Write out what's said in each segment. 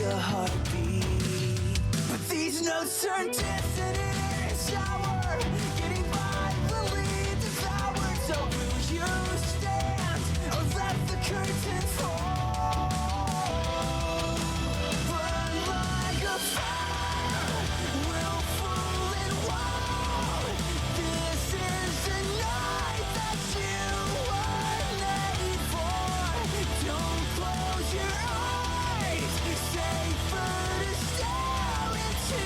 a heartbeat. But these notes turn distant in a shower, getting violently devoured. So will you stand or let the curtain fall? Burn like a fire, willful and wild. This is the night that you were made for. Don't close your eyes, safer to stare into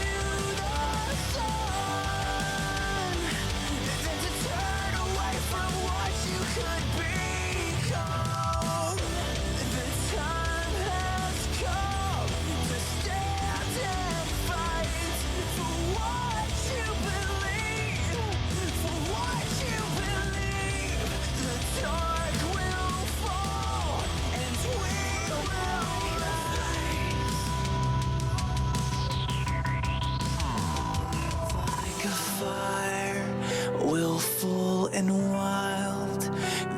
the sun than to turn away from what you could become. The time has come to stand and fight for what you believe, for what you believe. The dark will fall and we will rise. Like a fire, willful and wild.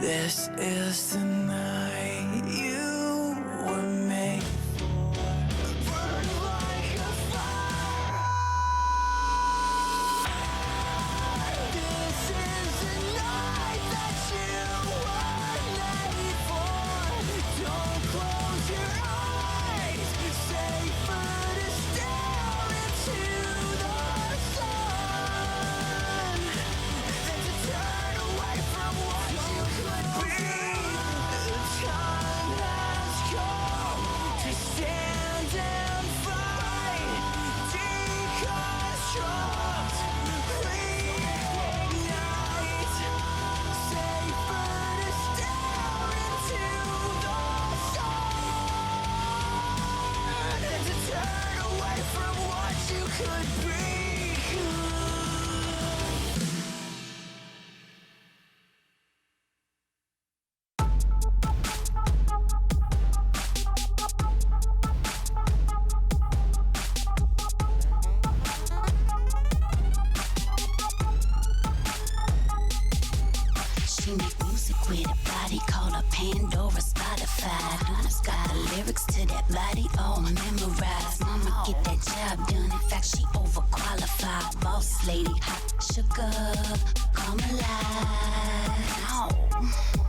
This is the night you were made for. Burn like a fire. This is the night that you were made for. Don't close your eyes, safer to stare into the sun than to turn away from what you could be. The time has come to stand and fight, deconstruct, reignite. Safer to stare into the sun than to turn away from what you could be. She make music with a body called a Pandora Spotify. Dude's got the lyrics to that body all memorized. Mama get that job done, in fact she overqualified. Boss lady, hot sugar, come alive. Ow.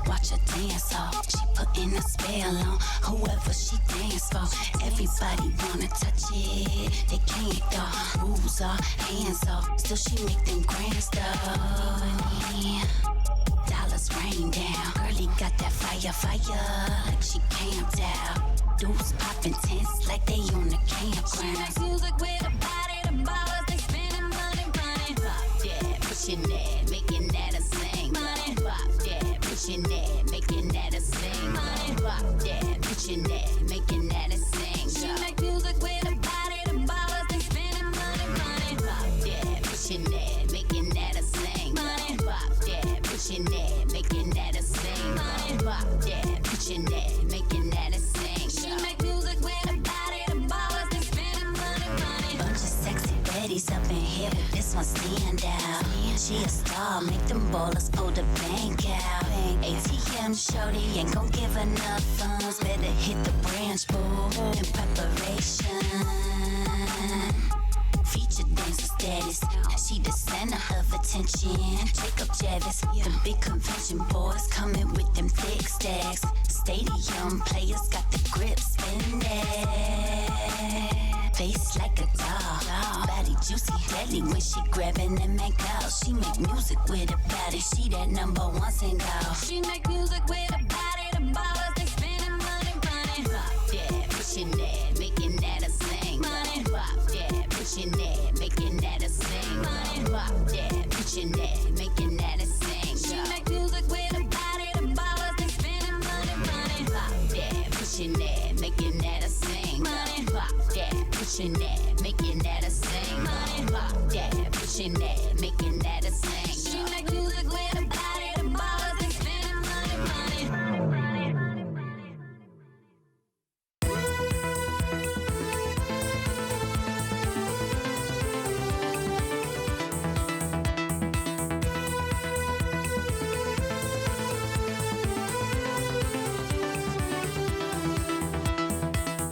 Watch her dance off, she putting a spell on whoever she dance for. Everybody wanna touch it, they can't though. Rules are hands off, still she make them grand stuff. Dollars rain down, girlie got that fire, like she camped out. Dudes popping tents like they on the campground. She makes music with a body, the ballers they spending money, running. Pop that, pushing that, making that a sing. Money, pop that, pushing that, making that a sing. Money, pop that, pushing that, making that a sing. She makes music with a body, the ballers they spending money, running. Pop that, pushing that, making that a sing. Money, pop that, pushing that, making that a sing. Money, pop that, pushing that, making that a sing. She make music with a body, the ballers they spending money, money. Bunch of sexy baddies up in here, but this one stand out. She a star, make them ballers pull the bank out. ATM shorty ain't gon' give enough funds. Better hit the branch, boo, in preparation. Feature dancer status, she the center of attention. Jacob Javis, the big convention boys coming with them thick stacks. Stadium players got the grip spinning. Face like a doll, body juicy, deadly when she grabbing them make out. She make music with her body, she that #1 single. She make music with her body, the ballers they spending money, running. Pop that, pushing that, making that a sing. Money, pop that, pushing that, making that a sing. Money, pop that, pushing that, making that a sing. She make music with her body, the ballers they spending money, running. Pop that, pushing that, making that a sing. Money, pop that, pushing that, making that a sing. Money, pop that, pushing that, making that a sing. She make music with her body, the ballers they spending money, money.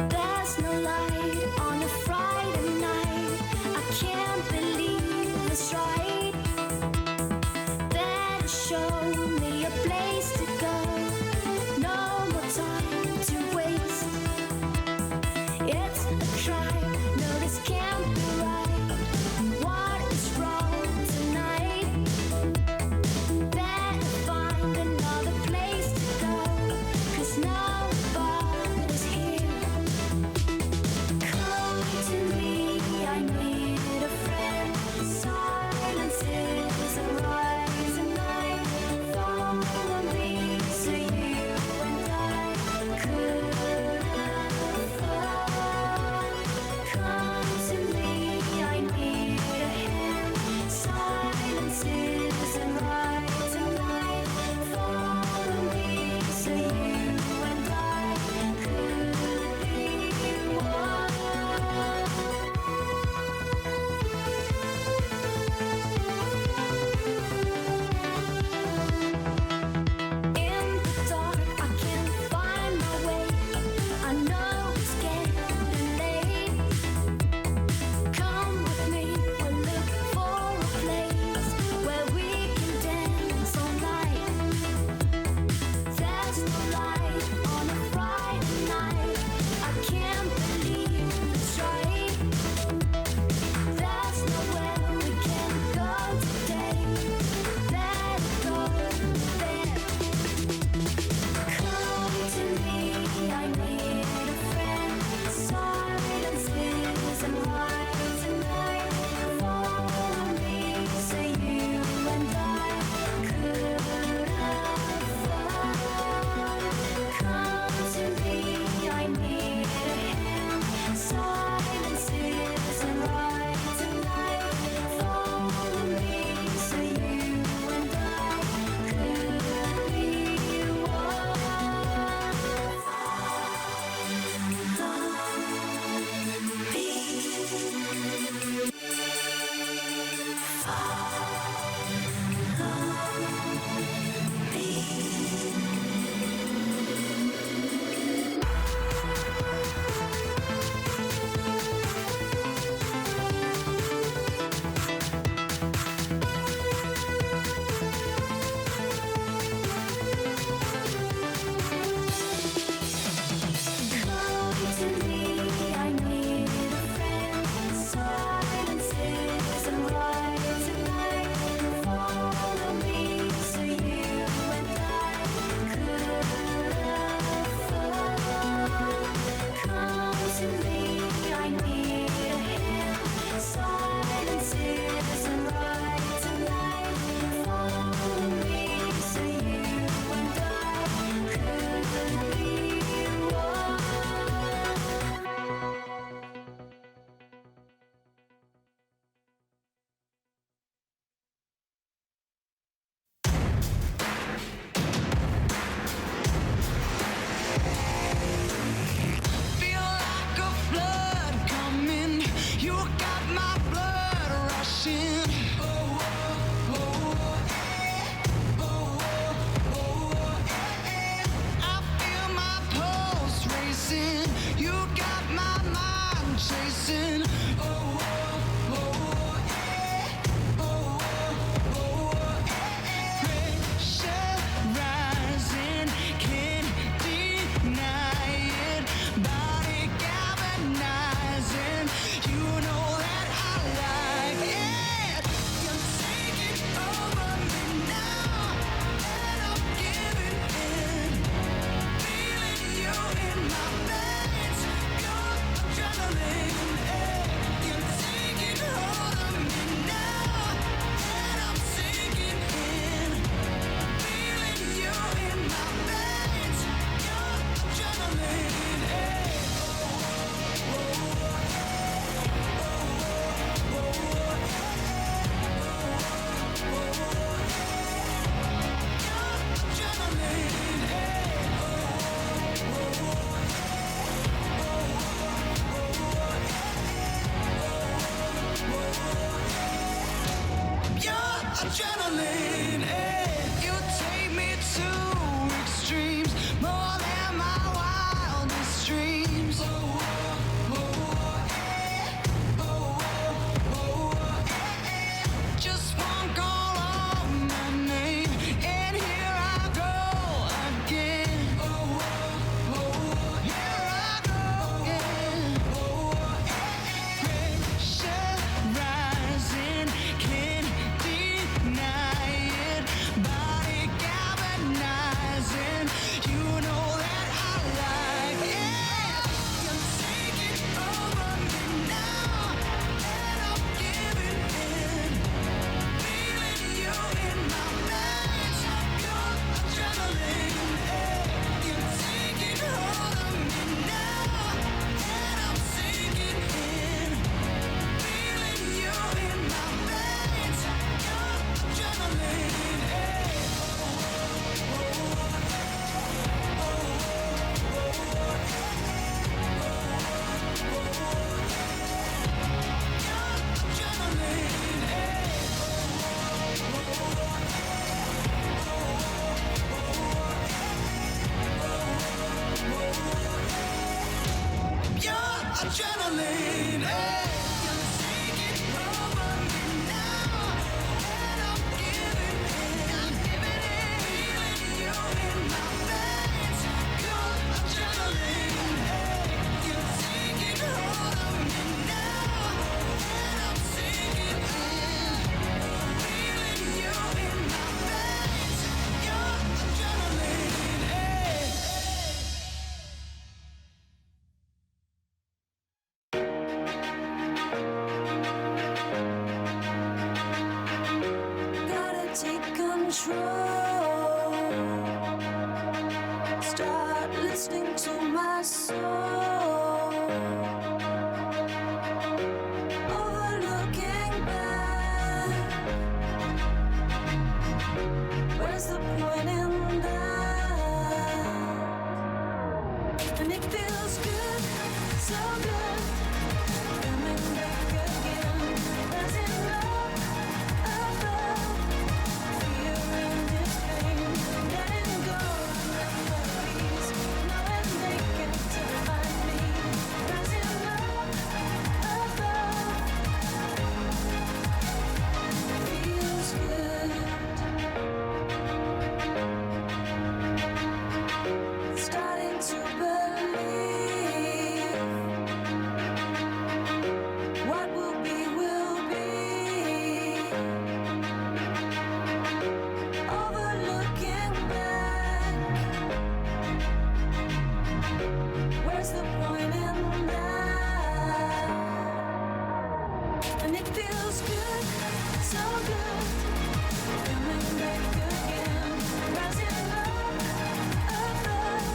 There's no light chasing. Oh, oh, oh, yeah. Oh, oh, oh, yeah. Pressure rising, can't deny it. Body galvanizing, you know that I like it. You're taking over me now, and I'm giving in. Feeling you in my veins, your adrenaline. You're taking hold of me now, and I'm sinking in. Feeling you in my veins, your adrenaline. Your adrenaline, you take me to extremes, more than my wildest dreams. Oh, oh, oh, oh, oh, just one call on my name, and here I go again. Oh, oh, here I go again. Pressure rising, can't deny it. Body galvanizing, you know that I like it. You're taking over me now, and I'm giving in. Feeling you in my veins, your adrenaline. You're taking hold of me now, and I'm sinking in. Feeling you in my veins, your adrenaline. Your adrenaline, you're taking over me now, and I'm giving in. Feeling you in my veins, your adrenaline. You're taking hold of me now, and I'm sinking in. Feeling you in my veins, your adrenaline. Gotta take control. Start listening to my soul. Overlooking back. Where's the point in that? And it feels good, so good. Coming back again. Rising up above. Fear and this pain. Letting go of memories. Knowing they can't define me. Rising up above. Feels good. Starting to believe what will be, will be. Overlooking back. Where's the point in that? And it feels good, so good. Coming back again. Rising up above.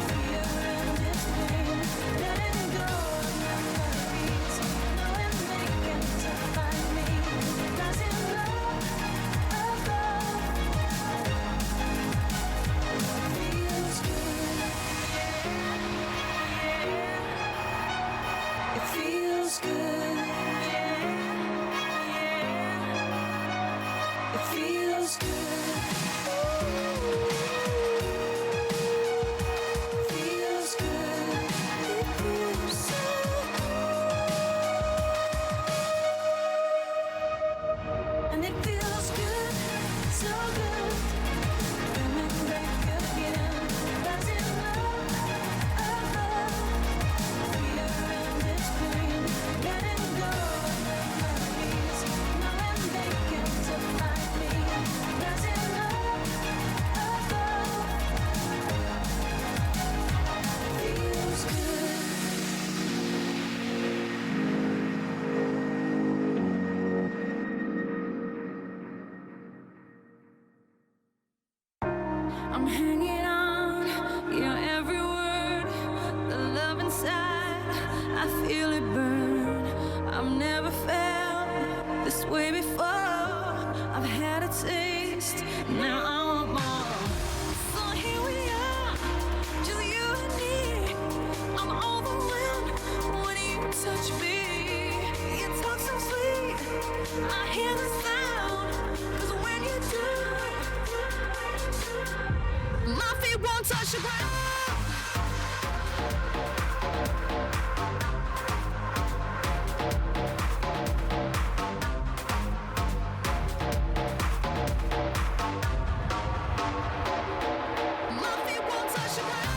Fear and this pain. Letting go of memories. Knowing they can't define me. Rising up above. Feels good. It feels good. It feels good. touch the ground. My feet won't touch the ground.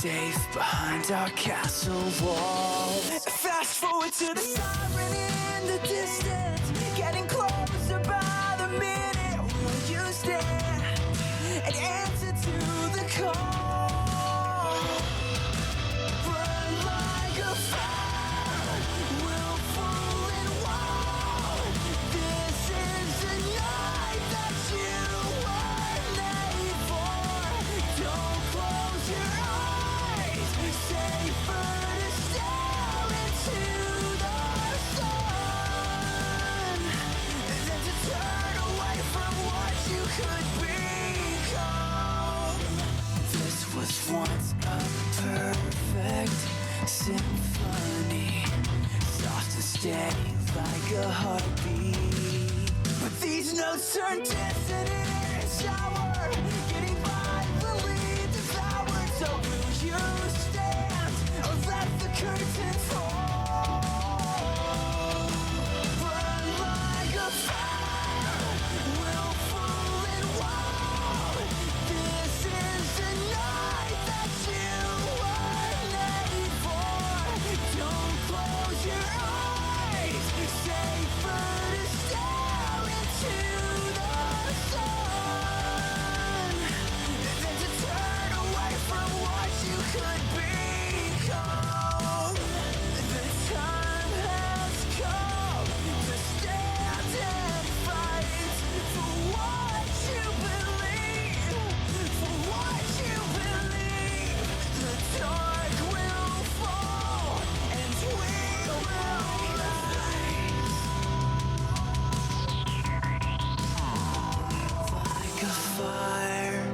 safe behind our castle walls. Fast forward to the siren in the distance, getting closer by the minute. Will you stand and answer to the call? Burn like a fire, willful and wild. This is the night that you were made for. Don't close your eyes, safer to stare into the sun than to turn away from what you could become. This was once a perfect symphony, soft and steady like a heartbeat. But these notes turn distant in a shower, getting violently devoured. So will you stand or let the curtain fall? Burn like a fire, willful and wild. This is the night that you were made for. Don't close your eyes, safer to stare into the sun than to turn away from what you could become. The time has come to stand and fight for what you believe, for what you believe. The dark will fall and we will rise. Like a fire,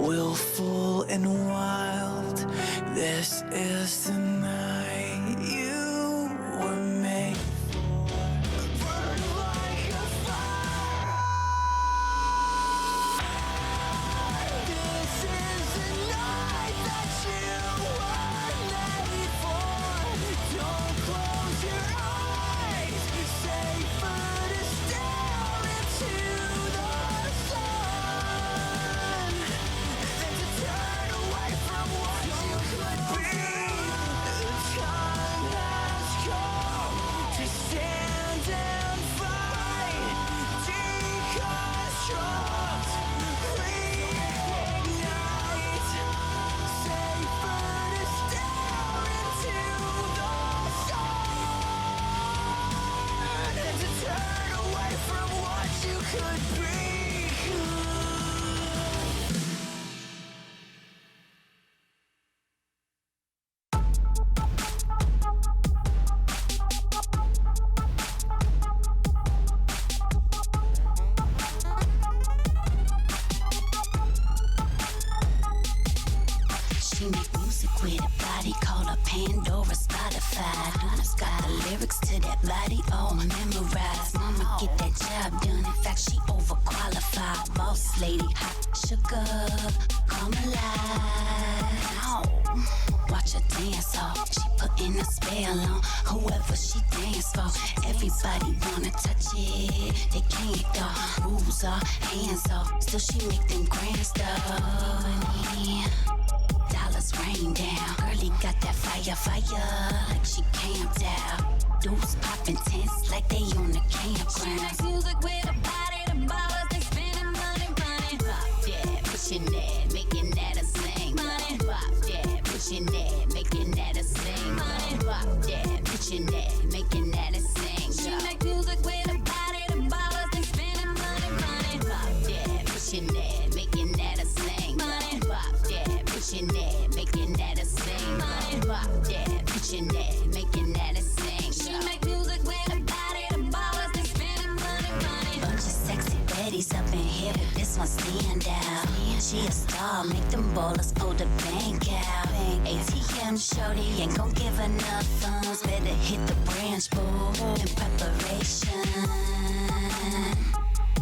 willful and wild. This is the night you were made for. Burn like a fire. This is the night that you were made for. Don't close your eyes, safer to stare into the sun than to turn away from what you could be. The time has come to stand and fight, deconstruct, reignite. Safer to stare into the sun than to turn away from what you could become. She make music with a body called a Pandora Spotify. Duna's got the lyrics to that body all memorized. Mama get that job done. In fact, she overqualified. Boss lady, hot sugar, come alive. Oh, watch her dance off. She putting a spell on whoever she dance for. Everybody wanna touch it, they can't though. Rules are hands off. Still she make them grand stuff. Dollars rain down. Girlie got that fire, like she camped out. Dudes popping tents like they on the campground. She makes music with a body, the ballers, they spending money, running. Pop that, pushing that, making that a sing. Money. Pop that, pushing that, making that a sing. Money. Pop that, pushing that, making that a sing. She makes music with a body, the ballers, they spending money, running. Pop that, pushing that, making that a sing. Money. Pop that, pushing that, making that a sing. Money. Pop that, pushing that, making that a sing. She makes music with a body, the ballers, they spending money, running. Bunch of sexy baddies up in here, but this one stand out. She a star, make them ballers pull the bank out. ATM shorty ain't gon' give enough funds. Better hit the branch, boo, in preparation.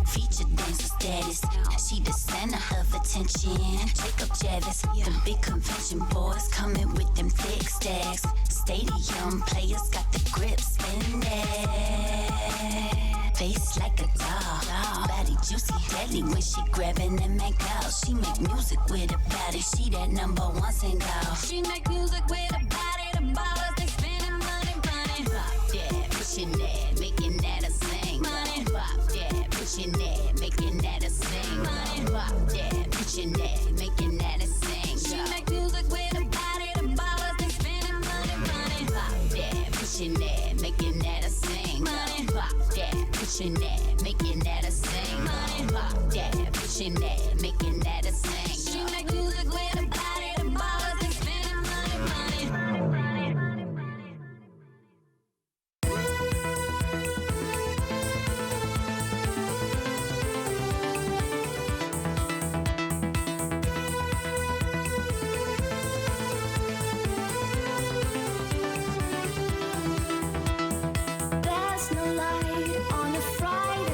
Feature dancer status, she the center of attention. Jacob Javis, the big convention boys coming with them thick stacks. Stadium players got the grip spinning. face like a doll. Body juicy, deadly when she grabbing and make out. She make music with her body. She that #1 single. She make music with her body. The ballers they spending money, money. Pop that, pushing that, making that a sing. Money, pop that, pushing that, making that a sing. Money, pop that, pushing that, making that a sing. She make music with her body. The ballers they spending money, money. Pop that, pushing that, making that a sing. Money, pop that, pushing that, making that a sing. Money, pop that, pushing that, making that a sing. She make music with her body. The ballers they spending money, money. There's no light on a Friday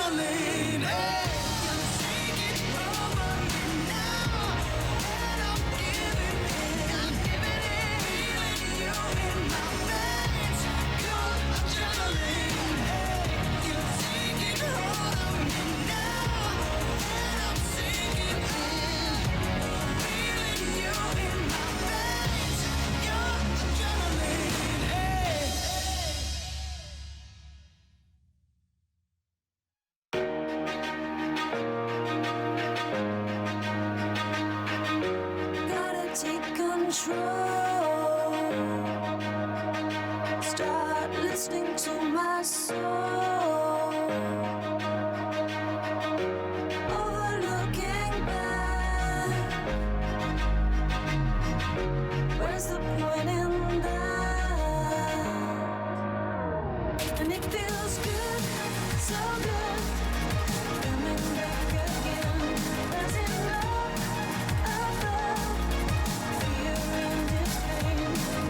adrenaline. Hey, you're taking over me now, and I'm giving in. Feeling you in my veins. Your adrenaline. Hey, you're taking hold of me now, and I'm sinking in. Feeling you in my veins. Your adrenaline. Hey. Gotta take control. Start listening to my soul. Overlooking back. Where's the point in that? And it feels good, so good. Coming back again. Rising up, above. Fear and its pain.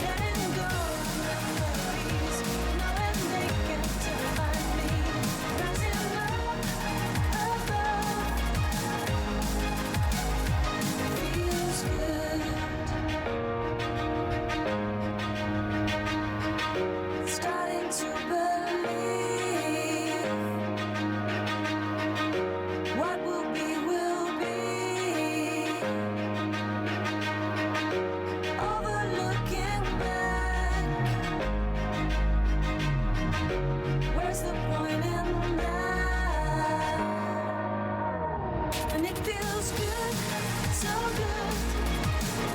Letting go of memories. Knowing they can't define me. Rising up, above. Feels good. Starting to believe what will be will be. Overlooking back. Where's the point in that? And it feels good, so good.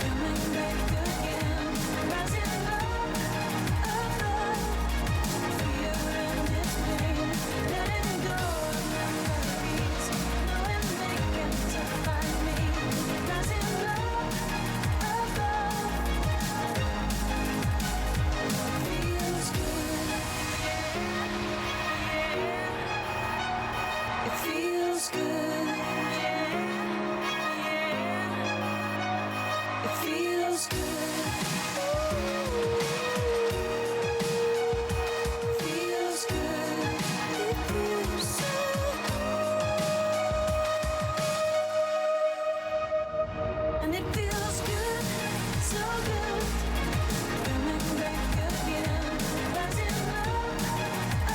Coming back again. Rising up, above. Fear and its pain. Letting go of memories. Knowing they can't define me. Rising up, above. Feels good. It feels good. It feels good. Feels good. It feels so good. And it feels good, so good. Coming back again. Rising up,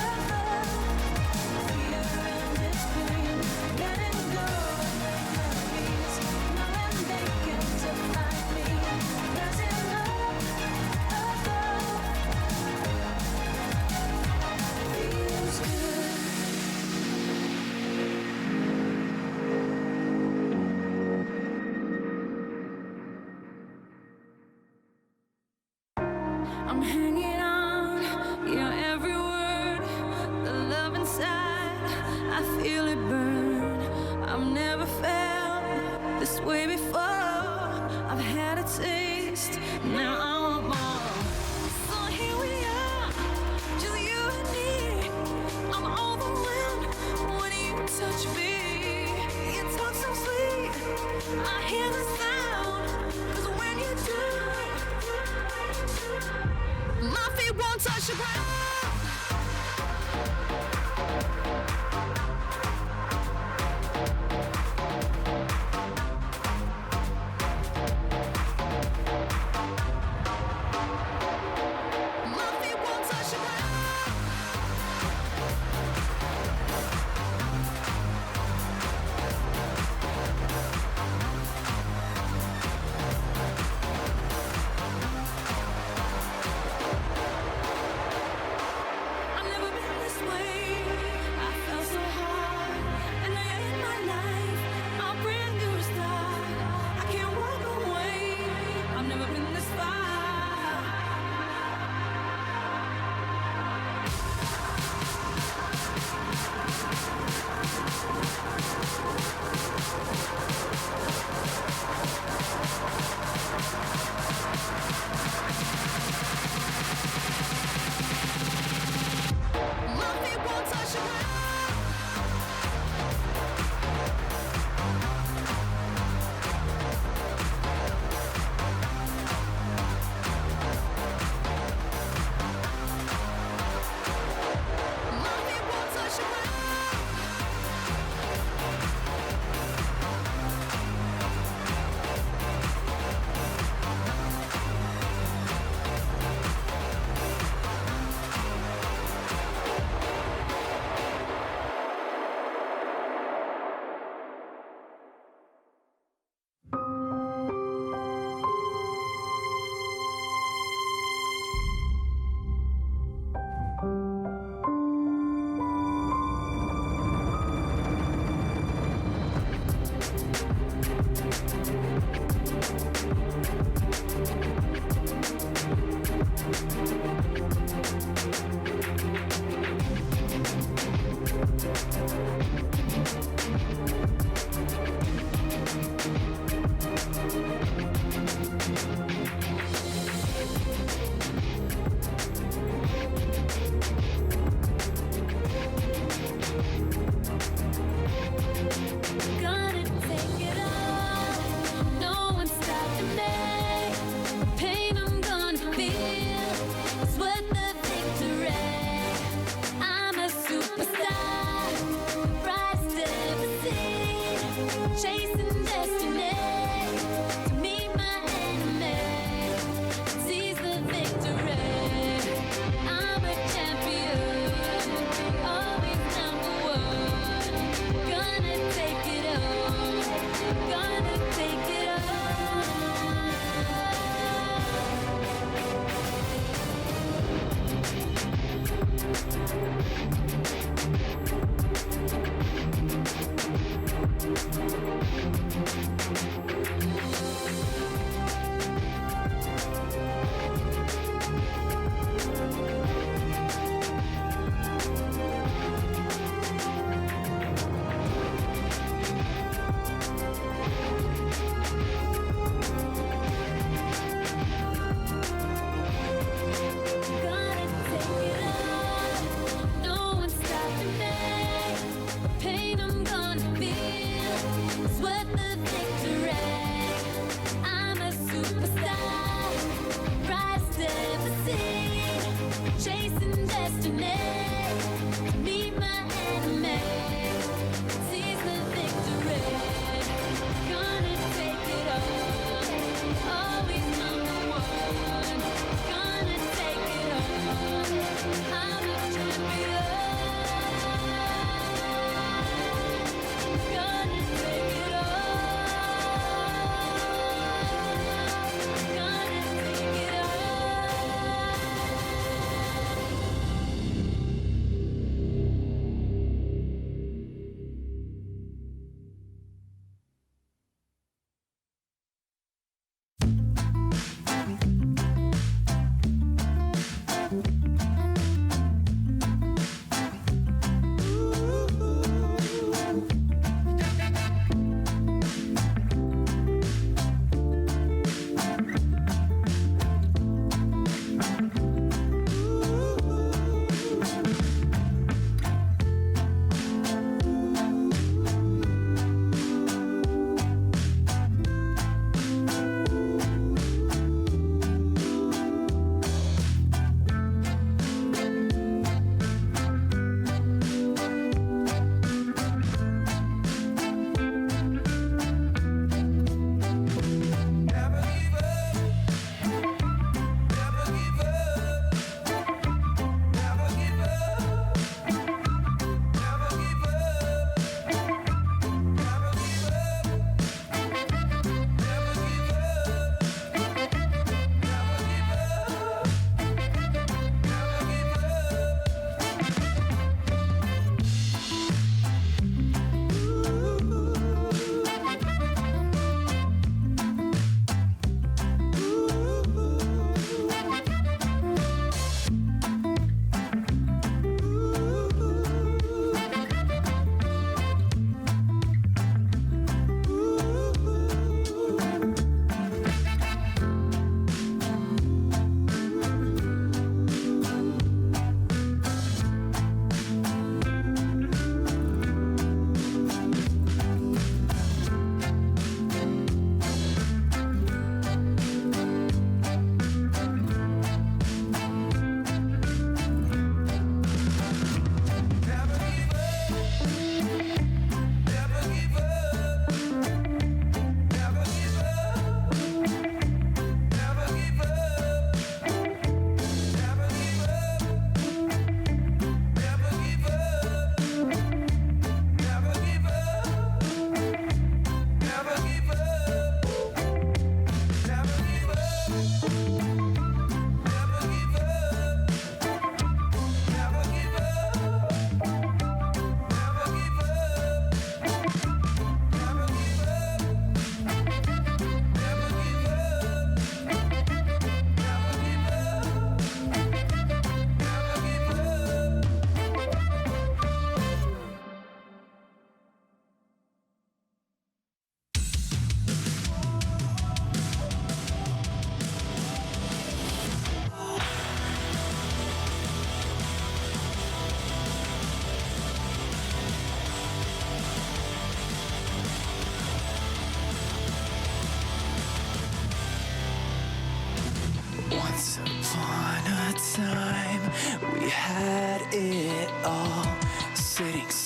above. Fear and its pain. Letting go of memories. Knowing they can't define me. Rising up, above. Feels good. I'm hanging on your every word. The love inside, I feel it burn. I've never felt this way before. I've had a taste, now I want more. So here we are, just you and me. I'm overwhelmed when you touch me. You talk so sweet, I hear the sound. 'Cause when you do, my feet won't touch the ground. My feet won't touch the ground.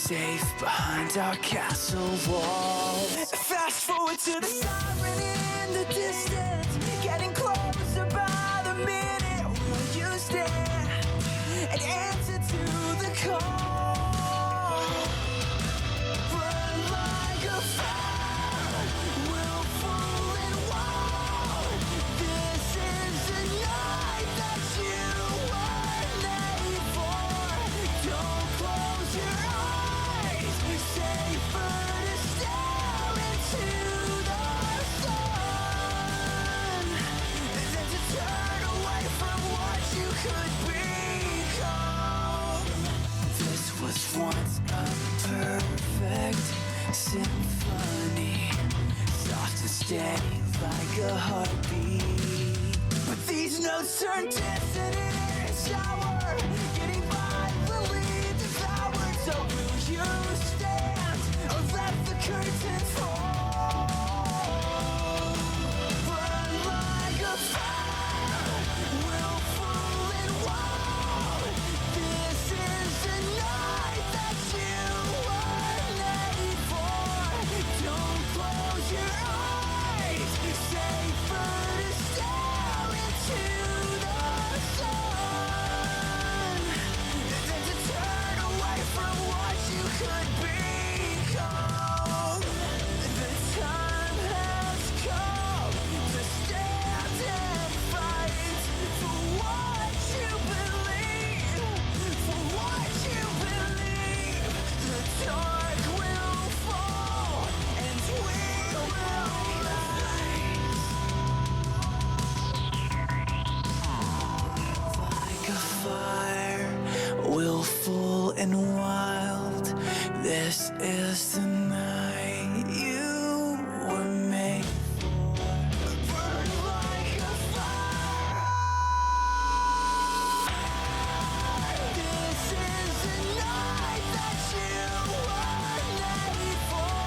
safe behind our castle walls. Fast forward to the siren in the distance, getting closer by the minute. Will you stand and answer to the call? Burn like a fire, willful and wild. This is the night that you were made for. Don't close your eyes, safer to stare into the sun than to turn away from what you could become. This was once a perfect symphony, soft and steady like a heartbeat. But these notes turn dissonant and sour, getting violently devoured. So will you stand or let the curtain fall? Burn like a fire, willful and wild. This is the night that you were made for. Don't close your eyes, safer to stare into the sun than to turn away from what you could become. The time has come to stand and fight for what you believe, for what you believe. The dark will fall and we will rise. Like a fire, willful and wild. This is the night you were made for. Burn like a fire. This is the night that you were made for.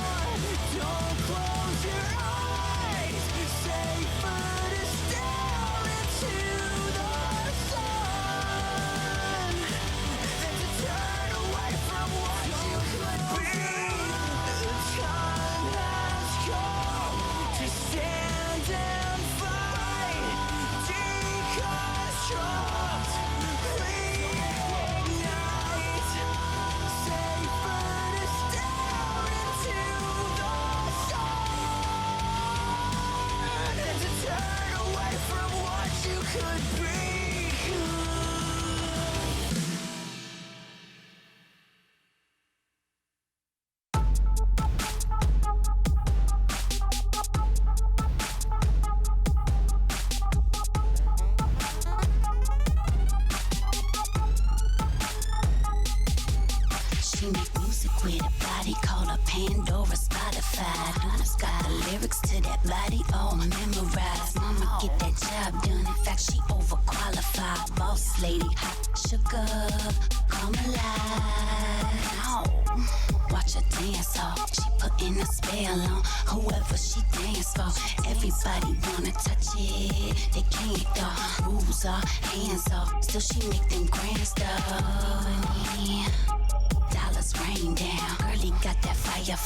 Don't close your eyes, safer to stare into the sun than to turn away from what you could be. The time has come to stand and fight, deconstruct, reignite. Safer to stare into the sun than to turn away from what you could be. She make music with a body called a Pandora Spotify. Duna's got the lyrics to that body all memorized. Mama get that job done. In fact, she overqualified. Boss lady, hot sugar, come alive. Oh, watch her dance off. She putting a spell on whoever she dance for. Everybody wanna touch it, they can't though. Rules are hands off. Still she make them grand stuff. Dollars rain down. Girlie got that fire,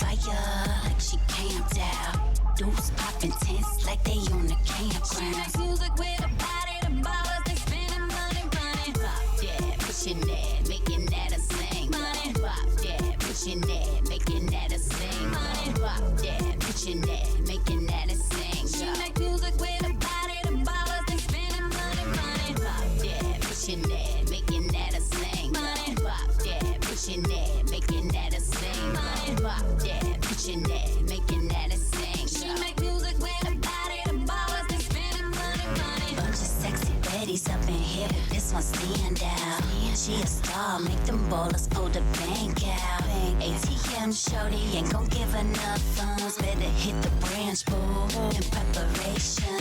like she camped out. Dudes popping tents like they on the campground. She makes music with a body, the ballers, they spending money, running. Pop that, pushing that, making that a sing. Money, pop that, pushing that, making that a sing. Money, pop that, pushing that, making that a sing. She makes music with a body, the ballers, they spending money, running. Pop that, pushing that, making that a sing. Money, pop that, pushing that, making that a sing. Money, pop that, pushing that, making that a sing. She make music with a body, the ballers, they spending money, money. Bunch of sexy baddies up in here, but this one stand out. She a star, make them ballers pull the bank out. ATM shorty ain't gon' give enough funds. Better hit the branch, boo, in preparation.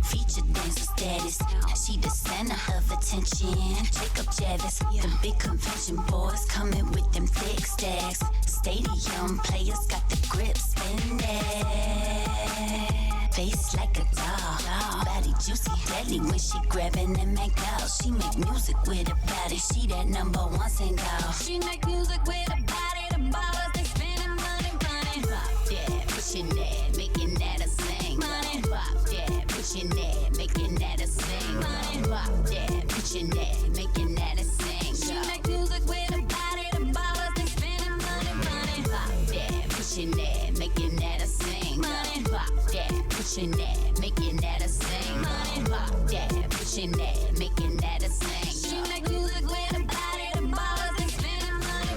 Feature dancer status, she the center of attention. Jacob Javis, the big convention boys coming with them thick stacks. Stadium players got the grip spinning. face like a doll. Body juicy, deadly when she grabbing them make out. She make music with her body, she that #1 single. She make music with her body, the ballers they spending money. Pop that, pushing that, making that a sing. Money, pop that, pushing that, making that a sing. Money, pop that, pushing that, making that a sing. She make music with her body, the ballers they spending money. Pop that, pushing that, making that a sing. Money, pop that, pushing that, making that a sing. Money, pop that, pushing that, making that a sing. She make music with her body, the ballers they spending money.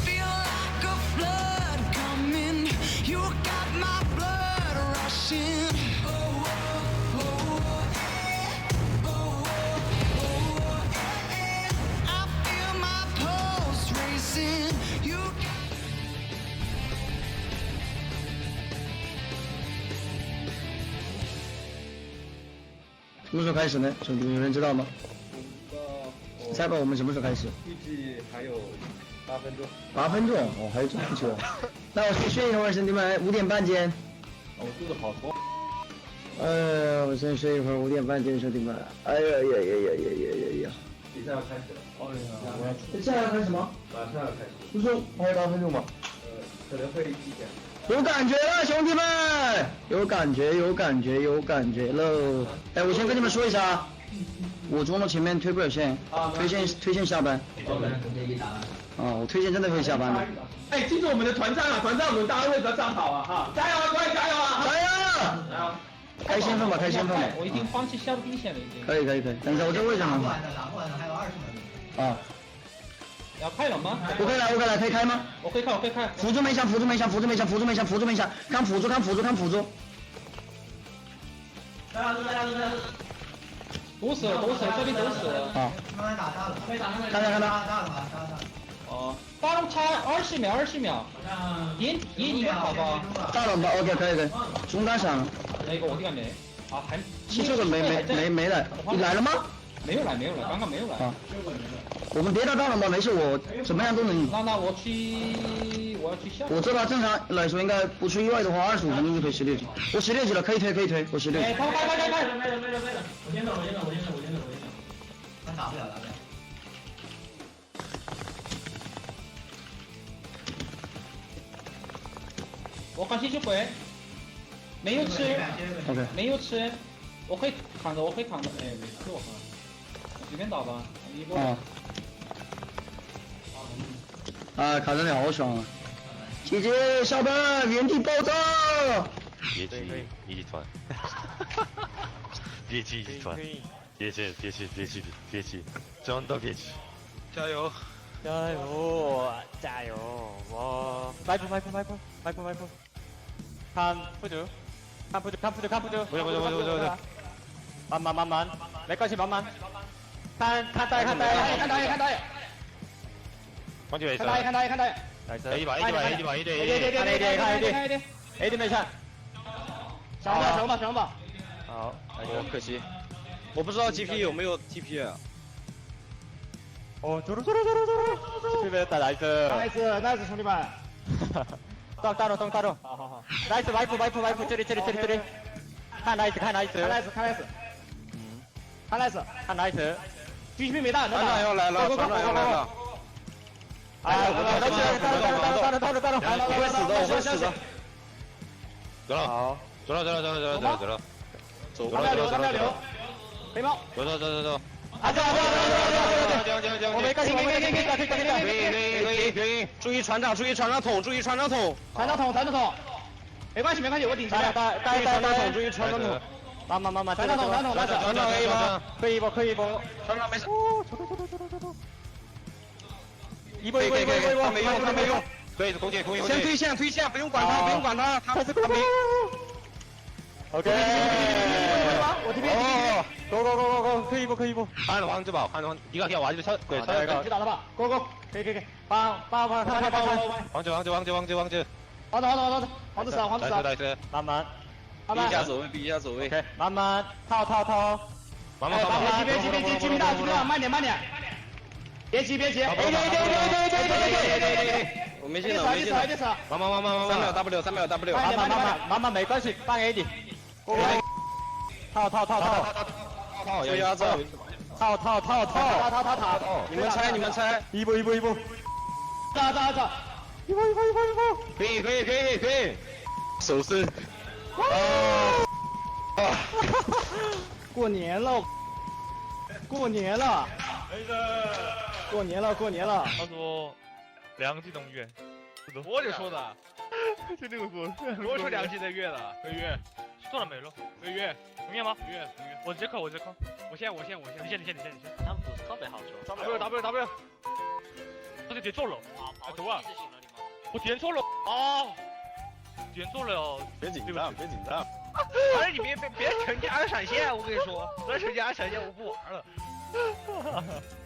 Feel like a flood coming. You got my blood rushing. Oh, oh, oh, yeah. Oh, oh, oh, yeah. I feel my pulse racing. You got什么时候开始呢？兄弟们，有人知道吗？猜吧，我们什么时候开始预计还有8分钟。 ？8分钟哦，还有这么久。那我先睡一会儿，兄弟们，5点半见。我肚子好痛。我先睡一会儿，5点半见，兄弟们。哎呀呀呀呀呀呀呀！比赛要开始了。哦呀，我要现在要开始吗？马上要开始。不是还有8分钟吗？可能会提前。有感觉了，兄弟们，有感觉，有感觉，有感觉喽！哎，我先跟你们说一下，我中路前面推不了线，推线下班。我推线真的会下班的。哎，记住我们的团战啊，团战我们大家位置要站好啊，哈，加油啊，各位加油啊，加油！开先锋吧，开先锋吧。我已经放弃下路兵线了，已经。可以。等一下，我这位置很好。还有20分。啊。要开了吗？我可以来，可以开吗？我可以开。辅助没响，看辅助。堵死了，这边堵死了。啊。慢慢打大了，看到。哦，大龙差20秒。野你们好吧？大龙吧 ，OK， 可以。中单闪了。那个我这个没。啊，还。七兽的没来，你来了吗？没有来，刚刚没有来。啊。我们别到大龙吧，没事，我怎么样都能赢。那我要去下。我这把正常来说应该不出意外的话，25分钟就可以16级。我16级了，可以推，我16级。哎，开！我先走。他打不了。我刚先去回，没有吃 ，OK， 没有吃，我可以扛着，哎，没事，我随便打吧，一波。卡着你好爽啊！姐姐下班，原地爆炸。别急，一级团，别急，别急，真的别急，加油！我迈步，看不住，不用，慢慢，没关系，慢慢，看到，放起来，看到，一把，AD 没上，上吧，好，可惜，我不知道 GP 有没有 TP 啊。哦，TP 没打，nice，兄弟们，大肉，好，nice，外铺，这里，看 nice，看 nice，继续没打，船长要来了，哎，到了，我会死的。走了，走了，留，黑猫，走，我没干，可以，注意船长桶，船长桶，没关系，我顶起来，带，注意船长桶，慢，船长桶，可以一波，船长没事，走，一波，他没用，对，空姐，先推线，不用管他，他没。OK，我这边，Go，可以一波，看王子宝，一个跳完就超，对，超一个，知道了吧 ？Go，可以，帮，王子，王子死，来，慢慢，避一下走位， OK，慢慢套，慢慢，别急，慢点，别急，我没进了，慢，3秒 W，慢，没关系，放 AD。套，有压着，套，你们猜，一步，走，可以，手伸，过年了，他说2季东月，我就说的，就这么说，我说2季的月了，月，做了没了？月，同意吗？月，我直接扣，我先，你先。他们不是特别好说。W，我就点错了，走啊！我点错了啊，点错了，别紧张。反正你别成家的闪现，我跟你说，再成家闪现我不玩了。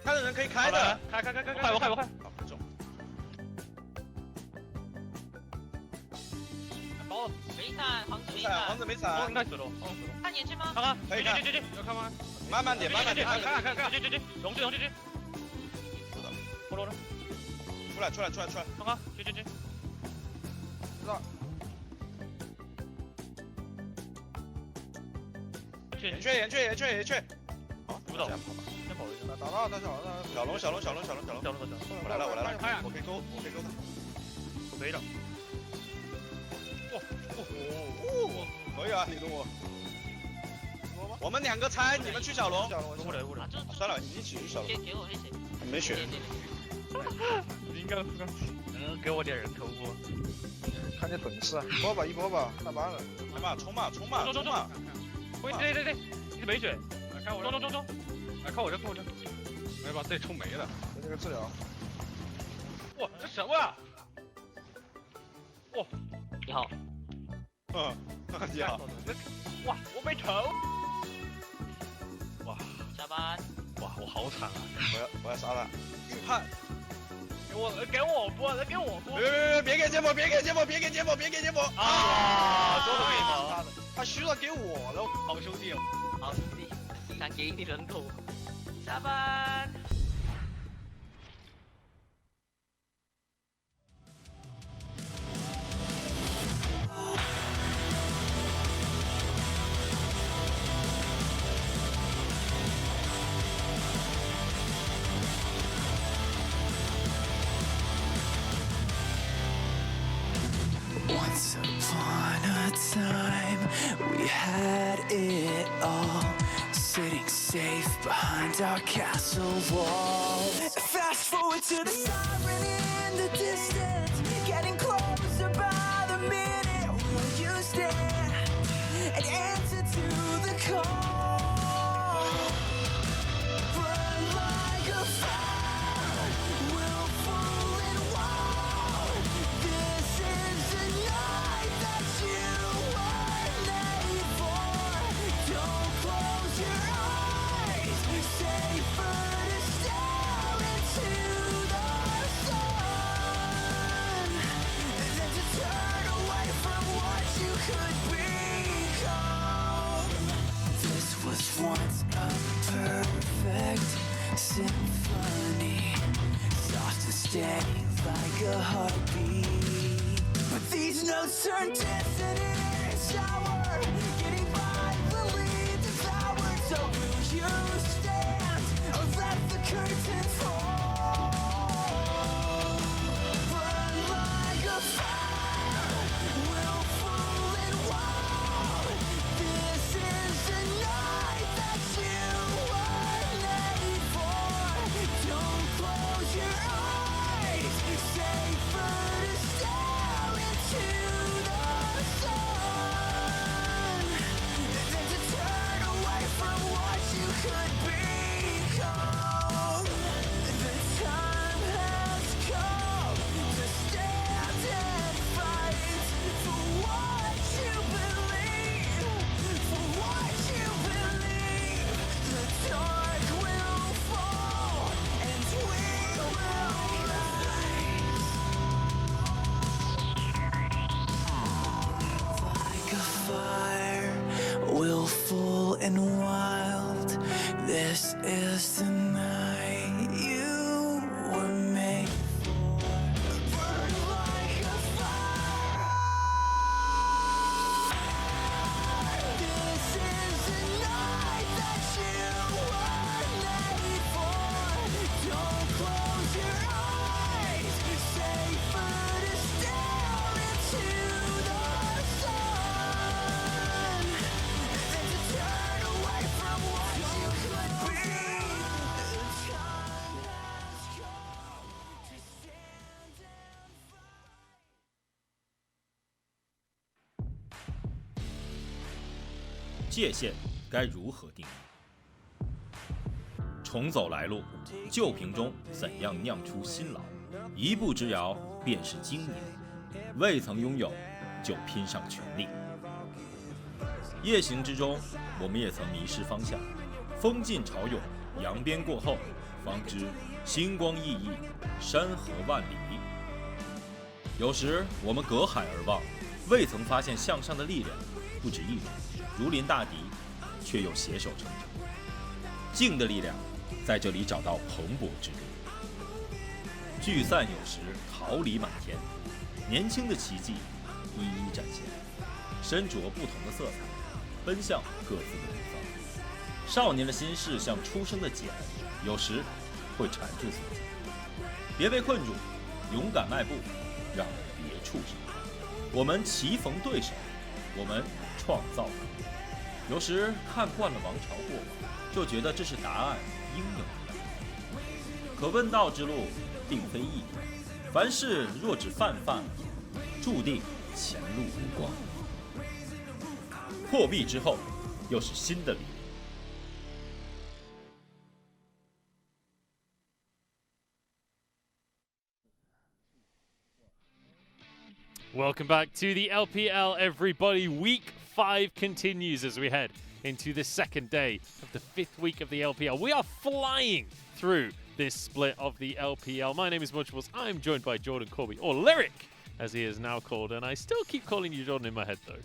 开的人可以开的，开，我快，走。包黄子没闪，应该死了，看年轻吗？看，可以看，要看吗？慢慢点，看，龙去，活了，出来，看，去，知道。眼雀，好，不到，先跑吧，先跑一下，打到小龙，我来了，我可以勾他，我没了，可以啊，你跟我，我们2个猜，你们去小龙，过来，算了，一起去小龙，给我黑血，没血，应该给我点人头不？看见本事，一波吧，大班了，来吧，冲嘛，对，你没血，看我，冲，来看我这，没把自己冲没了，这个治疗，哇，这什么啊？哇，你好，你好，哇，我没头，哇，下班，哇，我好惨啊，我要杀他，预判，给我播，别给芥末，啊，多可以吗？他虚了给我了，好兄弟，想给你人头，下班。Once upon a time, we had it all, sitting safe behind our castle wall. Fast forward to the siren in the distance, getting closer by the minute. Will you stand and answer to the call? Burn like a fire, willful and wild. This is the night that you were made for. Don't close your eyes, safer to stare into the sun than to turn away from what you could become. This was once a perfect symphony, soft and steady like a heartbeat. But these notes turn distant and sour, getting violently devoured. So will you stand or let the curtain fall? Burn like a fire, willful and wild. This is the night that you were made for. Don't close your eyes, safer to stare into the sun than to turn away from what you could become. 界限该如何定义？重走来路，旧瓶中怎样酿出新醪？一步之遥便是经年，未曾拥有就拼上全力。夜行之中，我们也曾迷失方向，风尽潮涌，扬鞭过后，方知星光熠熠，山河万里。有时我们隔海而望，未曾发现向上的力量不止一种，如临大敌，却又携手成城。静的力量在这里找到蓬勃之地。聚散有时，桃李满天，年轻的奇迹一一展现，身着不同的色彩，奔向各自的地方。少年的心事像初生的茧，有时会缠住自己。别被困住，勇敢迈步，让别触手。我们棋逢对手，我们创造。有时看惯了王朝过往，就觉得这是答案应有的样子。可问道之路并非易，凡事若只泛泛，注定前路无光。破壁之后，又是新的力量。Welcome back to the LPL, everybody. Week 5 continues as we head into the second day of the 5th week of the LPL. We are flying through this split of the LPL. My name is Munchables. I'm joined by Jordan Corby, or Lyric, as he is now called. And I still keep calling you Jordan in my head, though.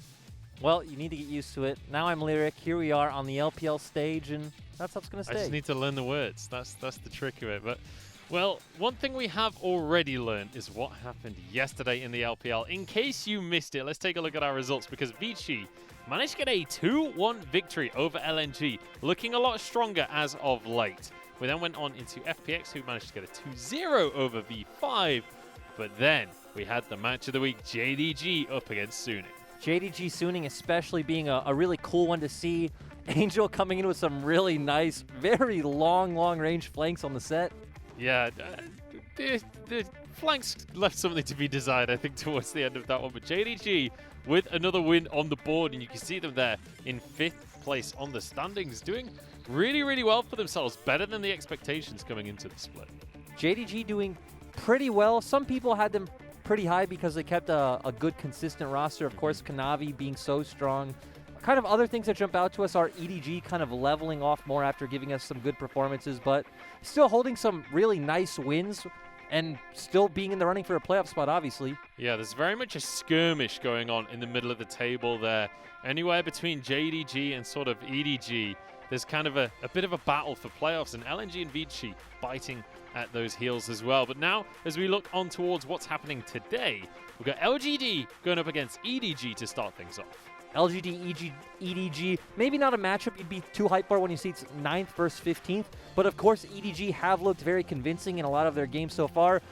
Well, you need to get used to it. Now I'm Lyric. Here we are on the LPL stage, and that's how it's going to stay. I just need to learn the words. That's the trick of it. But, well, one thing we have already learned is what happened yesterday in the LPL. In case you missed it, let's take a look at our results, because Vici managed to get a 2-1 victory over LNG, looking a lot stronger as of late. We then went on into FPX, who managed to get a 2-0 over V5. But then we had the match of the week, JDG up against Suning. JDG Suning especially being a really cool one to see. Angel coming in with some really nice, very long range flanks on the set. Yeah, the flanks left something to be desired, I think, towards the end of that one. But JDG with another win on the board, and you can see them there in 5th place on the standings, doing really well for themselves, better than the expectations coming into the split. JDG doing pretty well. Some people had them pretty high because they kept a good, consistent roster. Of course, Kanavi being so strong. Kind of other things that jump out to us are EDG kind of leveling off more after giving us some good performances, but still holding some really nice wins and still being in the running for a playoff spot, obviously. Yeah, there's very much a skirmish going on in the middle of the table there. Anywhere between JDG and sort of EDG, there's kind of a bit of a battle for playoffs, and LNG and Vici biting at those heels as well. But now, as we look on towards what's happening today, we've got LGD going up against EDG to start things off. LGD, EDG, maybe not a matchup you'd be too hyped for when you see it's 9th versus 15th, but of course EDG have looked very convincing in a lot of their games so far,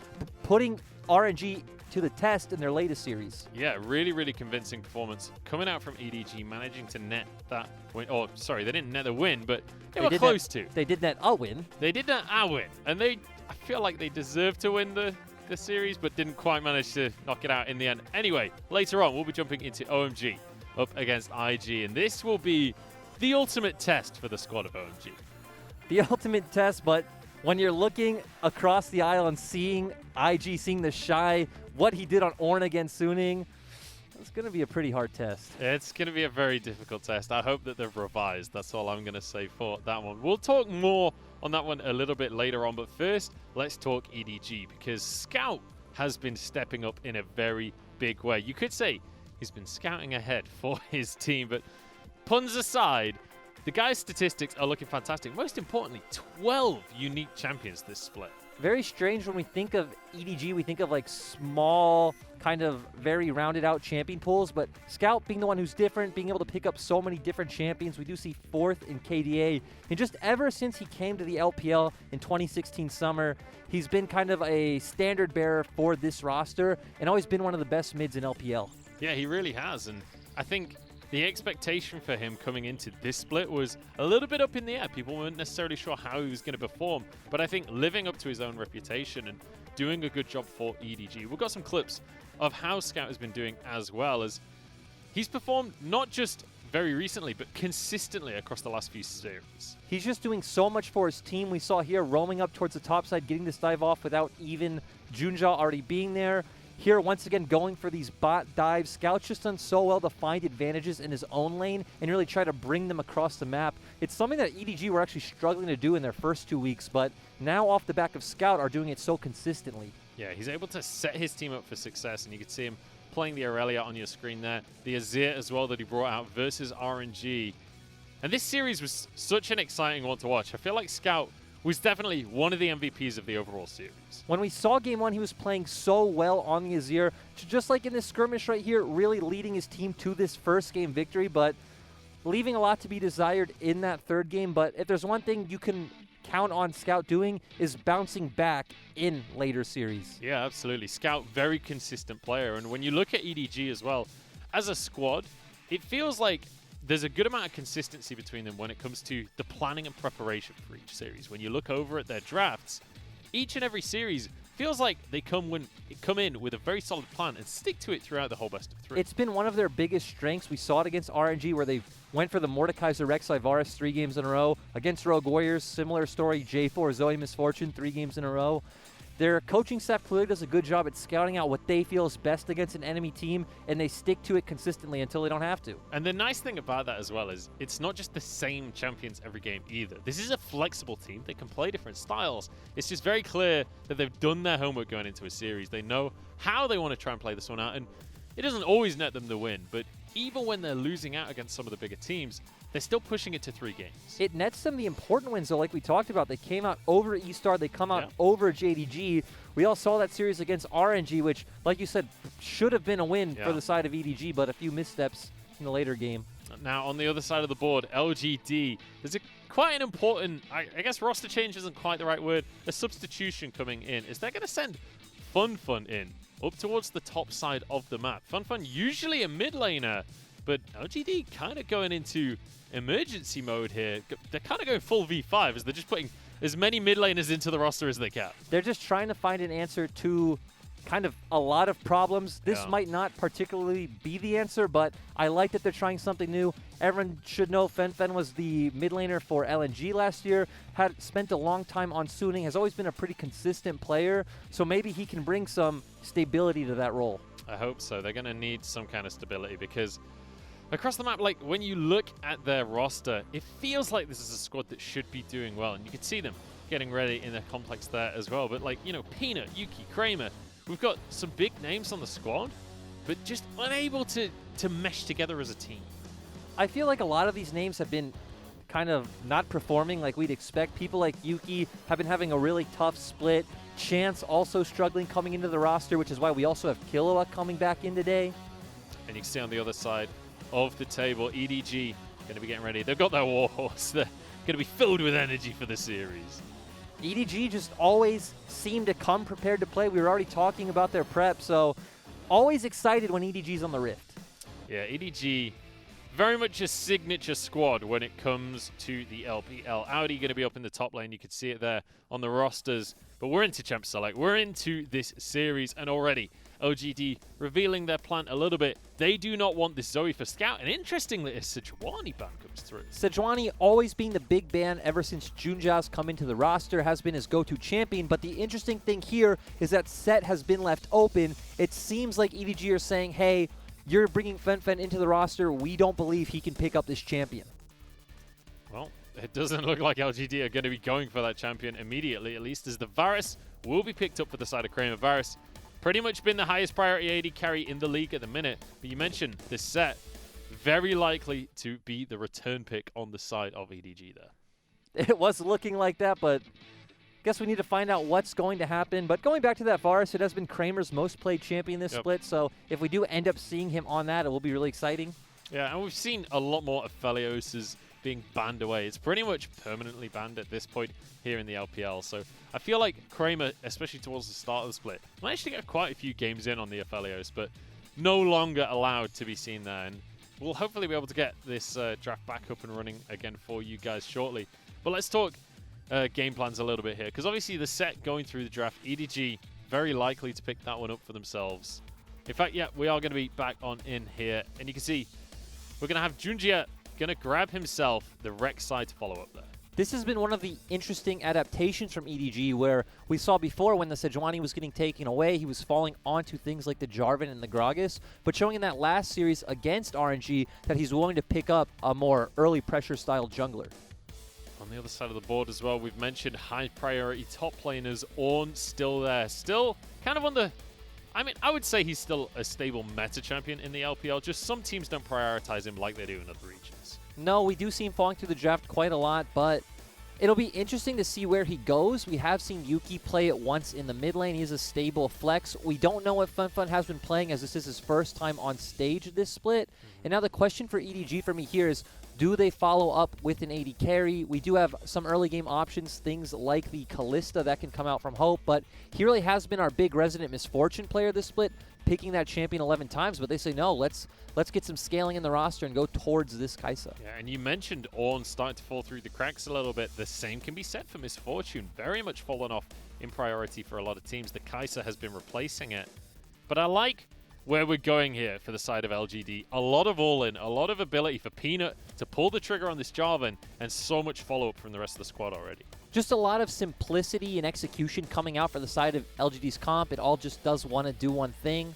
putting RNG to the test in their latest series. Yeah, really convincing performance coming out from EDG, managing to net that win. Oh, sorry, they didn't net the win, but they were close to. They did net a win. They did net a win, and I feel like they deserved to win the series, but didn't quite manage to knock it out in the end. Anyway, later on, we'll be jumping into OMG up against IG, and this will be the ultimate test for the squad of OMG. The ultimate test, but when you're looking across the aisle and seeing IG, seeing the Shy, what he did on Ornn against Suning, it's going to be a pretty hard test. It's going to be a very difficult test. I hope that they've revised. That's all I'm going to say for that one. We'll talk more on that one a little bit later on, but first, let's talk EDG, because Scout has been stepping up in a very big way. You could say he's been scouting ahead for his team, but puns aside, the guy's statistics are looking fantastic. Most importantly, 12 unique champions this split. Very strange when we think of EDG, we think of like small, kind of very rounded out champion pools, but Scout being the one who's different, being able to pick up so many different champions. We do see 4th in KDA, and just ever since he came to the LPL in 2016 summer, he's been kind of a standard bearer for this roster and always been one of the best mids in LPL. Yeah, he really has, and I think the expectation for him coming into this split was a little bit up in the air. People weren't necessarily sure how he was going to perform, but I think living up to his own reputation and doing a good job for EDG. We've got some clips of how Scout has been doing as well, as he's performed not just very recently, but consistently across the last few series. He's just doing so much for his team. We saw here roaming up towards the top side, getting this dive off without even Junja already being there. Here, once again, going for these bot dives. Scout's just done so well to find advantages in his own lane and really try to bring them across the map. It's something that EDG were actually struggling to do in their first 2 weeks, but now off the back of Scout are doing it so consistently. Yeah, he's able to set his team up for success, and you can see him playing the Aurelia on your screen there. The Azir as well that he brought out versus RNG. And this series was such an exciting one to watch. I feel like Scout was definitely one of the MVPs of the overall series. When we saw game one, he was playing so well on the Azir, just like in this skirmish right here, really leading his team to this first game victory, but leaving a lot to be desired in that third game. But if there's one thing you can count on Scout doing is bouncing back in later series. Yeah, absolutely. Scout, very consistent player. And when you look at EDG as well, as a squad, it feels like there's a good amount of consistency between them when it comes to the planning and preparation for each series. When you look over at their drafts, each and every series feels like they come in with a very solid plan and stick to it throughout the whole best of 3. It's been one of their biggest strengths. We saw it against RNG where they went for the Mordekaiser Rex Ivaris 3 games in a row. Against Rogue Warriors, similar story. J4 Zoe Misfortune 3 games in a row. Their coaching staff clearly does a good job at scouting out what they feel is best against an enemy team, and they stick to it consistently until they don't have to. And the nice thing about that as well is it's not just the same champions every game either. This is a flexible team. They can play different styles. It's just very clear that they've done their homework going into a series. They know how they want to try and play this one out, and it doesn't always net them the win, but even when they're losing out against some of the bigger teams, they're still pushing it to 3 games. It nets them the important wins, though, like we talked about. They came out over E-Star. They come out over JDG. We all saw that series against RNG, which, like you said, should have been a win for the side of EDG, but a few missteps in the later game. Now, on the other side of the board, LGD, there's quite an important, I guess roster change isn't quite the right word, a substitution coming in. Is they're going to send FunFun in up towards the top side of the map. FunFun usually a mid laner, but LGD kind of going into emergency mode here. They're kind of going full V5 as they're just putting as many mid laners into the roster as they can. They're just trying to find an answer to kind of a lot of problems. This might not particularly be the answer, but I like that they're trying something new. Everyone should know Fen was the mid laner for LNG last year, had spent a long time on Suning, has always been a pretty consistent player, so maybe he can bring some stability to that role. I hope so. They're going to need some kind of stability because across the map, like when you look at their roster, it feels like this is a squad that should be doing well, and you can see them getting ready in their complex there as well. But like, you know, Peanut, Yuki, Kramer, we've got some big names on the squad, but just unable to mesh together as a team. I feel like a lot of these names have been kind of not performing like we'd expect. People like Yuki have been having a really tough split. Chance also struggling coming into the roster, which is why we also have Killua coming back in today. And you can see on the other side of the table, EDG going to be getting ready. They've got their warhorse. They're going to be filled with energy for the series. EDG just always seem to come prepared to play. We were already talking about their prep, so always excited when EDG's on the Rift. Yeah, EDG, very much a signature squad when it comes to the LPL. Audi going to be up in the top lane. You can see it there on the rosters. But we're into Champ Select. We're into this series, and already LGD revealing their plan a little bit. They do not want this Zoe for Scout, and interestingly, a Sejuani ban comes through. Sejuani always being the big ban ever since Junja's come into the roster, has been his go-to champion, but the interesting thing here is that Set has been left open. It seems like EDG are saying, hey, you're bringing Fen into the roster. We don't believe he can pick up this champion. Well, it doesn't look like LGD are going to be going for that champion immediately, at least as the Varus will be picked up for the side of Kramer. Varus pretty much been the highest priority AD carry in the league at the minute, but you mentioned this Set, very likely to be the return pick on the side of EDG there. It was looking like that, but guess we need to find out what's going to happen. But going back to that Varus, it has been Kramer's most played champion this split, so if we do end up seeing him on that, it will be really exciting. Yeah, and we've seen a lot more Aphelios being banned away. It's pretty much permanently banned at this point here in the LPL. So I feel like Kramer, especially towards the start of the split, managed to get quite a few games in on the Aphelios, but no longer allowed to be seen there. And we'll hopefully be able to get this draft back up and running again for you guys shortly. But let's talk game plans a little bit here, because obviously the Set going through the draft, EDG very likely to pick that one up for themselves. In fact, yeah, we are going to be back on in here, and you can see we're going to have Junjia going to grab himself the Rek'Sai to follow up there. This has been one of the interesting adaptations from EDG, where we saw before when the Sejuani was getting taken away, he was falling onto things like the Jarvan and the Gragas, but showing in that last series against RNG that he's willing to pick up a more early pressure style jungler. On the other side of the board as well, we've mentioned high priority top laners. Ornn still there. Still kind of on the... I mean, I would say he's still a stable meta champion in the LPL. Just some teams don't prioritize him like they do in other regions. No, we do see him falling through the draft quite a lot, but it'll be interesting to see where he goes. We have seen Yuki play it once in the mid lane. He is a stable flex. We don't know what FunFun has been playing, as this is his first time on stage this split. And now the question for EDG for me here is, do they follow up with an AD carry? We do have some early game options, things like the Kalista that can come out from Hope, but he really has been our big resident misfortune player this split, picking that champion 11 times, but they say no, let's get some scaling in the roster and go towards this Kai'Sa. Yeah, and you mentioned Ornn starting to fall through the cracks a little bit. The same can be said for Misfortune. Very much fallen off in priority for a lot of teams. The Kai'Sa has been replacing it. But I like where we're going here for the side of LGD. A lot of all-in, a lot of ability for Peanut to pull the trigger on this Jarvan, and so much follow-up from the rest of the squad already. Just a lot of simplicity and execution coming out for the side of LGD's comp. It all just does want to do one thing.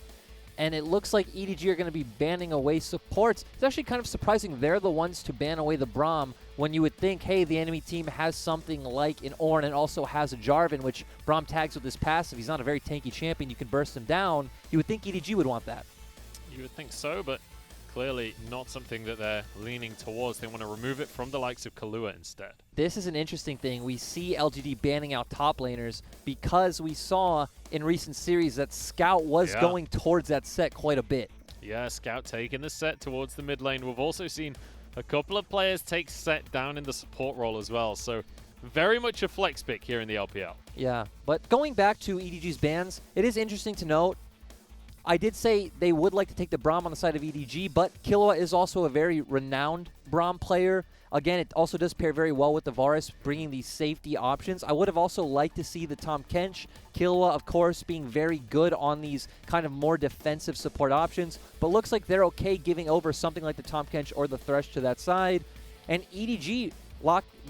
And it looks like EDG are going to be banning away supports. It's actually kind of surprising they're the ones to ban away the Braum, when you would think, hey, the enemy team has something like an Ornn and also has a Jarvan, which Braum tags with his passive. He's not a very tanky champion. You can burst him down. You would think EDG would want that. You would think so, but clearly not something that they're leaning towards. They want to remove it from the likes of Kahlua instead. This is an interesting thing. We see LGD banning out top laners because we saw in recent series that Scout was going towards that set quite a bit. Yeah, Scout taking the set towards the mid lane. We've also seen a couple of players take set down in the support role as well. So very much a flex pick here in the LPL. Yeah, but going back to EDG's bans, it is interesting to note, I did say they would like to take the Braum on the side of EDG, but Killua is also a very renowned Braum player. Again, it also does pair very well with the Varus, bringing these safety options. I would have also liked to see the Tahm Kench. Killua, of course, being very good on these kind of more defensive support options, but looks like they're okay giving over something like the Tahm Kench or the Thresh to that side. And EDG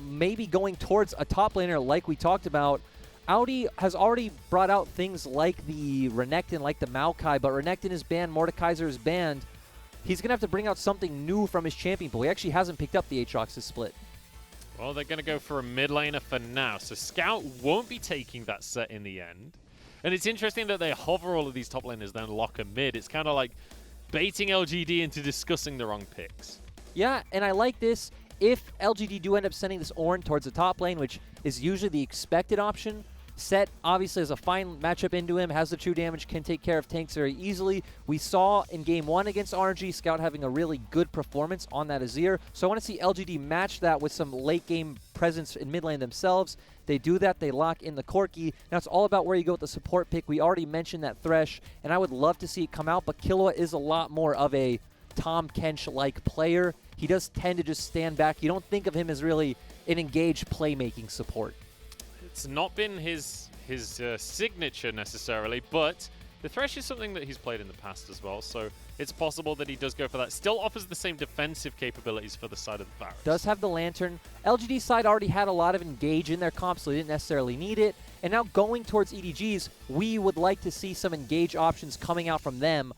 maybe going towards a top laner like we talked about. Audi has already brought out things like the Renekton, like the Maokai, but Renekton is banned, Mordekaiser is banned. He's going to have to bring out something new from his champion pool. He actually hasn't picked up the Aatrox this split. Well, they're going to go for a mid laner for now, so Scout won't be taking that set in the end. And it's interesting that they hover all of these top laners, then lock a mid. It's kind of like baiting LGD into discussing the wrong picks. Yeah, and I like this. If LGD do end up sending this Ornn towards the top lane, which is usually the expected option, Set obviously has a fine matchup into him, has the true damage, can take care of tanks very easily. We saw in Game 1 against RNG, Scout having a really good performance on that Azir. So I want to see LGD match that with some late game presence in mid lane themselves. They do that, they lock in the Corki. Now it's all about where you go with the support pick. We already mentioned that Thresh, and I would love to see it come out, but Killua is a lot more of a Tahm Kench-like player. He does tend to just stand back. You don't think of him as really an engaged playmaking support. It's not been his signature necessarily, but the Thresh is something that he's played in the past as well, so it's possible that he does go for that. Still offers the same defensive capabilities for the side of the Varus. Does have the Lantern. LGD side already had a lot of engage in their comp, so they didn't necessarily need it. And now going towards EDGs, we would like to see some engage options coming out from them.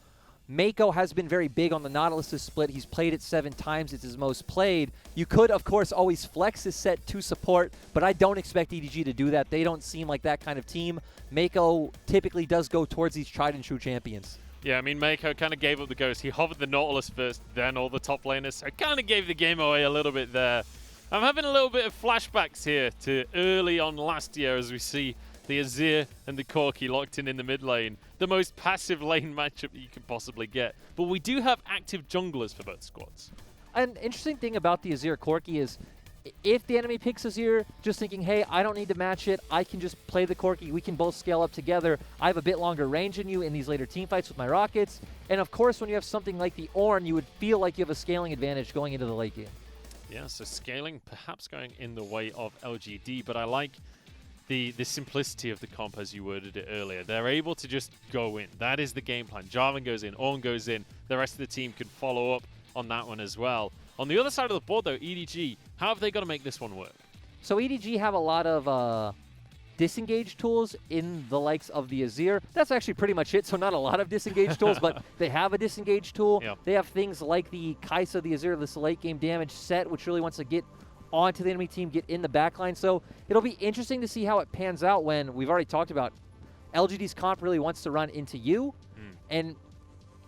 Mako has been very big on the Nautilus split. He's played it 7 times. It's his most played. You could, of course, always flex his set to support, but I don't expect EDG to do that. They don't seem like that kind of team. Mako typically does go towards these tried-and-true champions. Yeah, I mean, Mako kind of gave up the ghost. He hovered the Nautilus first, then all the top laners. So kind of gave the game away a little bit there. I'm having a little bit of flashbacks here to early on last year as we see the Azir and the Corki locked in the mid lane. The most passive lane matchup that you could possibly get. But we do have active junglers for both squads. An interesting thing about the Azir Corki is if the enemy picks Azir, just thinking, hey, I don't need to match it. I can just play the Corki. We can both scale up together. I have a bit longer range than you in these later team fights with my rockets. And of course, when you have something like the Ornn, you would feel like you have a scaling advantage going into the late game. Yeah, so scaling perhaps going in the way of LGD, but I like the simplicity of the comp as you worded it earlier. They're able to just go in. That is the game plan. Jarvan goes in, Ornn goes in, the rest of the team can follow up on that one as well. On the other side of the board, though, EDG, how have they got to make this one work? So EDG have a lot of disengage tools in the likes of the Azir. That's actually pretty much it. So not a lot of disengage tools, but they have a disengage tool. Yep. They have things like the Kai'Sa, the Azir, this late game damage set, which really wants to get onto the enemy team, get in the backline. So it'll be interesting to see how it pans out when we've already talked about LGD's comp really wants to run into you. And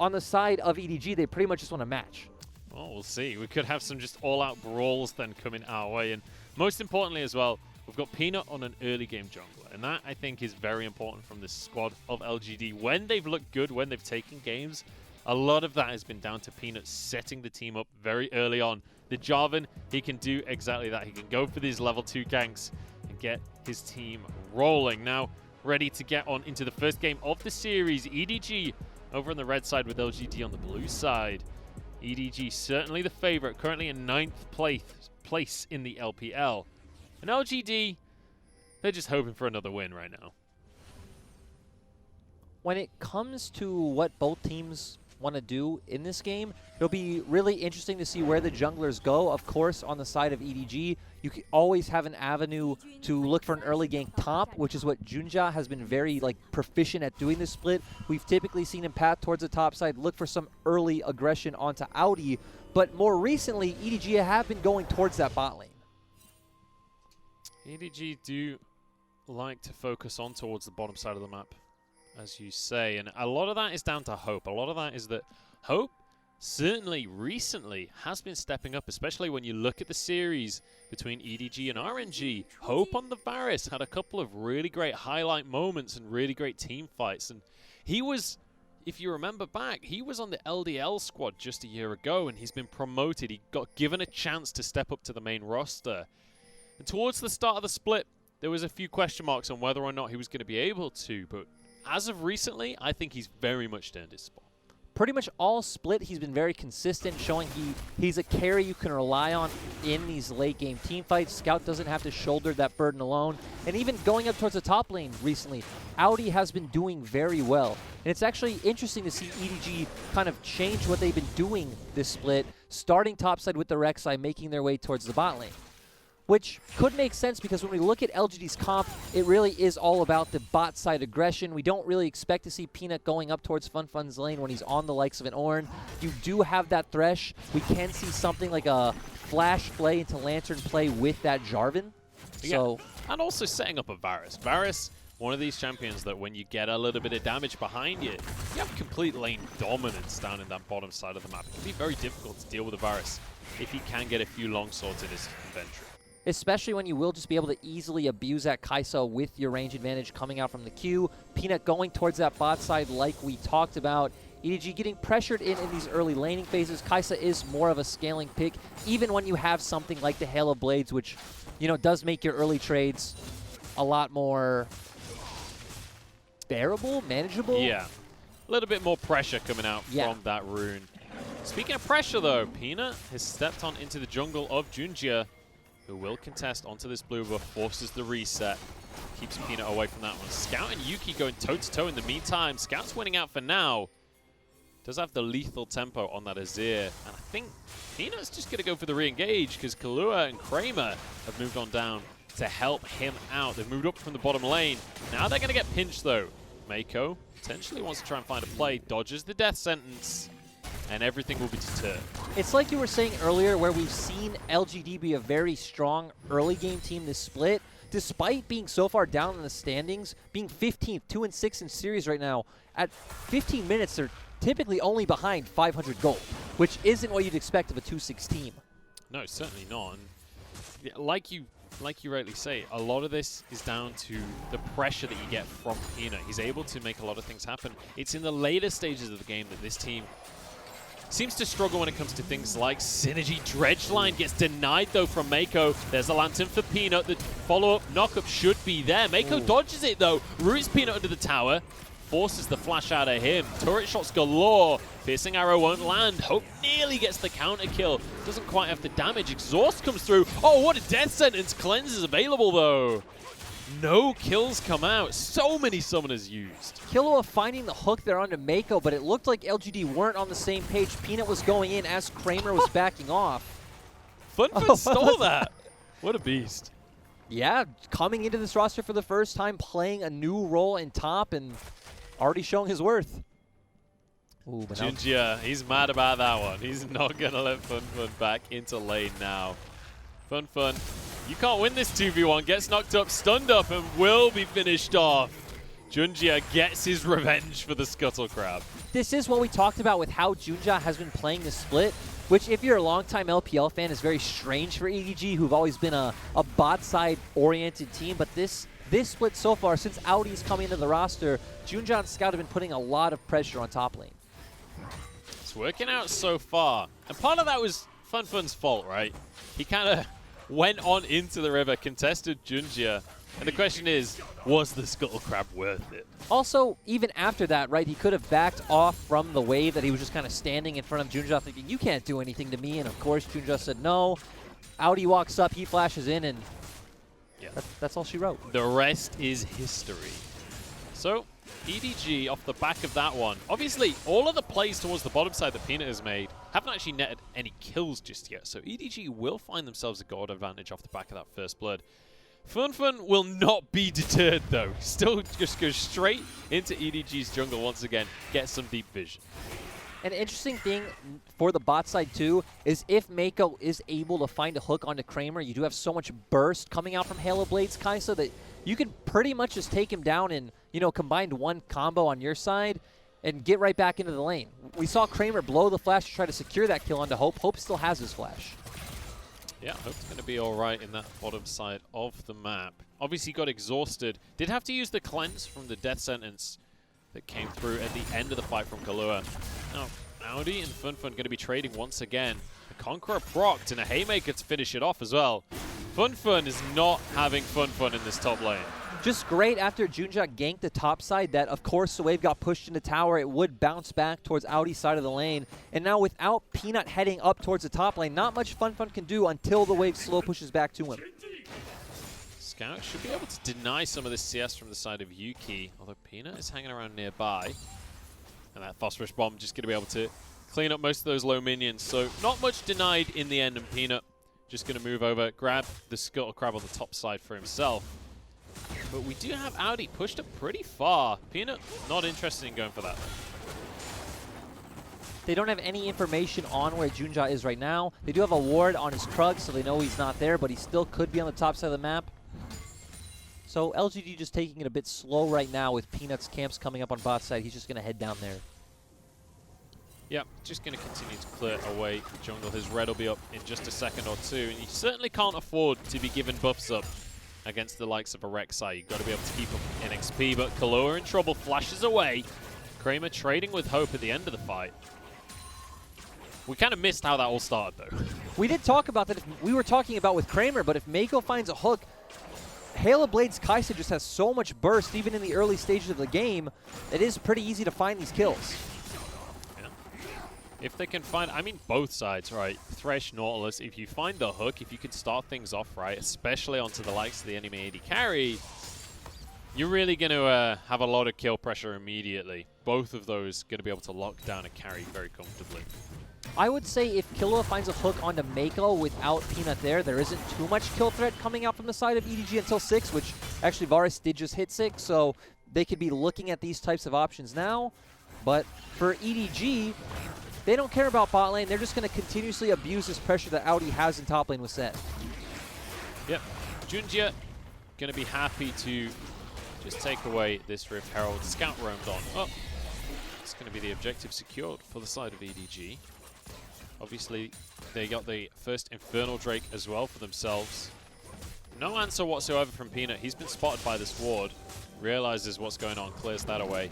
on the side of EDG, they pretty much just want to match. Well, we'll see. We could have some just all-out brawls then coming our way. And most importantly as well, we've got Peanut on an early game jungler. And that, I think, is very important from this squad of LGD. When they've looked good, when they've taken games, a lot of that has been down to Peanut setting the team up very early on. The Jarvan, he can do exactly that. He can go for these level 2 ganks and get his team rolling. Now, ready to get on into the first game of the series. EDG over on the red side with LGD on the blue side. EDG certainly the favorite, currently in 9th place in the LPL. And LGD, they're just hoping for another win right now. When it comes to what both teams want to do in this game, it'll be really interesting to see where the junglers go. Of course, on the side of EDG, you can always have an avenue to look for an early gank top, which is what Junja has been very proficient at doing this split. We've typically seen him path towards the top side, look for some early aggression onto Audi, but more recently, EDG have been going towards that bot lane. EDG do like to focus on towards the bottom side of the map, as you say, and a lot of that is down to Hope. A lot of that is that Hope certainly recently has been stepping up, especially when you look at the series between EDG and RNG. Hope on the Varus had a couple of really great highlight moments and really great team fights, and he was, if you remember back, he was on the LDL squad just a year ago, and he's been promoted. He got given a chance to step up to the main roster. And towards the start of the split, there was a few question marks on whether or not he was going to be able to, but as of recently, I think he's very much earned his spot. Pretty much all split, he's been very consistent, showing he's a carry you can rely on in these late game team fights. Scout doesn't have to shoulder that burden alone. And even going up towards the top lane recently, Audi has been doing very well. And it's actually interesting to see EDG kind of change what they've been doing this split, starting topside with the Rek'Sai, making their way towards the bot lane. Which could make sense because when we look at LGD's comp, it really is all about the bot side aggression. We don't really expect to see Peanut going up towards FunFun's lane when he's on the likes of an Ornn. You do have that Thresh. We can see something like a flash play into Lantern play with that Jarvan. Yeah. So, and also setting up a Varus. Varus, one of these champions that when you get a little bit of damage behind you, you have complete lane dominance down in that bottom side of the map. It can be very difficult to deal with a Varus if he can get a few long swords in his inventory. especially when you will just be able to easily abuse that Kai'Sa with your range advantage coming out from the queue. Peanut going towards that bot side like we talked about. EDG getting pressured in these early laning phases. Kai'Sa is more of a scaling pick, even when you have something like the Hail of Blades, which, you know, does make your early trades a lot more bearable, manageable. Yeah, a little bit more pressure coming out from that rune. Speaking of pressure, though, Peanut has stepped on into the jungle of Junjia, who will contest onto this blue buff, forces the reset, keeps Peanut away from that one. Scout and Yuki going toe-to-toe in the meantime. Scout's winning out for now. Does have the lethal tempo on that Azir. And I think Peanut's just going to go for the re-engage because Kahlua and Kramer have moved on down to help him out. They've moved up from the bottom lane. Now they're going to get pinched, though. Mako potentially wants to try and find a play, dodges the death sentence, and everything will be deterred. It's like you were saying earlier, where we've seen LGD be a very strong early game team this split. Despite being so far down in the standings, being 15th, 2-6 in series right now, at 15 minutes, they're typically only behind 500 gold, which isn't what you'd expect of a 2-6 team. No, certainly not. And like you rightly say, a lot of this is down to the pressure that you get from Peanut. He's able to make a lot of things happen. It's in the later stages of the game that this team seems to struggle when it comes to things like synergy. Dredgeline gets denied, though, from Mako. There's the Lantern for Peanut. The follow-up knockup should be there. Mako dodges it, though. Roots Peanut under the tower. Forces the flash out of him. Turret shots galore. Piercing arrow won't land. Hope nearly gets the counter kill. Doesn't quite have the damage. Exhaust comes through. Oh, what a death sentence. Cleanse is available, though. No kills come out. So many summoners used. Killua finding the hook there onto Mako, but it looked like LGD weren't on the same page. Peanut was going in as Kramer was backing off. Funfun stole that. What a beast. Yeah, coming into this roster for the first time, playing a new role in top and already showing his worth. Ooh, but Junjia, he's mad about that one. He's not going to let Funfun back into lane now. Funfun, you can't win this 2v1. Gets knocked up, stunned up, and will be finished off. Junjia gets his revenge for the Scuttle Crab. This is what we talked about with how Junjia has been playing this split, which if you're a longtime LPL fan is very strange for EDG, who've always been a bot side oriented team. But this split so far, since Audi's coming into the roster, Junjia and Scout have been putting a lot of pressure on top lane. It's working out so far. And part of that was Funfun's fault, right? He kind of went on into the river, contested Junjia. And the question is, was the Scuttle Crab worth it? Also, even after that, right, he could have backed off from the wave that he was just kind of standing in front of Junjia thinking, you can't do anything to me. And of course, Junjia said no. Audi walks up, he flashes in, and yeah, that's all she wrote. The rest is history. So, EDG off the back of that one. Obviously, all of the plays towards the bottom side that Peanut has made haven't actually netted any kills just yet. So EDG will find themselves a gold advantage off the back of that first blood. Funfun will not be deterred though. Still just goes straight into EDG's jungle once again. Get some deep vision. An interesting thing for the bot side too is if Mako is able to find a hook onto Kramer, you do have so much burst coming out from Halo Blades Kaisa that you can pretty much just take him down and, you know, combine one combo on your side and get right back into the lane. We saw Kramer blow the flash to try to secure that kill onto Hope. Hope still has his flash. Yeah, Hope's going to be all right in that bottom side of the map. Obviously got exhausted. Did have to use the cleanse from the death sentence that came through at the end of the fight from Killua. Now, Audi and Funfun going to be trading once again. A Conqueror procced and a Haymaker to finish it off as well. Funfun is not having Funfun in this top lane. Just great after Junjia ganked the top side that, of course, the wave got pushed into tower. It would bounce back towards Audi's side of the lane. And now without Peanut heading up towards the top lane, not much Funfun can do until the wave slow pushes back to him. Scout should be able to deny some of this CS from the side of Yuki, although Peanut is hanging around nearby. And that Phosphorus Bomb just going to be able to clean up most of those low minions. So not much denied in the end, and Peanut just going to move over, grab the Scuttle Crab on the top side for himself. But we do have Audi pushed up pretty far. Peanut not interested in going for that. They don't have any information on where Junjia is right now. They do have a ward on his Krug, so they know he's not there, but he still could be on the top side of the map. So LGD just taking it a bit slow right now with Peanut's camps coming up on bot side. He's just going to head down there. Yeah, just going to continue to clear away the jungle. His red will be up in just a second or two, and he certainly can't afford to be given buffs up against the likes of a Rek'Sai. You've got to be able to keep up in XP, but Killua in trouble, flashes away. Kramer trading with Hope at the end of the fight. We kind of missed how that all started, though. We did talk about that. We were talking about with Kramer, but if Mako finds a hook, Halo Blades Kaisa just has so much burst, even in the early stages of the game, it is pretty easy to find these kills. Yeah. If they can find, I mean, both sides, right? Thresh, Nautilus, if you find the hook, if you can start things off right, especially onto the likes of the enemy AD carry, you're really going to have a lot of kill pressure immediately. Both of those going to be able to lock down a carry very comfortably. I would say if Killua finds a hook onto Mako without Peanut there isn't too much kill threat coming out from the side of EDG until 6, which actually Varus did just hit 6, so they could be looking at these types of options now. But for EDG, they don't care about bot lane. They're just going to continuously abuse this pressure that Audi has in top lane with Set. Yep. Junjia going to be happy to just take away this Rift Herald. Scout roamed on. Oh, it's going to be the objective secured for the side of EDG. Obviously, they got the first Infernal Drake as well for themselves. No answer whatsoever from Peanut. He's been spotted by this ward. Realizes what's going on, clears that away.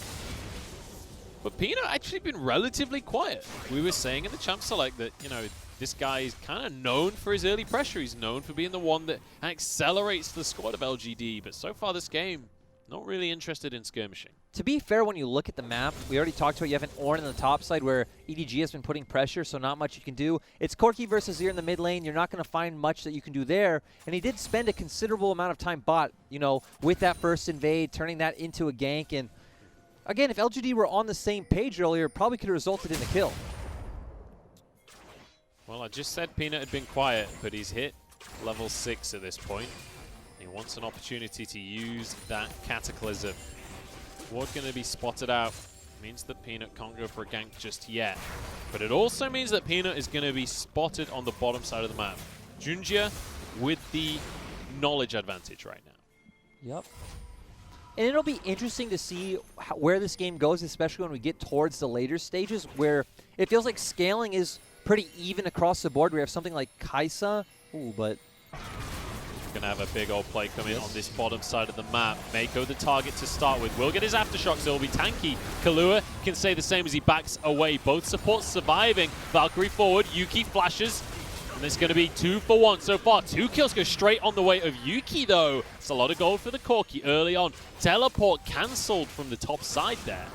But Peanut actually been relatively quiet. We were saying in the champ select that, you know, this guy is kind of known for his early pressure. He's known for being the one that accelerates the squad of LGD. But so far this game, not really interested in skirmishing. to be fair, when you look at the map, we already talked about you have an Ornn on the top side where EDG has been putting pressure, so not much you can do. It's Corki versus Zir in the mid lane. You're not going to find much that you can do there. And he did spend a considerable amount of time bot, you know, with that first invade, turning that into a gank. And again, if LGD were on the same page earlier, it probably could have resulted in a kill. Well, I just said Peanut had been quiet, but he's hit level 6 at this point. He wants an opportunity to use that Cataclysm. Ward going to be spotted out. Means that Peanut can't go for a gank just yet. But it also means that Peanut is going to be spotted on the bottom side of the map. Junjia with the knowledge advantage right now. Yep. And it'll be interesting to see where this game goes, especially when we get towards the later stages, where it feels like scaling is pretty even across the board. We have something like Kaisa. Ooh, but... Gonna have a big old play coming on this bottom side of the map. Mako the target to start with. Will get his aftershock, so it'll be tanky. Kalua can say the same as he backs away. Both supports surviving. Valkyrie forward, Yuki flashes. And there's gonna be 2 for 1 so far. 2 kills go straight on the way of Yuki though. It's a lot of gold for the Corki early on. Teleport cancelled from the top side there.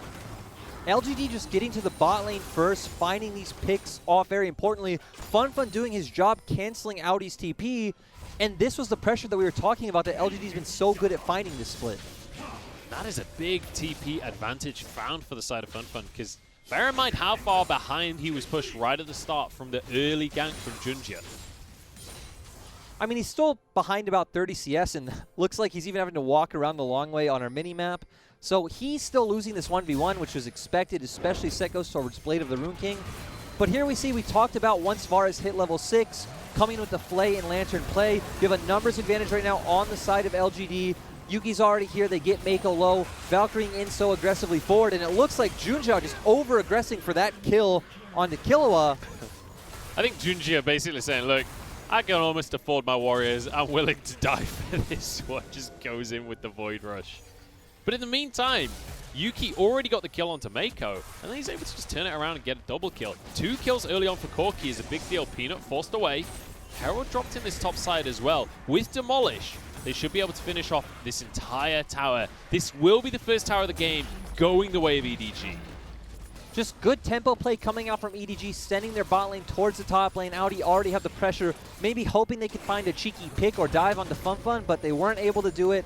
LGD just getting to the bot lane first, finding these picks off very importantly. Fun doing his job, canceling Audi's TP. And this was the pressure that we were talking about, that LGD's been so good at finding this split. That is a big TP advantage found for the side of Fun, because bear in mind how far behind he was pushed right at the start from the early gank from Junjia. I mean, he's still behind about 30 CS, and looks like he's even having to walk around the long way on our mini-map. So he's still losing this 1v1, which was expected, especially set goes towards Blade of the Rune King. But here we see, we talked about once Varus hit level 6, coming with the Flay and Lantern play. You have a numbers advantage right now on the side of LGD. Yuki's already here. They get Mako low. Valkyrieing in so aggressively forward, and it looks like Junjia just over-aggressing for that kill on the Killua. I think Junjia basically saying, look, I can almost afford my warriors. I'm willing to die for this one. Just goes in with the Void Rush. But in the meantime, Yuki already got the kill onto Mako, and then he's able to just turn it around and get a double kill. 2 kills early on for Corki is a big deal. Peanut forced away. Herald dropped in this top side as well. With Demolish, they should be able to finish off this entire tower. This will be the first tower of the game going the way of EDG. Just good tempo play coming out from EDG, sending their bot lane towards the top lane. Audi already have the pressure, maybe hoping they could find a cheeky pick or dive onto Fun, but they weren't able to do it.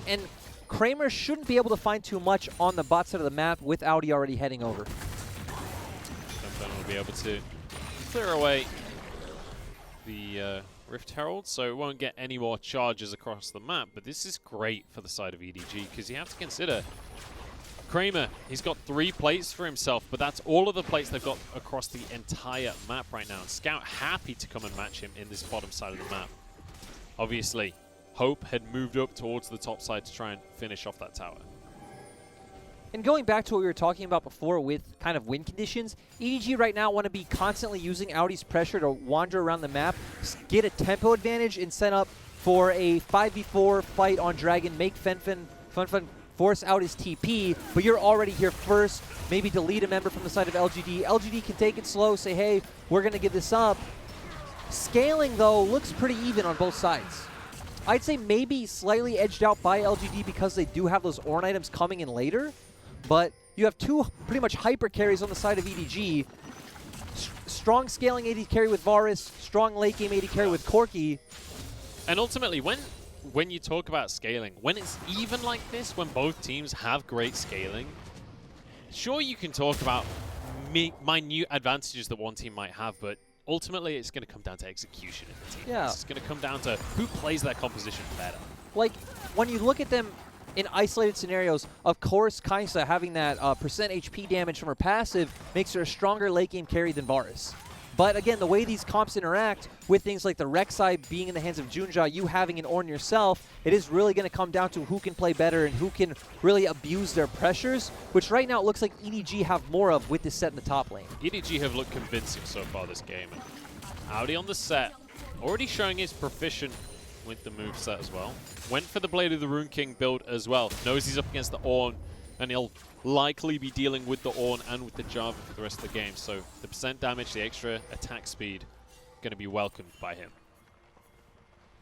And Kramer shouldn't be able to find too much on the bot side of the map with Audi already heading over. Fun will be able to clear away the Rift Herald, so it won't get any more charges across the map. But this is great for the side of EDG, because you have to consider Kramer, he's got 3 plates for himself, but that's all of the plates they've got across the entire map right now. And Scout happy to come and match him in this bottom side of the map. Obviously, Hope had moved up towards the top side to try and finish off that tower. And going back to what we were talking about before with kind of win conditions, EDG right now want to be constantly using Audi's pressure to wander around the map, get a tempo advantage, and set up for a 5v4 fight on Dragon, make Fun force out his TP, but you're already here first, maybe delete a member from the side of LGD. LGD can take it slow, say, hey, we're going to give this up. Scaling, though, looks pretty even on both sides. I'd say maybe slightly edged out by LGD because they do have those Ornn items coming in later, but you have 2 pretty much hyper carries on the side of EDG. Strong scaling AD carry with Varus, strong late game AD carry with Corki. And ultimately, when you talk about scaling, when it's even like this, when both teams have great scaling, sure, you can talk about minute advantages that one team might have, but ultimately it's going to come down to execution in the team. Yeah. It's going to come down to who plays that composition better. Like, when you look at them in isolated scenarios, of course, Kaisa having that percent HP damage from her passive makes her a stronger late game carry than Varus. But again, the way these comps interact with things like the Rek'Sai being in the hands of Junjia, you having an Ornn yourself, it is really going to come down to who can play better and who can really abuse their pressures, which right now it looks like EDG have more of with this set in the top lane. EDG have looked convincing so far this game. Audi on the set, already showing his proficient with the moveset as well. Went for the Blade of the Rune King build as well. Knows he's up against the Ornn, and he'll likely be dealing with the Ornn and with the Java for the rest of the game. So the percent damage, the extra attack speed, going to be welcomed by him.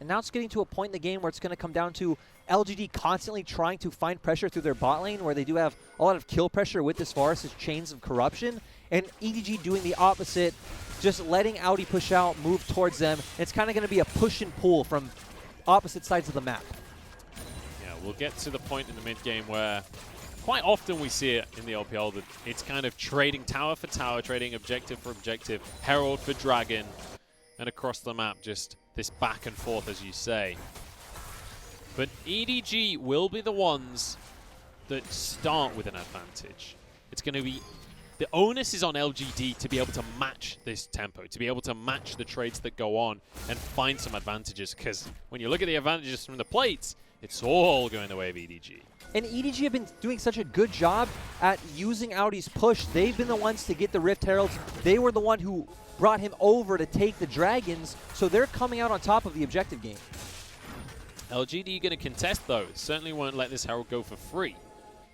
And now it's getting to a point in the game where it's going to come down to LGD constantly trying to find pressure through their bot lane, where they do have a lot of kill pressure with this Varus's Chains of Corruption, and EDG doing the opposite, just letting Audi push out, move towards them. It's kind of going to be a push and pull from opposite sides of the map. Yeah, we'll get to the point in the mid game where quite often we see it in the LPL that it's kind of trading tower for tower, trading objective for objective, Herald for Dragon, and across the map just this back and forth, as you say. But EDG will be the ones that start with an advantage. It's going to be, the onus is on LGD to be able to match this tempo, to be able to match the trades that go on and find some advantages, because when you look at the advantages from the plates, it's all going the way of EDG. And EDG have been doing such a good job at using Audi's push. They've been the ones to get the Rift Heralds. They were the one who brought him over to take the Dragons, so they're coming out on top of the objective game. LGD going to contest, though. Certainly won't let this Herald go for free.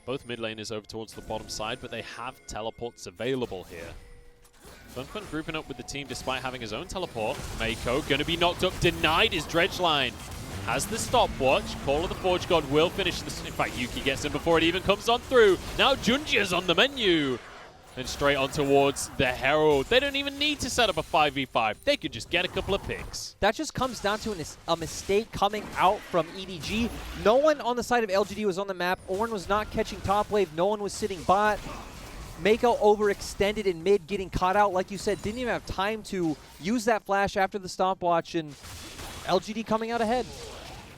Both mid laners over towards the bottom side, but they have teleports available here. Fun grouping up with the team despite having his own teleport. Mako going to be knocked up, denied his dredge line. Has the stopwatch. Call of the Forge God will finish this. In fact, Yuki gets him before it even comes on through. Now Junjia's on the menu. And straight on towards the Herald. They don't even need to set up a 5v5. They could just get a couple of picks. That just comes down to a mistake coming out from EDG. No one on the side of LGD was on the map. Ornn was not catching top wave. No one was sitting bot. Mako overextended in mid, getting caught out. Like you said, didn't even have time to use that flash after the stopwatch, and LGD coming out ahead.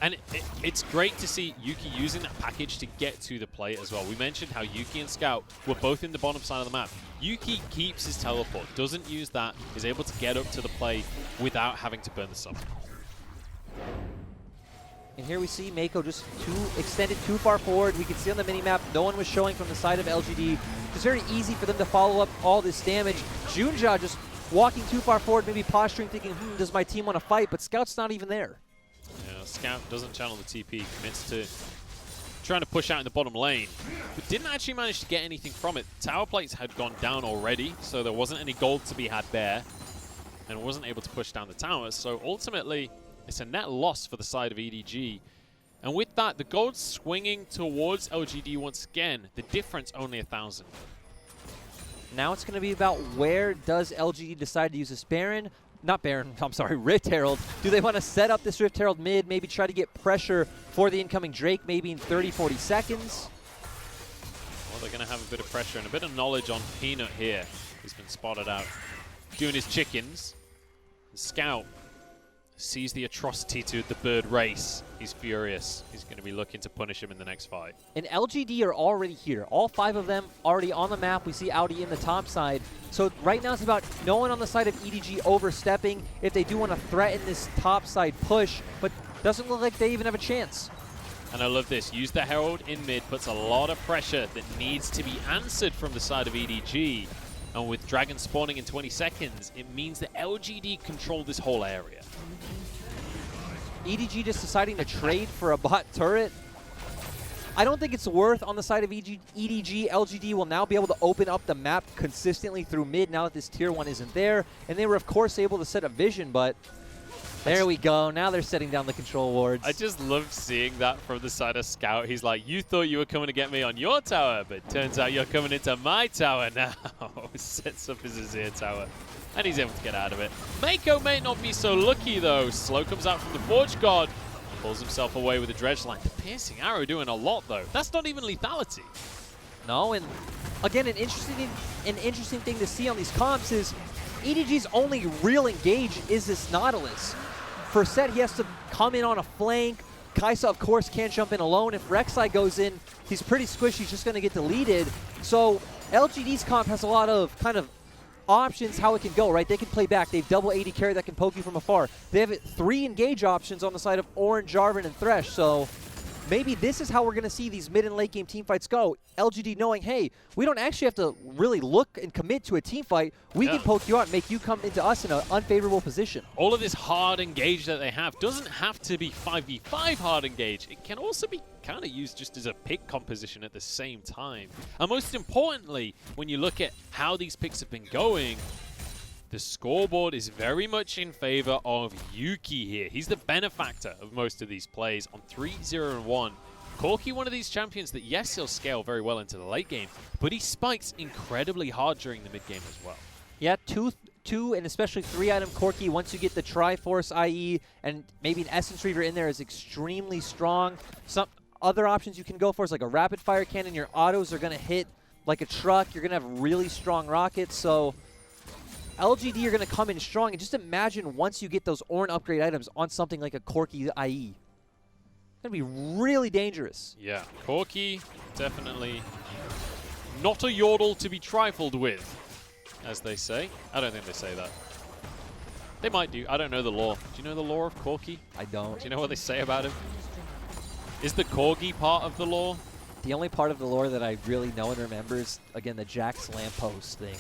And it's great to see Yuki using that package to get to the play as well. We mentioned how Yuki and Scout were both in the bottom side of the map. Yuki keeps his teleport, doesn't use that, is able to get up to the play without having to burn the sub. And here we see Mako just extended too far forward. We can see on the minimap, no one was showing from the side of LGD. It's very easy for them to follow up all this damage. Junjia just walking too far forward, maybe posturing, thinking, does my team want to fight? But Scout's not even there. Yeah, Scout doesn't channel the TP, commits to trying to push out in the bottom lane, but didn't actually manage to get anything from it. Tower plates had gone down already, so there wasn't any gold to be had there, and wasn't able to push down the towers. So ultimately, it's a net loss for the side of EDG. And with that, the gold swinging towards LGD once again. The difference only 1,000. Now it's going to be about where does LGD decide to use this Baron? Not Baron, I'm sorry, Rift Herald. Do they want to set up this Rift Herald mid, maybe try to get pressure for the incoming Drake maybe in 30, 40 seconds? Well, they're going to have a bit of pressure and a bit of knowledge on Peanut here. He's been spotted out doing his chickens. The Scout sees the atrocity to the bird race. He's furious. He's going to be looking to punish him in the next fight. And LGD are already here. All 5 of them already on the map. We see Audi in the top side. So right now it's about no one on the side of EDG overstepping if they do want to threaten this top side push, but doesn't look like they even have a chance. And I love this. Use the Herald in mid, puts a lot of pressure that needs to be answered from the side of EDG. And with Dragon spawning in 20 seconds, it means that LGD control this whole area. EDG just deciding to trade for a bot turret. I don't think it's worth on the side of EDG. LGD will now be able to open up the map consistently through mid now that this tier 1 isn't there. And they were, of course, able to set up vision, but there we go. Now they're setting down the control wards. I just love seeing that from the side of Scout. He's like, you thought you were coming to get me on your tower, but turns out you're coming into my tower now. Sets up his Azir tower. And he's able to get out of it. Mako may not be so lucky, though. Slow comes out from the Forge God. Pulls himself away with a dredge line. The piercing arrow doing a lot, though. That's not even lethality. No, and again, an interesting thing to see on these comps is EDG's only real engage is this Nautilus. For Set, he has to come in on a flank. Kaisa, of course, can't jump in alone. If Rek'Sai goes in, he's pretty squishy. He's just going to get deleted. So LGD's comp has a lot of kind of options how it can go, right? They can play back. They have double AD carry that can poke you from afar. They have 3 engage options on the side of Ornn, Jarvan, and Thresh. So maybe this is how we're going to see these mid and late game team fights go. LGD knowing, hey, we don't actually have to really look and commit to a team fight. We can poke you out and make you come into us in an unfavorable position. All of this hard engage that they have doesn't have to be 5v5 hard engage. It can also be kind of used just as a pick composition at the same time. And most importantly, when you look at how these picks have been going, the scoreboard is very much in favor of Yuki here. He's the benefactor of most of these plays on 3-0-1. Corki, one of these champions that, yes, he'll scale very well into the late game, but he spikes incredibly hard during the mid game as well. Yeah, two and especially 3-item Corki, once you get the Triforce IE and maybe an Essence Reaver in there, is extremely strong. Some other options you can go for is like a rapid fire cannon. Your autos are going to hit like a truck. You're going to have really strong rockets. So LGD are going to come in strong. And just imagine once you get those Ornn upgrade items on something like a Corki IE. It's going to be really dangerous. Yeah, Corki, definitely not a yodel to be trifled with, as they say. I don't think they say that. They might do. I don't know the lore. Do you know the lore of Corki? I don't. Do you know what they say about him? Is the Corgi part of the lore? The only part of the lore that I really know and remember is, again, the Jax lamppost thing.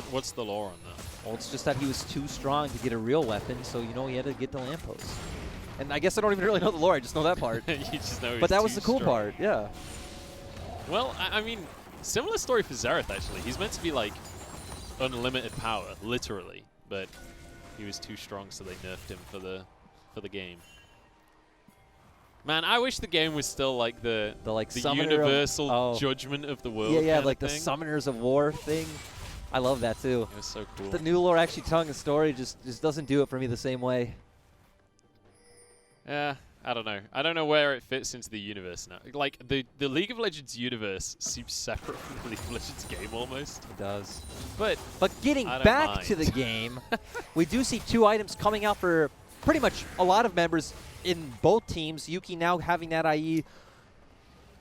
What's the lore on that? Well, it's just that he was too strong to get a real weapon, so, you know, he had to get the lamppost. And I guess I don't even really know the lore. I just know that part. You just know but that was too the cool strong. part, yeah. Well, I mean, similar story for Xerath, actually. He's meant to be, like, unlimited power, literally. But he was too strong, so they nerfed him for the game. Man, I wish the game was still like the universal judgment of the world. Yeah, kind like of the thing. Summoners of War thing. I love that too. It was so cool. The new lore actually telling the story just doesn't do it for me the same way. Yeah, I don't know. I don't know where it fits into the universe now. Like, the League of Legends universe seems separate from the League of Legends game almost. It does. But getting I don't back mind. to the game, we do see 2 items coming out for pretty much a lot of members in both teams. Yuki now having that IE.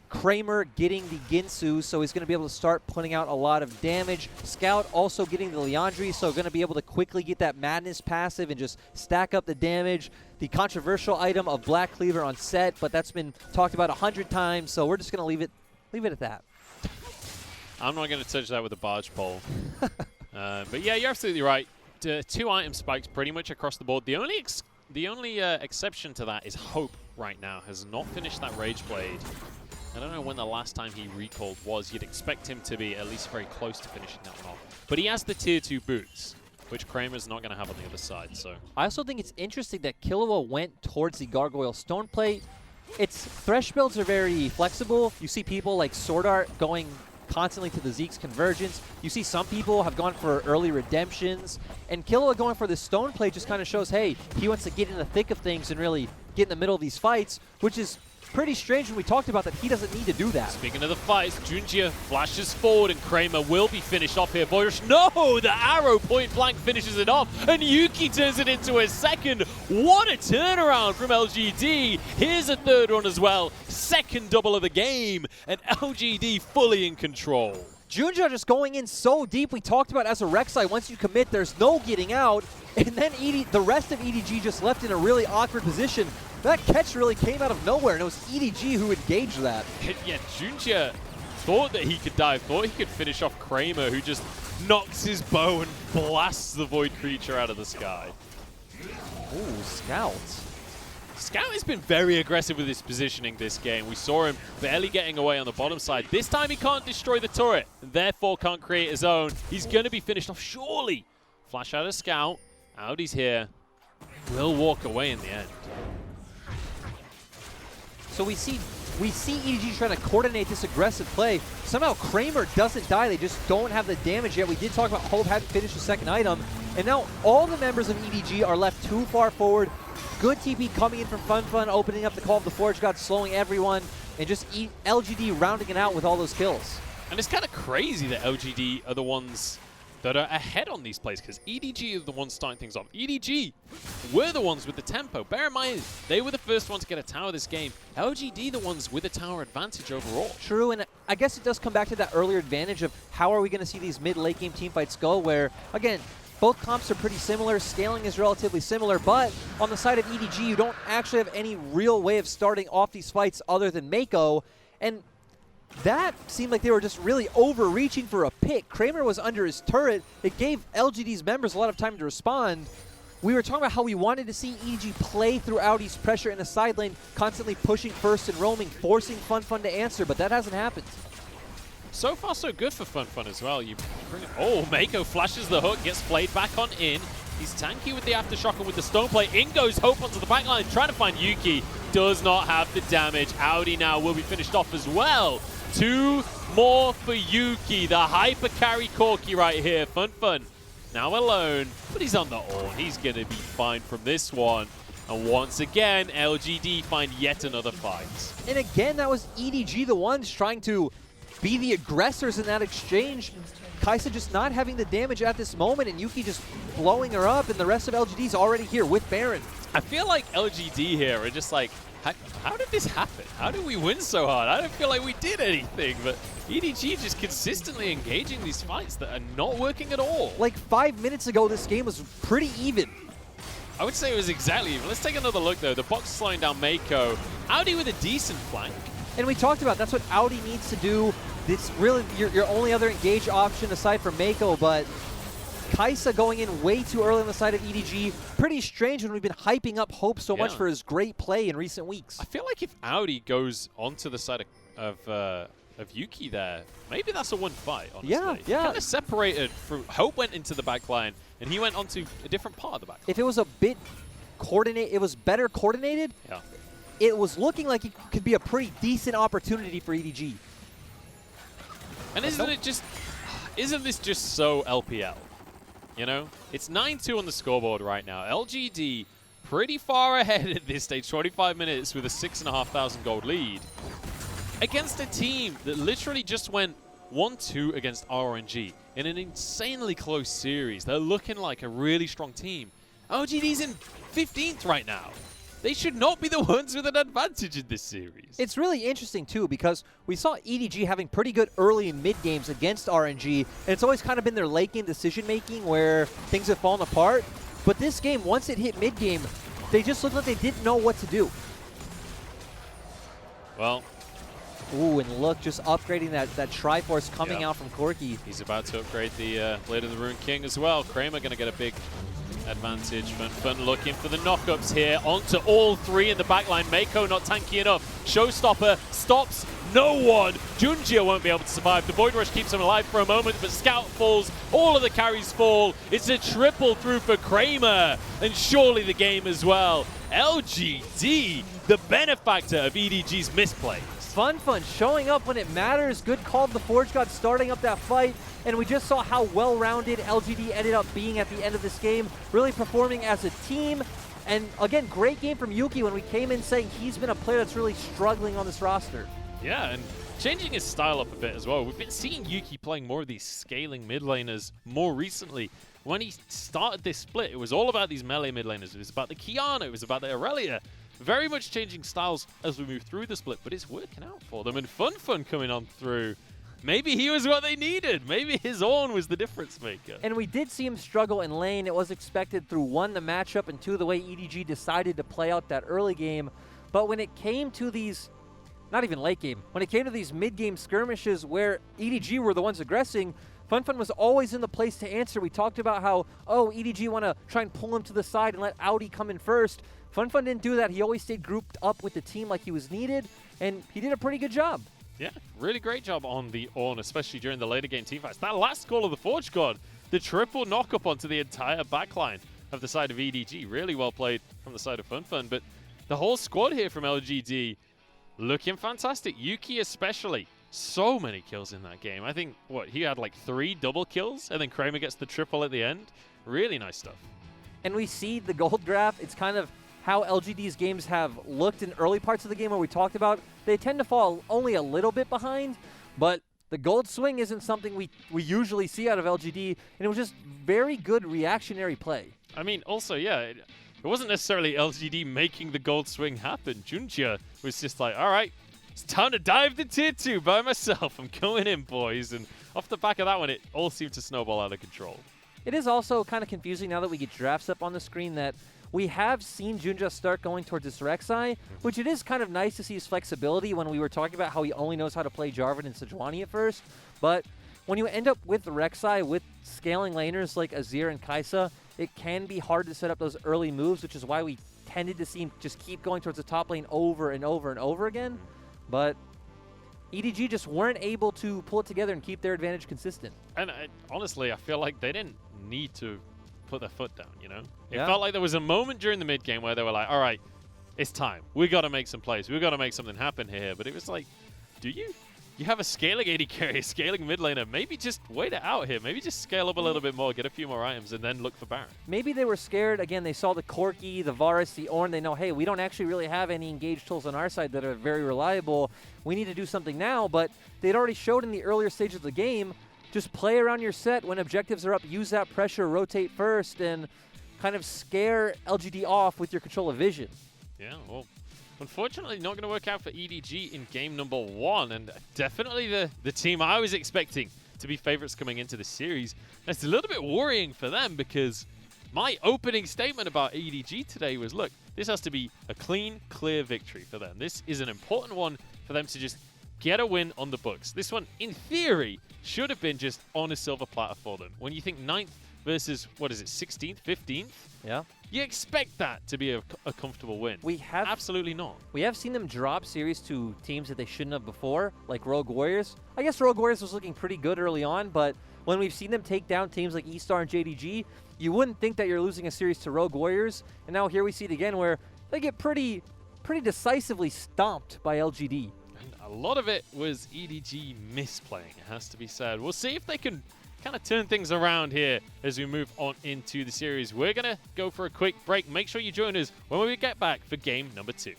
Kramer getting the Ginsu, so he's going to be able to start putting out a lot of damage. Scout also getting the Liandry, so going to be able to quickly get that Madness passive and just stack up the damage. The controversial item of Black Cleaver on set, but that's been talked about 100 times, so we're just going to leave it at that. I'm not going to touch that with a barge pole. But yeah, you're absolutely right. 2 item spikes pretty much across the board. The only exception to that is Hope right now. Has not finished that Rage Blade. I don't know when the last time he recalled was. You'd expect him to be at least very close to finishing that one off. But he has the tier 2 boots, which Kramer's not going to have on the other side. So I also think it's interesting that Killua went towards the Gargoyle Stone Plate. Its Thresh builds are very flexible. You see people like Sword Art going constantly to the Zeke's Convergence. You see some people have gone for early redemptions. And Killua going for the Stone Plate just kind of shows, hey, he wants to get in the thick of things and really get in the middle of these fights, which is pretty strange when we talked about that he doesn't need to do that. Speaking of the fights, Junjia flashes forward and Kramer will be finished off here. Boyrush, no! The arrow point blank finishes it off and Yuki turns it into a second. What a turnaround from LGD. Here's a third one as well. Second double of the game and LGD fully in control. Junjia just going in so deep. We talked about as a Rek'Sai, once you commit, there's no getting out. And then the rest of EDG just left in a really awkward position. That catch really came out of nowhere, and it was EDG who engaged that. Yeah, Junjia thought that he could dive, thought he could finish off Kramer, who just knocks his bow and blasts the Void Creature out of the sky. Ooh, Scout. Scout has been very aggressive with his positioning this game. We saw him barely getting away on the bottom side. This time he can't destroy the turret, and therefore can't create his own. He's going to be finished off, surely. Flash out of Scout. Audi's here. Will walk away in the end. So we see EDG trying to coordinate this aggressive play. Somehow Kramer doesn't die. They just don't have the damage yet. We did talk about Hope hadn't finished the second item. And now all the members of EDG are left too far forward. Good TP coming in from Fun, opening up the Call of the Forge God, slowing everyone, and just LGD rounding it out with all those kills. And it's kind of crazy that LGD are the ones that are ahead on these plays, because EDG are the ones starting things off. EDG were the ones with the tempo. Bear in mind, they were the first one to get a tower this game. LGD the ones with a tower advantage overall. True, and I guess it does come back to that earlier advantage of how are we going to see these mid-late game teamfights go, where, again, both comps are pretty similar, scaling is relatively similar, but on the side of EDG, you don't actually have any real way of starting off these fights other than Mako, and that seemed like they were just really overreaching for a pick. Kramer was under his turret. It gave LGD's members a lot of time to respond. We were talking about how we wanted to see EDG play throughout his pressure in the side lane, constantly pushing first and roaming, forcing Fun to answer, but that hasn't happened. so far so good for Fun as well. You bring it, oh, Mako flashes the hook, gets played back on in. He's tanky with the aftershock and with the stone play. In goes Hope onto the backline, trying to find Yuki. Does not have the damage. Audi now will be finished off as well. 2 more for Yuki, the hyper carry Corki right here. Fun now alone, but he's on the horn. He's going to be fine from this one. And once again, LGD find yet another fight. And again, that was EDG the ones trying to be the aggressors in that exchange. Kaisa just not having the damage at this moment, and Yuki just blowing her up, and the rest of LGD's already here with Baron. I feel like LGD here are just like, how did this happen? How did we win so hard? I don't feel like we did anything, but EDG just consistently engaging these fights that are not working at all. Like 5 minutes ago, this game was pretty even. I would say it was exactly even. Let's take another look, though. The box slowing down Mako. Audi with a decent flank. And we talked about that's what Audi needs to do. It's really your only other engage option aside from Mako, but Kaisa going in way too early on the side of EDG. Pretty strange when we've been hyping up Hope so much for his great play in recent weeks. I feel like if Audi goes onto the side of Yuki there, maybe that's a one fight, honestly. Yeah. Kind of separated. Hope went into the back line, and he went onto a different part of the back line. If it was a bit coordinated, it was better coordinated. Yeah. It was looking like it could be a pretty decent opportunity for EDG. And isn't this just so LPL? You know? It's 9-2 on the scoreboard right now. LGD pretty far ahead at this stage, 25 minutes with a 6,500 gold lead. Against a team that literally just went 1-2 against RNG in an insanely close series. They're looking like a really strong team. LGD's in 15th right now. They should not be the ones with an advantage in this series. It's really interesting, too, because we saw EDG having pretty good early and mid games against RNG, and it's always kind of been their late game decision-making where things have fallen apart. But this game, once it hit mid game, they just looked like they didn't know what to do. Well. Ooh, and look, just upgrading that Triforce coming out from Corki. He's about to upgrade the Blade of the Rune King as well. Kramer going to get a big advantage. Fun looking for the knockups here. Onto all 3 in the backline. Mako not tanky enough. Showstopper stops no one. Junjia won't be able to survive. The Void Rush keeps him alive for a moment, but Scout falls. All of the carries fall. It's a triple through for Kramer, and surely the game as well. LGD, the benefactor of EDG's misplays. Fun showing up when it matters. Good call to the Forge God starting up that fight. And we just saw how well-rounded LGD ended up being at the end of this game. Really performing as a team. And again, great game from Yuki when we came in saying he's been a player that's really struggling on this roster. Yeah, and changing his style up a bit as well. We've been seeing Yuki playing more of these scaling mid laners more recently. When he started this split, it was all about these melee mid laners. It was about the Kiana, it was about the Aurelia. Very much changing styles as we move through the split, but it's working out for them. And Fun coming on through. Maybe he was what they needed. Maybe his own was the difference maker. And we did see him struggle in lane. It was expected through 1, the matchup, and 2, the way EDG decided to play out that early game. But when it came to these, not even late game, when it came to these mid-game skirmishes where EDG were the ones aggressing, Fun was always in the place to answer. We talked about how, EDG want to try and pull him to the side and let Audi come in first. Fun didn't do that. He always stayed grouped up with the team like he was needed, and he did a pretty good job. Yeah, really great job on the Ornn, especially during the later game teamfights. That last call of the Forge God, the triple knock-up onto the entire backline of the side of EDG. Really well played from the side of Fun. But the whole squad here from LGD looking fantastic. Yuki especially. So many kills in that game. I think, he had like 3 double kills, and then Kramer gets the triple at the end. Really nice stuff. And we see the gold graph. It's kind of how LGD's games have looked in early parts of the game where we talked about. They tend to fall only a little bit behind, but the gold swing isn't something we usually see out of LGD, and it was just very good reactionary play. I mean, also, it wasn't necessarily LGD making the gold swing happen. Junjia was just like, all right, it's time to dive the tier 2 by myself. I'm going in, boys. And off the back of that one, it all seemed to snowball out of control. It is also kind of confusing now that we get drafts up on the screen that we have seen Junjia start going towards this Rek'Sai, which it is kind of nice to see his flexibility when we were talking about how he only knows how to play Jarvan and Sejuani at first. But when you end up with Rek'Sai with scaling laners like Azir and Kaisa, it can be hard to set up those early moves, which is why we tended to see him just keep going towards the top lane over and over and over again. But EDG just weren't able to pull it together and keep their advantage consistent. And honestly, I feel like they didn't need to put their foot down, you know? It Yeah. felt like there was a moment during the mid game where they were like, all right, it's time. We got to make some plays. We got to make something happen here. But it was like, do you? You have a scaling AD carry, a scaling mid laner. Maybe just wait it out here. Maybe just scale up a little bit more, get a few more items, and then look for Baron. Maybe they were scared. Again, they saw the Corki, the Varus, the Ornn. They know, hey, we don't actually really have any engaged tools on our side that are very reliable. We need to do something now. But they'd already showed in the earlier stages of the game, just play around your set. When objectives are up, use that pressure, rotate first, and kind of scare LGD off with your control of vision. Yeah, well, unfortunately not going to work out for EDG in game number 1, and definitely the team I was expecting to be favorites coming into the series. And it's a little bit worrying for them because my opening statement about EDG today was, look, this has to be a clean, clear victory for them. This is an important one for them to just get a win on the books. This one, in theory, should have been just on a silver platter for them. When you think 9th versus, what is it, 16th, 15th? Yeah. You expect that to be a comfortable win. We have absolutely not. We have seen them drop series to teams that they shouldn't have before, like Rogue Warriors. I guess Rogue Warriors was looking pretty good early on, but when we've seen them take down teams like E-Star and JDG, you wouldn't think that you're losing a series to Rogue Warriors. And now here we see it again where they get pretty decisively stomped by LGD. And a lot of it was EDG misplaying, it has to be said. We'll see if they can kind of turn things around here as we move on into the series. We're going to go for a quick break. Make sure you join us when we get back for game number 2.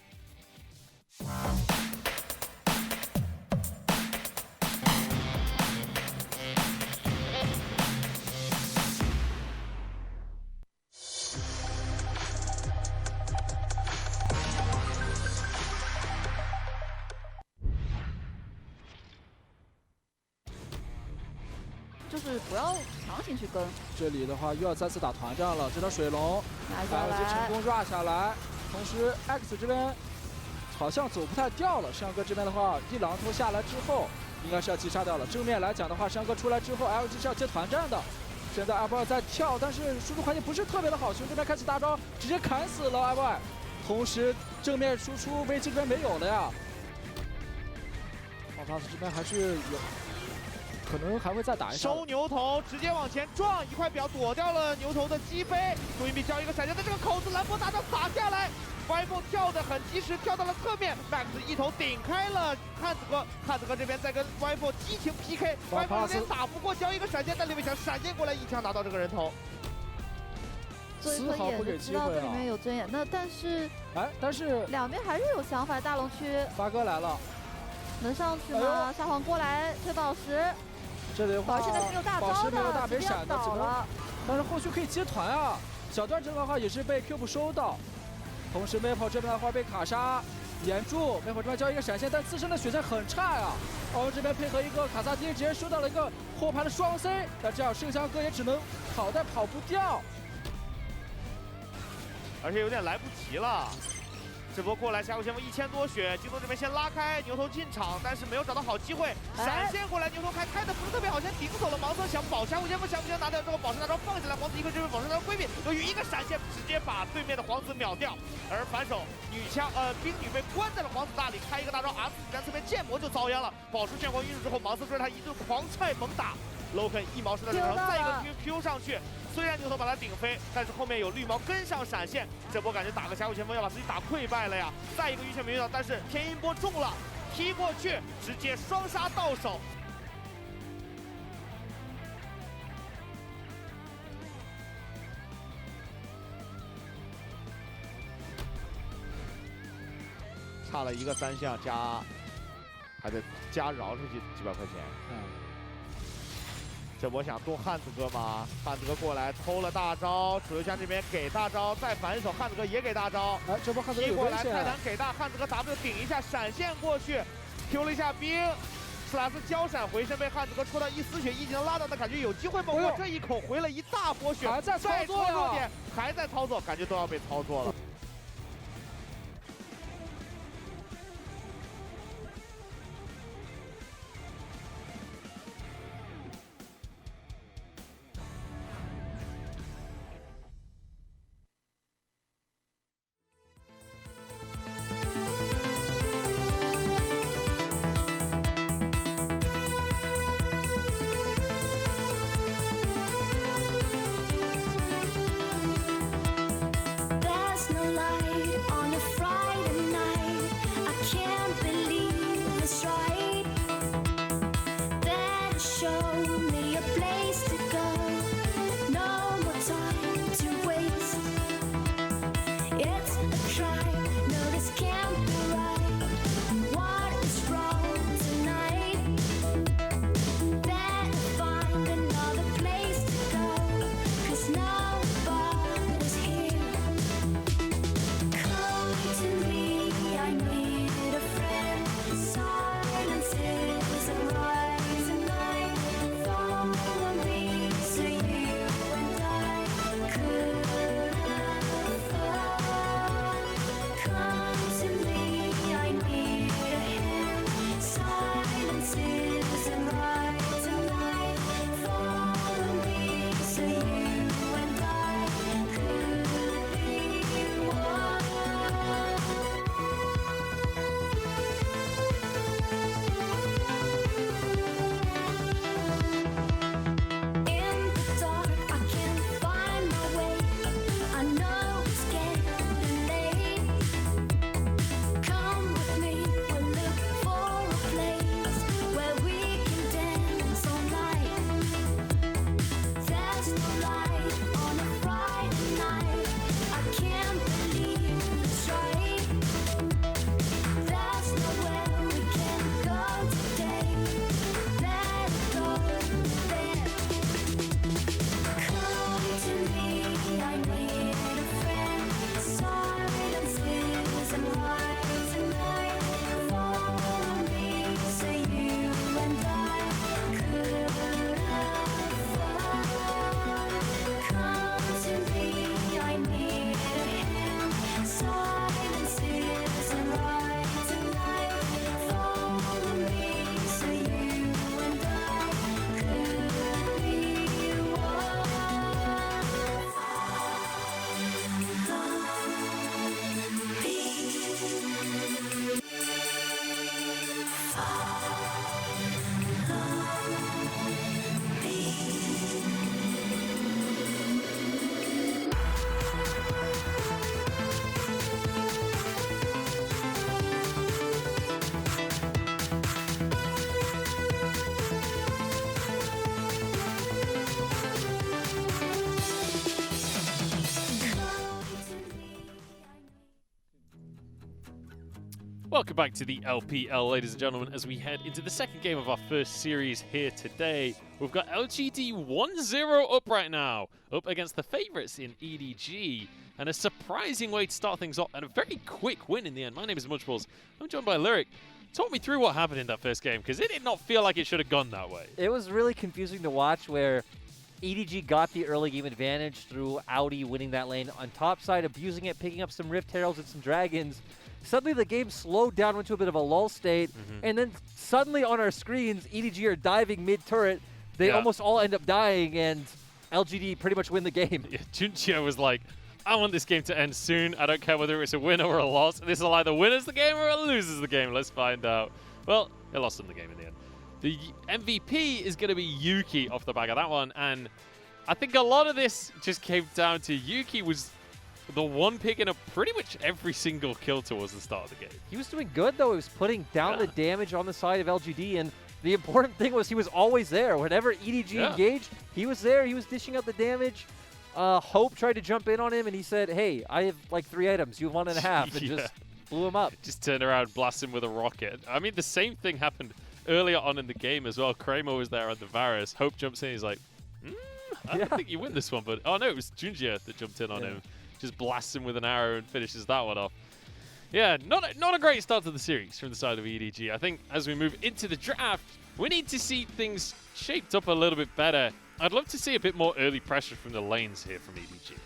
就是不要强行去跟。这里的话又要再次打团战了，这条水龙，LG成功 run 下来，同时 X 这边好像走不太掉了。山哥这边的话，一榔头下来之后，应该是要击杀掉了。正面来讲的话，山哥出来之后 ，LG 是要接团战的。现在 Apple 在跳，但是输出环境不是特别的好，熊这边开启大招，直接砍死了 Apple。同时正面输出 VG 这边没有了呀。奥帕斯这边还是有。可能还会再打一下。收牛头，直接往前撞，一块表躲掉了牛头的击飞。杜云比交一个闪现，在这个口子，兰博大招打下来 ，Vivo 跳得很及时，跳到了侧面 ，Max 一头顶开了汉子哥，汉子哥这边在跟 Vivo 激情 PK，Vivo 有点打不过，交一个闪现，但李伟强闪现过来一枪拿到这个人头。丝毫不给机会啊！知道这里面有针眼，那但是两边还是有想法。大龙区发哥来了，能上去吗？沙皇过来推宝石。这里的话，宝石没有大招的，没闪的，倒了。但是后续可以接团啊！小段这边的话也是被 Q 不收到，同时 Maple 这边的话被卡莎掩住 ，Maple 这边交一个闪现，但自身的血线很差呀。我们这边配合一个卡萨丁，直接收到了一个后排的双 C， 但这样圣香哥也只能跑，但跑不掉，而且有点来不及了。这波过来，峡谷先锋1000多血，京东这边先拉开，牛头进场，但是没有找到好机会，闪现过来，牛头开的不是特别好，先顶走了盲僧，想保峡谷先锋，峡谷先锋拿掉之后，宝石大招放下来，皇子一个这边宝石大招规避，由于一个闪现直接把对面的皇子秒掉，而反手冰女被关在了皇子大里，开一个大招 ，M 子在侧边剑魔就遭殃了，宝石炫光晕入之后，盲僧追他一顿狂踹猛打。Loken 一毛式的人头，再一个 Q 上去，虽然牛头把他顶飞，但是后面有绿毛跟上闪现，这波感觉打个峡谷前锋要把自己打溃败了呀！再一个预线没遇到，但是天音波中了，踢过去直接双杀到手。差了一个3项加，还得加饶出去几百块钱。这波想动汉子哥吗？汉子哥过来偷了大招，楚留香这边给大招，再反手，汉子哥也给大招。哎，这波汉子哥踢过来，泰坦给大，汉子哥 W 顶一下，闪现过去 ，Q 了一下冰，斯拉斯交闪回身被汉子哥戳到一丝血，一技能拉到的感觉有机会猛过，这一口回了一大波血，还在操作弱点，还在操作，感觉都要被操作了。Welcome back to the LPL, ladies and gentlemen, as we head into the second game of our first series here today. We've got LGD 1-0 up right now, up against the favourites in EDG, and a surprising way to start things off, and a very quick win in the end. My name is Munchballs. I'm joined by Lyric. Talk me through what happened in that first game, because it did not feel like it should have gone that way. It was really confusing to watch, where EDG got the early game advantage through Audi winning that lane on top side, abusing it, picking up some Rift Heralds and some Dragons. Suddenly the game slowed down, went to a bit of a lull state, and then suddenly on our screens, EDG are diving mid-turret. They almost all end up dying, and LGD pretty much win the game. Yeah, Junchio was like, I want this game to end soon. I don't care whether it's a win or a loss. This will either win us the game or it loses the game. Let's find out. Well, it lost them the game in the end. The MVP is going to be Yuki off the back of that one, and I think a lot of this just came down to Yuki was the one picking up pretty much every single kill towards the start of the game. He was doing good, though. He was putting down the damage on the side of LGD, and the important thing was he was always there. Whenever EDG engaged, he was there. He was dishing out the damage. Hope tried to jump in on him, and he said, hey, I have like 3 items. You have 1.5, and just blew him up. Just turned around, blasted him with a rocket. I mean, the same thing happened earlier on in the game as well. Kramer was there on the Varus. Hope jumps in. He's like, I don't think you win this one, but oh no, it was Junjia that jumped in on him. Just blasts him with an arrow and finishes that one off. Yeah, not a great start to the series from the side of EDG. I think as we move into the draft, we need to see things shaped up a little bit better. I'd love to see a bit more early pressure from the lanes here from EDG.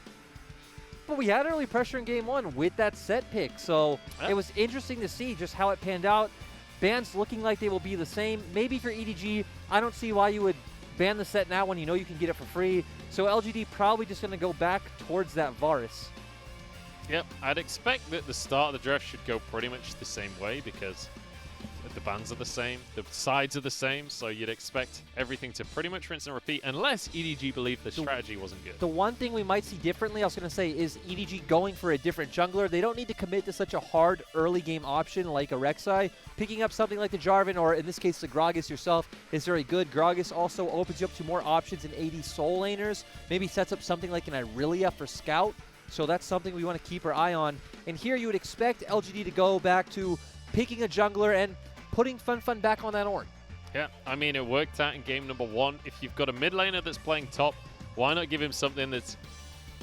But we had early pressure in game 1 with that set pick, so it was interesting to see just how it panned out. Bans looking like they will be the same. Maybe for EDG, I don't see why you would ban the set now when you know you can get it for free. So LGD probably just going to go back towards that Varus. Yep, I'd expect that the start of the draft should go pretty much the same way because the bans are the same, the sides are the same, so you'd expect everything to pretty much rinse and repeat unless EDG believed the strategy wasn't good. The one thing we might see differently, I was going to say, is EDG going for a different jungler. They don't need to commit to such a hard early game option like a Rek'Sai. Picking up something like the Jarvan, or in this case the Gragas yourself, is very good. Gragas also opens you up to more options in AD soul laners. Maybe sets up something like an Irelia for Scout. So that's something we want to keep our eye on. And here you would expect LGD to go back to picking a jungler and putting Fun back on that Ornn. Yeah, I mean, it worked out in game number 1. If you've got a mid laner that's playing top, why not give him something that's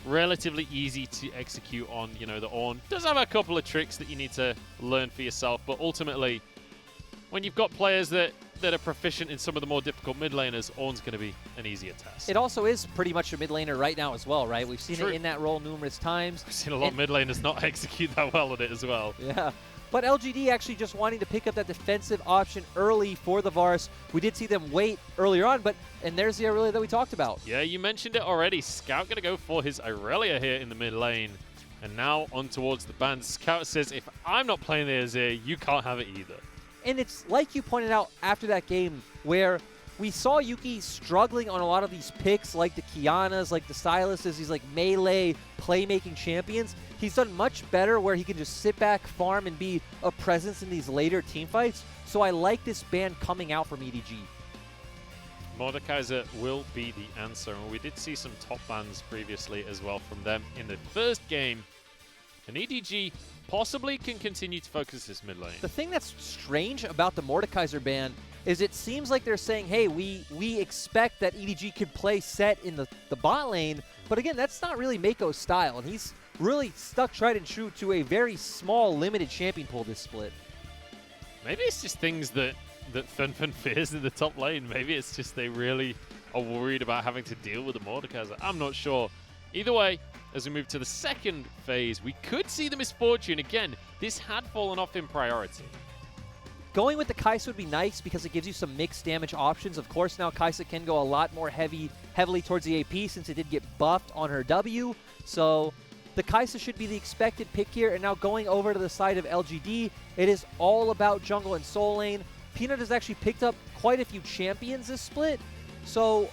relatively easy to execute on, you know, the Ornn. Does have a couple of tricks that you need to learn for yourself, but ultimately, when you've got players that are proficient in some of the more difficult mid laners, Ornn's going to be an easier task. It also is pretty much a mid laner right now as well, right? We've seen it in that role numerous times. We've seen a lot of mid laners not execute that well at it as well. Yeah. But LGD actually just wanting to pick up that defensive option early for the Varus. We did see them wait earlier on, and there's the Irelia that we talked about. Yeah, you mentioned it already. Scout going to go for his Irelia here in the mid lane. And now on towards the band. Scout says, if I'm not playing the Azir, you can't have it either. And it's like you pointed out after that game where we saw Yuki struggling on a lot of these picks, like the Kianas, like the Sylases, these like melee playmaking champions. He's done much better where he can just sit back, farm, and be a presence in these later team fights. So I like this ban coming out from EDG. Mordekaiser will be the answer. And we did see some top bans previously as well from them in the first game. And EDG possibly can continue to focus this mid lane. The thing that's strange about the Mordekaiser ban is it seems like they're saying, hey, we expect that EDG could play set in the bot lane. But again, that's not really Mako's style. And he's really stuck tried and true to a very small, limited champion pool this split. Maybe it's just things that Fun fears in the top lane. Maybe it's just they really are worried about having to deal with the Mordekaiser. I'm not sure. Either way, as we move to the second phase, we could see the Misfortune. Again, this had fallen off in priority. Going with the Kai'Sa would be nice because it gives you some mixed damage options. Of course, now Kai'Sa can go a lot more heavily towards the AP since it did get buffed on her W. So the Kai'Sa should be the expected pick here. And now going over to the side of LGD, it is all about jungle and soul lane. Peanut has actually picked up quite a few champions this split. So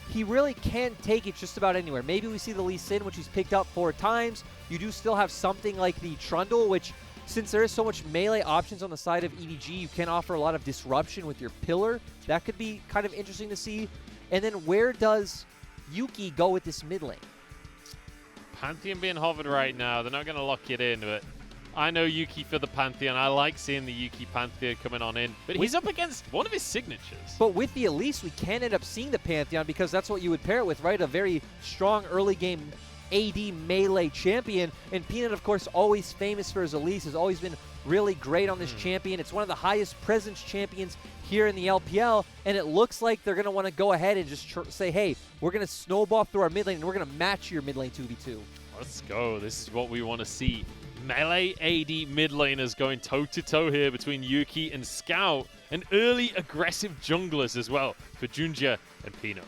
he really can take it just about anywhere. Maybe we see the Lee Sin, which he's picked up 4 times. You do still have something like the Trundle, which, since there is so much melee options on the side of EDG, you can offer a lot of disruption with your pillar. That could be kind of interesting to see. And then where does Yuki go with this mid lane? Pantheon being hovered right now. They're not going to lock it in, but I know Yuki for the Pantheon. I like seeing the Yuki Pantheon coming on in. But he's up against one of his signatures. But with the Elise, we can end up seeing the Pantheon because that's what you would pair it with, right? A very strong early game AD melee champion. And Peanut, of course, always famous for his Elise, has always been really great on this champion. It's one of the highest presence champions here in the LPL, and it looks like they're going to want to go ahead and just say, hey, we're going to snowball through our mid lane, and we're going to match your mid lane 2v2. Let's go. This is what we want to see. Melee AD mid laners going toe-to-toe here between Yuki and Scout, and early aggressive junglers as well for Junja and Peanut.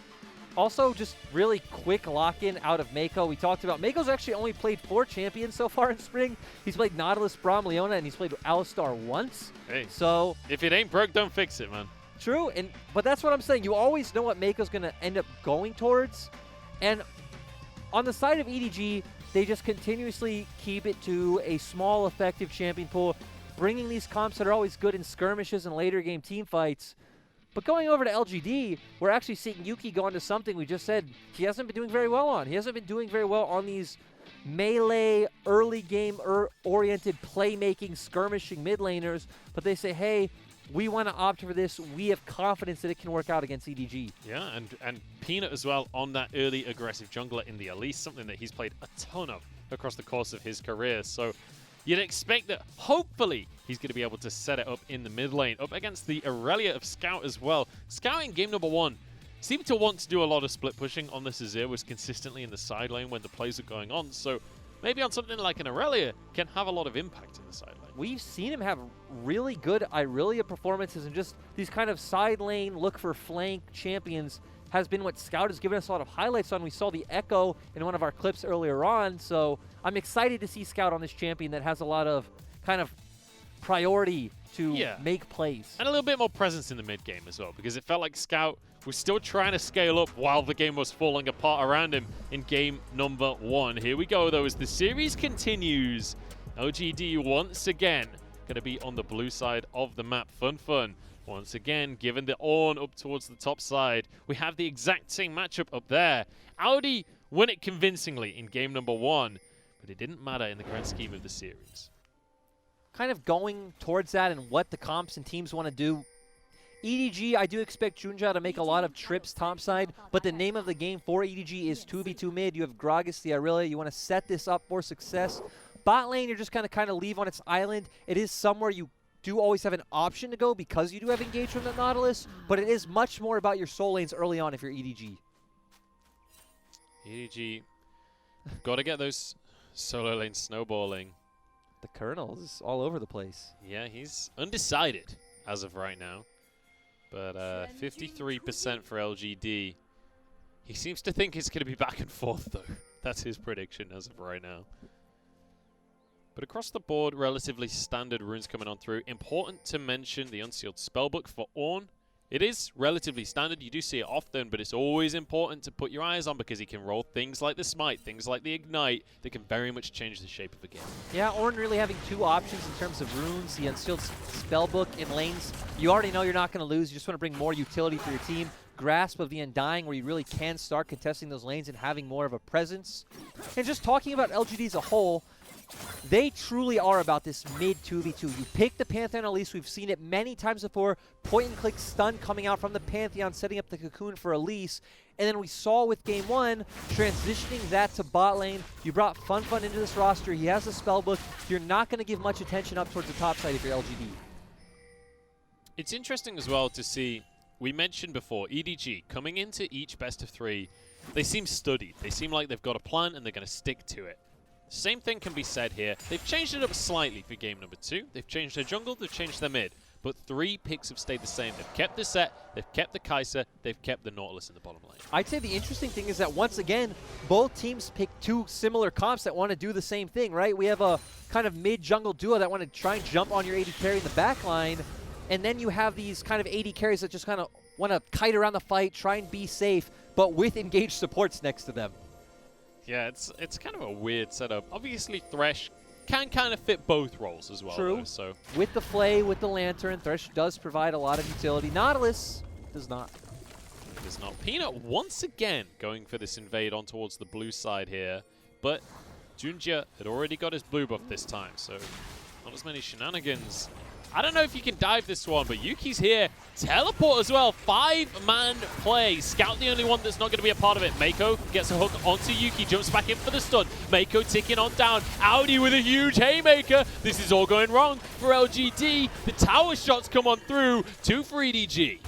Also, just really quick lock-in out of Mako. We talked about Mako's actually only played 4 champions so far in Spring. He's played Nautilus, Braum, Leona, and he's played Alistar once. Hey, so if it ain't broke, don't fix it, man. True, but that's what I'm saying. You always know what Mako's going to end up going towards. And on the side of EDG, they just continuously keep it to a small, effective champion pool, bringing these comps that are always good in skirmishes and later game team fights. But going over to LGD, we're actually seeing Yuki go into something we just said he hasn't been doing very well on. He hasn't been doing very well on these melee, early game oriented playmaking, skirmishing mid laners. But they say, hey, we want to opt for this. We have confidence that it can work out against EDG. Yeah, and Peanut as well on that early aggressive jungler in the Elise, something that he's played a ton of across the course of his career. So you'd expect that hopefully he's going to be able to set it up in the mid lane, up against the Aurelia of Scout as well. Scout in game number 1 seemed to want to do a lot of split pushing on this Azir, was consistently in the side lane when the plays are going on. So maybe on something like an Aurelia can have a lot of impact in the side lane. We've seen him have really good Irelia performances, and just these kind of side lane look for flank champions has been what Scout has given us a lot of highlights on. We saw the Echo in one of our clips earlier on, so I'm excited to see Scout on this champion that has a lot of kind of priority to make plays. And a little bit more presence in the mid game as well, because it felt like Scout was still trying to scale up while the game was falling apart around him in game number 1. Here we go, though, as the series continues. LGD once again going to be on the blue side of the map. Fun. Once again, given the Ornn up towards the top side, we have the exact same matchup up there. Audi won it convincingly in game number 1, but it didn't matter in the grand scheme of the series. Kind of going towards that and what the comps and teams want to do. EDG, I do expect Junja to make a lot of trips topside, but the name of the game for EDG is 2v2 mid. You have Gragas, the Aurelia. You want to set this up for success. Bot lane, you're just going to kind of leave on its island. It is somewhere you do always have an option to go because you do have engage from the Nautilus, but it is much more about your soul lanes early on if you're EDG. EDG, got to get those solo lanes snowballing. The Colonel is all over the place. Yeah, he's undecided as of right now. But 53% for LGD. He seems to think it's going to be back and forth, though. That's his prediction as of right now. But across the board, relatively standard runes coming on through. Important to mention the Unsealed Spellbook for Ornn. It is relatively standard. You do see it often, but it's always important to put your eyes on because he can roll things like the Smite, things like the Ignite that can very much change the shape of a game. Yeah, Ornn really having 2 options in terms of runes. The Unsealed Spellbook in lanes. You already know you're not going to lose. You just want to bring more utility for your team. Grasp of the Undying, where you really can start contesting those lanes and having more of a presence. And just talking about LGD as a whole, they truly are about this mid 2v2. You pick the Pantheon Elise. We've seen it many times before. Point and click stun coming out from the Pantheon, setting up the cocoon for Elise. And then we saw with game 1, transitioning that to bot lane. You brought Fun into this roster. He has a spellbook. You're not going to give much attention up towards the top side if you're LGD. It's interesting as well to see, we mentioned before, EDG coming into each best of 3, they seem studied. They seem like they've got a plan and they're going to stick to it. Same thing can be said here. They've changed it up slightly for game number 2. They've changed their jungle, they've changed their mid. But 3 picks have stayed the same. They've kept the set, they've kept the Kai'Sa, they've kept the Nautilus in the bottom lane. I'd say the interesting thing is that once again, both teams pick 2 similar comps that want to do the same thing, right? We have a kind of mid-jungle duo that want to try and jump on your AD carry in the back line. And then you have these kind of AD carries that just kind of want to kite around the fight, try and be safe, but with engaged supports next to them. Yeah, it's kind of a weird setup. Obviously, Thresh can kind of fit both roles as well. True. Though, so with the Flay, with the Lantern, Thresh does provide a lot of utility. Nautilus does not. It does not. Peanut once again going for this invade on towards the blue side here, but Junjia had already got his blue buff this time, so not as many shenanigans. I don't know if you can dive this one, but Yuki's here. Teleport as well. 5-man play. Scout the only one that's not going to be a part of it. Mako gets a hook onto Yuki, jumps back in for the stun. Mako ticking on down. Audi with a huge haymaker. This is all going wrong for LGD. The tower shots come on through. 2 for EDG.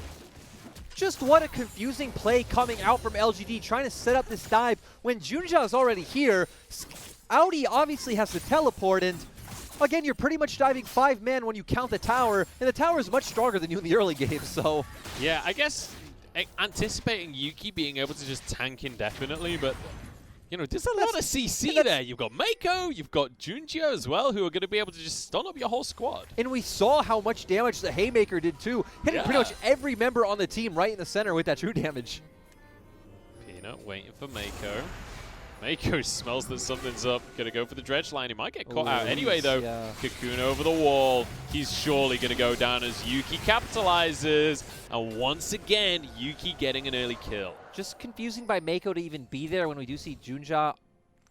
Just what a confusing play coming out from LGD, trying to set up this dive when Junjia is already here. Audi obviously has to teleport, and again, you're pretty much diving 5-man when you count the tower, and the tower is much stronger than you in the early game, so... Yeah, I guess anticipating Yuki being able to just tank indefinitely, but, you know, there's a lot of CC there. You've got Mako, you've got Junjia as well, who are going to be able to just stun up your whole squad. And we saw how much damage the Haymaker did, too, hitting pretty much every member on the team right in the center with that true damage. Peanut waiting for Mako. Mako smells that something's up. Gonna go for the dredge line. He might get caught out anyway, though. Yeah. Cocoon over the wall. He's surely gonna go down as Yuki capitalizes. And once again, Yuki getting an early kill. Just confusing by Mako to even be there when we do see Junjia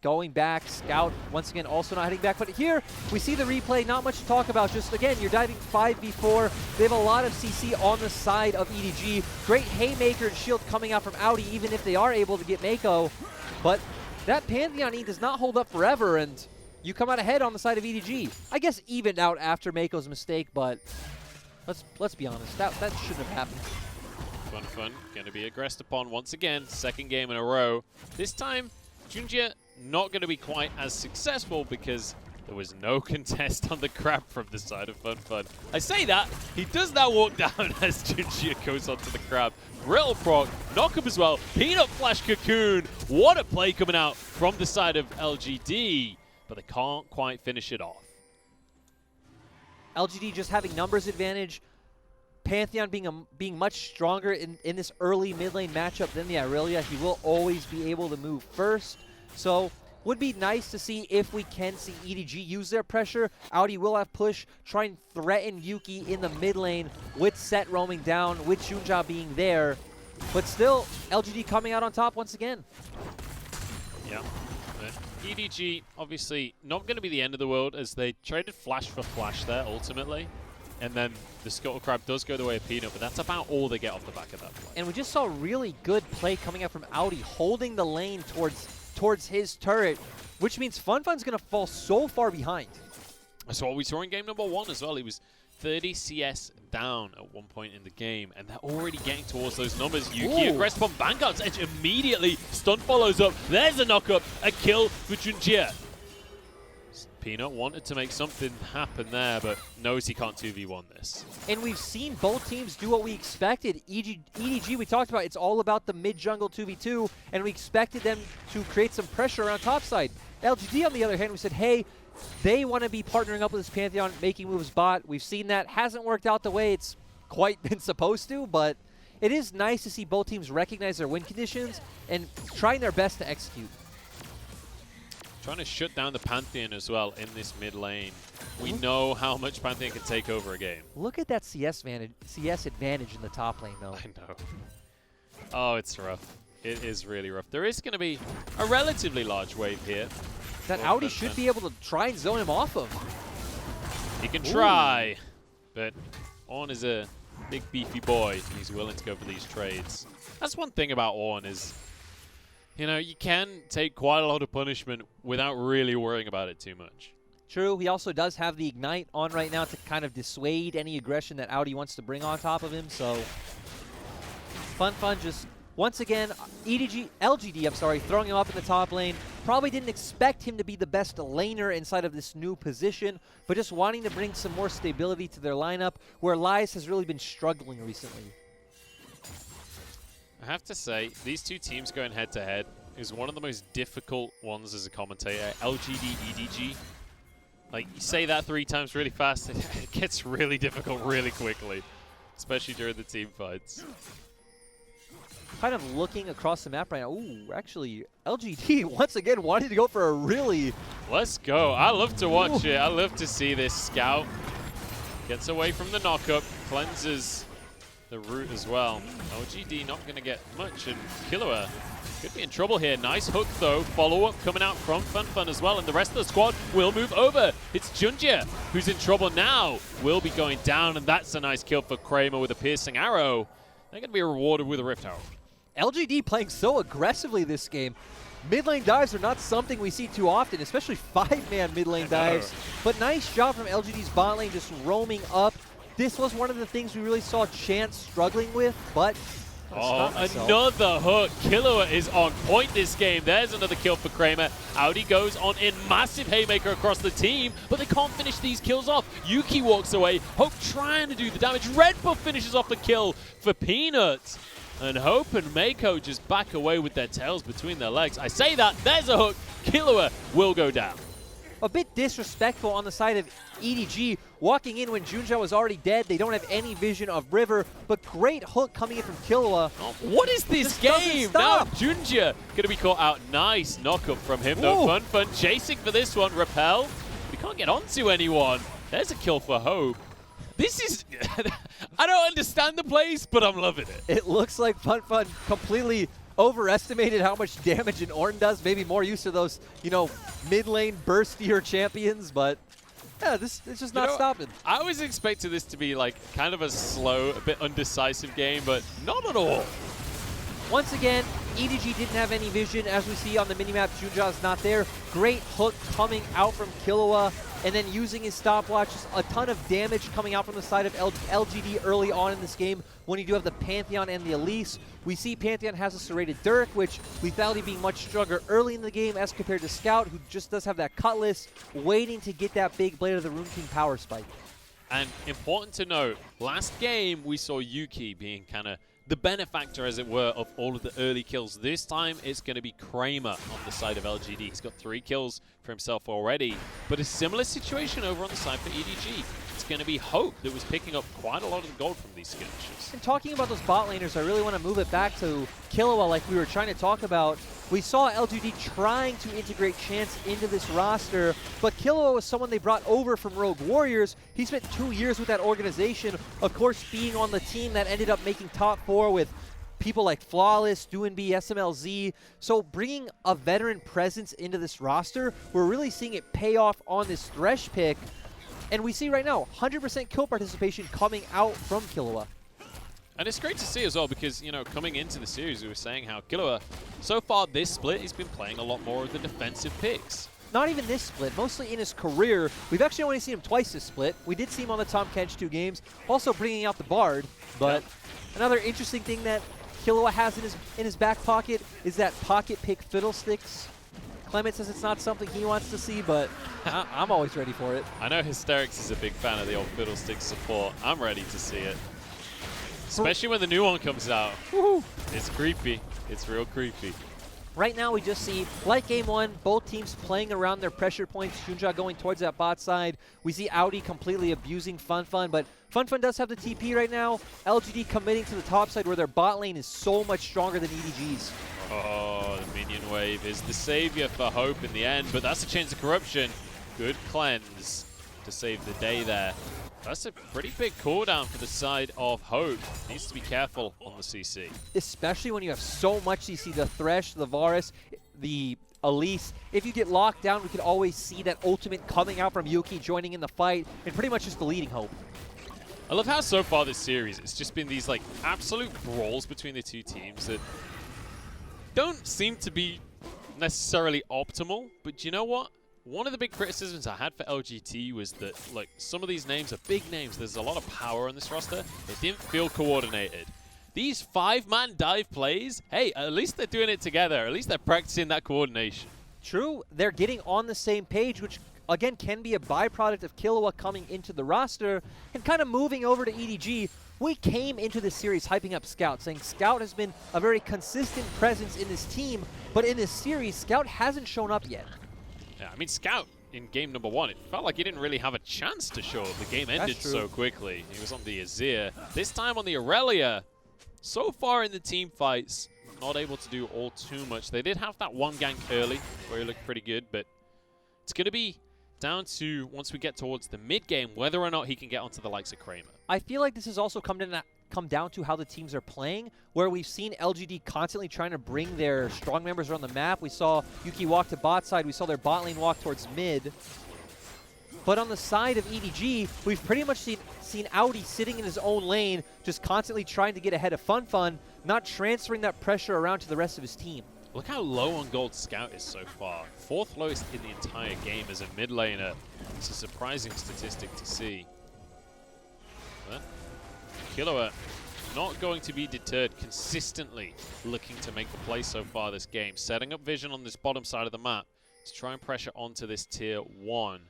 going back. Scout, once again, also not heading back. But here, we see the replay. Not much to talk about. Just, again, you're diving 5v4. They have a lot of CC on the side of EDG. Great Haymaker and shield coming out from Audi, even if they are able to get Mako. But that Pantheon E does not hold up forever, and you come out ahead on the side of EDG. I guess evened out after Mako's mistake, but let's be honest, that shouldn't have happened. Fun. Going to be aggressed upon once again. Second game in a row. This time, Junjia not going to be quite as successful because there was no contest on the crab from the side of Fun. I say that, he does now walk down as Junjia goes onto the crab. Brittle proc, knock up as well, Peanut flash cocoon. What a play coming out from the side of LGD, but they can't quite finish it off. LGD just having numbers advantage. Pantheon being much stronger in this early mid lane matchup than the Irelia. He will always be able to move first. So would be nice to see if we can see EDG use their pressure. Audi will have push, try and threaten Yuki in the mid lane with Set roaming down, with Junjia being there. But still, LGD coming out on top once again. Yeah. EDG, obviously, not going to be the end of the world as they traded Flash for Flash there, ultimately. And then the Scuttle Crab does go the way of Peanut, but that's about all they get off the back of that play. And we just saw really good play coming out from Audi, holding the lane towards his turret, which means Fun's going to fall so far behind. That's what we saw in game number 1 as well. He was 30 CS down at one point in the game, and they're already getting towards those numbers. Yuki aggressive on Vanguard's edge immediately. Stun follows up. There's a knock-up. A kill for Junjia. Peanut wanted to make something happen there, but knows he can't 2v1 this. And we've seen both teams do what we expected. EDG, we talked about, it's all about the mid-jungle 2v2, and we expected them to create some pressure around topside. LGD, on the other hand, we said, hey, they want to be partnering up with this Pantheon, making moves bot. We've seen that. Hasn't worked out the way it's quite been supposed to, but it is nice to see both teams recognize their win conditions and trying their best to execute. Trying to shut down the Pantheon as well in this mid lane. We know how much Pantheon can take over a game. Look at that CS advantage in the top lane, though. I know. Oh, it's rough. It is really rough. There is going to be a relatively large wave here. That Audi should be able to try and zone him off of. He can try, but Ornn is a big beefy boy. He's willing to go for these trades. That's one thing about Ornn is, you know, you can take quite a lot of punishment without really worrying about it too much. True, he also does have the Ignite on right now to kind of dissuade any aggression that Audi wants to bring on top of him, so Fun just, once again, LGD, throwing him up in the top lane. Probably didn't expect him to be the best laner inside of this new position, but just wanting to bring some more stability to their lineup, where Lies has really been struggling recently. I have to say, these two teams going head-to-head is one of the most difficult ones as a commentator. LGD, EDG. Like, you say that 3 times really fast, it gets really difficult really quickly, especially during the team fights. Kind of looking across the map right now. Ooh, actually, LGD once again wanting to go for a really... Let's go. I love to watch it. I love to see this. Scout gets away from the knock-up, cleanses the route as well. LGD not going to get much, and Killua Could be in trouble here. Nice hook, though. Follow-up coming out from FunFun as well, and the rest of the squad will move over. It's Junjie who's in trouble now. Will be going down, and that's a nice kill for Kramer with a piercing arrow. They're going to be rewarded with a Rift Arrow. LGD playing so aggressively this game. Mid lane dives are not something we see too often, especially 5-man mid lane dives. But nice job from LGD's bot lane just roaming up. This was one of the things we really saw Chance struggling with, but oh, another hook. Killua is on point this game. There's another kill for Kramer. Audi goes on in massive haymaker across the team, but they can't finish these kills off. Yuki walks away. Hope trying to do the damage. Red Bull finishes off the kill for Peanut. And Hope and Mako just back away with their tails between their legs. I say that, there's a hook. Killua will go down. A bit disrespectful on the side of EDG, walking in when Junjie was already dead. They don't have any vision of River, but great hook coming in from Killua. Oh, what is this game? Now Junjie going to be caught out. Nice knockup from him, though. FunFun chasing for this one. Repel, but he can't get onto anyone. There's a kill for Hope. This is... I don't understand the plays, but I'm loving it. It looks like FunFun completely overestimated how much damage an Ornn does. Maybe more used to those, you know, mid-lane burstier champions, but yeah, it's just not stopping. I was expecting this to be like kind of a slow, a bit undecisive game, but not at all. Once again, EDG didn't have any vision. As we see on the minimap, Junjie's not there. Great hook coming out from Killua, and then using his stopwatch. Just a ton of damage coming out from the side of LGD early on in this game when you do have the Pantheon and the Elise. We see Pantheon has a serrated Dirk, which lethality being much stronger early in the game as compared to Scout, who just does have that Cutlass, waiting to get that big Blade of the Rune King power spike. And important to note, last game we saw Yuki being kind of the benefactor, as it were, of all of the early kills. This time, it's going to be Kramer on the side of LGD. He's got 3 kills for himself already, but a similar situation over on the side for EDG. It's going to be Hope that was picking up quite a lot of the gold from these skirmishes. And talking about those bot laners, I really want to move it back to Killua like we were trying to talk about. We saw LGD trying to integrate Chance into this roster, but Killua was someone they brought over from Rogue Warriors. He spent 2 years with that organization, of course being on the team that ended up making top 4 with people like Flawless, Doinb, SMLZ. So bringing a veteran presence into this roster, we're really seeing it pay off on this Thresh pick. And we see right now 100% kill participation coming out from Killua. And it's great to see as well because, you know, coming into the series, we were saying how Killua, so far this split, he's been playing a lot more of the defensive picks. Not even this split, mostly in his career. We've actually only seen him twice this split. We did see him on the Tahm Kench 2 games, also bringing out the Bard. But another interesting thing that Killua has in his back pocket is that pocket pick Fiddlesticks. Clement says it's not something he wants to see, but I'm always ready for it. I know Hysterics is a big fan of the old Fiddlesticks support. I'm ready to see it. Especially when the new one comes out. It's creepy. It's real creepy. Right now we just see, like game 1, both teams playing around their pressure points. Junjie going towards that bot side. We see Audi completely abusing FunFun, but FunFun does have the TP right now. LGD committing to the top side where their bot lane is so much stronger than EDG's. Oh, the minion wave is the savior for Hope in the end, but that's a chance of corruption. Good cleanse to save the day there. That's a pretty big cooldown for the side of Hope. Needs to be careful on the CC. Especially when you have so much CC, the Thresh, the Varus, the Elise. If you get locked down, we could always see that ultimate coming out from Yuki joining in the fight, and pretty much just deleting Hope. I love how so far this series, it's just been these like absolute brawls between the two teams that don't seem to be necessarily optimal, but you know what? One of the big criticisms I had for LGT was that, like, some of these names are big names. There's a lot of power on this roster. They didn't feel coordinated. These 5-man dive plays, hey, at least they're doing it together. At least they're practicing that coordination. True, they're getting on the same page, which, again, can be a byproduct of Killua coming into the roster and kind of moving over to EDG. We came into this series hyping up Scout, saying Scout has been a very consistent presence in this team, but in this series, Scout hasn't shown up yet. Yeah, I mean, Scout in game number 1, it felt like he didn't really have a chance to show up. The game ended so quickly. He was on the Azir. This time on the Aurelia, so far in the team fights, not able to do all too much. They did have that one gank early where he looked pretty good, but it's going to be down to, once we get towards the mid game, whether or not he can get onto the likes of Kramer. I feel like this has also come come down to how the teams are playing, where we've seen LGD constantly trying to bring their strong members around the map. We saw Yuki walk to bot side. We saw their bot lane walk towards mid. But on the side of EDG, we've pretty much seen Audi sitting in his own lane, just constantly trying to get ahead of FunFun, not transferring that pressure around to the rest of his team. Look how low on gold Scout is so far. 4th lowest in the entire game as a mid laner. It's a surprising statistic to see. But Killua not going to be deterred, consistently looking to make the play so far this game. Setting up vision on this bottom side of the map to try and pressure onto this tier 1.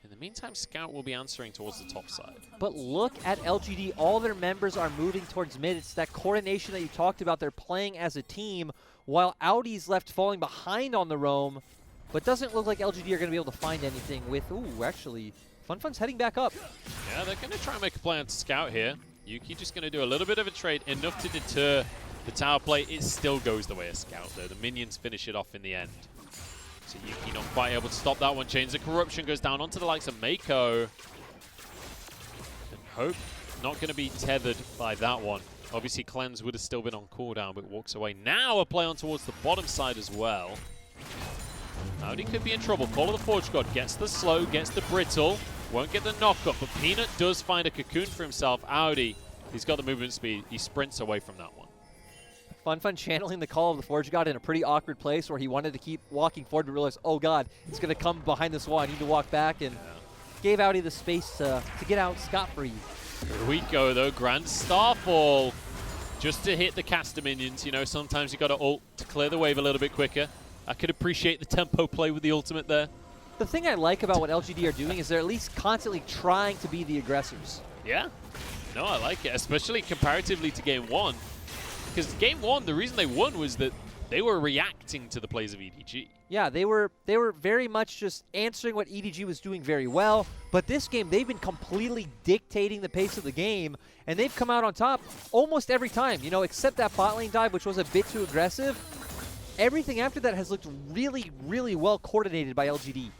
In the meantime, Scout will be answering towards the top side. But look at LGD. All their members are moving towards mid. It's that coordination that you talked about. They're playing as a team, while Audi's left falling behind on the roam. But doesn't look like LGD are going to be able to find anything with... Ooh, actually, FunFun's heading back up. Yeah, they're going to try and make a play on Scout here. Yuki just going to do a little bit of a trade, enough to deter the tower play. It still goes the way of Scout, though. The minions finish it off in the end. So Yuki not quite able to stop that one. Chains of Corruption goes down onto the likes of Mako. And Hope not going to be tethered by that one. Obviously, Cleanse would have still been on cooldown, but walks away. Now a play on towards the bottom side as well. Audi could be in trouble. Call of the Forge God gets the slow, gets the brittle. Won't get the knock-up, but Peanut does find a cocoon for himself. Audi, he's got the movement speed. He sprints away from that one. FunFun channeling the Call of the Forge God in a pretty awkward place where he wanted to keep walking forward but realized, oh god, it's going to come behind this wall. I need to walk back, and gave Audi the space to get out scot-free. Here we go, though. Grand Starfall. Just to hit the caster minions. You know, sometimes you got to ult to clear the wave a little bit quicker. I could appreciate the tempo play with the ultimate there. The thing I like about what LGD are doing is they're at least constantly trying to be the aggressors. Yeah. No, I like it, especially comparatively to Game 1. Because Game 1, the reason they won was that they were reacting to the plays of EDG. Yeah, they were very much just answering what EDG was doing very well. But this game, they've been completely dictating the pace of the game, and they've come out on top almost every time, you know, except that bot lane dive, which was a bit too aggressive. Everything after that has looked really, really well coordinated by LGD.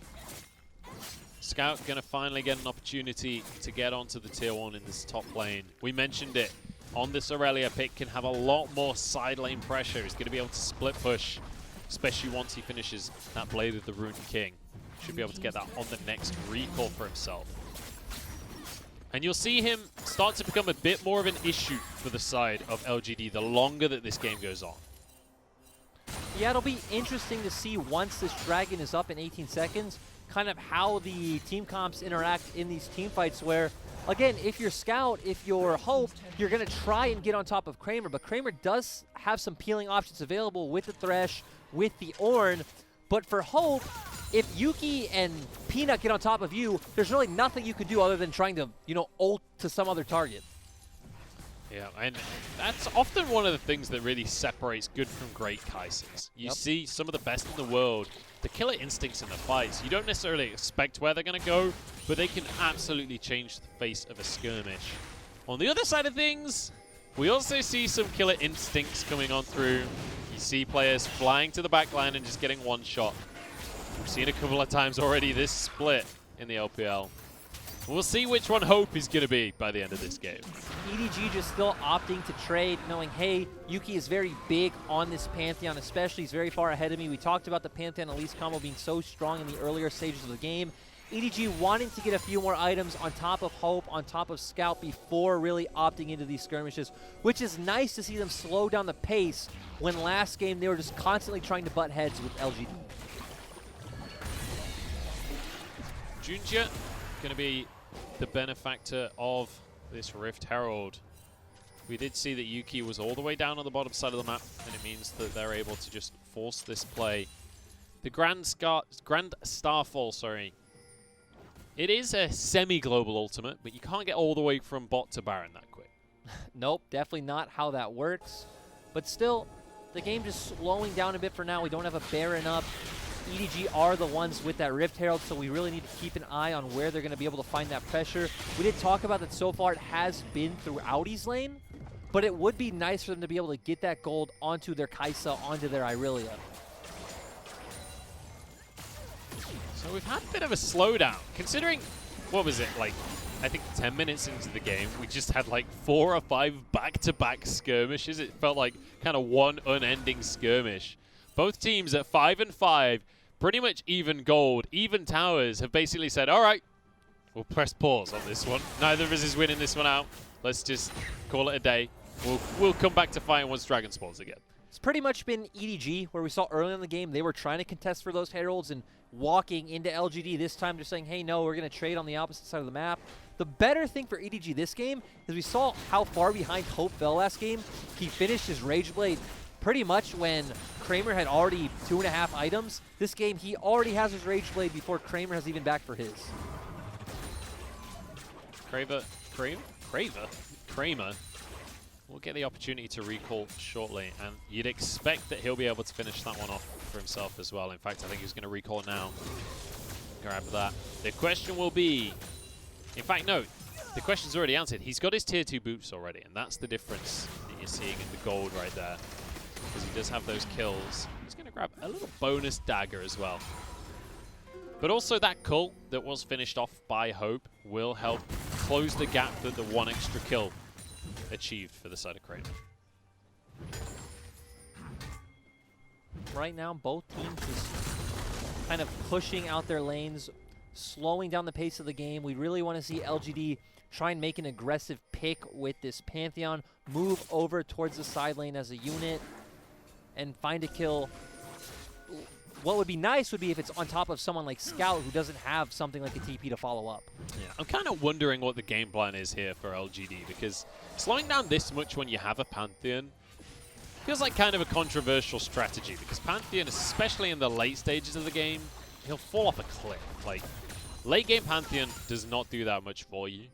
Scout going to finally get an opportunity to get onto the tier 1 in this top lane. We mentioned it. On this Aurelia pick can have a lot more side lane pressure. He's going to be able to split push, especially once he finishes that Blade of the Rune King. Should be able to get that on the next recall for himself. And you'll see him start to become a bit more of an issue for the side of LGD the longer that this game goes on. Yeah, it'll be interesting to see once this Dragon is up in 18 seconds, kind of how the team comps interact in these team fights where, again, if you're Scout, if you're Hope, you're going to try and get on top of Kramer, but Kramer does have some peeling options available with the Thresh, with the Ornn, but for Hope, if Yuki and Peanut get on top of you, there's really nothing you can do other than trying to, you know, ult to some other target. Yeah, and that's often one of the things that really separates good from great Kaisers. You see some of the best in the world, the killer instincts in the fights. You don't necessarily expect where they're going to go, but they can absolutely change the face of a skirmish. On the other side of things, we also see some killer instincts coming on through. You see players flying to the backline and just getting one shot. We've seen a couple of times already this split in the LPL. We'll see which one Hope is going to be by the end of this game. EDG just still opting to trade, knowing, hey, Yuki is very big on this Pantheon, especially. He's very far ahead of me. We talked about the Pantheon Elise combo being so strong in the earlier stages of the game. EDG wanting to get a few more items on top of Hope, on top of Scout, before really opting into these skirmishes, which is nice to see them slow down the pace when last game they were just constantly trying to butt heads with LGD. Junjia going to be the benefactor of this Rift Herald. We did see that Yuki was all the way down on the bottom side of the map, and it means that they're able to just force this play. The Grand Starfall, sorry. It is a semi-global ultimate, but you can't get all the way from bot to Baron that quick. Nope, definitely not how that works. But still, the game just slowing down a bit for now. We don't have a Baron up. EDG are the ones with that Rift Herald, so we really need to keep an eye on where they're going to be able to find that pressure. We did talk about that so far it has been through Audi's lane, but it would be nice for them to be able to get that gold onto their Kaisa, onto their Irelia. So we've had a bit of a slowdown, considering, what was it, like I think 10 minutes into the game, we just had like 4 or 5 back-to-back skirmishes. It felt like kind of one unending skirmish. Both teams at 5 and 5, pretty much even gold, even towers, have basically said, all right, we'll press pause on this one. Neither of us is winning this one out. Let's just call it a day. We'll come back to fighting once Dragon spawns again. It's pretty much been EDG, where we saw early in the game they were trying to contest for those Heralds and walking into LGD. This time they're saying, hey, no, we're going to trade on the opposite side of the map. The better thing for EDG this game is we saw how far behind Hope fell last game. He finished his Rage Blade pretty much when Kramer had already 2.5 items. This game, he already has his Rage Blade before Kramer has even back for his. Kramer will get the opportunity to recall shortly, and you'd expect that he'll be able to finish that one off for himself as well. In fact, I think he's going to recall now. Grab that. The question will be, in fact, no, the question's already answered. He's got his tier 2 boots already, and that's the difference that you're seeing in the gold right there, because he does have those kills. He's going to grab a little bonus dagger as well. But also that cult that was finished off by Hope will help close the gap that the 1 extra kill achieved for the side of Kramer. Right now, both teams just kind of pushing out their lanes, slowing down the pace of the game. We really want to see LGD try and make an aggressive pick with this Pantheon, move over towards the side lane as a unit, and find a kill. What would be nice would be if it's on top of someone like Scout, who doesn't have something like a TP to follow up. Yeah, I'm kind of wondering what the game plan is here for LGD, because slowing down this much when you have a Pantheon feels like kind of a controversial strategy, because Pantheon, especially in the late stages of the game, he'll fall off a cliff. Like, late game Pantheon does not do that much for you.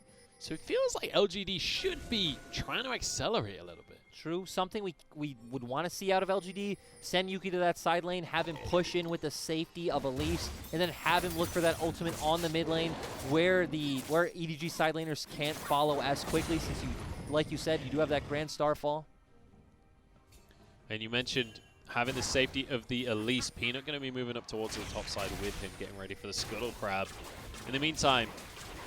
So it feels like LGD should be trying to accelerate a little bit. True. Something we would want to see out of LGD, send Yuki to that side lane, have him push in with the safety of Elise, and then have him look for that ultimate on the mid lane where EDG side laners can't follow as quickly, since you, like you said, you do have that Grand Starfall. And you mentioned having the safety of the Elise. Peanut going to be moving up towards the top side with him, getting ready for the Scuttle Crab. In the meantime,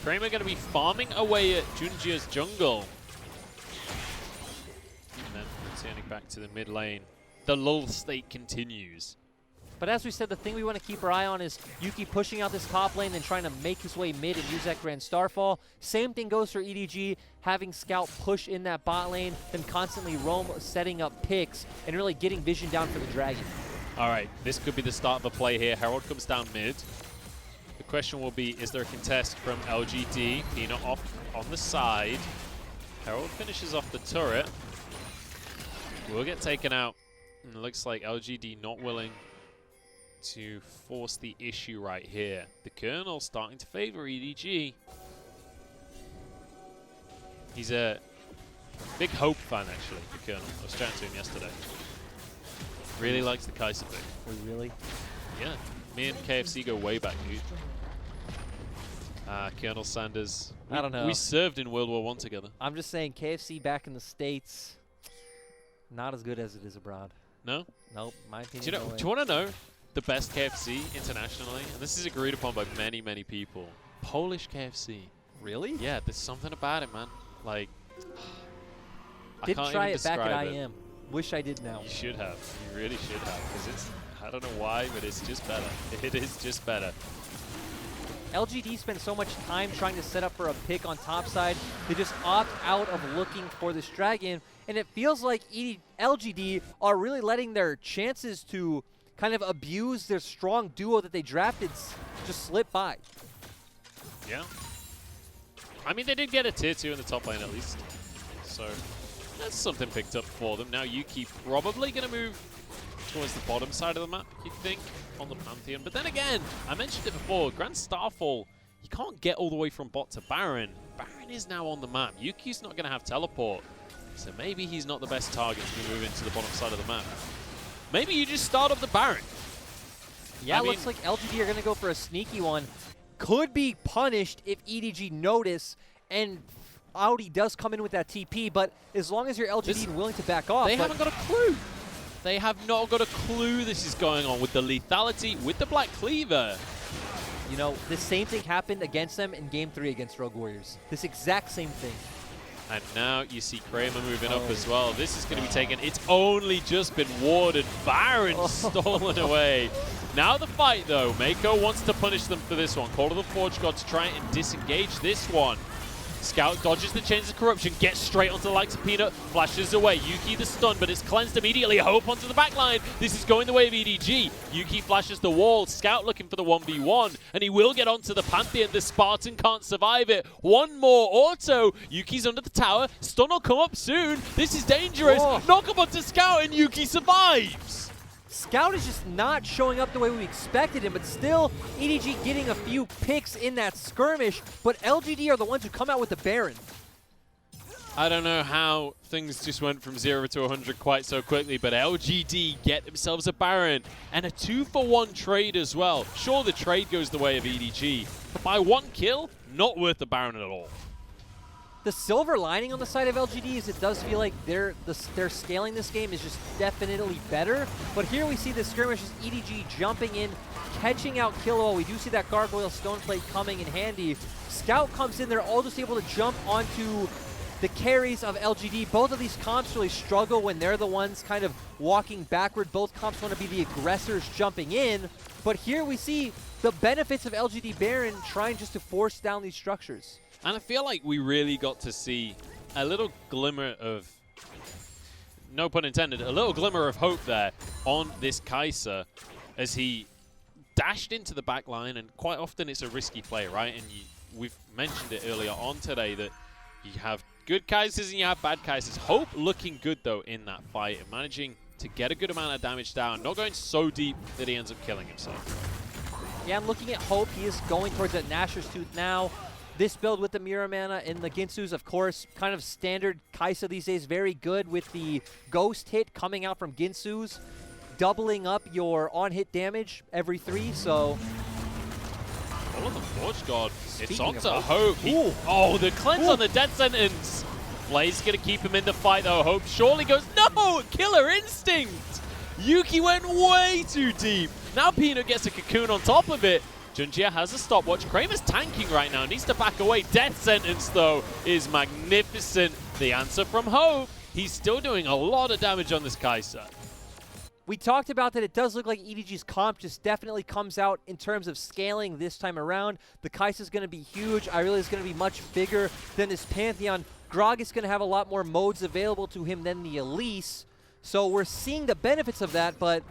Kramer going to be farming away at Junjia's jungle. And then returning back to the mid lane. The lull state continues. But as we said, the thing we want to keep our eye on is Yuki pushing out this top lane and trying to make his way mid and use that Grand Starfall. Same thing goes for EDG, having Scout push in that bot lane, then constantly roam, setting up picks, and really getting vision down for the Dragon. All right, this could be the start of the play here. Herald comes down mid. The question will be, is there a contest from LGD? Peanut off on the side. Herald finishes off the turret. Will get taken out. And it looks like LGD not willing to force the issue right here. The Colonel starting to favor EDG. He's a big Hope fan, actually, the Colonel. I was chatting to him yesterday. Really likes the Kaiser pick. Oh, really? Yeah. Me and KFC go way back, dude. Colonel Sanders. I don't know. We served in World War I together. I'm just saying, KFC back in the States, not as good as it is abroad. No? Nope, my opinion. Do you want to know the best KFC internationally? And this is agreed upon by many, many people. Polish KFC. Really? Yeah, there's something about it, man. Like, Did I can't try even it back describe at IM. Wish I did now. You should have. You really should have. Because it's, I don't know why, but it's just better. It is just better. LGD spent so much time trying to set up for a pick on top side. They just opt out of looking for this Dragon. And it feels like LGD are really letting their chances to kind of abuse their strong duo that they drafted just slip by. Yeah. I mean, they did get a tier 2 in the top lane at least. So that's something picked up for them. Now Yuki probably going to move towards the bottom side of the map, you think, on the Pantheon. But then again, I mentioned it before, Grand Starfall, you can't get all the way from bot to Baron. Baron is now on the map. Yuki's not going to have teleport. So maybe he's not the best target to move into the bottom side of the map. Maybe you just start up the Baron. Yeah, looks like LGD are going to go for a sneaky one. Could be punished if EDG notice and Audi does come in with that TP, but as long as you're LGD and willing to back off. They haven't got a clue. They have not got a clue this is going on with the lethality, with the Black Cleaver. You know, the same thing happened against them in Game 3 against Rogue Warriors. This exact same thing. And now you see Kramer moving up as well. This is going to be taken. It's only just been warded. Baron stolen away. Now the fight, though. Mako wants to punish them for this one. Call to the Forge God to try and disengage this one. Scout dodges the Chains of Corruption, gets straight onto the likes of Peanut, flashes away. Yuki the stun, but it's cleansed immediately. Hope onto the back line. This is going the way of EDG. Yuki flashes the wall. Scout looking for the 1v1, and he will get onto the Pantheon. The Spartan can't survive it. One more auto. Yuki's under the tower. Stun will come up soon. This is dangerous. Knock up onto Scout, and Yuki survives. Scout is just not showing up the way we expected him, but still EDG getting a few picks in that skirmish, but LGD are the ones who come out with the Baron. I don't know how things just went from 0 to 100 quite so quickly, but LGD get themselves a Baron and a 2-for-1 trade as well. Sure, the trade goes the way of EDG, but by 1 kill, not worth the Baron at all. The silver lining on the side of LGD is it does feel like their scaling this game is just definitely better. But here we see the skirmish is EDG jumping in, catching out Killua. We do see that Gargoyle Stone Plate coming in handy. Scout comes in, they're all just able to jump onto the carries of LGD. Both of these comps really struggle when they're the ones kind of walking backward. Both comps want to be the aggressors jumping in. But here we see the benefits of LGD Baron trying just to force down these structures. And I feel like we really got to see a little glimmer of, no pun intended, a little glimmer of hope there on this Kai'Sa as he dashed into the back line, and quite often it's a risky play, right? And we've mentioned it earlier on today that you have good Kaisers and you have bad Kaisers. Hope looking good, though, in that fight and managing to get a good amount of damage down, not going so deep that he ends up killing himself. Yeah, I'm looking at Hope. He is going towards that Nashor's Tooth now. This build with the Mirror Mana and the Ginsu's, of course, kind of standard Kai'Sa these days. Very good with the Ghost hit coming out from Ginsu's, doubling up your on-hit damage every 3, so... Oh, the Forge God. It's onto Hope. Oh, the cleanse on the Death Sentence. Blaze going to keep him in the fight, though. Hope surely goes, no! Killer Instinct! Yuki went way too deep. Now Peanut gets a cocoon on top of it. Junjia has a stopwatch. Kramer's tanking right now. Needs to back away. Death Sentence, though, is magnificent. The answer from Hope. He's still doing a lot of damage on this Kai'Sa. We talked about that it does look like EDG's comp just definitely comes out in terms of scaling this time around. The Kai'Sa is going to be huge. Irelia is going to be much bigger than this Pantheon. Grog is going to have a lot more modes available to him than the Elise. So we're seeing the benefits of that, but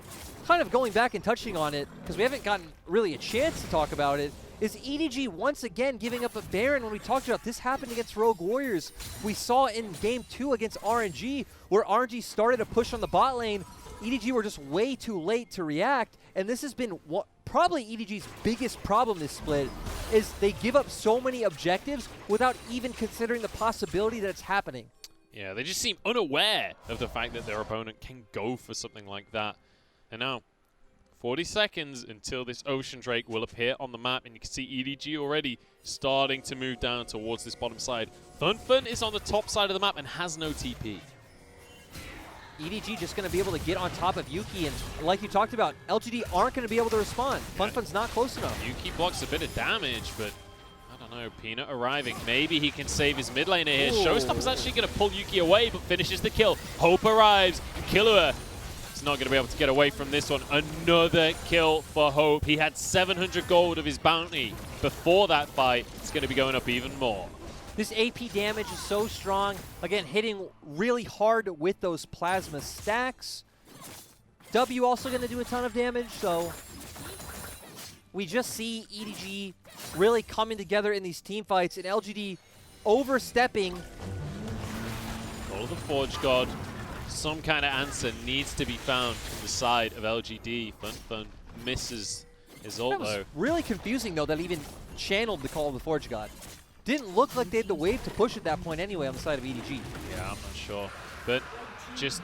kind of going back and touching on it, because we haven't gotten really a chance to talk about it, is EDG once again giving up a Baron. When we talked about this happened against Rogue Warriors, we saw in Game 2 against RNG, where RNG started a push on the bot lane. EDG were just way too late to react, and this has been probably EDG's biggest problem this split, is they give up so many objectives without even considering the possibility that it's happening. Yeah, they just seem unaware of the fact that their opponent can go for something like that. And now, 40 seconds until this Ocean Drake will appear on the map, and you can see EDG already starting to move down towards this bottom side. Funfun is on the top side of the map and has no TP. EDG just going to be able to get on top of Yuki, and like you talked about, LGD aren't going to be able to respond. Funfun's not close enough. Yuki blocks a bit of damage, but I don't know. Peanut arriving. Maybe he can save his mid laner here. Showstopper's actually going to pull Yuki away, but finishes the kill. Hope arrives. Killua is not going to be able to get away from this one. Another kill for Hope. He had 700 gold of his bounty before that fight. It's going to be going up even more. This AP damage is so strong. Again, hitting really hard with those plasma stacks. W also going to do a ton of damage, so we just see EDG really coming together in these team fights, and LGD overstepping. All of the Forge God. Some kind of answer needs to be found from the side of LGD. Funfun misses his ult, though. Really confusing, though, that even channeled the call of the Forge God. Didn't look like they had the wave to push at that point anyway on the side of EDG. Yeah, I'm not sure. But just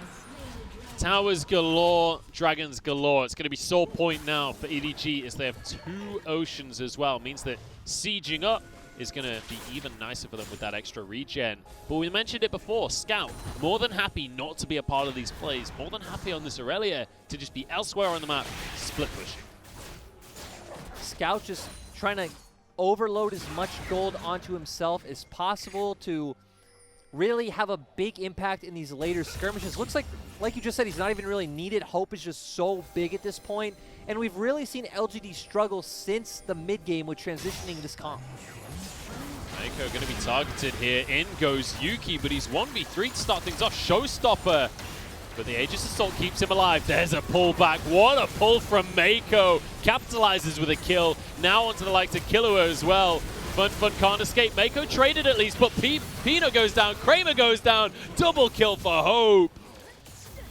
towers galore, dragons galore. It's going to be sore point now for EDG as they have 2 oceans as well. Means that sieging up is going to be even nicer for them with that extra regen. But we mentioned it before, Scout, more than happy not to be a part of these plays. More than happy on this Aurelia to just be elsewhere on the map, split pushing. Scout just trying to overload as much gold onto himself as possible to really have a big impact in these later skirmishes. Looks like you just said, he's not even really needed. Hope is just so big at this point, and we've really seen LGD struggle since the mid game with transitioning this comp. Mako going to be targeted here. In goes Yuki, but he's 1v3 to start things off. Showstopper, but the Aegis Assault keeps him alive. There's a pullback. What a pull from Mako. Capitalizes with a kill. Now onto the likes of Killua as well. Fun can't escape. Mako traded at least, but Pino goes down. Kramer goes down. Double kill for Hope.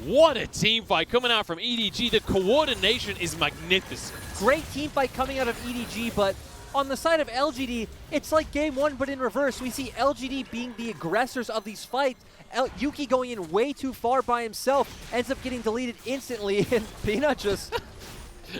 What a team fight coming out from EDG. The coordination is magnificent. Great team fight coming out of EDG, but on the side of LGD, it's like game one, but in reverse. We see LGD being the aggressors of these fights. Yuki going in way too far by himself, ends up getting deleted instantly, and Pina just...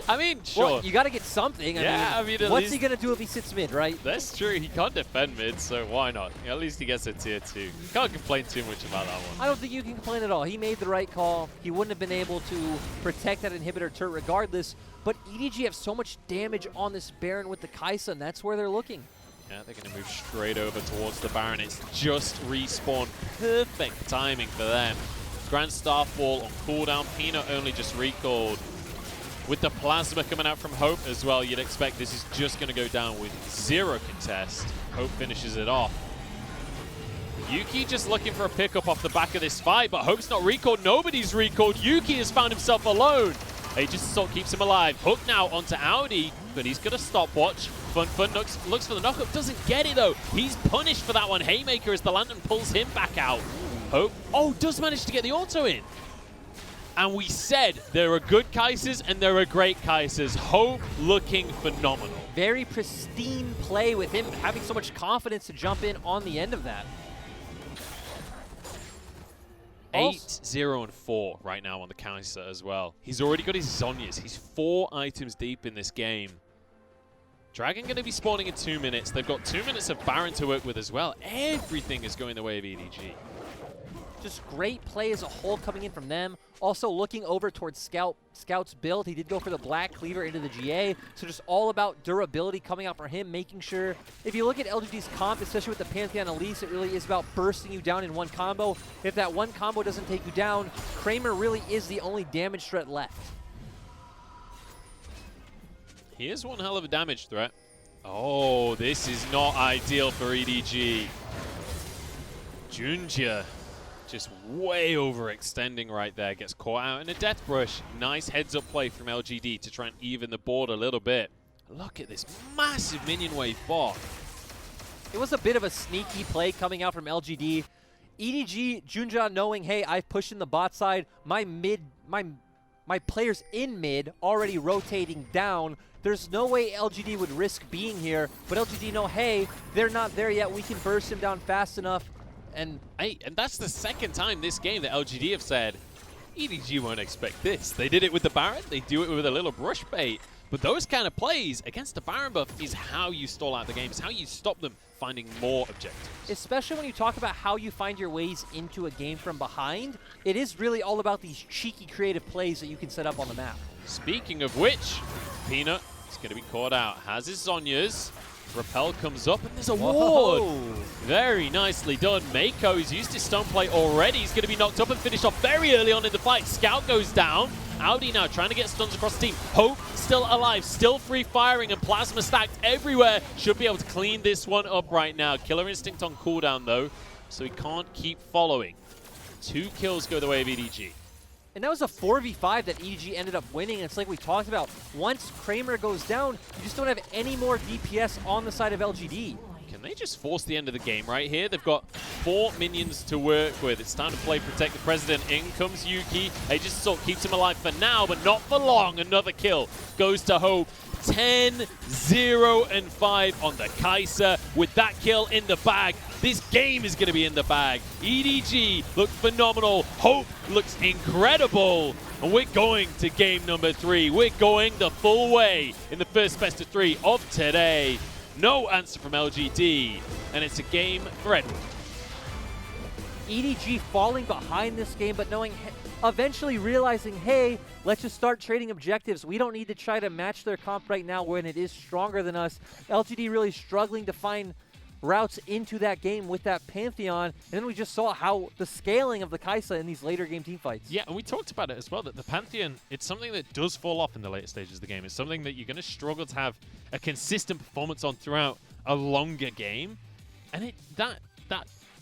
I mean, sure. Well, you got to get something. I mean what's he going to do if he sits mid, right? That's true. He can't defend mid, so why not? At least he gets a tier 2. Can't complain too much about that one. I don't think you can complain at all. He made the right call. He wouldn't have been able to protect that inhibitor turret regardless, but EDG have so much damage on this Baron with the Kaisa, and that's where they're looking. Yeah, they're going to move straight over towards the Baron. It's just respawn. Perfect timing for them. Grand Starfall on cooldown. Pina only just recalled. With the plasma coming out from Hope as well, you'd expect this is just going to go down with 0 contest. Hope finishes it off. Yuki just looking for a pickup off the back of this fight, but Hope's not recalled. Nobody's recalled. Yuki has found himself alone. Aegis Assault keeps him alive. Hook now onto Audi, but he's got a stopwatch. Fun looks for the knockup, doesn't get it though. He's punished for that one. Haymaker as the Lantern pulls him back out. Hope, does manage to get the auto in. And we said there are good Kaisers and there are great Kaisers. Hope looking phenomenal. Very pristine play with him having so much confidence to jump in on the end of that. 8-0-4 right now on the Kaiser as well. He's already got his Zhonyas. He's 4 items deep in this game. Dragon going to be spawning in 2 minutes. They've got 2 minutes of Baron to work with as well. Everything is going the way of EDG. Just great play as a whole coming in from them. Also looking over towards Scout's build. He did go for the Black Cleaver into the GA. So just all about durability coming out for him, making sure, if you look at LGD's comp, especially with the Pantheon Elise, it really is about bursting you down in one combo. If that one combo doesn't take you down, Kramer really is the only damage threat left. He is one hell of a damage threat. Oh, this is not ideal for EDG. Junja. Just way overextending right there. Gets caught out in a death brush. Nice heads-up play from LGD to try and even the board a little bit. Look at this massive minion wave bot. It was a bit of a sneaky play coming out from LGD. EDG, Junja knowing, hey, I've pushed in the bot side. My players in mid already rotating down. There's no way LGD would risk being here. But LGD know, hey, they're not there yet. We can burst him down fast enough. And that's the second time this game that LGD have said, EDG won't expect this. They did it with the Baron, they do it with a little brush bait. But those kind of plays against the Baron buff is how you stall out the game. It's how you stop them finding more objectives. Especially when you talk about how you find your ways into a game from behind, it is really all about these cheeky creative plays that you can set up on the map. Speaking of which, Peanut is going to be caught out. Has his Zhonyas. Repel comes up and there's a ward. Very nicely done. Mako has used his stone plate already. He's going to be knocked up and finished off very early on in the fight. Scout goes down. Audi now trying to get stuns across the team. Hope still alive, still free firing and plasma stacked everywhere. Should be able to clean this one up right now. Killer Instinct on cooldown though, so he can't keep following. 2 kills go the way of EDG. And that was a 4v5 that EDG ended up winning. It's like we talked about. Once Kramer goes down, you just don't have any more DPS on the side of LGD. Can they just force the end of the game right here? They've got 4 minions to work with. It's time to play Protect the President. In comes Yuki. Aegis Assault keeps him alive for now, but not for long. Another kill goes to Hope. 10-0-5 on the Kaiser. With that kill in the bag, this game is going to be in the bag. EDG look phenomenal. Hope looks incredible. And we're going to game number 3. We're going the full way in the first best of 3 of today. No answer from LGD, and it's a game for Edward. EDG falling behind this game, but eventually realizing, hey, let's just start trading objectives. We don't need to try to match their comp right now when it is stronger than us. LGD really struggling to find routes into that game with that Pantheon, and then we just saw how the scaling of the Kai'Sa in these later game team fights. Yeah, and we talked about it as well, that the Pantheon, it's something that does fall off in the later stages of the game. It's something that you're going to struggle to have a consistent performance on throughout a longer game, and that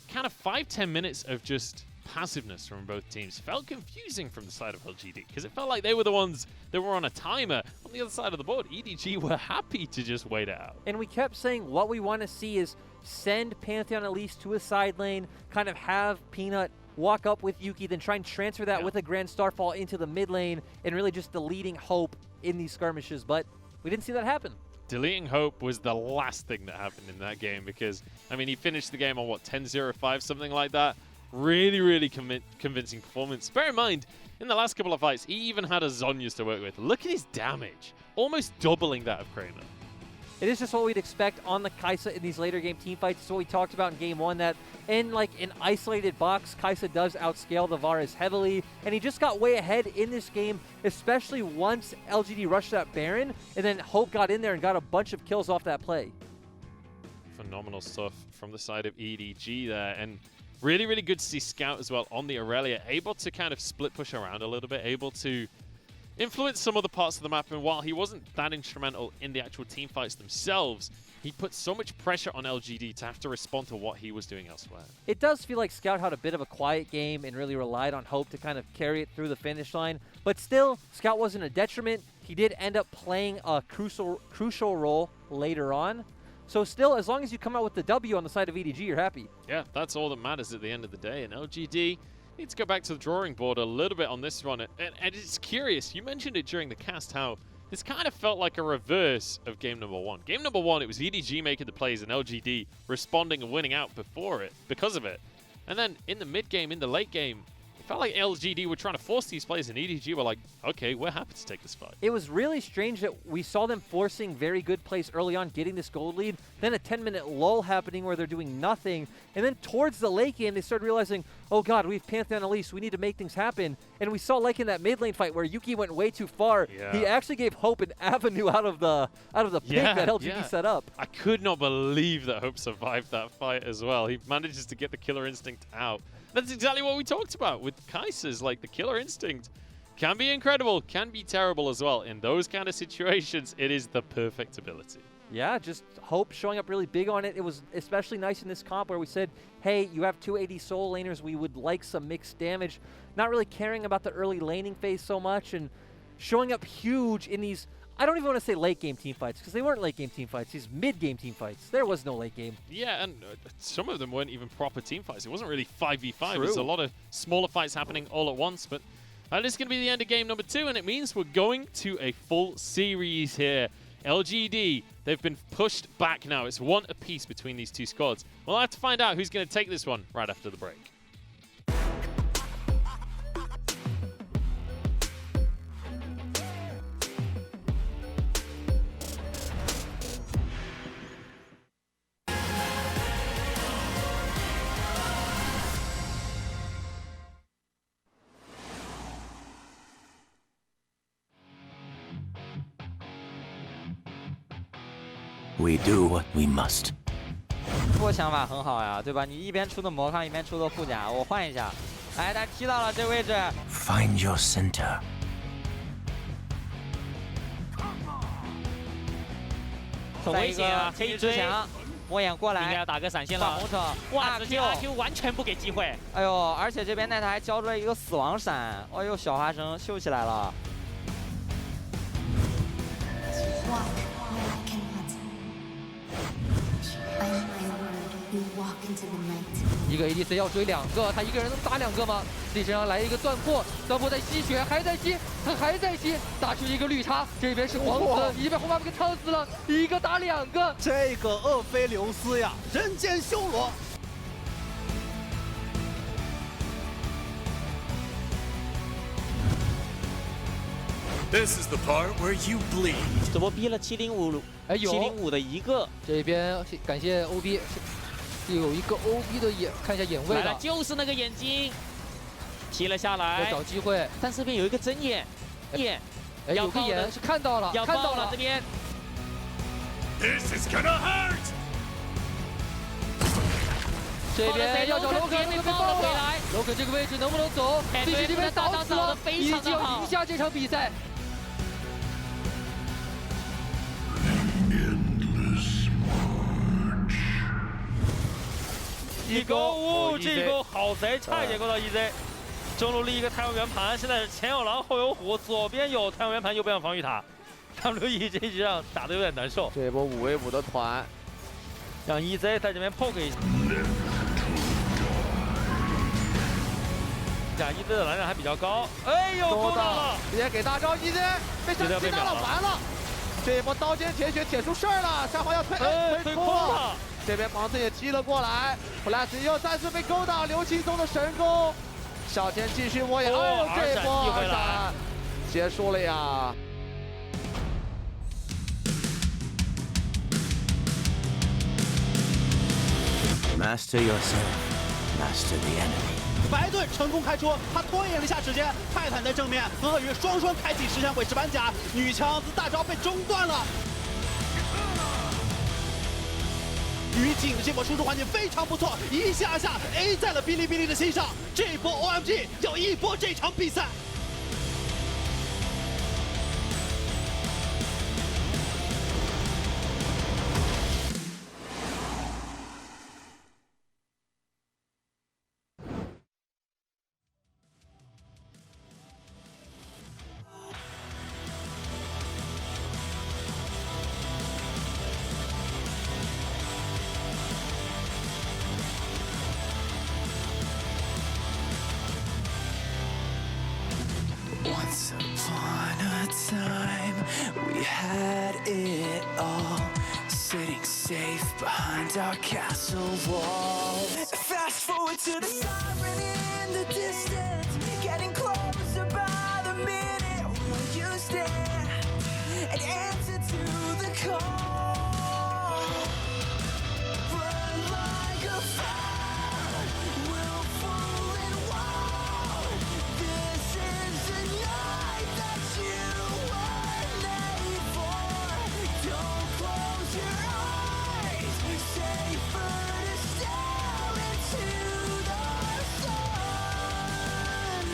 kind of 5-10 minutes of just passiveness from both teams felt confusing from the side of LGD, because it felt like they were the ones that were on a timer. On the other side of the board, EDG were happy to just wait it out. And we kept saying what we want to see is send Pantheon at least to a side lane, kind of have Peanut walk up with Yuki, then try and transfer that with a Grand Starfall into the mid lane, and really just deleting Hope in these skirmishes, but we didn't see that happen. Deleting Hope was the last thing that happened in that game, because, I mean, he finished the game on, what, 10-0-5, something like that? Really, really convincing performance. Bear in mind, in the last couple of fights, he even had a Zhonya's to work with. Look at his damage. Almost doubling that of Kramer. It is just what we'd expect on the Kai'Sa in these later game team fights. It's what we talked about in game 1, that in like an isolated box, Kai'Sa does outscale the Varus heavily, and he just got way ahead in this game, especially once LGD rushed that Baron, and then Hope got in there and got a bunch of kills off that play. Phenomenal stuff from the side of EDG there, and really, really good to see Scout as well on the Aurelia, able to kind of split push around a little bit, able to influence some other parts of the map. And while he wasn't that instrumental in the actual team fights themselves, he put so much pressure on LGD to have to respond to what he was doing elsewhere. It does feel like Scout had a bit of a quiet game and really relied on Hope to kind of carry it through the finish line. But still, Scout wasn't a detriment. He did end up playing a crucial role later on. So still, as long as you come out with the W on the side of EDG, you're happy. Yeah, that's all that matters at the end of the day. And LGD needs to go back to the drawing board a little bit on this one. And it's curious, you mentioned it during the cast, how this kind of felt like a reverse of game number 1. Game number 1, it was EDG making the plays and LGD responding and winning out because of it. And then in the mid game, in the late game, it felt like LGD were trying to force these plays, and EDG were like, okay, we're happy to take this fight. It was really strange that we saw them forcing very good plays early on, getting this gold lead, then a 10-minute lull happening where they're doing nothing, and then towards the late game, they started realizing, oh god, we have Pantheon Elise, we need to make things happen. And we saw, like in that mid lane fight where Yuki went way too far, he actually gave Hope an avenue out of the pit that LGD set up. I could not believe that Hope survived that fight as well. He manages to get the killer instinct out. That's exactly what we talked about with Kai'Sa's. Like, the killer instinct can be incredible, can be terrible as well. In those kind of situations, it is the perfect ability. Yeah, just Hope showing up really big on it. It was especially nice in this comp where we said, hey, you have 2 AD solo laners. We would like some mixed damage. Not really caring about the early laning phase so much, and showing up huge in these, I don't even want to say late game team fights, because they weren't late game team fights. These mid game team fights. There was no late game. Yeah, and some of them weren't even proper team fights. It wasn't really 5v5. There's a lot of smaller fights happening all at once, but that is going to be the end of game number 2, and it means we're going to a full series here. LGD, they've been pushed back now. It's 1 apiece between these two squads. We'll have to find out who's going to take this one right after the break. We do what we must. 这波想法很好呀，对吧？你一边出的魔抗，一边出的护甲，我换一下。哎，他踢到了这位置。Find your center. 很危险啊，可以追。魔眼过来，应该要打个闪现了。红车，哇，直接阿 Q 完全不给机会。哎呦，而且这边奈塔还交出了一个死亡闪。哎呦，小花生秀起来了。 一个 ADC 要追2个，他一个人能打2个吗？自己身上来一个断破，断破在吸血，还在吸，他还在吸，打出一个绿叉，这边是皇子，已经被红妈给烫死了，一个打2个，这个厄菲琉斯呀，人间修罗。 This is the part where you bleed. 这波逼了705，705的一个。这边感谢 OB，有一个 OB 的眼，看一下眼位来了，就是那个眼睛，踢了下来，要找机会，但这边有一个针眼，哎，有个眼是看到了，要爆了这边。This is gonna hurt. 这边要找 Logan 被爆了回来 ，Logan 这个位置能不能走？自己这边倒死了，已经要赢下这场比赛。一个这个好贼差一点过到 EZ， 中路立一个太阳圆盘，现在是前有狼后有虎，左边有太阳圆盘，右边有防御塔。WEG 这样打得有点难受。这一波5v5的团，让 EZ 在这边 poke 一下。EZ 的蓝量还比较高，哎呦，勾到了！直接给大招 EZ 被上击到了，完了！这一波刀尖铁血铁出事儿了，沙皇要推空了。这边盲僧也踢了过来 ，Flash 又再次被勾到，刘青松的神功，小天继续摸眼，哎呦，这一波二闪结束了呀！ Master yourself, master the enemy. 白盾成功开出，他拖延了一下时间。泰坦在正面和鳄鱼双双开启实现尾石板甲，女强子大招被中断了。于景的这波输出环境非常不错，一下 A 在了哔哩哔哩的心上。这波 OMG 要一波这场比赛。 Once upon a time, we had it all, sitting safe behind our castle wall. Fast forward to the siren in the distance, getting closer by the minute. Will you stand and answer to the call? Burn like a fire, willful and wild. This is the night that you were made for. Don't close your eyes. Safer to stare into the sun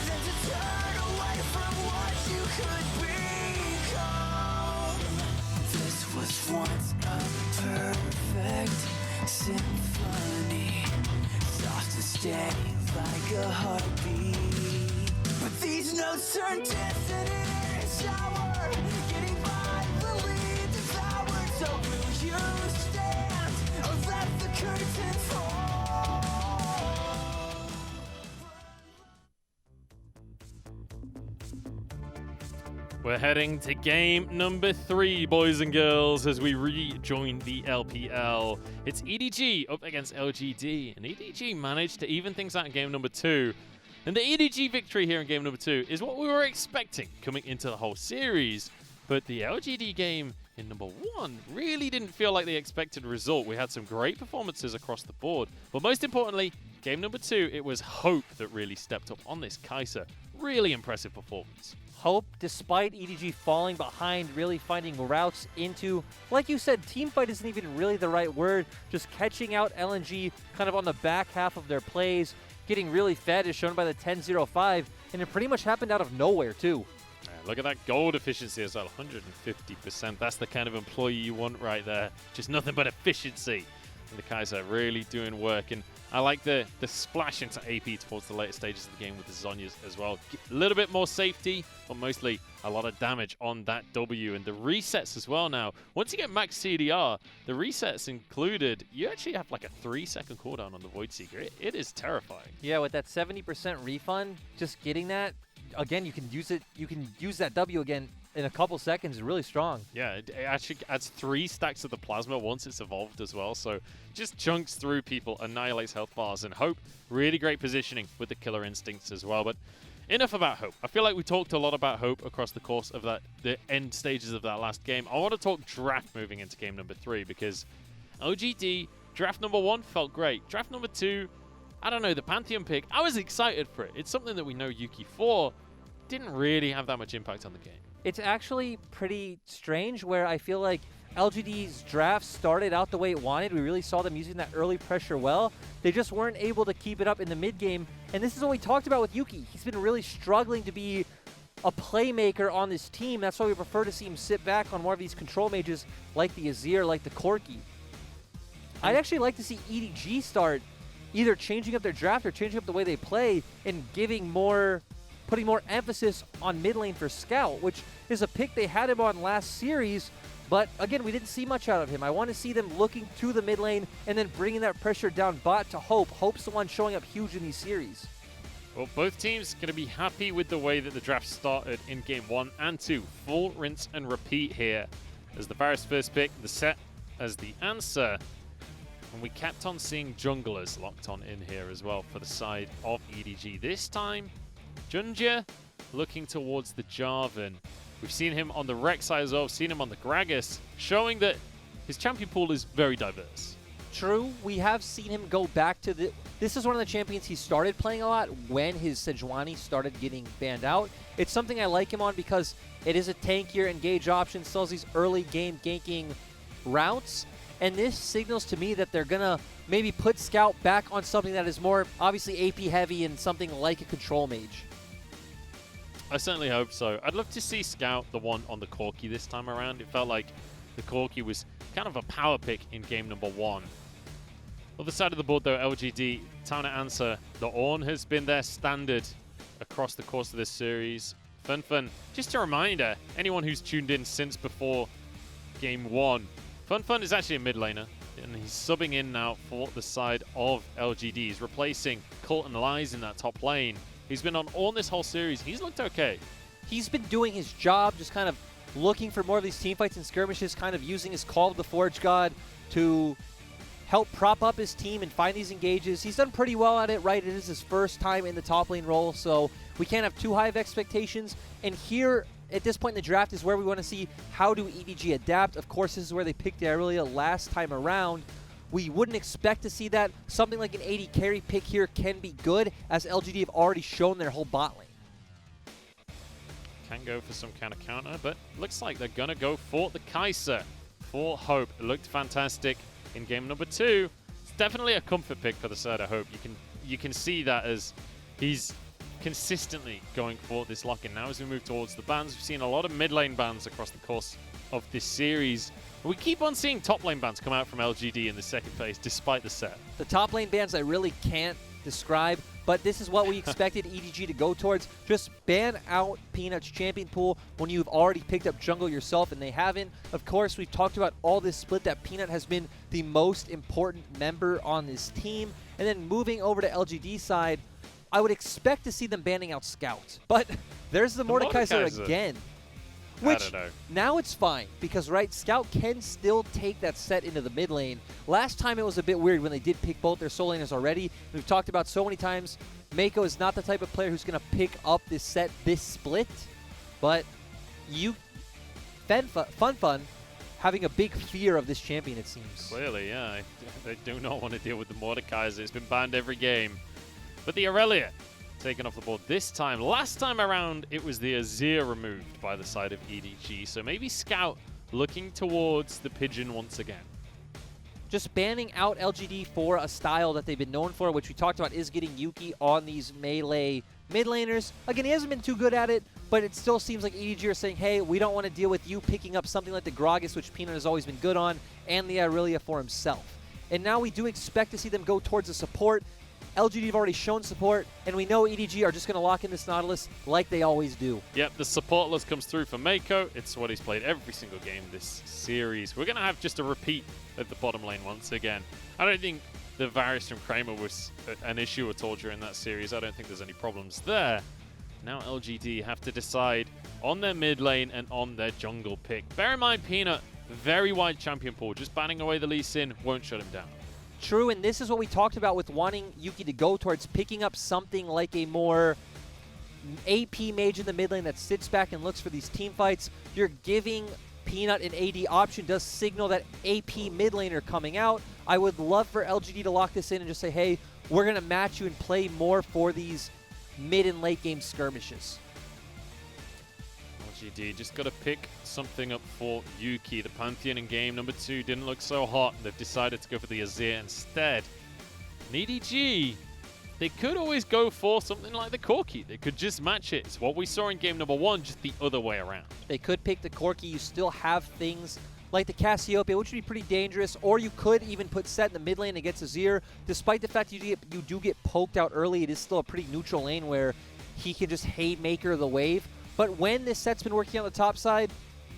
than to turn away from what you could become. This was once a perfect symphony, soft and steady like a heartbeat. But these notes turn distant and sour, getting violently devoured. So will you stand or let the curtain fall? We're heading to game number 3, boys and girls, as we rejoin the LPL. It's EDG up against LGD, and EDG managed to even things out in game number 2. And the EDG victory here in game number 2 is what we were expecting coming into the whole series. But the LGD game in number 1 really didn't feel like the expected result. We had some great performances across the board. But most importantly, game number 2, it was Hope that really stepped up on this Kai'Sa. Really impressive performance. Hope, despite EDG falling behind, really finding routes into, like you said, teamfight isn't even really the right word, just catching out LNG kind of on the back half of their plays, getting really fed as shown by the 10-0-5, and it pretty much happened out of nowhere too. Look at that gold efficiency as well, 150%. That's the kind of employee you want right there. Just nothing but efficiency. And the Kai'Sa really doing work. And I like the splash into AP towards the later stages of the game with the Zhonyas as well. A little bit more safety, but mostly a lot of damage on that W. And the resets as well now. Once you get max CDR, the resets included, you actually have like a 3-second cooldown on the Void Seeker. It is terrifying. Yeah, with that 70% refund, just getting that, again, you can use it. You can use that W again in a couple seconds. Is really strong. Yeah, it actually adds 3 stacks of the plasma once it's evolved as well. So just chunks through people, annihilates health bars, and Hope really great positioning with the killer instincts as well. But enough about Hope. I feel like we talked a lot about Hope across the course of the end stages of that last game. I want to talk draft moving into game number 3 because LGD Draft number 1 felt great. Draft number 2, I don't know, the Pantheon pick, I was excited for it. It's something that we know Yuki for. Didn't really have that much impact on the game. It's actually pretty strange where I feel like LGD's draft started out the way it wanted. We really saw them using that early pressure well. They just weren't able to keep it up in the mid game. And this is what we talked about with Yuki. He's been really struggling to be a playmaker on this team. That's why we prefer to see him sit back on more of these control mages like the Azir, like the Corki. I'd actually like to see EDG start either changing up their draft or changing up the way they play and putting more emphasis on mid lane for Scout, which is a pick they had him on last series. But again, we didn't see much out of him. I want to see them looking to the mid lane and then bringing that pressure down bot to Hope. Hope's the one showing up huge in these series. Well, both teams going to be happy with the way that the draft started in game 1 and 2. Full rinse and repeat here as the Varus first pick, the set as the answer. And we kept on seeing junglers locked on in here as well for the side of EDG. This time, Junja looking towards the Jarvan. We've seen him on the Rex side as well, seen him on the Gragas, showing that his champion pool is very diverse. True, we have seen him go back to the... This is one of the champions he started playing a lot when his Sejuani started getting banned out. It's something I like him on because it is a tankier engage option, still has these early game ganking routes, and this signals to me that they're going to maybe put Scout back on something that is more obviously AP heavy and something like a control mage. I certainly hope so. I'd love to see Scout the one on the Corki this time around. It felt like the Corki was kind of a power pick in game number 1. Other side of the board though, LGD, time to answer. The Ornn has been their standard across the course of this series. Fun, just a reminder, anyone who's tuned in since before game 1, Fun is actually a mid laner, and he's subbing in now for the side of LGD. He's replacing Colt and Lies in that top lane. He's been on Ornn this whole series. He's looked okay. He's been doing his job, just kind of looking for more of these teamfights and skirmishes, kind of using his Call of the Forge God to help prop up his team and find these engages. He's done pretty well at it, right? It is his first time in the top lane role, so we can't have too high of expectations. And here, at this point in the draft, is where we want to see how do EDG adapt. Of course, this is where they picked Irelia last time around. We wouldn't expect to see that. Something like an AD carry pick here can be good, as LGD have already shown their whole bot lane. Can go for some kind of counter, but looks like they're going to go for the Kai'Sa for Hope. It looked fantastic in game number 2. It's definitely a comfort pick for the side of Hope. You can see that as he's consistently going for this lock-in. Now as we move towards the bans, we've seen a lot of mid lane bans across the course of this series. We keep on seeing top lane bans come out from LGD in the second phase, despite the set. The top lane bans I really can't describe, but this is what we expected EDG to go towards. Just ban out Peanut's champion pool when you've already picked up jungle yourself, and they haven't. Of course, we've talked about all this split that Peanut has been the most important member on this team. And then moving over to LGD side, I would expect to see them banning out Scout. But there's the Mordekaiser again. Which, now it's fine, because, right, Scout can still take that set into the mid lane. Last time it was a bit weird when they did pick both their soul laners already. We've talked about so many times, Mako is not the type of player who's going to pick up this set, this split. But Fun having a big fear of this champion, it seems. Clearly, yeah. They do not want to deal with the Mordekaiser. It's been banned every game. But the Irelia taken off the board this time. Last time around, it was the Azir removed by the side of EDG. So maybe Scout looking towards the Pigeon once again. Just banning out LGD for a style that they've been known for, which we talked about is getting Yuki on these melee mid laners. Again, he hasn't been too good at it, but it still seems like EDG are saying, hey, we don't want to deal with you picking up something like the Gragas, which Peanut has always been good on, and the Irelia for himself. And now we do expect to see them go towards the support. LGD have already shown support, and we know EDG are just going to lock in this Nautilus like they always do. Yep, the support list comes through for Mako. It's what he's played every single game this series. We're going to have just a repeat at the bottom lane once again. I don't think the Varus from Kramer was an issue at all during that series. I don't think there's any problems there. Now LGD have to decide on their mid lane and on their jungle pick. Bear in mind, Peanut, very wide champion pool. Just banning away the Lee Sin won't shut him down. True, and this is what we talked about with wanting Yuki to go towards picking up something like a more AP mage in the mid lane that sits back and looks for these team fights. You're giving Peanut and AD option does signal that AP mid laner coming out. I would love for LGD to lock this in and just say, hey, we're going to match you and play more for these mid and late game skirmishes. LGD just got to pick something up for Yuki. The Pantheon in game number 2 didn't look so hot. They've decided to go for the Azir instead. And EDG, they could always go for something like the Corki. They could just match it. It's what we saw in game number 1, just the other way around. They could pick the Corki. You still have things like the Cassiopeia, which would be pretty dangerous, or you could even put Set in the mid lane against Azir. Despite the fact you do get poked out early, it is still a pretty neutral lane where he can just haymaker the wave. But when this Set's been working on the top side,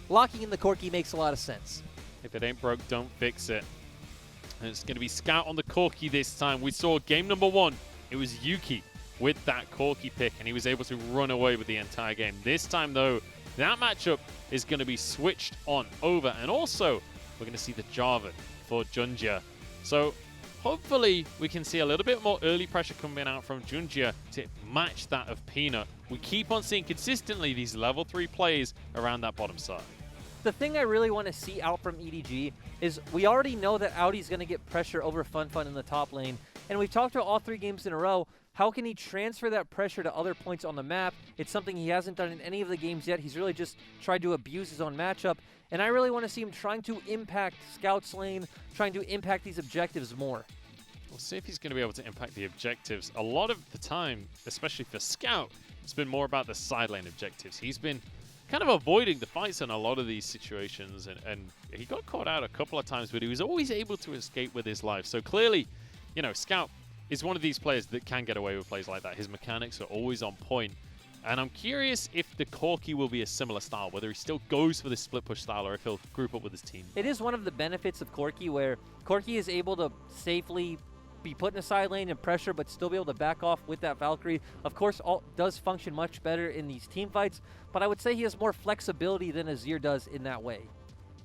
locking in the Corki makes a lot of sense. If it ain't broke, don't fix it. And it's going to be Scout on the Corki this time. We saw game number 1. It was Yuki with that Corki pick, and he was able to run away with the entire game. This time, though, that matchup is going to be switched on over. And also, we're going to see the Jarvan for Junjia. So hopefully we can see a little bit more early pressure coming out from Junjia to match that of Peanut. We keep on seeing consistently these level 3 plays around that bottom side. The thing I really want to see out from EDG is we already know that Audi's going to get pressure over FunFun in the top lane. And we've talked about all 3 games in a row. How can he transfer that pressure to other points on the map? It's something he hasn't done in any of the games yet. He's really just tried to abuse his own matchup. And I really want to see him trying to impact Scout's lane, trying to impact these objectives more. We'll see if he's going to be able to impact the objectives. A lot of the time, especially for Scout, it's been more about the side lane objectives. He's been kind of avoiding the fights in a lot of these situations, and he got caught out a couple of times, but he was always able to escape with his life. So clearly, you know, Scout is one of these players that can get away with plays like that. His mechanics are always on point. And I'm curious if the Corki will be a similar style, whether he still goes for this split push style or if he'll group up with his team. It is one of the benefits of Corki where Corki is able to safely be put in a side lane and pressure, but still be able to back off with that Valkyrie. Of course, does function much better in these team fights, but I would say he has more flexibility than Azir does in that way.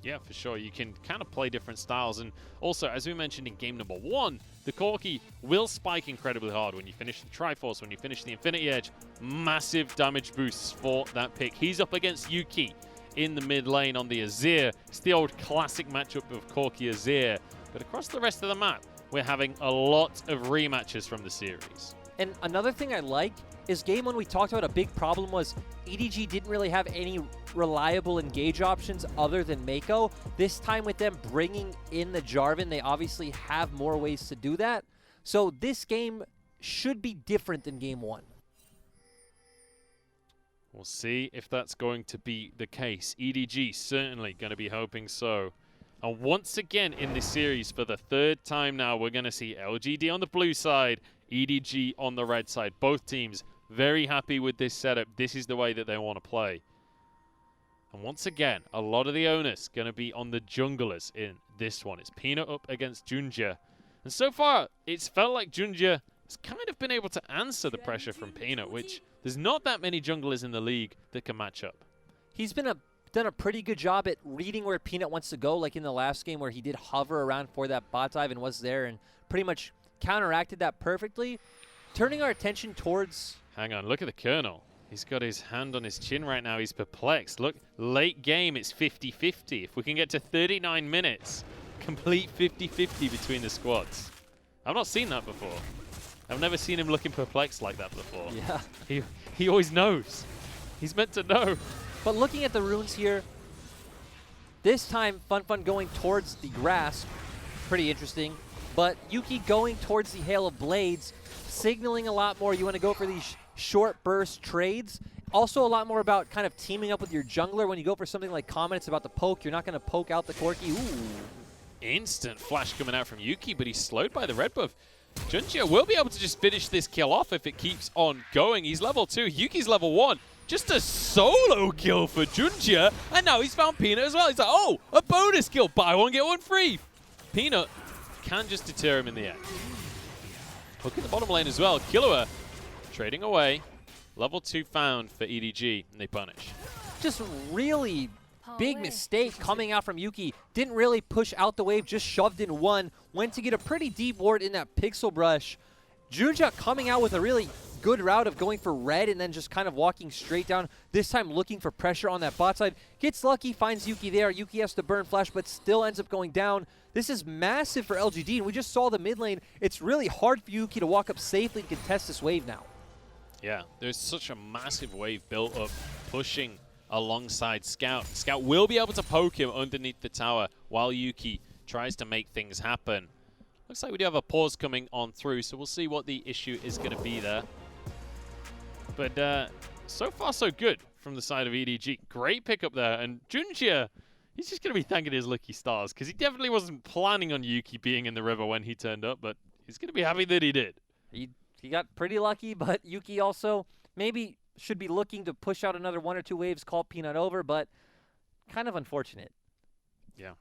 Yeah, for sure. You can kind of play different styles. And also, as we mentioned in game number 1, the Corki will spike incredibly hard when you finish the Triforce, when you finish the Infinity Edge. Massive damage boosts for that pick. He's up against Yuki in the mid lane on the Azir. It's the old classic matchup of Corki Azir. But across the rest of the map, we're having a lot of rematches from the series. And another thing I like is game 1 we talked about a big problem was EDG didn't really have any reliable engage options other than Mako. This time with them bringing in the Jarvan, they obviously have more ways to do that. So this game should be different than game 1. We'll see if that's going to be the case. EDG certainly going to be hoping so. And once again in this series, for the 3rd time now, we're going to see LGD on the blue side, EDG on the red side. Both teams very happy with this setup. This is the way that they want to play. And once again, a lot of the onus going to be on the junglers in this one. It's Peanut up against Junjia. And so far, it's felt like Junjia has kind of been able to answer the pressure from Peanut, which there's not that many junglers in the league that can match up. He's been done a pretty good job at reading where Peanut wants to go, like in the last game where he did hover around for that bot dive and was there and pretty much counteracted that perfectly. Turning our attention towards... Hang on, look at the Colonel. He's got his hand on his chin right now. He's perplexed. Look, late game, it's 50-50. If we can get to 39 minutes, complete 50-50 between the squads. I've not seen that before. I've never seen him looking perplexed like that before. Yeah. He always knows. He's meant to know. But looking at the runes here, this time FunFun going towards the Grasp, pretty interesting. But Yuki going towards the Hail of Blades, signaling a lot more. You want to go for these short burst trades. Also a lot more about kind of teaming up with your jungler. When you go for something like Comet, it's about the poke. You're not going to poke out the Corki. Ooh. Instant flash coming out from Yuki, but he's slowed by the red buff. Junjia will be able to just finish this kill off if it keeps on going. He's level 2. Yuki's level 1. Just a solo kill for Junjia, and now he's found Peanut as well. He's like, oh, a bonus kill. Buy one, get one free. Peanut can just deter him in the end. Look at the bottom lane as well. Killua trading away. Level 2 found for EDG, and they punish. Just really big mistake coming out from Yuki. Didn't really push out the wave, just shoved in one. Went to get a pretty deep ward in that pixel brush. Junjia coming out with a really good route of going for red and then just kind of walking straight down, this time looking for pressure on that bot side. Gets lucky, finds Yuki there. Yuki has to burn flash, but still ends up going down. This is massive for LGD, and we just saw the mid lane. It's really hard for Yuki to walk up safely and contest this wave now. Yeah, there's such a massive wave built up, pushing alongside Scout. Scout will be able to poke him underneath the tower while Yuki tries to make things happen. Looks like we do have a pause coming on through, so we'll see what the issue is going to be there. But so far, so good from the side of EDG. Great pickup there, and Junjia, he's just going to be thanking his lucky stars, because he definitely wasn't planning on Yuki being in the river when he turned up, but he's going to be happy that he did. He got pretty lucky, but Yuki also maybe should be looking to push out another 1 or 2 waves, call Peanut over, but kind of unfortunate. Yeah,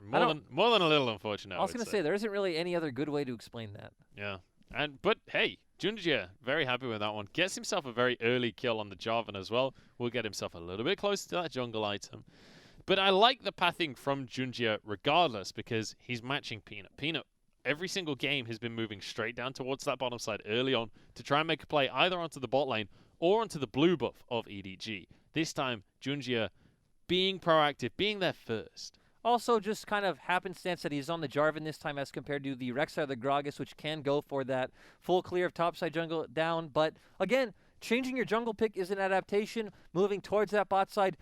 more than a little unfortunate. I was going to say, there isn't really any other good way to explain that. Yeah, but hey, Junjia, very happy with that one. Gets himself a very early kill on the Jarvan as well. Will get himself a little bit closer to that jungle item. But I like the pathing from Junjia regardless, because he's matching Peanut. Peanut, every single game, has been moving straight down towards that bottom side early on to try and make a play either onto the bot lane or onto the blue buff of EDG. This time, Junjia being proactive, being there first. Also, just kind of happenstance that he's on the Jarvan this time as compared to the Rek'Sai or the Gragas, which can go for that full clear of topside jungle down. But again, changing your jungle pick is an adaptation, moving towards that bot side,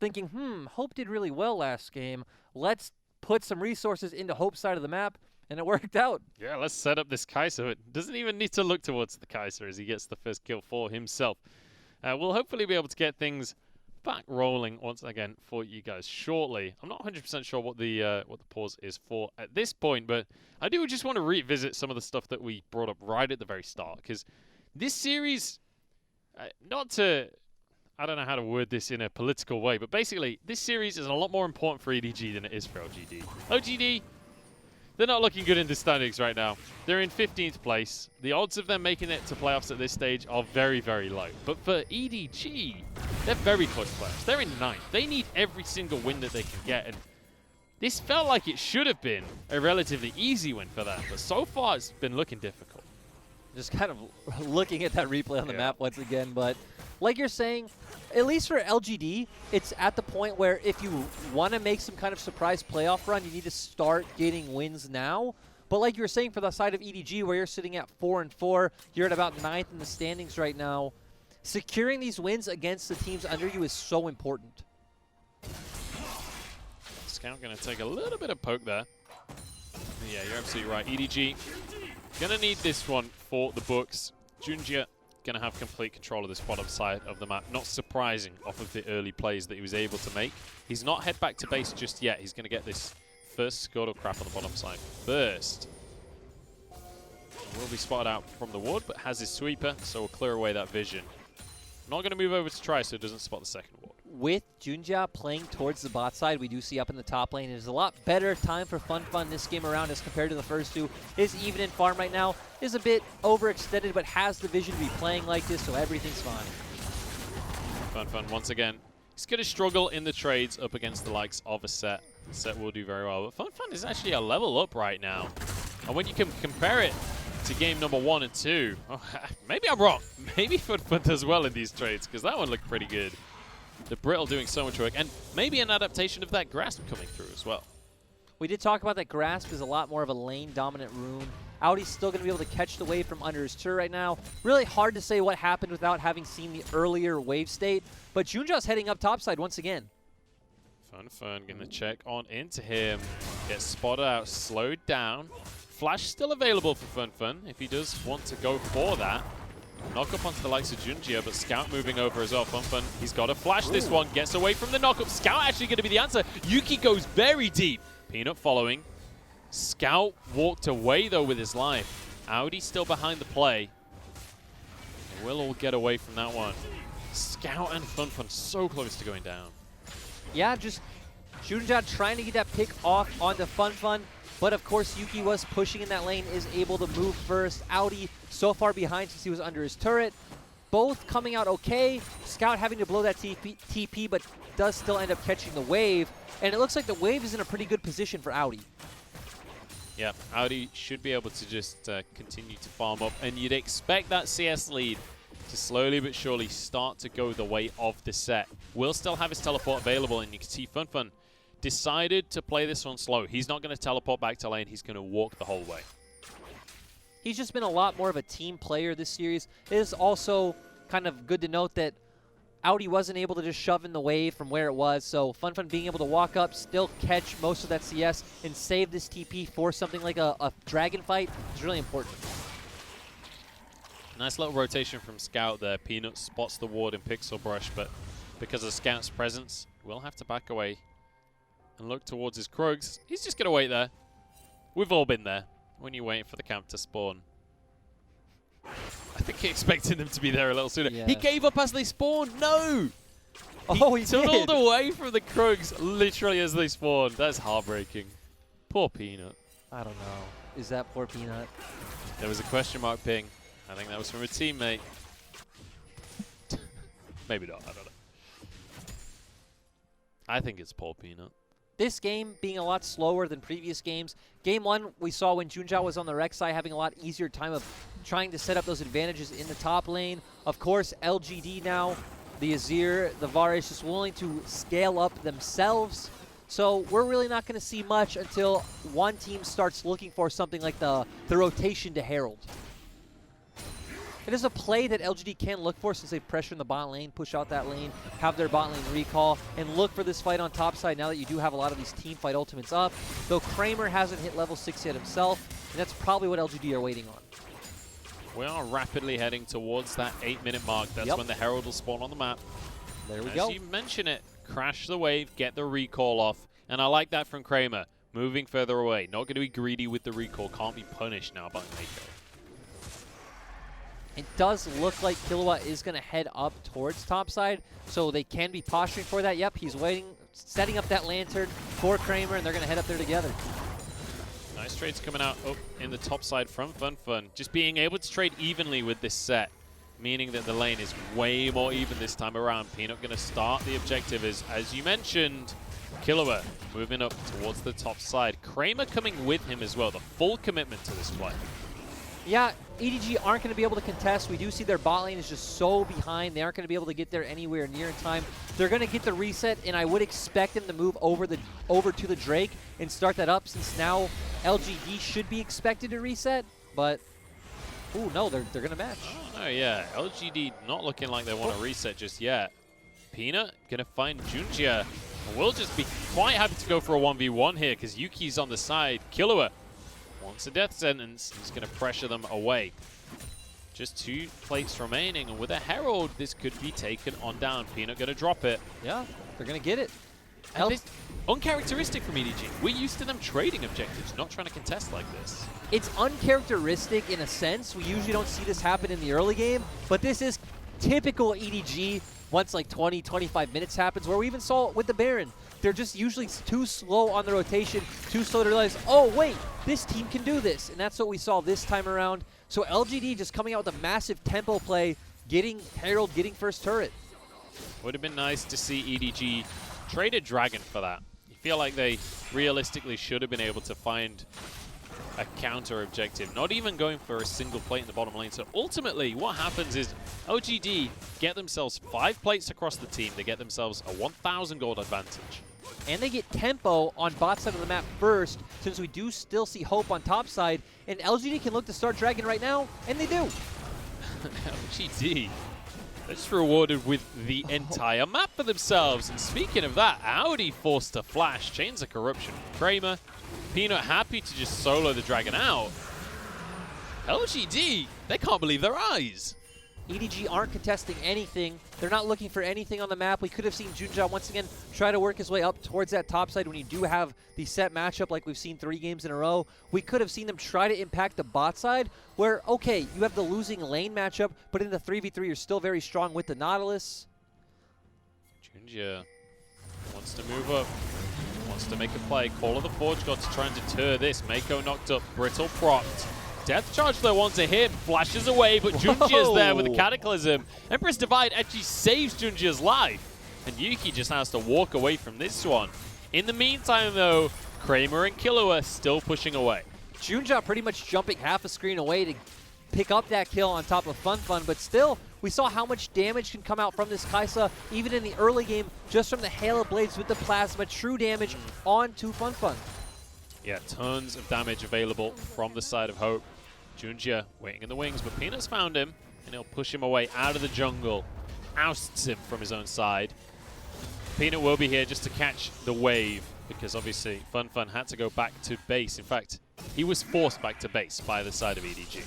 thinking, Hope did really well last game. Let's put some resources into Hope's side of the map. And it worked out. Yeah, let's set up this Kai'Sa. It doesn't even need to look towards the Kai'Sa as he gets the first kill for himself. We'll hopefully be able to get things back rolling once again for you guys shortly. I'm not 100% sure what the pause is for at this point, but I do just want to revisit some of the stuff that we brought up right at the very start, because this series, I don't know how to word this in a political way, but basically this series is a lot more important for EDG than it is for LGD. LGD, they're not looking good in the standings right now. They're in 15th place. The odds of them making it to playoffs at this stage are very, very low. But for EDG, they're very close players. They're in 9th. They need every single win that they can get. And this felt like it should have been a relatively easy win for them. But so far, it's been looking difficult. Just kind of looking at that replay on the map once again. But like you're saying, at least for LGD, it's at the point where if you want to make some kind of surprise playoff run, you need to start getting wins now. But like you were saying for the side of EDG, where you're sitting at 4-4, you're at about 9th in the standings right now. Securing these wins against the teams under you is so important. Scout going to take a little bit of poke there. Yeah, you're absolutely right. EDG going to need this one for the books. Junjia going to have complete control of this bottom side of the map. Not surprising off of the early plays that he was able to make. He's not head back to base just yet. He's going to get this first Scuddle crap on the bottom side first. Will be spotted out from the wood, but has his sweeper, so we'll clear away that vision. Not going to move over to try so it doesn't spot the second ward. With Junjia playing towards the bot side, we do see up in the top lane, it is a lot better time for Fun this game around as compared to the first two. Is even in farm right now, is a bit overextended, but has the vision to be playing like this, so everything's fine. Fun once again. He's going to struggle in the trades up against the likes of a Set. Set will do very well, but Fun is actually a level up right now. And when you can compare it to game number 1 and 2, maybe I'm wrong. Maybe Fun does well in these trades, because that one looked pretty good. The Brittle doing so much work, and maybe an adaptation of that Grasp coming through as well. We did talk about that Grasp is a lot more of a lane-dominant rune. Audi's still going to be able to catch the wave from under his turret right now. Really hard to say what happened without having seen the earlier wave state, but Junjia's heading up topside once again. Fun going to check on into him. Gets spotted out, slowed down. Flash still available for Fun if he does want to go for that. Knock up onto the likes of Junjia, but Scout moving over as well. Fun, he's got to flash this one. Gets away from the knock-up. Scout actually going to be the answer. Yuki goes very deep. Peanut following. Scout walked away, though, with his life. Audi still behind the play. They will all get away from that one. Scout and Fun so close to going down. Yeah, just Junjia trying to get that pick off onto Fun. But of course, Yuki was pushing in that lane, is able to move first. Audi so far behind since he was under his turret. Both coming out okay. Scout having to blow that TP, but does still end up catching the wave. And it looks like the wave is in a pretty good position for Audi. Yeah, Audi should be able to just continue to farm up, and you'd expect that CS lead to slowly but surely start to go the way of the set. Will still have his teleport available, and you can see Fun decided to play this one slow. He's not going to teleport back to lane. He's going to walk the whole way. He's just been a lot more of a team player this series. It is also kind of good to note that Audi wasn't able to just shove in the wave from where it was, so Fun being able to walk up, still catch most of that CS, and save this TP for something like a dragon fight is really important. Nice little rotation from Scout there. Peanut spots the ward in Pixel Brush, but because of Scout's presence, we'll have to back away and look towards his Krugs. He's just going to wait there. We've all been there when you're waiting for the camp to spawn. I think he expected them to be there a little sooner. Yeah. He gave up as they spawned. No! He tunneled away from the Krugs literally as they spawned. That's heartbreaking. Poor Peanut. I don't know. Is that poor Peanut? There was a question mark ping. I think that was from a teammate. Maybe not. I don't know. I think it's poor Peanut. This game being a lot slower than previous games. Game 1, we saw when Junjia was on the Rex side having a lot easier time of trying to set up those advantages in the top lane. Of course, LGD now, the Azir, the Varus just willing to scale up themselves. So we're really not going to see much until one team starts looking for something like the rotation to Herald. It is a play that LGD can look for since they pressure in the bot lane, push out that lane, have their bot lane recall, and look for this fight on top side now that you do have a lot of these team fight ultimates up. Though Kramer hasn't hit level 6 yet himself, and that's probably what LGD are waiting on. We are rapidly heading towards that 8-minute mark. That's when the Herald will spawn on the map. There we go. As you mention it, crash the wave, get the recall off, and I like that from Kramer. Moving further away, not going to be greedy with the recall, can't be punished now by Mako. It does look like Killua is going to head up towards topside, so they can be posturing for that. Yep, he's waiting, setting up that lantern for Kramer, and they're going to head up there together. Nice trades coming out in the top side from Fun. Just being able to trade evenly with this set, meaning that the lane is way more even this time around. Peanut going to start the objective as you mentioned, Killua moving up towards the top side. Kramer coming with him as well, the full commitment to this play. Yeah, EDG aren't going to be able to contest. We do see their bot lane is just so behind. They aren't going to be able to get there anywhere near in time. They're going to get the reset, and I would expect them to move over to the Drake and start that up, since now LGD should be expected to reset. But, ooh, no, they're going to match. Oh, yeah. LGD not looking like they want to reset just yet. Peanut going to find Junjia. We'll just be quite happy to go for a 1v1 here, because Yuki's on the side. Killua wants a death sentence. He's going to pressure them away. Just 2 plates remaining, and with a Herald, this could be taken on down. Peanut going to drop it. Yeah, they're going to get it. And this, uncharacteristic from EDG. We're used to them trading objectives, not trying to contest like this. It's uncharacteristic in a sense. We usually don't see this happen in the early game, but this is typical EDG once like 20, 25 minutes happens, where we even saw it with the Baron. They're just usually too slow on the rotation, too slow to realize, oh, wait, this team can do this. And that's what we saw this time around. So LGD just coming out with a massive tempo play, getting Herald, getting first turret. Would have been nice to see EDG trade a Dragon for that. You feel like they realistically should have been able to find a counter objective, not even going for a single plate in the bottom lane. So ultimately, what happens is LGD get themselves 5 plates across the team. They get themselves a 1,000 gold advantage. And they get tempo on bot side of the map first, since we do still see hope on top side. And LGD can look to start Dragon right now, and they do. LGD, they're just rewarded with the entire map for themselves. And speaking of that, Audi forced to flash. Chains of Corruption from Kramer. Peanut happy to just solo the Dragon out. LGD, they can't believe their eyes. EDG aren't contesting anything. They're not looking for anything on the map. We could have seen Junjia once again try to work his way up towards that top side when you do have the set matchup like we've seen 3 games in a row. We could have seen them try to impact the bot side where, okay, you have the losing lane matchup, but in the 3v3 you're still very strong with the Nautilus. Junjia wants to move up, wants to make a play. Call of the Forge God to try and deter this. Mako knocked up, Brittle propped. Death charge though onto him, flashes away, but Junjia's there with a Cataclysm. Empress Divide actually saves Junjia's life, and Yuki just has to walk away from this one. In the meantime though, Kramer and Killua still pushing away. Junja pretty much jumping half a screen away to pick up that kill on top of FunFun, but still, we saw how much damage can come out from this Kaisa, even in the early game, just from the Halo Blades with the Plasma, true damage onto FunFun. Yeah, tons of damage available from the side of Hope. Junja waiting in the wings, but Peanut's found him, and he'll push him away out of the jungle, ousts him from his own side. Peanut will be here just to catch the wave, because obviously FunFun had to go back to base. In fact, he was forced back to base by the side of EDG.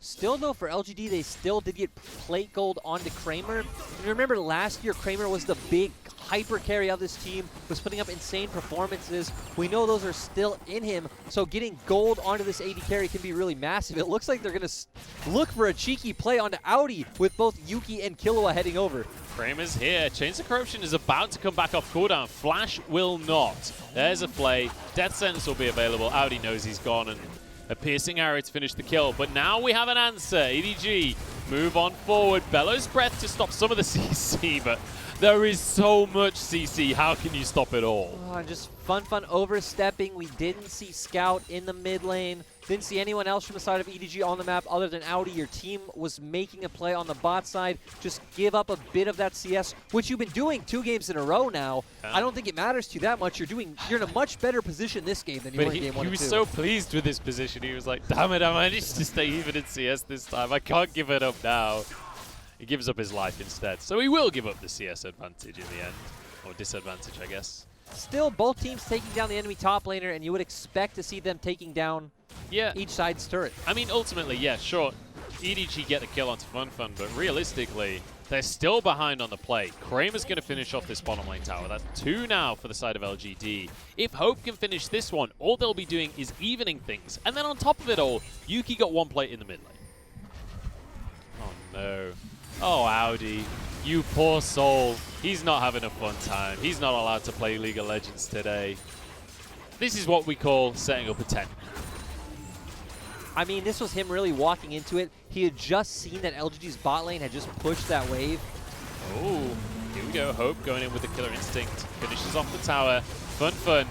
Still, though, for LGD, they still did get plate gold onto Kramer. And remember, last year, Kramer was the big hyper carry of this team, was putting up insane performances. We know those are still in him, so getting gold onto this AD carry can be really massive. It looks like they're going to look for a cheeky play onto Audi with both Yuki and Killua heading over. Kramer's here. Chains of Corruption is about to come back off cooldown. Flash will not. There's a play. Death Sentence will be available. Audi knows he's gone, and a piercing arrow to finish the kill. But now we have an answer. EDG move on forward. Bellows Breath to stop some of the CC, but there is so much CC. How can you stop it all? Oh, just FunFun overstepping. We didn't see Scout in the mid lane. Didn't see anyone else from the side of EDG on the map other than Audi. Your team was making a play on the bot side. Just give up a bit of that CS, which you've been doing 2 games in a row now. I don't think it matters to you that much. You're in a much better position this game than you were in game 1 and 2. He was so pleased with his position. He was like, damn it, I managed to stay even in CS this time. I can't give it up now. He gives up his life instead. So he will give up the CS advantage in the end. Or disadvantage, I guess. Still, both teams taking down the enemy top laner, and you would expect to see them taking down each side's turret. I mean, ultimately, yeah, sure. EDG get the kill onto FunFun, but realistically, they're still behind on the play. Kramer's going to finish off this bottom lane tower. That's 2 now for the side of LGD. If Hope can finish this one, all they'll be doing is evening things. And then on top of it all, Yuki got 1 plate in the mid lane. Oh, no. Oh, Audi, you poor soul. He's not having a fun time. He's not allowed to play League of Legends today. This is what we call setting up a tent. I mean, this was him really walking into it. He had just seen that LGD's bot lane had just pushed that wave. Oh, here we go. Hope going in with the Killer Instinct. Finishes off the tower. FunFun.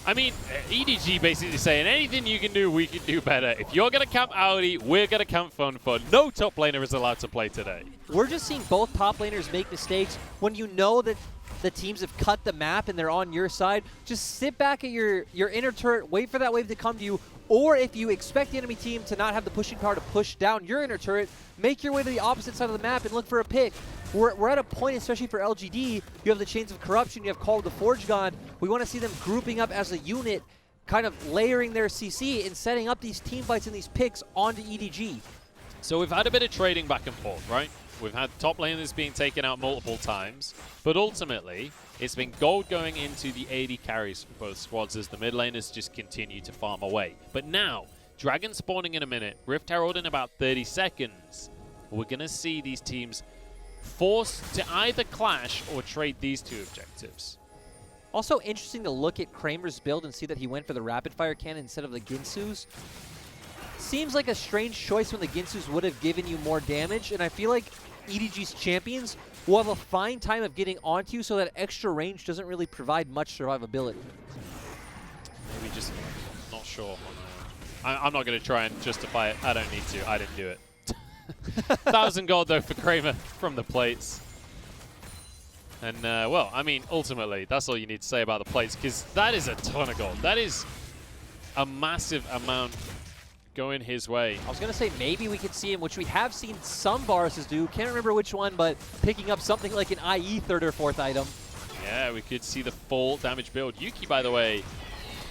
I mean, EDG basically saying anything you can do, we can do better. If you're going to camp Audi, we're going to camp FunFun. No top laner is allowed to play today. We're just seeing both top laners make mistakes. When you know that the teams have cut the map and they're on your side, just sit back at your inner turret, wait for that wave to come to you, or if you expect the enemy team to not have the pushing power to push down your inner turret, make your way to the opposite side of the map and look for a pick. We're at a point, especially for LGD, you have the Chains of Corruption, you have Call of the Forge God. We want to see them grouping up as a unit, kind of layering their CC and setting up these team fights and these picks onto EDG. So we've had a bit of trading back and forth, right? We've had top laners being taken out multiple times, but ultimately, it's been gold going into the AD carries for both squads as the mid laners just continue to farm away. But now, Dragon spawning in a minute, Rift Herald in about 30 seconds. We're going to see these teams forced to either clash or trade these 2 objectives. Also interesting to look at Kramer's build and see that he went for the rapid fire cannon instead of the Ginsu's. Seems like a strange choice when the Ginsu's would have given you more damage, and I feel like EDG's champions will have a fine time of getting onto you so that extra range doesn't really provide much survivability. Maybe just not sure. I'm not going to try and justify it. I don't need to. I didn't do it. 1,000 gold, though, for Kramer from the plates. And, well, I mean, ultimately, that's all you need to say about the plates, because that is a ton of gold. That is a massive amount going his way. I was going to say maybe we could see him, which we have seen some Baruses do. Can't remember which one, but picking up something like an IE 3rd or 4th item. Yeah, we could see the full damage build. Yuki, by the way,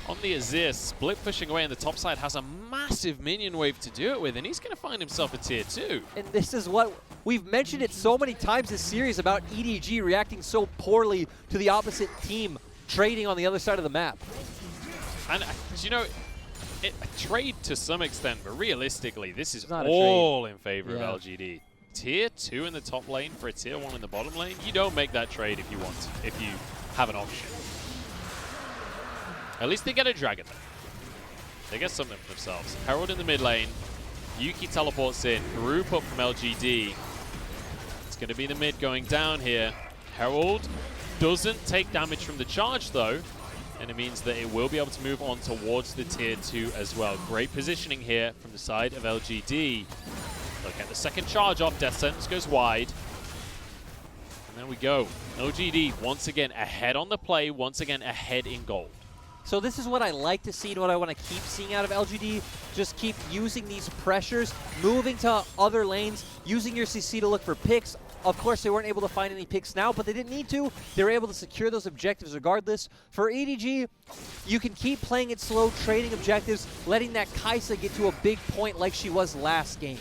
on the Azir, split pushing away on the top side, has a massive minion wave to do it with, and he's going to find himself a tier 2. And this is what we've mentioned it so many times this series about EDG reacting so poorly to the opposite team trading on the other side of the map. And, you know, a trade to some extent, but realistically, this is all in favor of LGD. Tier 2 in the top lane for a tier 1 in the bottom lane, you don't make that trade if you want to, if you have an option. At least they get a dragon though. They get something for themselves. Herald in the mid lane. Yuki teleports in. Group up from LGD. It's going to be the mid going down here. Herald doesn't take damage from the charge though. and it means that it will be able to move on towards the tier 2 as well. Great positioning here from the side of LGD. Look at the second charge off, Death Sentence goes wide. And there we go. LGD once again ahead on the play, once again ahead in gold. So this is what I like to see and what I want to keep seeing out of LGD. Just keep using these pressures, moving to other lanes, using your CC to look for picks. Of course, they weren't able to find any picks now, but they didn't need to. They were able to secure those objectives regardless. For EDG, you can keep playing it slow, trading objectives, letting that Kai'Sa get to a big point like she was last game.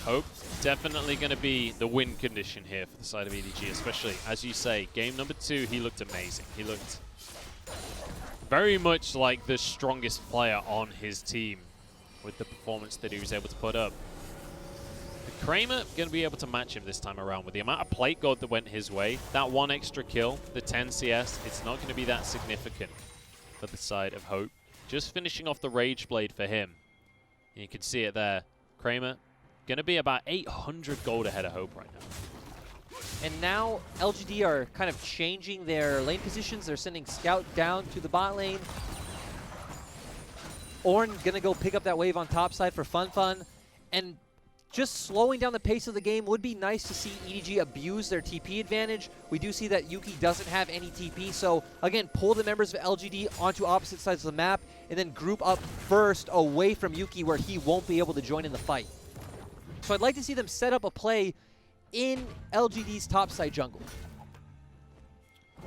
Hope definitely going to be the win condition here for the side of EDG, especially, as you say, game number 2, he looked amazing. He looked very much like the strongest player on his team with the performance that he was able to put up. Kramer going to be able to match him this time around with the amount of plate gold that went his way. That 1 extra kill, the 10 CS, it's not going to be that significant for the side of Hope. Just finishing off the Rage Blade for him. And you can see it there. Kramer going to be about 800 gold ahead of Hope right now. And now LGD are kind of changing their lane positions. They're sending Scout down to the bot lane. Ornn gonna go pick up that wave on top side for Fun. And just slowing down the pace of the game would be nice to see EDG abuse their TP advantage. We do see that Yuki doesn't have any TP, so again, pull the members of LGD onto opposite sides of the map and then group up first away from Yuki where he won't be able to join in the fight. So I'd like to see them set up a play in LGD's topside jungle.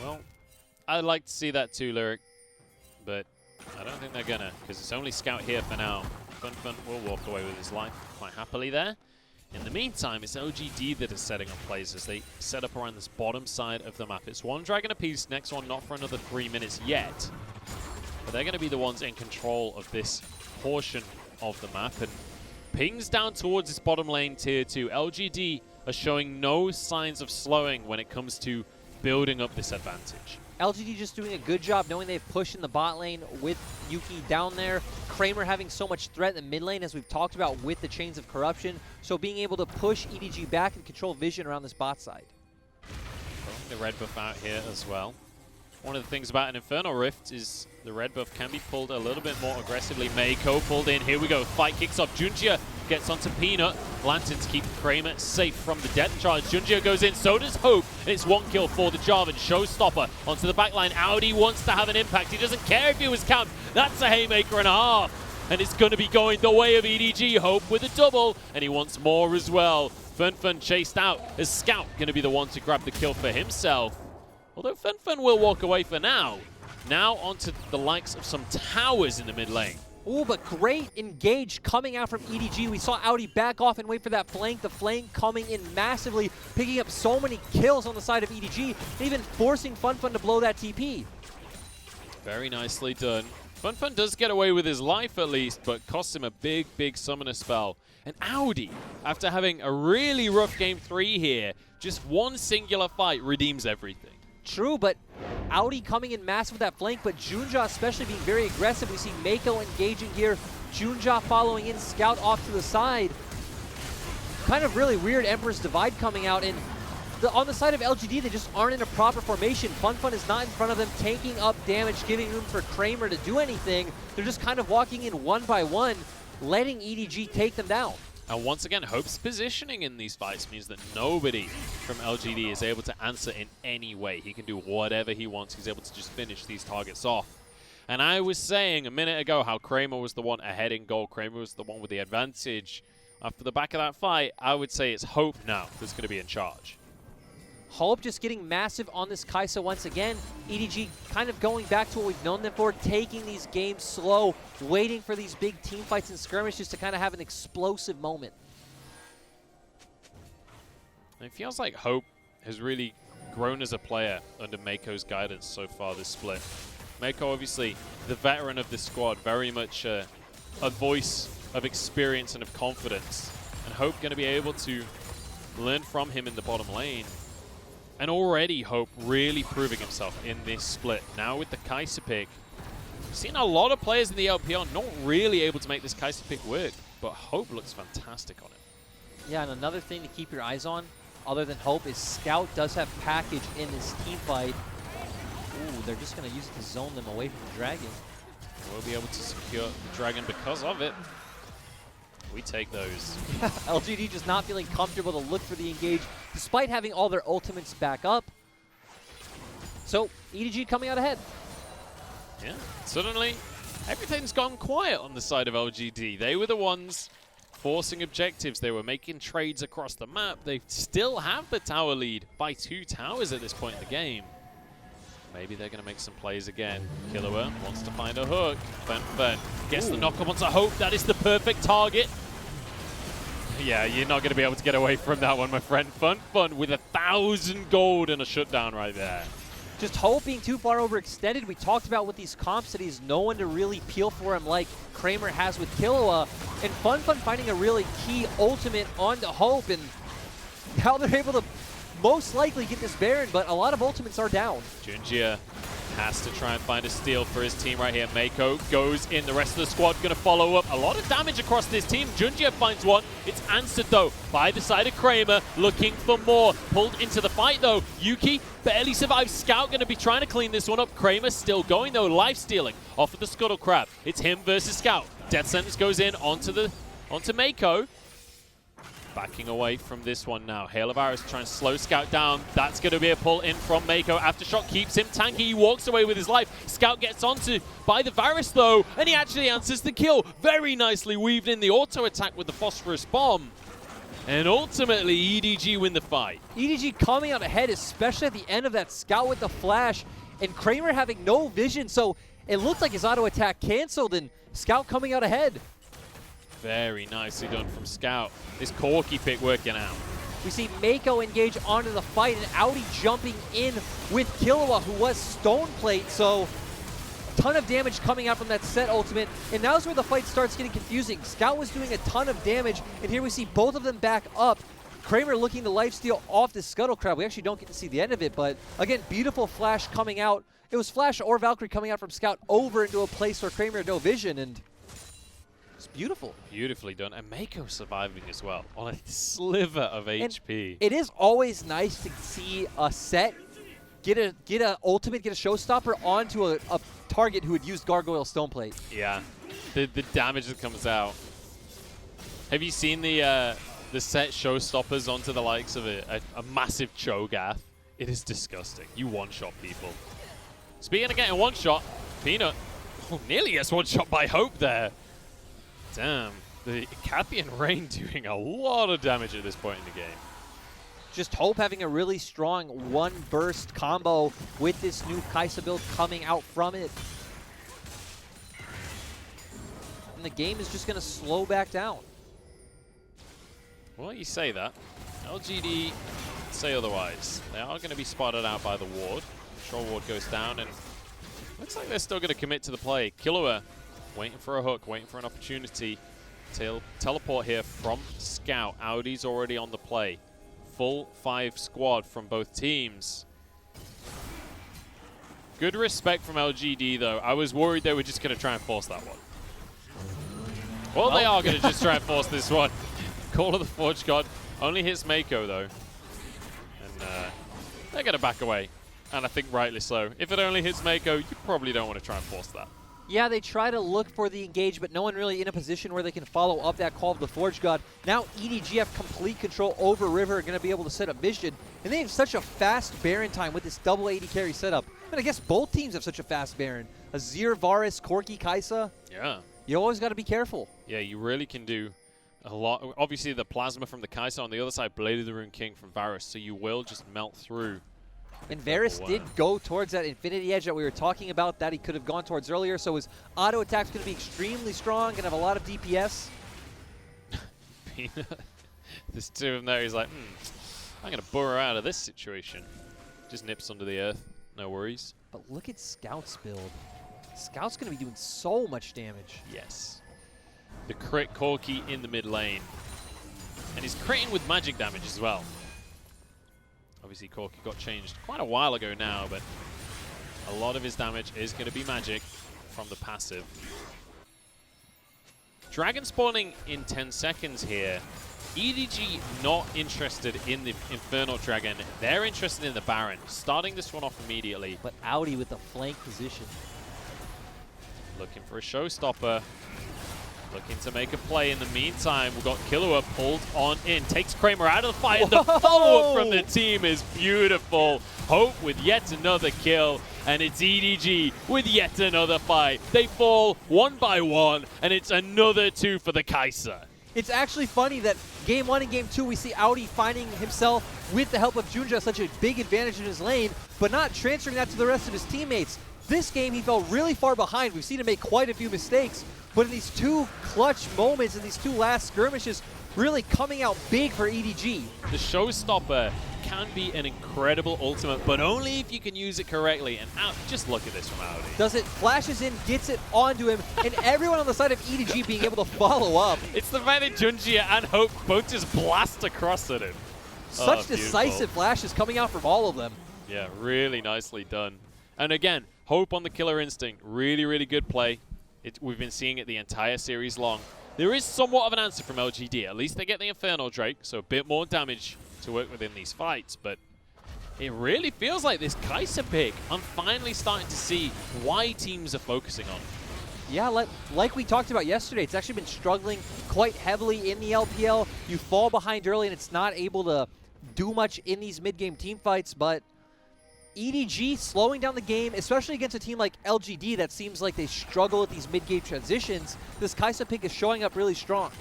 Well, I'd like to see that too, Lyric, but I don't think they're gonna, because it's only Scout here for now. Fun will walk away with his life quite happily there. In the meantime, it's LGD that is setting up plays as they set up around this bottom side of the map. It's 1 dragon apiece, next one not for another 3 minutes yet. But they're going to be the ones in control of this portion of the map. And pings down towards this bottom lane tier 2. LGD are showing no signs of slowing when it comes to building up this advantage. LGD just doing a good job knowing they've pushed in the bot lane with Yuki down there. Kramer having so much threat in the mid lane, as we've talked about with the Chains of Corruption. So being able to push EDG back and control vision around this bot side. The red buff out here as well. One of the things about an Infernal Rift is the red buff can be pulled a little bit more aggressively. Meiko pulled in. Here we go. Fight kicks off. Junjia gets onto Peanut. Lanterns keep Kramer safe from the death charge. Junjia goes in. So does Hope. And it's 1 kill for the Jarvan. Showstopper onto the backline. Audi wants to have an impact. He doesn't care if he was camped. That's a haymaker and a half. And it's going to be going the way of EDG. Hope with a double. And he wants more as well. Fun chased out as Scout going to be the one to grab the kill for himself. Although Fun will walk away for now. Now onto the likes of some towers in the mid lane. Ooh, but great engage coming out from EDG. We saw Audi back off and wait for that flank. The flank coming in massively, picking up so many kills on the side of EDG, even forcing Fun to blow that TP. Very nicely done. Fun does get away with his life at least, but costs him a big summoner spell. And Audi, after having a really rough game 3 here, just one singular fight redeems everything. True, but Audi coming in massive with that flank, but Junja especially being very aggressive. We see Meiko engaging here, Junja following in, Scout off to the side. Kind of really weird Emperor's Divide coming out, and on the side of LGD, they just aren't in a proper formation. Fun is not in front of them, taking up damage, giving room for Kramer to do anything. They're just kind of walking in one by one, letting EDG take them down. And once again, Hope's positioning in these fights means that nobody from LGD is able to answer in any way. He can do whatever he wants. He's able to just finish these targets off. And I was saying a minute ago how Kramer was the one ahead in goal. Kramer was the one with the advantage. After the back of that fight, I would say it's Hope now that's going to be in charge. Hope just getting massive on this Kai'Sa once again. EDG kind of going back to what we've known them for, taking these games slow, waiting for these big team fights and skirmishes to kind of have an explosive moment. It feels like Hope has really grown as a player under Meiko's guidance so far this split. Meiko, obviously, the veteran of this squad, very much a voice of experience and of confidence. And Hope going to be able to learn from him in the bottom lane. And already Hope really proving himself in this split. Now with the Kai'Sa pick, we've seen a lot of players in the LPL not really able to make this Kai'Sa pick work, but Hope looks fantastic on it. Yeah, and another thing to keep your eyes on, other than Hope, is Scout does have package in this team fight. Ooh, they're just going to use it to zone them away from the dragon. We'll be able to secure the dragon because of it. We take those. LGD just not feeling comfortable to look for the engage, despite having all their ultimates back up. So, EDG coming out ahead. Yeah, suddenly, everything's gone quiet on the side of LGD. They were the ones forcing objectives. They were making trades across the map. They still have the tower lead by 2 towers at this point in the game. Maybe they're going to make some plays again. Killua wants to find a hook. Fen gets the knockup onto Hope. That is the perfect target. Yeah, you're not going to be able to get away from that one, my friend. Fun with 1,000 gold and a shutdown right there. Just Hope being too far overextended. We talked about with these comps that he's no one to really peel for him like Kramer has with Killua. And Fun finding a really key ultimate onto Hope. And now they're able to most likely get this Baron, but a lot of ultimates are down. Junjia has to try and find a steal for his team right here. Mako goes in. The rest of the squad going to follow up. A lot of damage across this team. Junjia finds one. It's answered, though, by the side of Kramer, looking for more. Pulled into the fight, though. Yuki barely survives. Scout going to be trying to clean this one up. Kramer still going, though. Life stealing off of the Scuttle Crab. It's him versus Scout. Death Sentence goes in onto Mako. Backing away from this one now. Hail of Arrows trying to slow Scout down. That's going to be a pull in from Mako. Aftershock keeps him tanky. He walks away with his life. Scout gets onto by the Varus, though, and he actually answers the kill. Very nicely weaved in the auto attack with the Phosphorus Bomb. And ultimately, EDG win the fight. EDG coming out ahead, especially at the end of that Scout with the flash, and Kramer having no vision, so it looked like his auto attack canceled, and Scout coming out ahead. Very nicely done from Scout. This Corky pick working out. We see Mako engage onto the fight, and Audi jumping in with Killua, who was Stone Plate, so a ton of damage coming out from that set ultimate, and now's where the fight starts getting confusing. Scout was doing a ton of damage, and here we see both of them back up. Kramer looking to lifesteal off the Scuttle Crab. We actually don't get to see the end of it, but again, beautiful flash coming out. It was Flash or Valkyrie coming out from Scout over into a place where Kramer had no vision, and it's beautiful. Beautifully done. And Mako surviving as well on a sliver of HP. It is always nice to see a set get a ultimate, get a showstopper onto a target who had used Gargoyle Stoneplate. Yeah. The damage that comes out. Have you seen the set showstoppers onto the likes of a massive Cho'Gath? It is disgusting. You one-shot people. Speaking of getting one-shot, Peanut nearly gets one-shot by Hope there. Damn, the Cathian Rain doing a lot of damage at this point in the game. Just Hope having a really strong one-burst combo with this new Kaisa build coming out from it. And the game is just going to slow back down. Well, you say that. LGD say otherwise. They are going to be spotted out by the ward. Control ward goes down, and looks like they're still going to commit to the play. Killua waiting for a hook, waiting for an opportunity. Teleport here from Scout. Audi's already on the play. Full 5 squad from both teams. Good respect from LGD, though. I was worried they were just going to try and force that one. Well, they are going to just try and force this one. Call of the Forge God only hits Mako, though. And they're going to back away. And I think rightly so. If it only hits Mako, you probably don't want to try and force that. Yeah, they try to look for the engage, but no one really in a position where they can follow up that Call of the Forge God. Now EDG have complete control over River, going to be able to set up vision. And they have such a fast Baron time with this double AD carry setup. I mean, I guess both teams have such a fast Baron. Azir, Varus, Corki, Kaisa. Yeah. You always got to be careful. Yeah, you really can do a lot. Obviously, the Plasma from the Kaisa. On the other side, Blade of the Rune King from Varus. So you will just melt through. And Varus did go towards that Infinity Edge that we were talking about that he could have gone towards earlier, so his auto attack's going to be extremely strong and have a lot of DPS. There's 2 of them there. He's like, I'm going to burrow out of this situation. Just nips under the earth. No worries. But look at Scout's build. Scout's going to be doing so much damage. Yes. The crit Corki in the mid lane. And he's critting with magic damage as well. Obviously, Corki got changed quite a while ago now, but a lot of his damage is going to be magic from the passive. Dragon spawning in 10 seconds here. EDG not interested in the Infernal Dragon. They're interested in the Baron. Starting this one off immediately. But Audi with the flank position. Looking for a showstopper. Looking to make a play in the meantime. We've got Killua pulled on in. Takes Kramer out of the fight. And the follow-up from the team is beautiful. Hope with yet another kill. And it's EDG with yet another fight. They fall one by one. And it's another 2 for the Kai'Sa. It's actually funny that Game 1 and Game 2, we see Audi finding himself, with the help of Junja, such a big advantage in his lane, but not transferring that to the rest of his teammates. This game, he fell really far behind. We've seen him make quite a few mistakes, but in these 2 clutch moments, in these 2 last skirmishes, really coming out big for EDG. The showstopper can be an incredible ultimate, but only if you can use it correctly. And just look at this from Audi. Does it, flashes in, gets it onto him, and everyone on the side of EDG being able to follow up. It's the fact that Junji and Hope both just blast across at him. Such decisive flashes coming out from all of them. Yeah, really nicely done. And again, Hope on the Killer Instinct. Really, really good play. We've been seeing it the entire series long. There is somewhat of an answer from LGD. At least they get the Infernal Drake, so a bit more damage to work with in these fights. But it really feels like this Kai'Sa pick, I'm finally starting to see why teams are focusing on. Yeah, like we talked about yesterday, it's actually been struggling quite heavily in the LPL. You fall behind early and it's not able to do much in these mid-game team fights, but EDG slowing down the game, especially against a team like LGD that seems like they struggle with these mid-game transitions. This Kai'Sa pick is showing up really strong.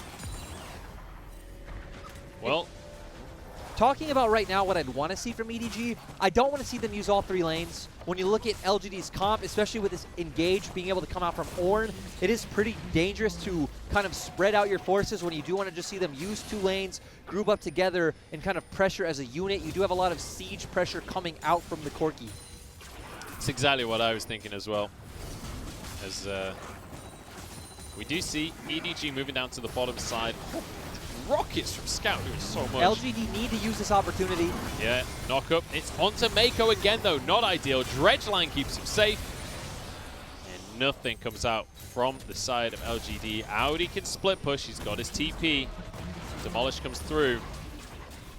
Well, talking about right now what I'd want to see from EDG, I don't want to see them use all 3 lanes. When you look at LGD's comp, especially with this engage being able to come out from Ornn, it is pretty dangerous to kind of spread out your forces when you do want to just see them use 2 lanes, group up together, and kind of pressure as a unit. You do have a lot of siege pressure coming out from the Corki. It's exactly what I was thinking as well. As we do see EDG moving down to the bottom side. Rockets from Scout doing so much. LGD need to use this opportunity. Yeah, knock up. It's onto Mako again, though. Not ideal. Dredgeline keeps him safe. And nothing comes out from the side of LGD. Audi can split push. He's got his TP. Demolish comes through.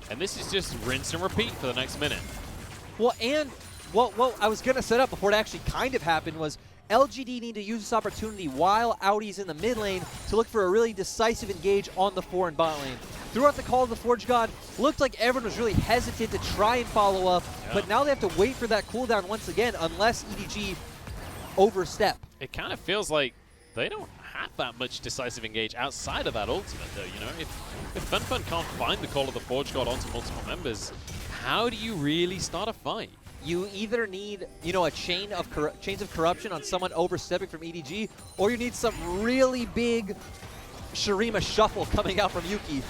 And this is just rinse and repeat for the next minute. Well, and what I was going to set up before it actually kind of happened was LGD need to use this opportunity while Audi's in the mid lane to look for a really decisive engage on the 4 and bot lane. Throughout the Call of the Forge God, looked like everyone was really hesitant to try and follow up, but now they have to wait for that cooldown once again unless EDG overstep. It kind of feels like they don't have that much decisive engage outside of that ultimate, though. You know, if FunFun can't find the Call of the Forge God onto multiple members, how do you really start a fight? You either need, you know, a chains of corruption on someone overstepping from EDG, or you need some really big Shurima shuffle coming out from Yuki.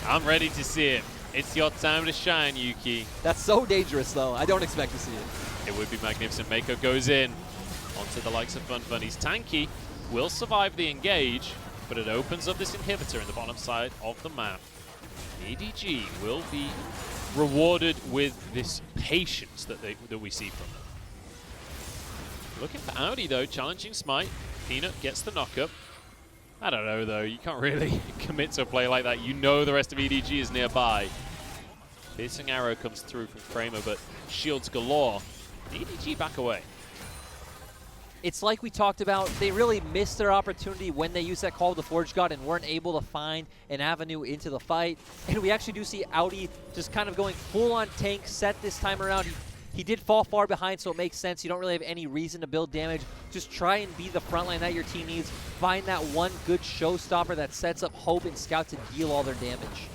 I'm ready to see it. It's your time to shine, Yuki. That's so dangerous, though. I don't expect to see it. It would be magnificent. Mako goes in onto the likes of FunFun. He's tanky, will survive the engage, but it opens up this inhibitor in the bottom side of the map. EDG will be rewarded with this patience that we see from them. Looking for Audi, though, challenging Smite. Peanut gets the knockup. I don't know, though. You can't really commit to a play like that. You know the rest of EDG is nearby. Piercing arrow comes through from Kramer, but shields galore. EDG back away. It's like we talked about, they really missed their opportunity when they used that Call of the Forge God and weren't able to find an avenue into the fight. And we actually do see Audi just kind of going full-on tank set this time around. He did fall far behind, so it makes sense. You don't really have any reason to build damage. Just try and be the front line that your team needs. Find that one good showstopper that sets up Hope and Scout to deal all their damage.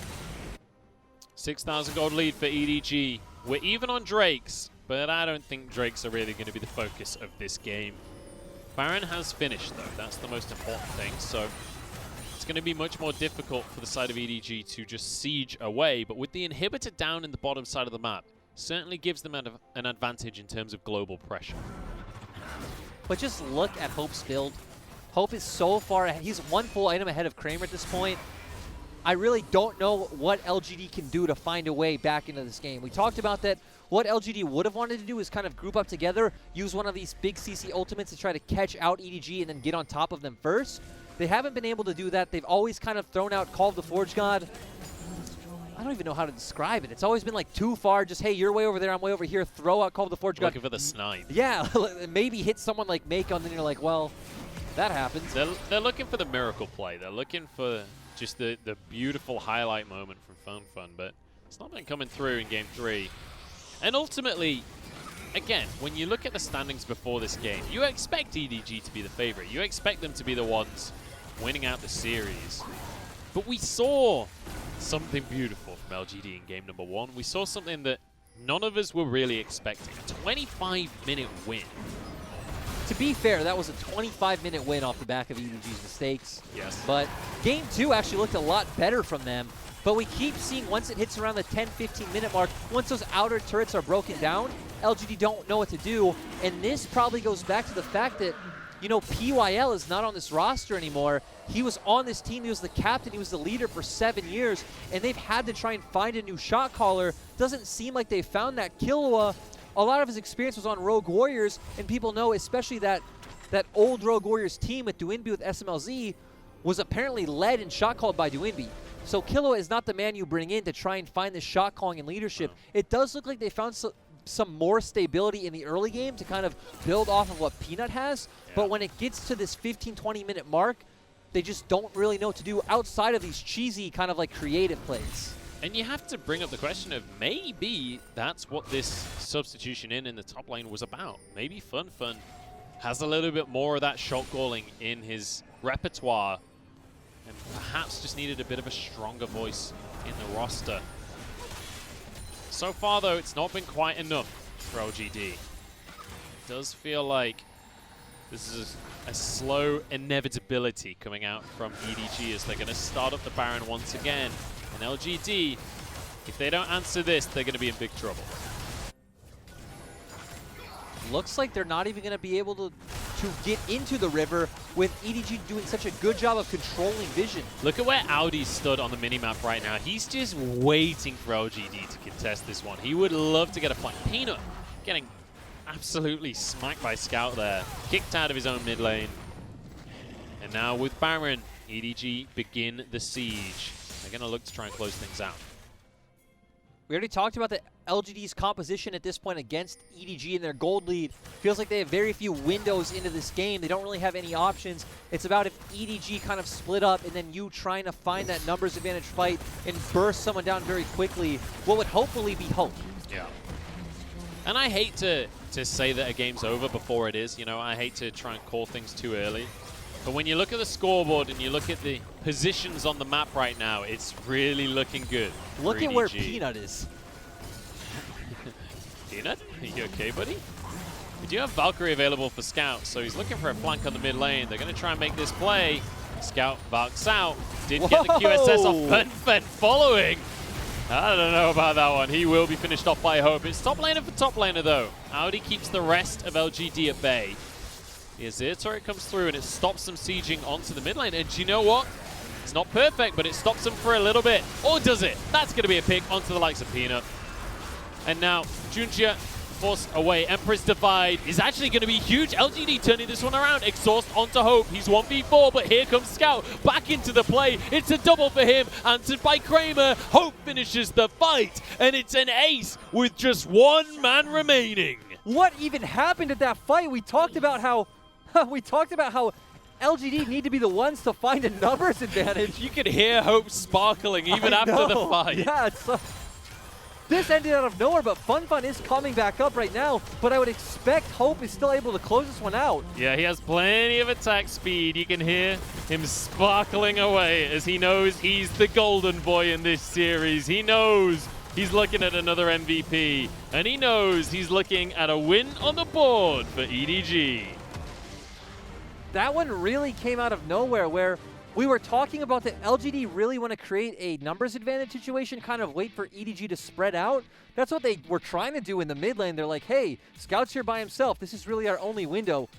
6,000 gold lead for EDG. We're even on Drakes, but I don't think Drakes are really going to be the focus of this game. Baron has finished, though. That's the most important thing. So it's going to be much more difficult for the side of EDG to just siege away. But with the inhibitor down in the bottom side of the map, certainly gives them an advantage in terms of global pressure. But just look at Hope's build. Hope is so far ahead. He's one full item ahead of Kramer at this point. I really don't know what LGD can do to find a way back into this game. We talked about that. What LGD would have wanted to do is kind of group up together, use one of these big CC ultimates to try to catch out EDG and then get on top of them first. They haven't been able to do that. They've always kind of thrown out Call of the Forge God. don't even know how to describe it. It's always been like too far, just, hey, you're way over there, I'm way over here, throw out Call of the Forge God. Looking for the snipe. Yeah, maybe hit someone like Mako, and then you're like, well, that happens. They're looking for the miracle play. They're looking for just the beautiful highlight moment from Fun, but it's not been coming through in Game 3. And ultimately, again, when you look at the standings before this game, you expect EDG to be the favorite. You expect them to be the ones winning out the series. But we saw something beautiful from LGD in game number 1. We saw something that none of us were really expecting. A 25-minute win. To be fair, that was a 25-minute win off the back of EDG's mistakes. Yes. But game 2 actually looked a lot better from them. But we keep seeing once it hits around the 10-15-minute mark, once those outer turrets are broken down, LGD don't know what to do. And this probably goes back to the fact that, you know, PYL is not on this roster anymore. He was on this team. He was the captain. He was the leader for 7 years. And they've had to try and find a new shot caller. Doesn't seem like they found that. Killua, a lot of his experience was on Rogue Warriors. And people know, especially that old Rogue Warriors team with Duinbi with SMLZ was apparently led and shot called by Duinbi. So Killua is not the man you bring in to try and find the shot calling and leadership. It does look like they found some more stability in the early game to kind of build off of what Peanut has. Yeah. But when it gets to this 15-20 minute mark, they just don't really know what to do outside of these cheesy kind of like creative plays. And you have to bring up the question of maybe that's what this substitution in the top lane was about. Maybe Fun has a little bit more of that shot calling in his repertoire and perhaps just needed a bit of a stronger voice in the roster. So far, though, it's not been quite enough for LGD. It does feel like this is a slow inevitability coming out from EDG as they're going to start up the Baron once again. And LGD, if they don't answer this, they're going to be in big trouble. Looks like they're not even going to be able to get into the river with EDG doing such a good job of controlling vision. Look at where Audi stood on the minimap right now. He's just waiting for LGD to contest this one. He would love to get a flank. Peanut getting absolutely smacked by Scout there. Kicked out of his own mid lane. And now with Baron, EDG begin the siege. They're going to look to try and close things out. We already talked about the LGD's composition at this point against EDG in their gold lead. Feels like they have very few windows into this game. They don't really have any options. It's about if EDG kind of split up and then you trying to find that numbers advantage fight and burst someone down very quickly, what would hopefully be hope. Yeah. And I hate to say that a game's over before it is. You know, I hate to try and call things too early. But when you look at the scoreboard and you look at the positions on the map right now, it's really looking good. Look at where Peanut is. Peanut? Are you okay, buddy? We do have Valkyrie available for Scout, so he's looking for a flank on the mid lane. They're going to try and make this play. Scout Valks out. Did get the QSS off Fen following. I don't know about that one. He will be finished off by Hope. It's top laner for top laner, though. Audi keeps the rest of LGD at bay. The Azir turret comes through and it stops them sieging onto the mid lane. And do you know what? It's not perfect, but it stops them for a little bit. Or does it? That's going to be a pick onto the likes of Peanut. And now, Junjia forced away. Empress Divide is actually going to be huge. LGD turning this one around. Exhaust onto Hope. He's 1v4, but here comes Scout back into the play. It's a double for him. Answered by Kramer. Hope finishes the fight. And it's an ace with just one man remaining. What even happened at that fight? We talked about how LGD need to be the ones to find a numbers advantage. You could hear Hope sparkling even after the fight. Yeah, this ended out of nowhere, but Fun is coming back up right now, but I would expect Hope is still able to close this one out. Yeah, he has plenty of attack speed. You can hear him sparkling away as he knows he's the golden boy in this series. He knows he's looking at another MVP, and he knows he's looking at a win on the board for EDG. That one really came out of nowhere, where we were talking about that LGD really want to create a numbers advantage situation, kind of wait for EDG to spread out. That's what they were trying to do in the mid lane. They're like, hey, Scout's here by himself. This is really our only window.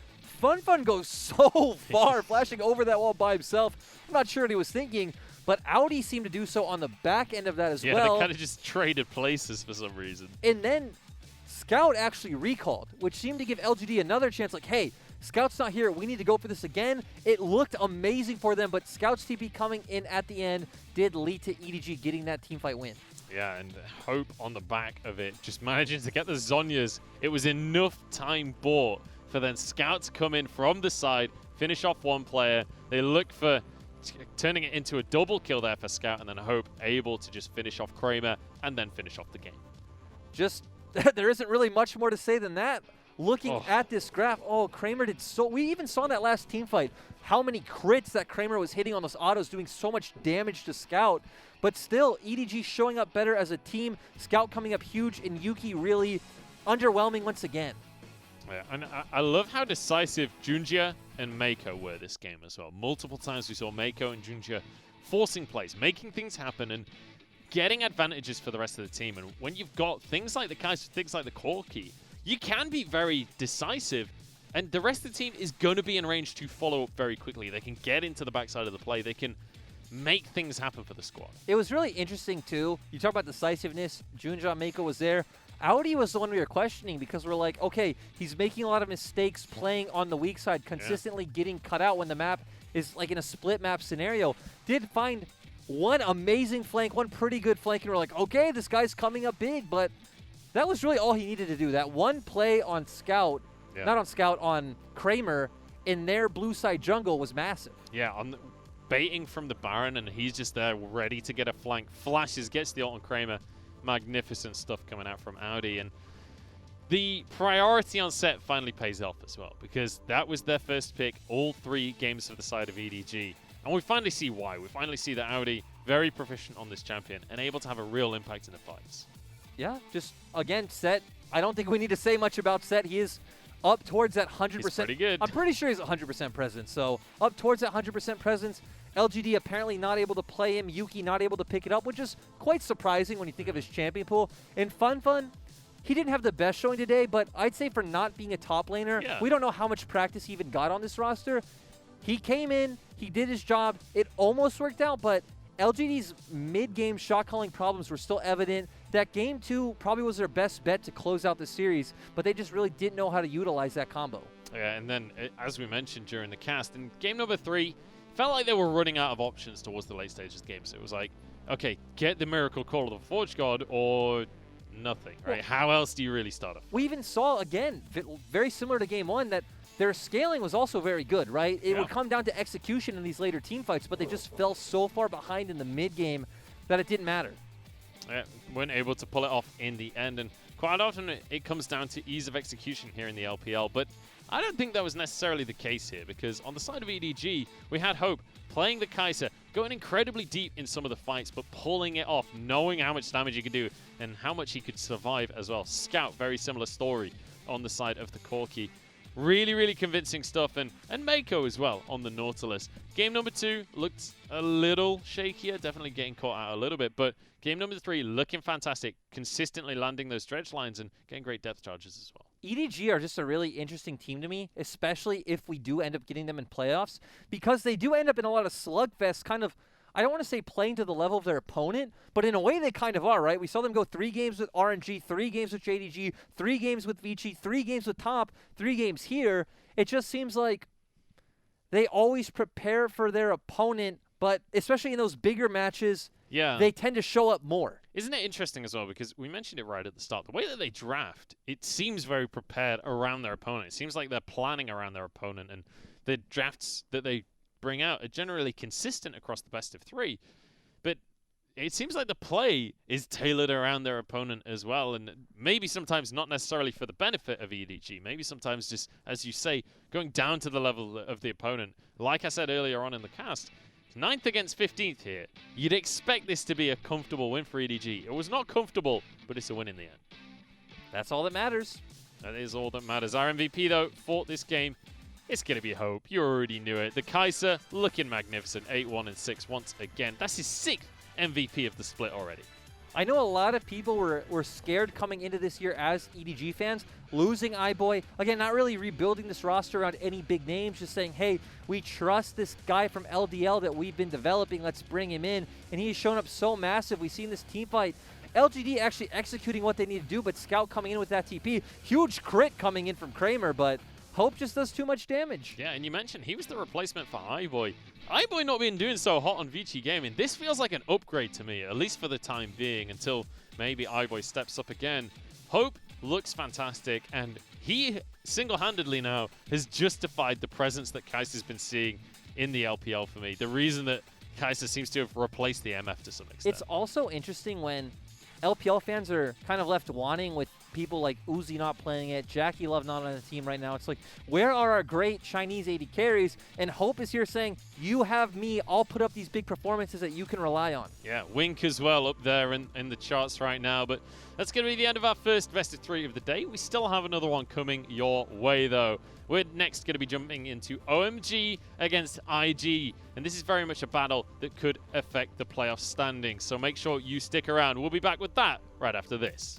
Fun goes so far, flashing over that wall by himself. I'm not sure what he was thinking, but Audi seemed to do so on the back end of that as well. Yeah, they kind of just traded places for some reason. And then Scout actually recalled, which seemed to give LGD another chance, like, hey, Scout's not here. We need to go for this again. It looked amazing for them, but Scout's TP coming in at the end did lead to EDG getting that teamfight win. Yeah, and Hope on the back of it, just managing to get the Zhonyas. It was enough time bought for then Scout to come in from the side, finish off one player. They look for turning it into a double kill there for Scout, and then Hope able to just finish off Kramer and then finish off the game. Just, there isn't really much more to say than that. Looking at this graph, Kramer did so, we even saw in that last team fight how many crits that Kramer was hitting on those autos, doing so much damage to Scout. But still, EDG showing up better as a team, Scout coming up huge, and Yuki really underwhelming once again. Yeah, and I love how decisive Junjia and Mako were this game as well. Multiple times we saw Mako and Junjia forcing plays, making things happen, and getting advantages for the rest of the team. And when you've got things like the Kaiser, things like the Corki, you can be very decisive, and the rest of the team is going to be in range to follow up very quickly. They can get into the backside of the play. They can make things happen for the squad. It was really interesting, too. You talk about decisiveness. Junja Mako was there. Audi was the one we were questioning because we're like, okay, he's making a lot of mistakes playing on the weak side, consistently getting cut out when the map is like in a split map scenario. Did find one amazing flank, one pretty good flank, and we're like, okay, this guy's coming up big, but that was really all he needed to do. That one play on Scout, not on Scout, on Kramer in their blue side jungle was massive. Yeah, on the, baiting from the Baron, and he's just there ready to get a flank. Flashes, gets the ult on Kramer. Magnificent stuff coming out from Audi, and the priority on set finally pays off as well, because that was their first pick, all 3 games for the side of EDG. And we finally see why. We finally see that Audi, very proficient on this champion, and able to have a real impact in the fights. Yeah, just, again, Set, I don't think we need to say much about Set. He is up towards that 100%. He's pretty good. I'm pretty sure he's 100% presence, so up towards that 100% presence. LGD apparently not able to play him. Yuki not able to pick it up, which is quite surprising when you think of his champion pool. And Fun, he didn't have the best showing today, but I'd say for not being a top laner, we don't know how much practice he even got on this roster. He came in, he did his job. It almost worked out, but LGD's mid-game shot-calling problems were still evident. That game 2 probably was their best bet to close out the series, but they just really didn't know how to utilize that combo. Yeah, and then, as we mentioned during the cast, in game number 3, felt like they were running out of options towards the late stages of the game. So it was like, okay, get the Miracle Call of the Forge God or nothing, right? How else do you really start off? We even saw, again, very similar to game 1, that their scaling was also very good, right? It would come down to execution in these later team fights, but they just fell so far behind in the mid-game that it didn't matter. Yeah, weren't able to pull it off in the end, and quite often it comes down to ease of execution here in the LPL, but I don't think that was necessarily the case here, because on the side of EDG, we had Hope playing the Kaiser, going incredibly deep in some of the fights, but pulling it off, knowing how much damage he could do and how much he could survive as well. Scout, very similar story on the side of the Corki. Really, really convincing stuff, and Mako as well on the Nautilus. Game number 2 looked a little shakier, definitely getting caught out a little bit, but game number 3 looking fantastic, consistently landing those stretch lines and getting great depth charges as well. EDG are just a really interesting team to me, especially if we do end up getting them in playoffs, because they do end up in a lot of slugfests, kind of, I don't want to say playing to the level of their opponent, but in a way they kind of are, right? We saw them go 3 games with RNG, 3 games with JDG, 3 games with Vici, 3 games with Top, 3 games here. It just seems like they always prepare for their opponent, but especially in those bigger matches, they tend to show up more. Isn't it interesting as well, because we mentioned it right at the start, the way that they draft, it seems very prepared around their opponent. It seems like they're planning around their opponent, and the drafts that they bring out are generally consistent across the best of 3. But it seems like the play is tailored around their opponent as well, and maybe sometimes not necessarily for the benefit of EDG. Maybe sometimes just, as you say, going down to the level of the opponent. Like I said earlier on in the cast, 9th against 15th here. You'd expect this to be a comfortable win for EDG. It was not comfortable, but it's a win in the end. That's all that matters. That is all that matters. Our MVP, though, fought this game. It's going to be Hope. You already knew it. The Kaiser looking magnificent. 8-1 and 6 once again. That's his 6th MVP of the split already. I know a lot of people were scared coming into this year as EDG fans, losing iBoy. Again, not really rebuilding this roster around any big names, just saying, hey, we trust this guy from LDL that we've been developing. Let's bring him in. And he has shown up so massive. We've seen this team fight. LGD actually executing what they need to do, but Scout coming in with that TP. Huge crit coming in from Kramer, but Hope just does too much damage. Yeah, and you mentioned he was the replacement for iBoy. iBoy not been doing so hot on Vici Gaming. This feels like an upgrade to me, at least for the time being, until maybe iBoy steps up again. Hope looks fantastic, and he single-handedly now has justified the presence that Kaiser's been seeing in the LPL for me. The reason that Kaiser seems to have replaced the MF to some extent. It's also interesting when LPL fans are kind of left wanting with people like Uzi not playing it, Jackie Love not on the team right now. It's like, where are our great Chinese AD carries? And Hope is here saying, you have me, I'll put up these big performances that you can rely on. Yeah, Wink as well up there in the charts right now. But that's going to be the end of our first best of 3 of the day. We still have another one coming your way, though. We're next going to be jumping into OMG against IG. And this is very much a battle that could affect the playoff standings. So make sure you stick around. We'll be back with that right after this.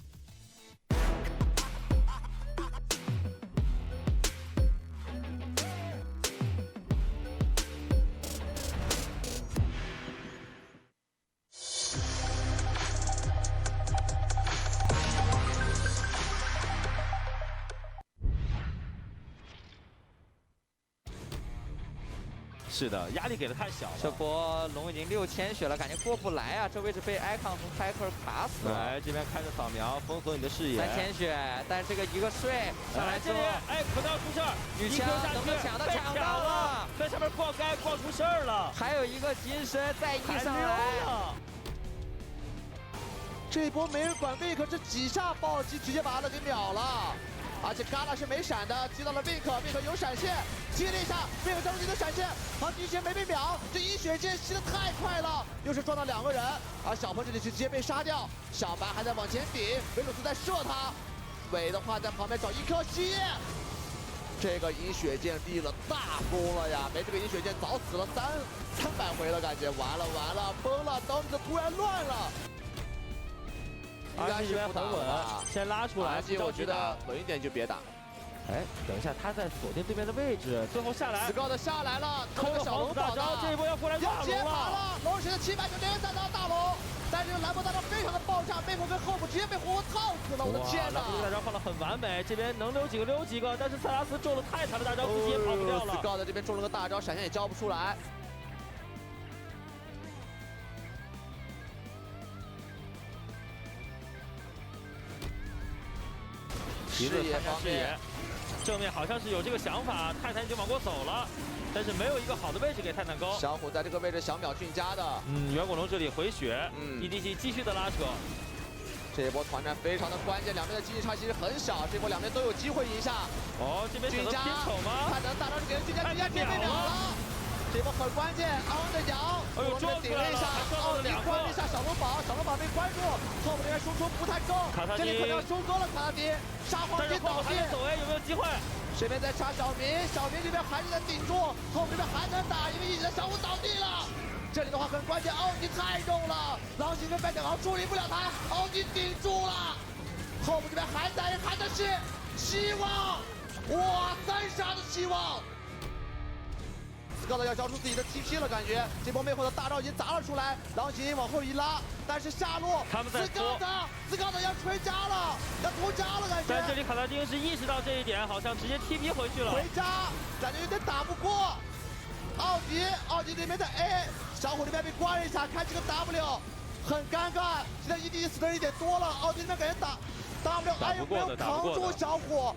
是的，压力给的太小了。这波龙已经6000血了，感觉过不来啊！这位置被 Icon 从开克卡死了。来这边开着扫描，封锁你的视野。3000血，但是这个一个睡上来之后，哎，可能要出事儿。女枪能不能抢到？抢到了，在上面逛街逛出事儿了。还有一个金身再一上来。这一波没人管 Wink， 这几下暴击直接把他给秒了。而且嘎拉是没闪的，击到了 Wink 有闪现，接了一下 Wink 张出自己的闪现，好第一时间没被秒，这一血剑吸的太快了，又是撞到2个人，而小鹏这里是直接被杀掉，小白还在往前顶，维鲁斯在射他，伟的话在旁边找一颗吸，这个银血剑立了大功了呀，没这个银血剑早死了300回了，感觉完了崩了，刀子突然乱了。应该是不打了吧？先拉出来。我觉得稳一点就别打。哎，等一下，他在锁定对面的位置，最后下来。死高的下来了，扣了小龙大招，这一波要过来大龙了。龙神的700就连3刀大龙，但是蓝波大招非常的爆炸，背后跟后部直接被活活套死了，我的天哪！蓝波大招放的很完美，这边能留几个，但是塞拉斯中了太惨的大招，自己也跑不掉了。死高的这边中了个大招，闪现也交不出来。视野方面，正面好像是有这个想法，泰坦已经往过走了，但是没有一个好的位置给泰坦勾。小虎在这个位置想秒迅加的，远古龙这里回血，EDG 继续的拉扯。这一波团战非常的关键，两边的经济差其实很小，这波两边都有机会赢下。哦，这边选择拼丑吗？泰坦大招是给了迅加，迅加直接被秒了。这波很关键，昂着摇，这边顶了一下，奥迪关了一下小龙宝，小龙宝被关住，后面这边输出不太够，这里可能要收割了卡塔迪，沙皇也倒地，走哎，有没有机会？这边在杀小明，小明这边还是在顶住，后面这边还能打，因为一直的小虎倒地了。这里的话很关键，奥迪太重了，狼行跟白小豪处理不了他，奥迪顶住了，后面这边还在是希望，哇，3杀的希望。斯高的要交出自己的 TP 了，感觉这波魅惑的大招已经砸了出来，狼行往后一拉，但是下路斯高的要吹加了，要屠加了，感觉。但这里卡拉丁是意识到这一点，好像直接 TP 回去了。回家，感觉有点打不过。奥迪那边的 A， 小虎那边被关了一下，开这个 W， 很尴尬。现在 EDG 死的人有点多了，奥迪那边感觉打 W， 哎有没有扛住小虎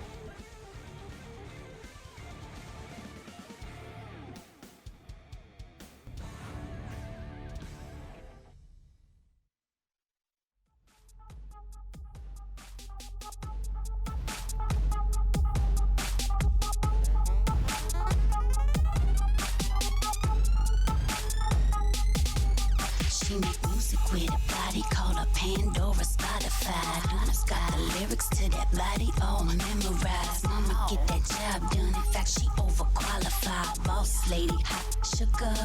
？She make music with a body called a Pandora Spotify. Got the lyrics to that body all memorized. Mama get that job done. In fact, she overqualified. Boss lady, hot sugar,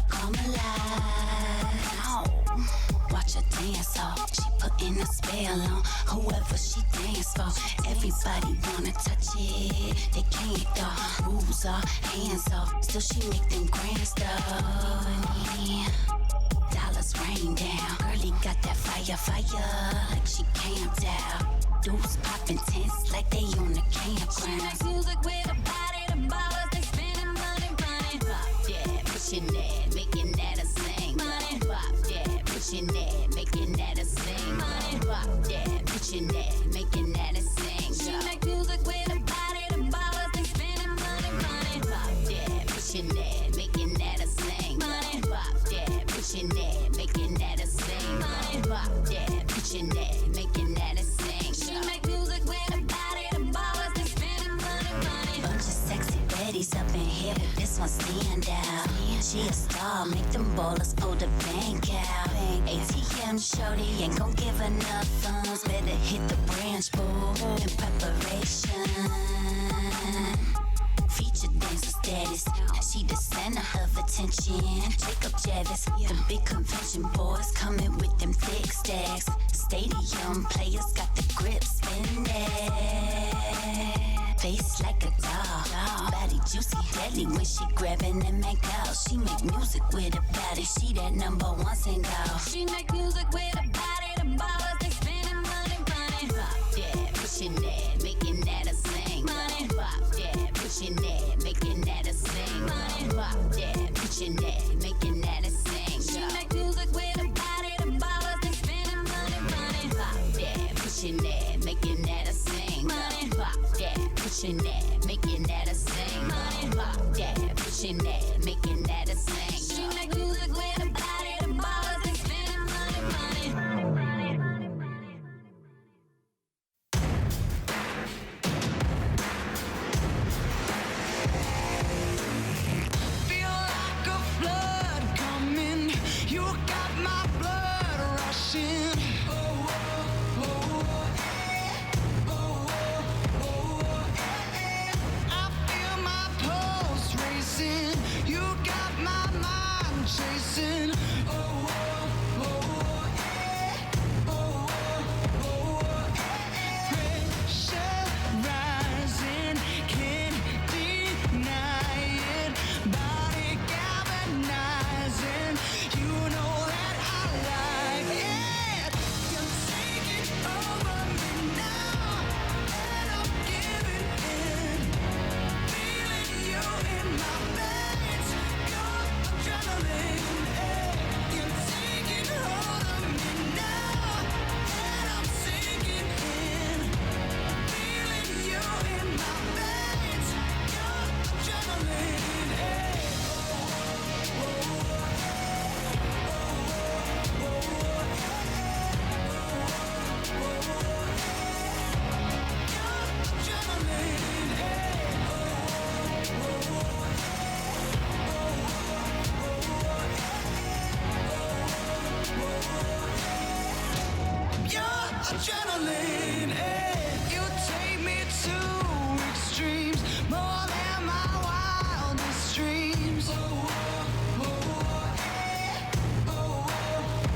come alive. Oh, watch her dance off. She putting a spell on whoever she dance for. Everybody wanna touch it, they can't though. Rules are hands off. Still she make them grand stuff. Dollars rain down. Girlie got that fire, like she camped out. dudes popping tense like they on the campground. She makes music with a body, the ballers they spending money, money. Pop that, pushing that, making that a sing. Money, pop that, pushing that, making that a sing. Money, pop that, pushing that, making that a sing. She makes music with a body, the ballers they spending money, money. Pop that, pushing that, making that a sing. Money, pop that, pushing that, making that a sing. Money, pop that, pushing that, making that a sing. She make music with a body, the ballers they spending money, money. Bunch of sexy baddies up in here, but this one stand out. She a star, make them ballers pull the bank out. ATM shorty ain't gon' give enough funds. Better hit the branch, boo, in preparation. Feature dancer status, she the center of attention. Jacob Javis, the big convention boys coming with them thick stacks. Stadium players got the grip spin that. Face like a doll, body juicy, deadly when she grabbing them make out. She make music with her body, she that #1 single. She make music with her body, the ballers they spending money, money. Pop that, pushing that, making that a sing. Money, pop that, pushing that, making that a sing. Money, pop that, pushing that, making that a sing. She make music with her body, the ballers they spending money, money. Pop that, pushing that, making that a sing. Money, pop that, pushing that, making that a sing. Money, pop that, pushing that, making that a sing. She make music with her body, the ballers they spending money, money, money, money. Feel like a flood coming. You got my blood rushing. Oh, oh, oh, eh. Oh, oh, oh, eh. I feel my pulse racing. You got my mind chasing. Oh, oh, oh, eh. Oh, oh, eh. Pressure rising, can't deny it. Body galvanizing, you know that I like it. You're taking over me now, and I'm giving in. Feeling you in my veins, your adrenaline. You're taking hold of me now, and I'm sinking in. Feeling you in my veins, your adrenaline. Adrenaline, you take me to extremes, more than my wildest dreams. Oh, oh, oh,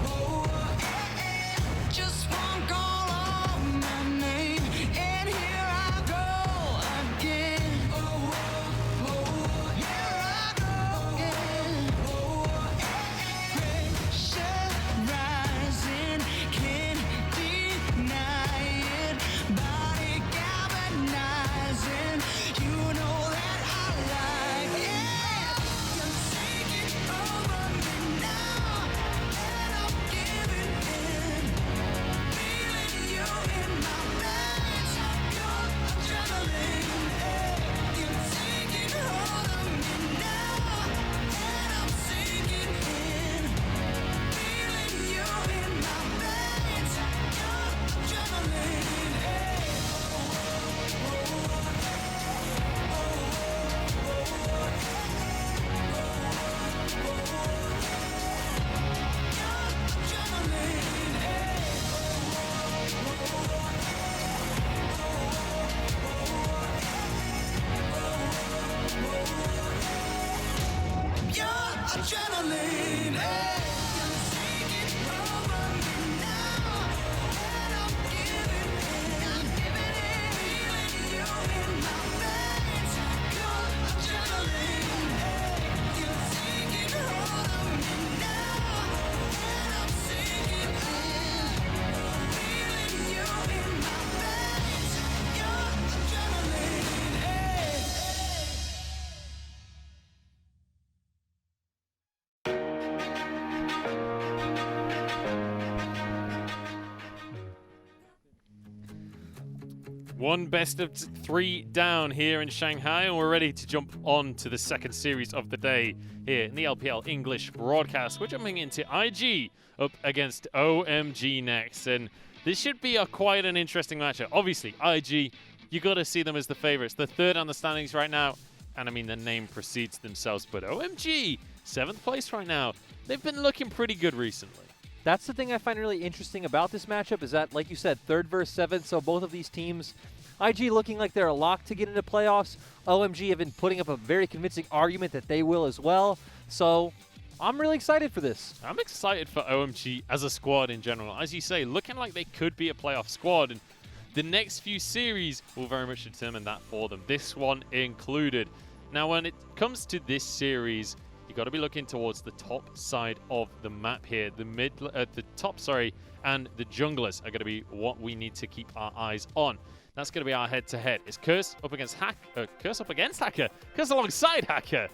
oh, eh. Just one call on my name, and here I go again. Oh, oh, here I go again. Pressure rising, can't deny it. Body galvanizing, you know that I like it. You're taking over me now, and I'm giving in. Feeling you in my veins, your adrenaline. You're taking hold of me now, and I'm sinking in. Feeling you in my veins, your adrenaline. Your adrenaline, you're taking over me now, and I'm giving in. Feeling you in my veins, your adrenaline. You're taking hold of me now, and I'm sinking in. Feeling you in my veins. One best of 3 down here in Shanghai, and we're ready to jump on to the second series of the day here in the LPL English broadcast. We're jumping into IG up against OMG next, and this should be quite an interesting matchup. Obviously, IG, you got to see them as the favorites. They're third on the standings right now, and I mean, the name precedes themselves, but OMG, 7th place right now. They've been looking pretty good recently. That's the thing I find really interesting about this matchup is that, like you said, 3rd versus 7th, so both of these teams, IG looking like they're a lock to get into playoffs. OMG have been putting up a very convincing argument that they will as well. So I'm really excited for this. I'm excited for OMG as a squad in general. As you say, looking like they could be a playoff squad, and the next few series will very much determine that for them, this one included. Now, when it comes to this series, you got to be looking towards the top side of the map here. The top, and the junglers are going to be what we need to keep our eyes on. That's going to be our head-to-head. It's Curse up against Curse up against Hacker. Curse alongside Hacker.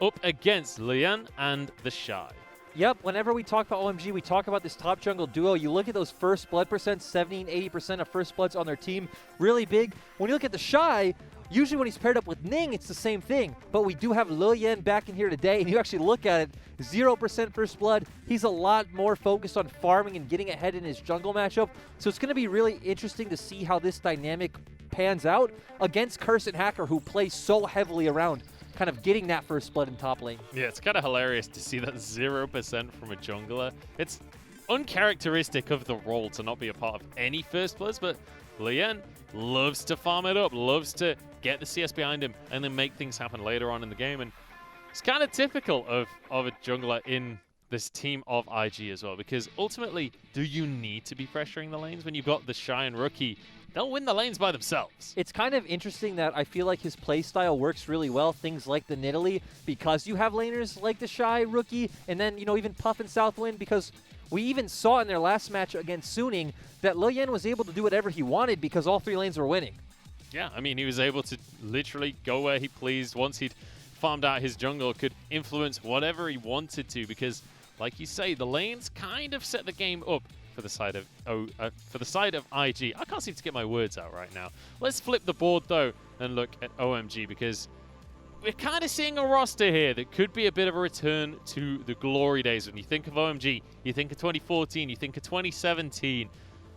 Up against Lian and the Shy. Yep, whenever we talk about OMG, we talk about this top jungle duo. You look at those first blood percents, 70 and 80% of first bloods on their team. Really big. When you look at the Shy, usually when he's paired up with Ning, it's the same thing. But we do have Lian back in here today, and you actually look at it, 0% first blood. He's a lot more focused on farming and getting ahead in his jungle matchup. So it's going to be really interesting to see how this dynamic pans out against Curse and Hacker, who play so heavily around kind of getting that first blood in top lane. Yeah, it's kind of hilarious to see that 0% from a jungler. It's uncharacteristic of the role to not be a part of any first bloods, but Lian loves to farm it up, loves to get the CS behind him, and then make things happen later on in the game. And it's kind of typical of a jungler in this team of IG as well, because ultimately, do you need to be pressuring the lanes when you've got the Shy and Rookie? They'll win the lanes by themselves. It's kind of interesting that I feel like his playstyle works really well, things like the Nidalee, because you have laners like the Shy, Rookie, and then, you know, even Puff and Southwind, because we even saw in their last match against Suning that Lian was able to do whatever he wanted because all 3 lanes were winning. Yeah, I mean, he was able to literally go where he pleased. Once he'd farmed out his jungle, could influence whatever he wanted to, because, like you say, the lanes kind of set the game up for the side of IG. I can't seem to get my words out right now. Let's flip the board, though, and look at OMG, because we're kind of seeing a roster here that could be a bit of a return to the glory days. When you think of OMG, you think of 2014, you think of 2017.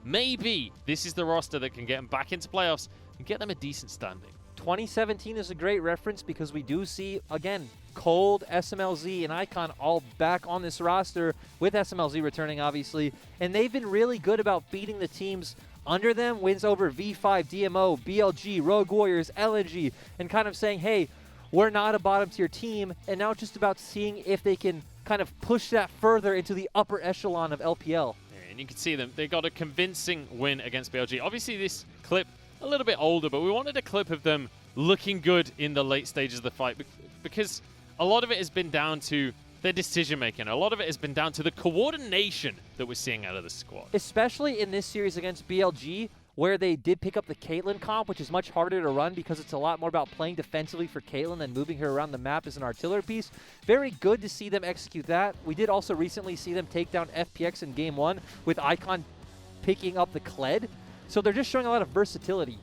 Maybe this is the roster that can get them back into playoffs and get them a decent standing. 2017 is a great reference because we do see, again, Cold, SMLZ, and Icon all back on this roster, with SMLZ returning, obviously. And they've been really good about beating the teams under them. Wins over V5, DMO, BLG, Rogue Warriors, LNG, and kind of saying, hey, we're not a bottom-tier team. And now it's just about seeing if they can kind of push that further into the upper echelon of LPL. And you can see them. They got a convincing win against BLG. Obviously, this clip a little bit older, but we wanted a clip of them looking good in the late stages of the fight, because a lot of it has been down to their decision-making. A lot of it has been down to the coordination that we're seeing out of the squad. Especially in this series against BLG, where they did pick up the Caitlyn comp, which is much harder to run because it's a lot more about playing defensively for Caitlyn than moving her around the map as an artillery piece. Very good to see them execute that. We did also recently see them take down FPX in Game 1 with Icon picking up the Kled. So they're just showing a lot of versatility.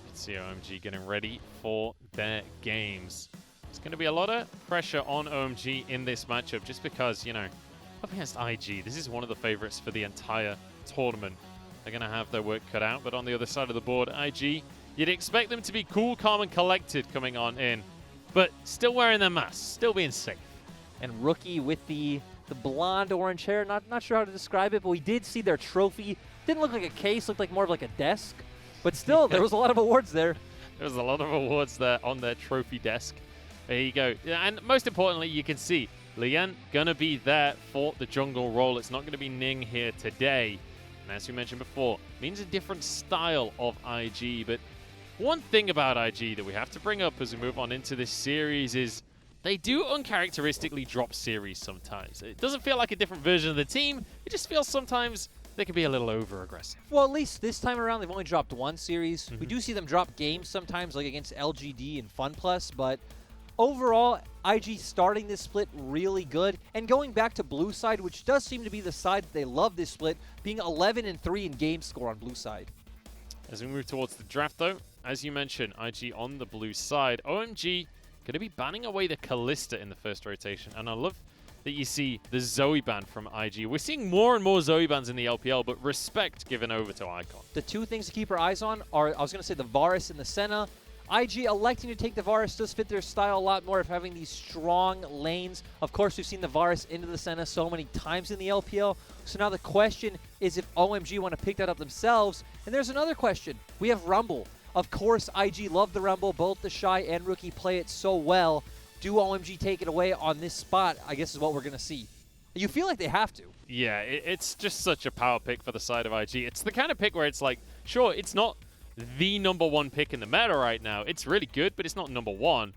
Let's see OMG getting ready for their games. There's going to be a lot of pressure on OMG in this matchup just because, you know, up against IG, this is one of the favorites for the entire tournament. They're going to have their work cut out, but on the other side of the board, IG, you'd expect them to be cool, calm, and collected coming on in, but still wearing their masks, still being safe. And Rookie with the blonde orange hair, not sure how to describe it, but we did see their trophy. Didn't look like a case, looked like more of like a desk. But still, there was a lot of awards there. There was a lot of awards there on their trophy desk. There you go. And most importantly, you can see Lian going to be there for the jungle role. It's not going to be Ning here today. And as we mentioned before, means a different style of IG. But one thing about IG that we have to bring up as we move on into this series is they do uncharacteristically drop series sometimes. It doesn't feel like a different version of the team. It just feels sometimes they can be a little over-aggressive. Well, at least this time around, they've only dropped 1 series. We do see them drop games sometimes, like against LGD and FunPlus, but overall, IG starting this split really good. And going back to blue side, which does seem to be the side that they love this split, being 11-3 in game score on blue side. As we move towards the draft, though, as you mentioned, IG on the blue side. OMG going to be banning away the Callista in the first rotation. And I love that you see the Zoe ban from IG. We're seeing more and more Zoe bans in the LPL, but respect given over to Icon. The two things to keep our eyes on are, I was going to say, the Varus and the Senna. IG electing to take the Varus does fit their style a lot more of having these strong lanes. Of course, we've seen the Varus into the Senna so many times in the LPL. So now the question is if OMG want to pick that up themselves. And there's another question. We have Rumble. Of course, IG love the Rumble. Both the Shy and Rookie play it so well. Do OMG take it away on this spot, I guess is what we're going to see. You feel like they have to. Yeah, it's just such a power pick for the side of IG. It's the kind of pick where it's like, sure, it's not the #1 pick in the meta right now. It's really good, but it's not #1.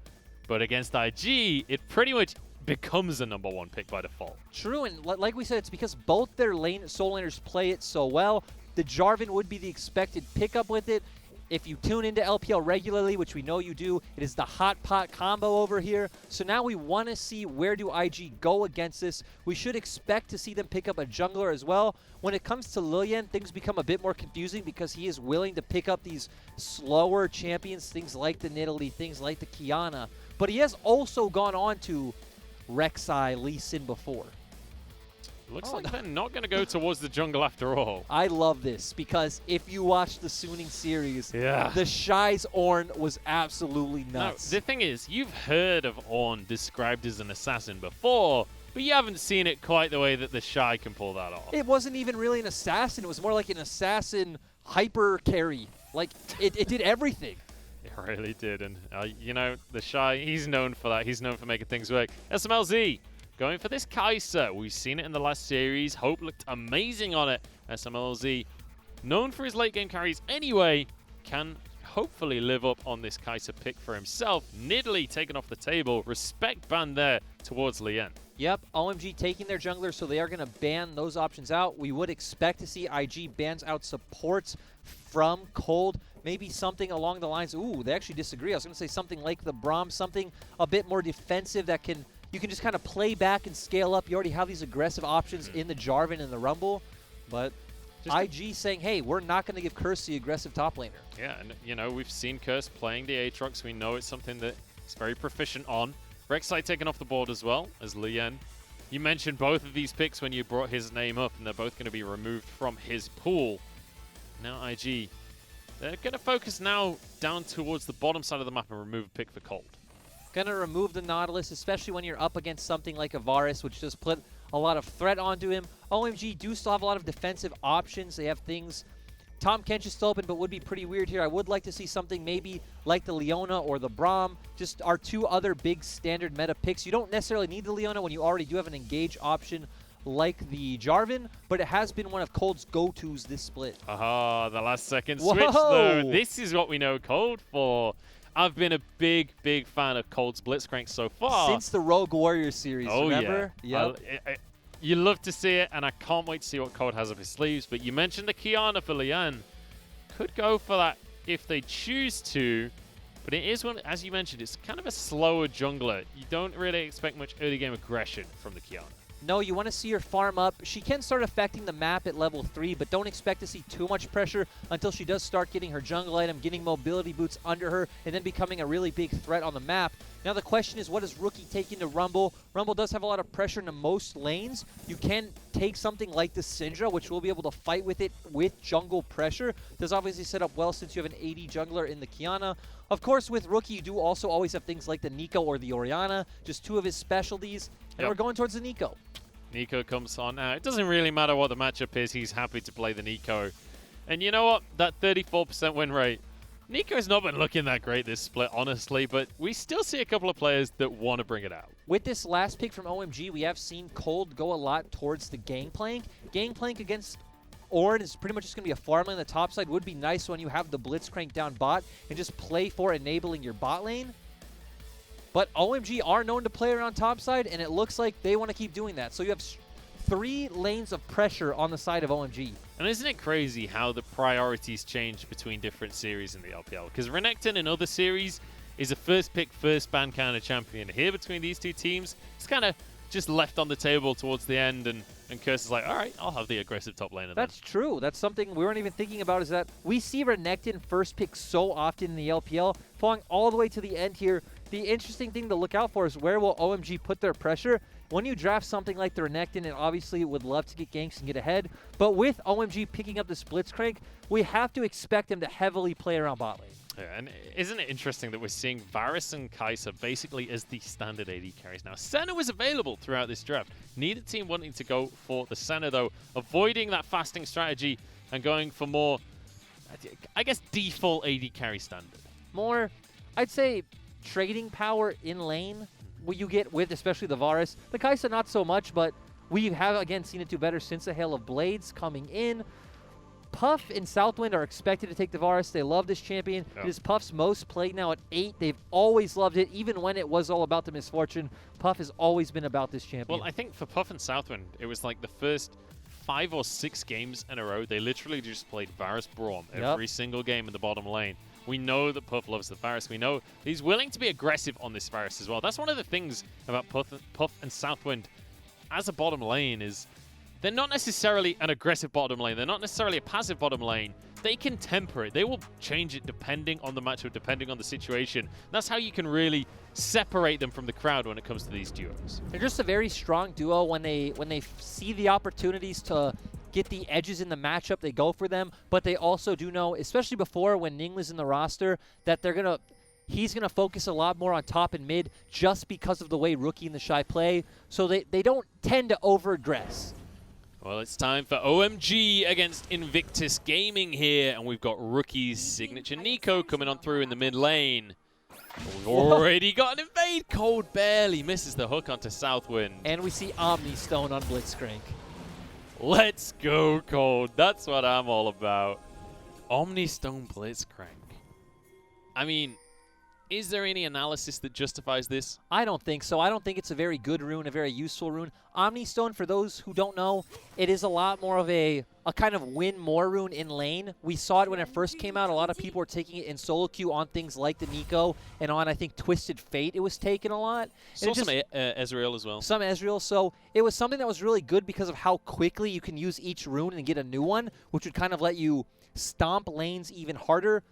But against IG, it pretty much becomes a #1 pick by default. True, and like we said, it's because both their soul laners play it so well. The Jarvan would be the expected pickup with it. If you tune into LPL regularly, which we know you do, it is the hot pot combo over here. So now we want to see where do IG go against this. We should expect to see them pick up a jungler as well. When it comes to Lilian, things become a bit more confusing because he is willing to pick up these slower champions, things like the Nidalee, things like the Kiana. But he has also gone on to Rek'Sai, Lee Sin before. Looks like they're not going to go towards the jungle after all. I love this because if you watch the Suning series, yeah, the Shy's Ornn was absolutely nuts. No, the thing is, you've heard of Ornn described as an assassin before, but you haven't seen it quite the way that the Shy can pull that off. It wasn't even really an assassin. It was more like an assassin hyper carry. Like, it did everything. It really did. And, you know, the Shy, he's known for that. He's known for making things work. SMLZ. Going for this Kai'Sa. We've seen it in the last series. Hope looked amazing on it. SMLZ, known for his late game carries anyway, can hopefully live up on this Kai'Sa pick for himself. Nidalee taken off the table. Respect ban there towards Lien. Yep, OMG taking their jungler, so they are going to ban those options out. We would expect to see IG bans out supports from Cold. Maybe something along the lines, ooh, they actually disagree. I was going to say something like the Braum, something a bit more defensive that can... You can just kind of play back and scale up. You already have these aggressive options in the Jarvan and the Rumble. But just IG saying, hey, we're not going to give Curse the aggressive top laner. Yeah, and, you know, we've seen Curse playing the Aatrox. We know it's something that he's very proficient on. Rek'Sai taken off the board as well as Lien. You mentioned both of these picks when you brought his name up, and they're both going to be removed from his pool. Now IG, they're going to focus now down towards the bottom side of the map and remove a pick for Cold. Gonna remove the Nautilus, especially when you're up against something like a Varus, which does put a lot of threat onto him. OMG do still have a lot of defensive options. They have things... Tom Kench is still open, but would be pretty weird here. I would like to see something maybe like the Leona or the Braum. Just our two other big standard meta picks. You don't necessarily need the Leona when you already do have an engage option like the Jarvan, but it has been one of Cold's go-tos this split. Aha, the last second switch though. This is what we know Cold for. I've been a big, big fan of Cold's Blitzcrank so far. Since the Rogue Warrior series, remember? Yeah. Yep. You love to see it, and I can't wait to see what Cold has up his sleeves. But you mentioned the Kiana for Lian. Could go for that if they choose to. But it is one, as you mentioned, it's kind of a slower jungler. You don't really expect much early game aggression from the Kiana. No, you want to see her farm up. She can start affecting the map at level 3, but don't expect to see too much pressure until she does start getting her jungle item, getting mobility boots under her, and then becoming a really big threat on the map. Now the question is, what does Rookie take into Rumble? Rumble does have a lot of pressure into most lanes. You can take something like the Syndra, which will be able to fight with it with jungle pressure. Does obviously set up well since you have an AD jungler in the Kiana. Of course, with Rookie, you do also always have things like the Nico or the Orianna, just two of his specialties. And we're going towards the Nico. Nico comes on now. It doesn't really matter what the matchup is. He's happy to play the Nico. And you know what? That 34% win rate. Nico's not been looking that great this split, honestly, but we still see a couple of players that want to bring it out. With this last pick from OMG, we have seen Cold go a lot towards the Gangplank. Gangplank against Ornn is pretty much just going to be a farm lane on the top side. Would be nice when you have the Blitzcrank down bot and just play for enabling your bot lane. But OMG are known to play around top side, and it looks like they want to keep doing that. So you have 3 lanes of pressure on the side of OMG. And isn't it crazy how the priorities change between different series in the LPL? Because Renekton in other series is a first pick, first ban kind of champion. Here between these two teams, it's kind of just left on the table towards the end, and Curse is like, all right, I'll have the aggressive top laner. That's true. That's something we weren't even thinking about, is that we see Renekton first pick so often in the LPL, falling all the way to the end here. The interesting thing to look out for is where will OMG put their pressure. When you draft something like the Renekton, it obviously would love to get ganks and get ahead, but with OMG picking up the Blitzcrank, we have to expect them to heavily play around bot lane. Yeah, and isn't it interesting that we're seeing Varus and Kai'Sa basically as the standard AD carries now? Senna was available throughout this draft. Neither team wanting to go for the Senna, though, avoiding that fasting strategy and going for more, I guess, default AD carry standard. More, I'd say, trading power in lane, what you get with especially the Varus. The Kai'Sa not so much, but we have, again, seen it do better since the Hail of Blades coming in. Puff and Southwind are expected to take the Varus. They love this champion. Yep. It is Puff's most played now at 8. They've always loved it, even when it was all about the misfortune. Puff has always been about this champion. Well, I think for Puff and Southwind, it was like the first 5 or 6 games in a row, they literally just played Varus Braum every single game in the bottom lane. We know that Puff loves the Varus. We know he's willing to be aggressive on this Varus as well. That's one of the things about Puff and Southwind as a bottom lane is they're not necessarily an aggressive bottom lane. They're not necessarily a passive bottom lane. They can temper it. They will change it depending on the matchup, depending on the situation. That's how you can really separate them from the crowd when it comes to these duos. They're just a very strong duo. When they see the opportunities to get the edges in the matchup, they go for them. But they also do know, especially before when Ningla's in the roster, that he's going to focus a lot more on top and mid just because of the way Rookie and the Shy play. So they don't tend to over-aggress. Well, it's time for OMG against Invictus Gaming here, and we've got Rookie's signature Nico coming on through in the mid lane. We've already got an invade. Cold barely misses the hook onto Southwind. And we see Omni Stone on Blitzcrank. Let's go, Cold. That's what I'm all about. Omni Stone Blitzcrank. I mean, is there any analysis that justifies this? I don't think so. I don't think it's a very good rune, a very useful rune. Omni Stone, for those who don't know, it is a lot more of a kind of win more rune in lane. We saw it when it first came out. A lot of people were taking it in solo queue on things like the Nico and on, I think, Twisted Fate. It was taken a lot. Saw some Ezreal as well. Some Ezreal. So it was something that was really good because of how quickly you can use each rune and get a new one, which would kind of let you stomp lanes even harder.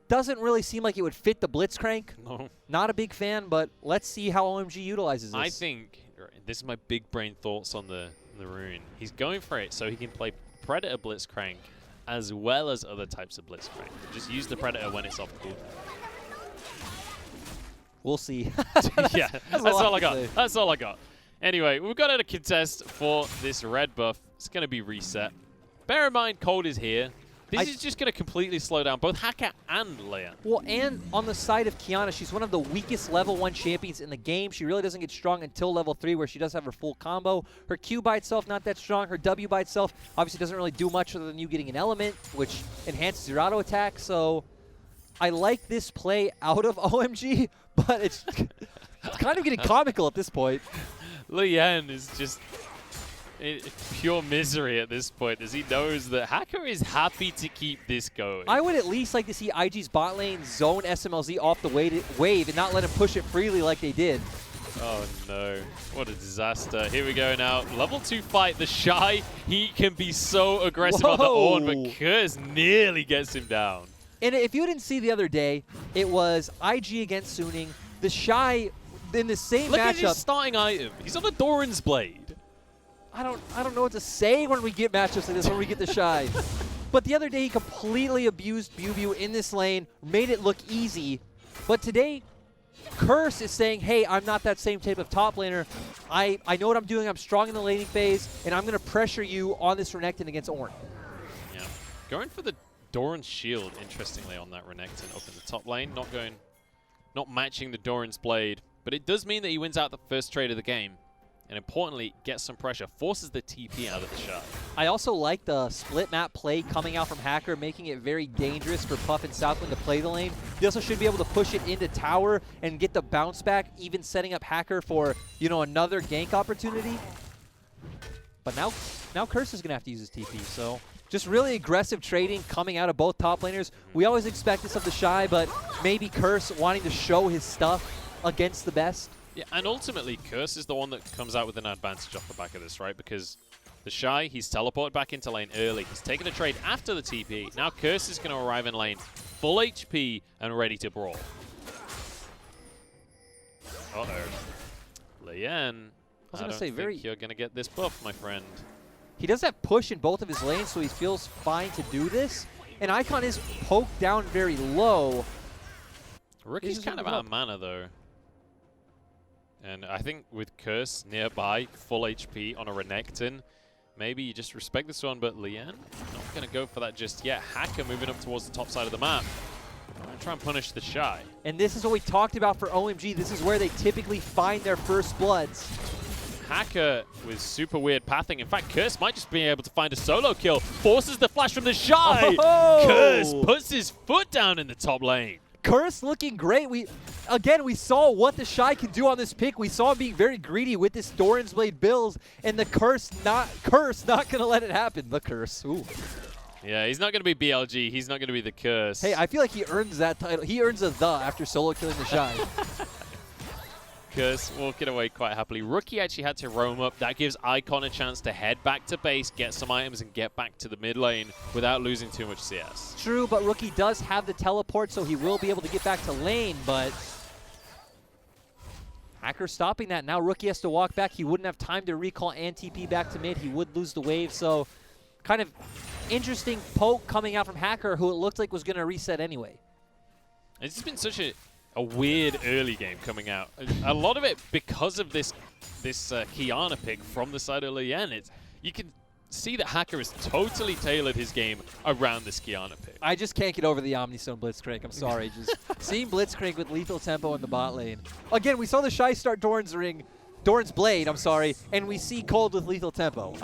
Doesn't really seem like it would fit the Blitzcrank. No. Not a big fan, but let's see how OMG utilizes this. I think, this is my big brain thoughts on the rune. He's going for it so he can play Predator Blitzcrank as well as other types of Blitzcrank. Just use the Predator when it's off cooldown. We'll see. Yeah, that's all I got. That's all I got. Anyway, we've got a contest for this red buff. It's going to be reset. Bear in mind, Cold is here. This is just going to completely slow down both Haka and Leia. Well, and on the side of Qiyana, she's one of the weakest level 1 champions in the game. She really doesn't get strong until level 3, where she does have her full combo. Her Q by itself, not that strong. Her W by itself, obviously doesn't really do much other than you getting an element, which enhances your auto attack. So I like this play out of OMG, but it's kind of getting comical at this point. Lian is just pure misery at this point, as he knows that Hacker is happy to keep this going. I would at least like to see IG's bot lane zone SMLZ off the wave and not let him push it freely like they did. Oh no, what a disaster. Here we go now. Level 2 fight, the Shy. He can be so aggressive on the Ornn, but Curse nearly gets him down. And if you didn't see the other day, it was IG against Suning. The Shy in the same Look matchup. at his starting item. He's on a Doran's Blade. I don't know what to say when we get matchups like this, when we get the Shy. But the other day, he completely abused BuBu in this lane, made it look easy. But today, Curse is saying, hey, I'm not that same type of top laner. I know what I'm doing. I'm strong in the laning phase, and I'm going to pressure you on this Renekton against Ornn. Yeah. Going for the Doran's shield, interestingly, on that Renekton up in the top lane. Not matching the Doran's Blade. But it does mean that he wins out the first trade of the game. And importantly, gets some pressure, forces the TP out of the Shy. I also like the split map play coming out from Hacker, making it very dangerous for Puff and Southwind to play the lane. He also should be able to push it into tower and get the bounce back, even setting up Hacker for, you know, another gank opportunity. But now Curse is going to have to use his TP, so just really aggressive trading coming out of both top laners. We always expect this of the Shy, but maybe Curse wanting to show his stuff against the best. Yeah, and ultimately, Curse is the one that comes out with an advantage off the back of this, right? Because the Shy, he's teleported back into lane early. He's taken a trade after the TP. Now Curse is going to arrive in lane full HP and ready to brawl. Uh-oh. Lien, I don't think you're going to get this buff, my friend. He does have push in both of his lanes, so he feels fine to do this. And Icon is poked down very low. Rookie's kind of out of mana, though. And I think with Curse nearby, full HP on a Renekton, maybe you just respect this one, but Lien, not going to go for that just yet. Hacker moving up towards the top side of the map. I'm going to try and punish the Shy. And this is what we talked about for OMG. This is where they typically find their first bloods. Hacker with super weird pathing. In fact, Curse might just be able to find a solo kill. Forces the flash from the Shy. Oh! Curse puts his foot down in the top lane. Curse looking great. We saw what the Shy can do on this pick. We saw him being very greedy with this Doran's Blade builds, and the Curse not going to let it happen. The Curse. Ooh. Yeah, he's not going to be BLG. He's not going to be the Curse. Hey, I feel like he earns that title. He earns a the after solo killing the Shy. Curse walking away quite happily. Rookie actually had to roam up. That gives Icon a chance to head back to base, get some items, and get back to the mid lane without losing too much CS. True, but Rookie does have the teleport, so he will be able to get back to lane, but Hacker stopping that. Now Rookie has to walk back. He wouldn't have time to recall and TP back to mid. He would lose the wave, so kind of interesting poke coming out from Hacker, who it looked like was going to reset anyway. It's just been such a weird early game coming out. A lot of it because of this Kiana pick from the side of Lien. You can see that Hacker has totally tailored his game around this Kiana pick. I just can't get over the Omnistone Blitzcrank. I'm sorry. Just seeing Blitzcrank with lethal tempo in the bot lane. Again, we saw the Shy start Doran's Blade, and we see Cold with lethal tempo.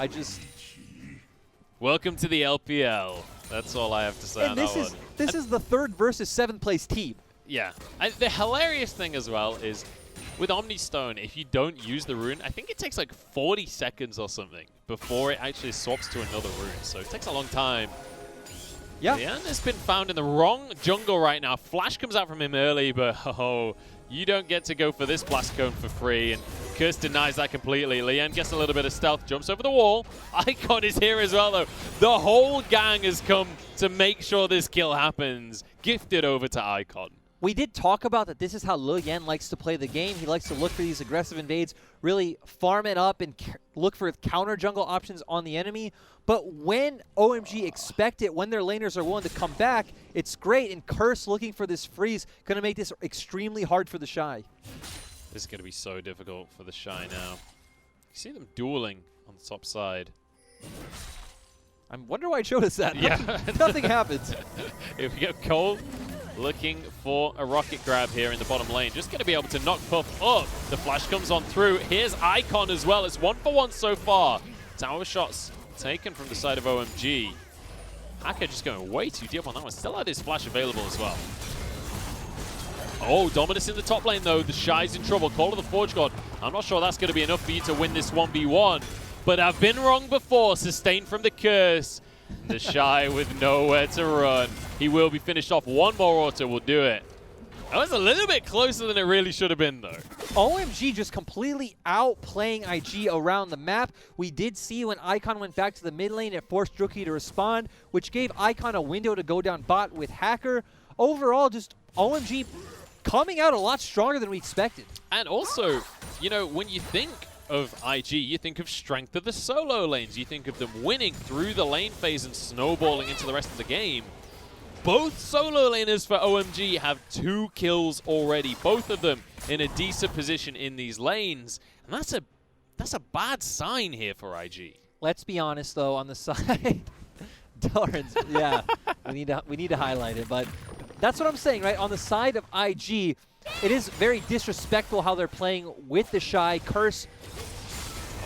Welcome to the LPL. That's all I have to say on that one. This is the 3rd versus 7th place team. Yeah. The hilarious thing as well is with Omnistone, if you don't use the rune, I think it takes like 40 seconds or something before it actually swaps to another rune. So it takes a long time. Yeah. Lien has been found in the wrong jungle right now. Flash comes out from him early, but you don't get to go for this blast cone for free. And Curse denies that completely. Lien gets a little bit of stealth, jumps over the wall. Icon is here as well, though. The whole gang has come to make sure this kill happens. Gifted over to Icon. We did talk about that this is how Lien likes to play the game. He likes to look for these aggressive invades, really farm it up and look for counter jungle options on the enemy. But when OMG expect it, when their laners are willing to come back, it's great. And Curse looking for this freeze, going to make this extremely hard for the Shy. This is going to be so difficult for the Shy now. You see them dueling on the top side. I wonder why it showed us that. Yeah. Nothing happens. Here we go, Cole looking for a rocket grab here in the bottom lane. Just going to be able to knock Puff up. The flash comes on through. Here's Icon as well. It's 1-for-1 so far. Tower shots taken from the side of OMG. Hacker just going way too deep on that one. Still had his flash available as well. Oh, Dominus in the top lane though. The Shy's in trouble. Call of the Forge God. I'm not sure that's going to be enough for you to win this 1v1. But I've been wrong before. Sustained from the Curse. The Shy with nowhere to run. He will be finished off. One more auto will do it. That was a little bit closer than it really should have been, though. OMG just completely outplaying IG around the map. We did see when Icon went back to the mid lane, it forced Rookie to respond, which gave Icon a window to go down bot with Hacker. Overall, just OMG coming out a lot stronger than we expected. And also, you know, when you think of IG, you think of strength of the solo lanes. You think of them winning through the lane phase and snowballing into the rest of the game. Both solo laners for OMG have 2 kills already. Both of them in a decent position in these lanes. And that's a bad sign here for IG. Let's be honest, though, on the side. Doran's, yeah, we need to highlight it. But that's what I'm saying, right? On the side of IG, it is very disrespectful how they're playing with the Shy. Curse.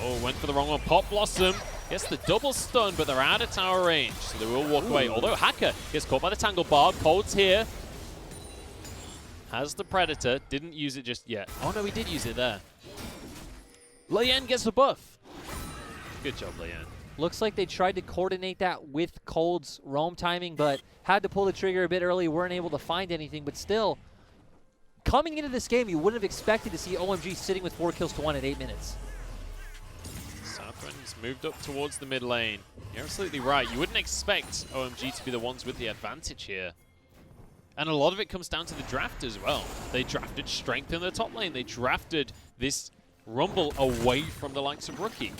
Oh, went for the wrong one. Pop Blossom gets the double stun, but they're out of tower range, so they will walk away. Although Hacker gets caught by the Tangle Barb. Cold's here. Has the Predator. Didn't use it just yet. Oh, no, he did use it there. Lien gets the buff. Good job, Lien. Looks like they tried to coordinate that with Cold's roam timing, but had to pull the trigger a bit early. Weren't able to find anything, but still coming into this game, you wouldn't have expected to see OMG sitting with 4 kills to 1 at 8 minutes. Southwind's moved up towards the mid lane. You're absolutely right. You wouldn't expect OMG to be the ones with the advantage here. And a lot of it comes down to the draft as well. They drafted strength in the top lane. They drafted this Rumble away from the likes of Rookie.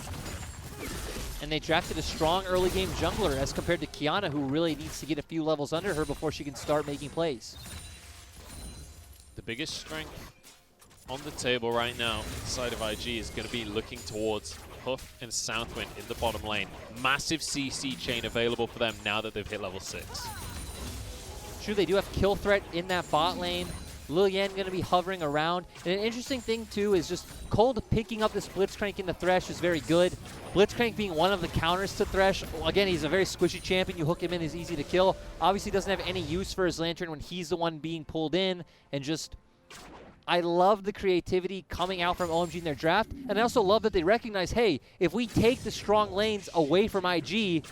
And they drafted a strong early game jungler as compared to Kiana, who really needs to get a few levels under her before she can start making plays. The biggest strength on the table right now inside of IG is going to be looking towards Huff and Southwind in the bottom lane. Massive CC chain available for them now that they've hit level 6. True, they do have kill threat in that bot lane. Lilian going to be hovering around. And an interesting thing, too, is just Cold picking up this Blitzcrank into Thresh is very good. Blitzcrank being one of the counters to Thresh. Again, he's a very squishy champion. You hook him in, he's easy to kill. Obviously doesn't have any use for his Lantern when he's the one being pulled in. And just, I love the creativity coming out from OMG in their draft. And I also love that they recognize, hey, if we take the strong lanes away from IG,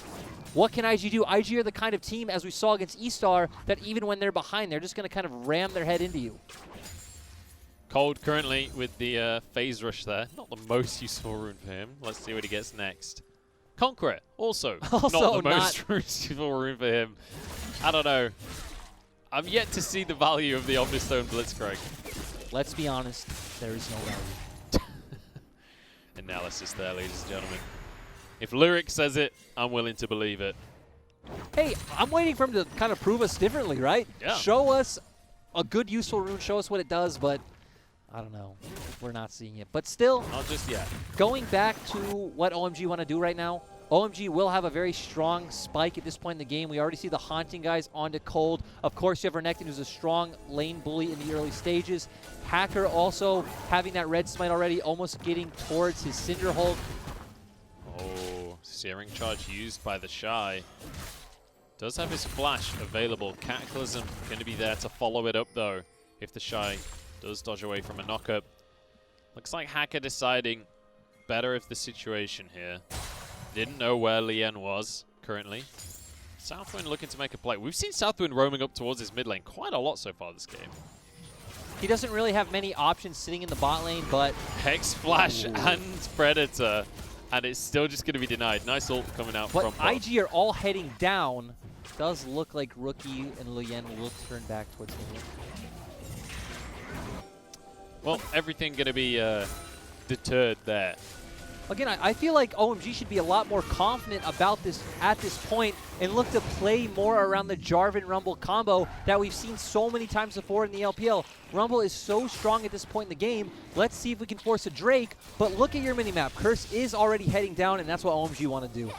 what can IG do? IG are the kind of team, as we saw against E-Star, that even when they're behind, they're just going to kind of ram their head into you. Cold currently with the phase rush there. Not the most useful rune for him. Let's see what he gets next. Conqueror, also not the most useful rune for him. I don't know. I'm yet to see the value of the Omnistone Blitzcrank. Let's be honest, there is no value. Analysis there, ladies and gentlemen. If Lyric says it, I'm willing to believe it. Hey, I'm waiting for him to kind of prove us differently, right? Yeah. Show us a good, useful rune, show us what it does, but I don't know. We're not seeing it. But still, not just yet. Going back to what OMG want to do right now, OMG will have a very strong spike at this point in the game. We already see the Haunting guys onto Cold. Of course, you have Renekton, who's a strong lane bully in the early stages. Hacker also having that red smite already, almost getting towards his Cinderhold. Oh, Searing Charge used by the Shy. Does have his flash available. Cataclysm going to be there to follow it up, though, if the Shy does dodge away from a knockup. Looks like Hacker deciding better of the situation here. Didn't know where Lien was currently. Southwind looking to make a play. We've seen Southwind roaming up towards his mid lane quite a lot so far this game. He doesn't really have many options sitting in the bot lane, but... Hex Flash and Predator, and it's still just going to be denied. Nice ult coming out from But IG are all heading down. Does look like Rookie and Lien will turn back towards the lane. Well, everything going to be deterred there. Again, I feel like OMG should be a lot more confident about this at this point and look to play more around the Jarvan Rumble combo that we've seen so many times before in the LPL. Rumble is so strong at this point in the game. Let's see if we can force a Drake, but look at your minimap. Curse is already heading down, and that's what OMG want to do.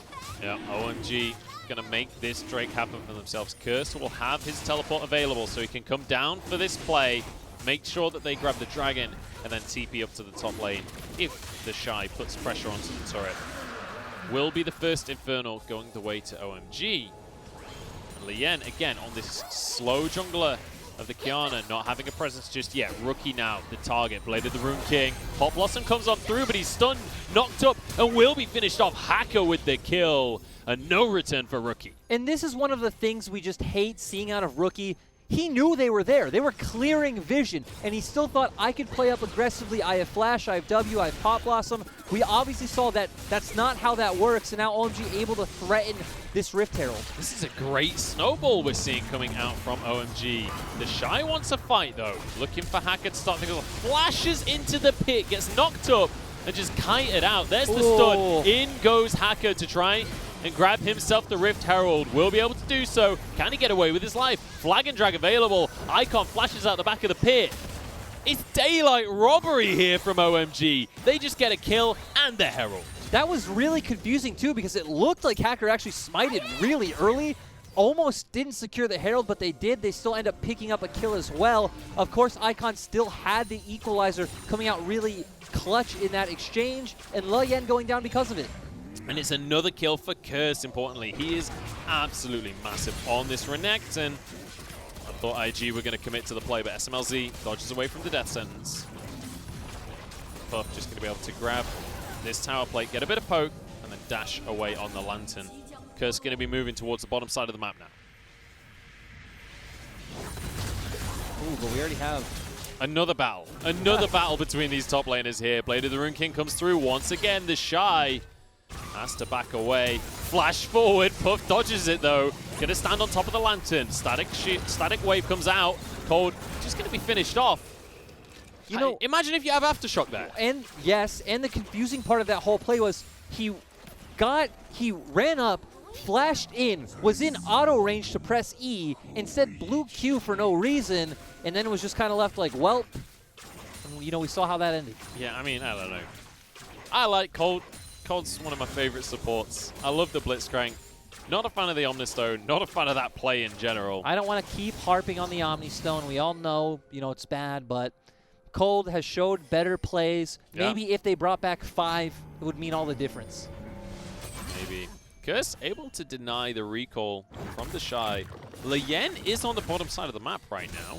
Yeah, OMG going to make this Drake happen for themselves. Curse will have his teleport available, so he can come down for this play, make sure that they grab the dragon, and then TP up to the top lane if the Shy puts pressure onto the turret. Will be the first Infernal going the way to OMG. And Lien, again, on this slow jungler of the Kiana, not having a presence just yet. Rookie now, the target. Blade of the Rune King. Pop Blossom comes on through, but he's stunned, knocked up, and will be finished off. Hacker with the kill. And no return for Rookie. And this is one of the things we just hate seeing out of Rookie. He knew they were there. They were clearing vision, and he still thought, I could play up aggressively. I have Flash, I have W, I have Pop Blossom. We obviously saw that that's not how that works, and now OMG able to threaten this Rift Herald. This is a great snowball we're seeing coming out from OMG. The Shy wants a fight, though. Looking for Hacker to start things off. Flashes into the pit, gets knocked up, and just kited out. There's the stun. In goes Hacker to try and grab himself the Rift Herald. Will be able to do so. Can he get away with his life? Flag and drag available. Icon flashes out the back of the pit. It's daylight robbery here from OMG. They just get a kill and the Herald. That was really confusing too, because it looked like Hacker actually smited really early. Almost didn't secure the Herald, but they did. They still end up picking up a kill as well. Of course, Icon still had the equalizer coming out really clutch in that exchange, and Lien going down because of it. And it's another kill for Curse, importantly. He is absolutely massive on this Renekton. I thought IG were going to commit to the play, but SMLZ dodges away from the death sentence. Puff just going to be able to grab this tower plate, get a bit of poke, and then dash away on the Lantern. Curse going to be moving towards the bottom side of the map now. Ooh, but we already have Another battle. Another battle between these top laners here. Blade of the Rune King comes through once again. The Shy has to back away. Flash forward. Puff dodges it though. Gonna stand on top of the lantern. Static wave comes out. Cold just gonna be finished off. You know, imagine if you have Aftershock there. And yes, and the confusing part of that whole play was he ran up, flashed in, was in auto range to press E, instead blew Q for no reason, and then it was just kind of left like, well, and, you know, we saw how that ended. Yeah, I mean, I don't know. I like Cold. Cold's one of my favorite supports. I love the Blitzcrank. Not a fan of the Omnistone, not a fan of that play in general. I don't want to keep harping on the Omnistone. We all know, you know, it's bad, but Cold has showed better plays. Yeah. Maybe if they brought back 5, it would mean all the difference. Maybe. Curse able to deny the recall from the Shy. Lien is on the bottom side of the map right now,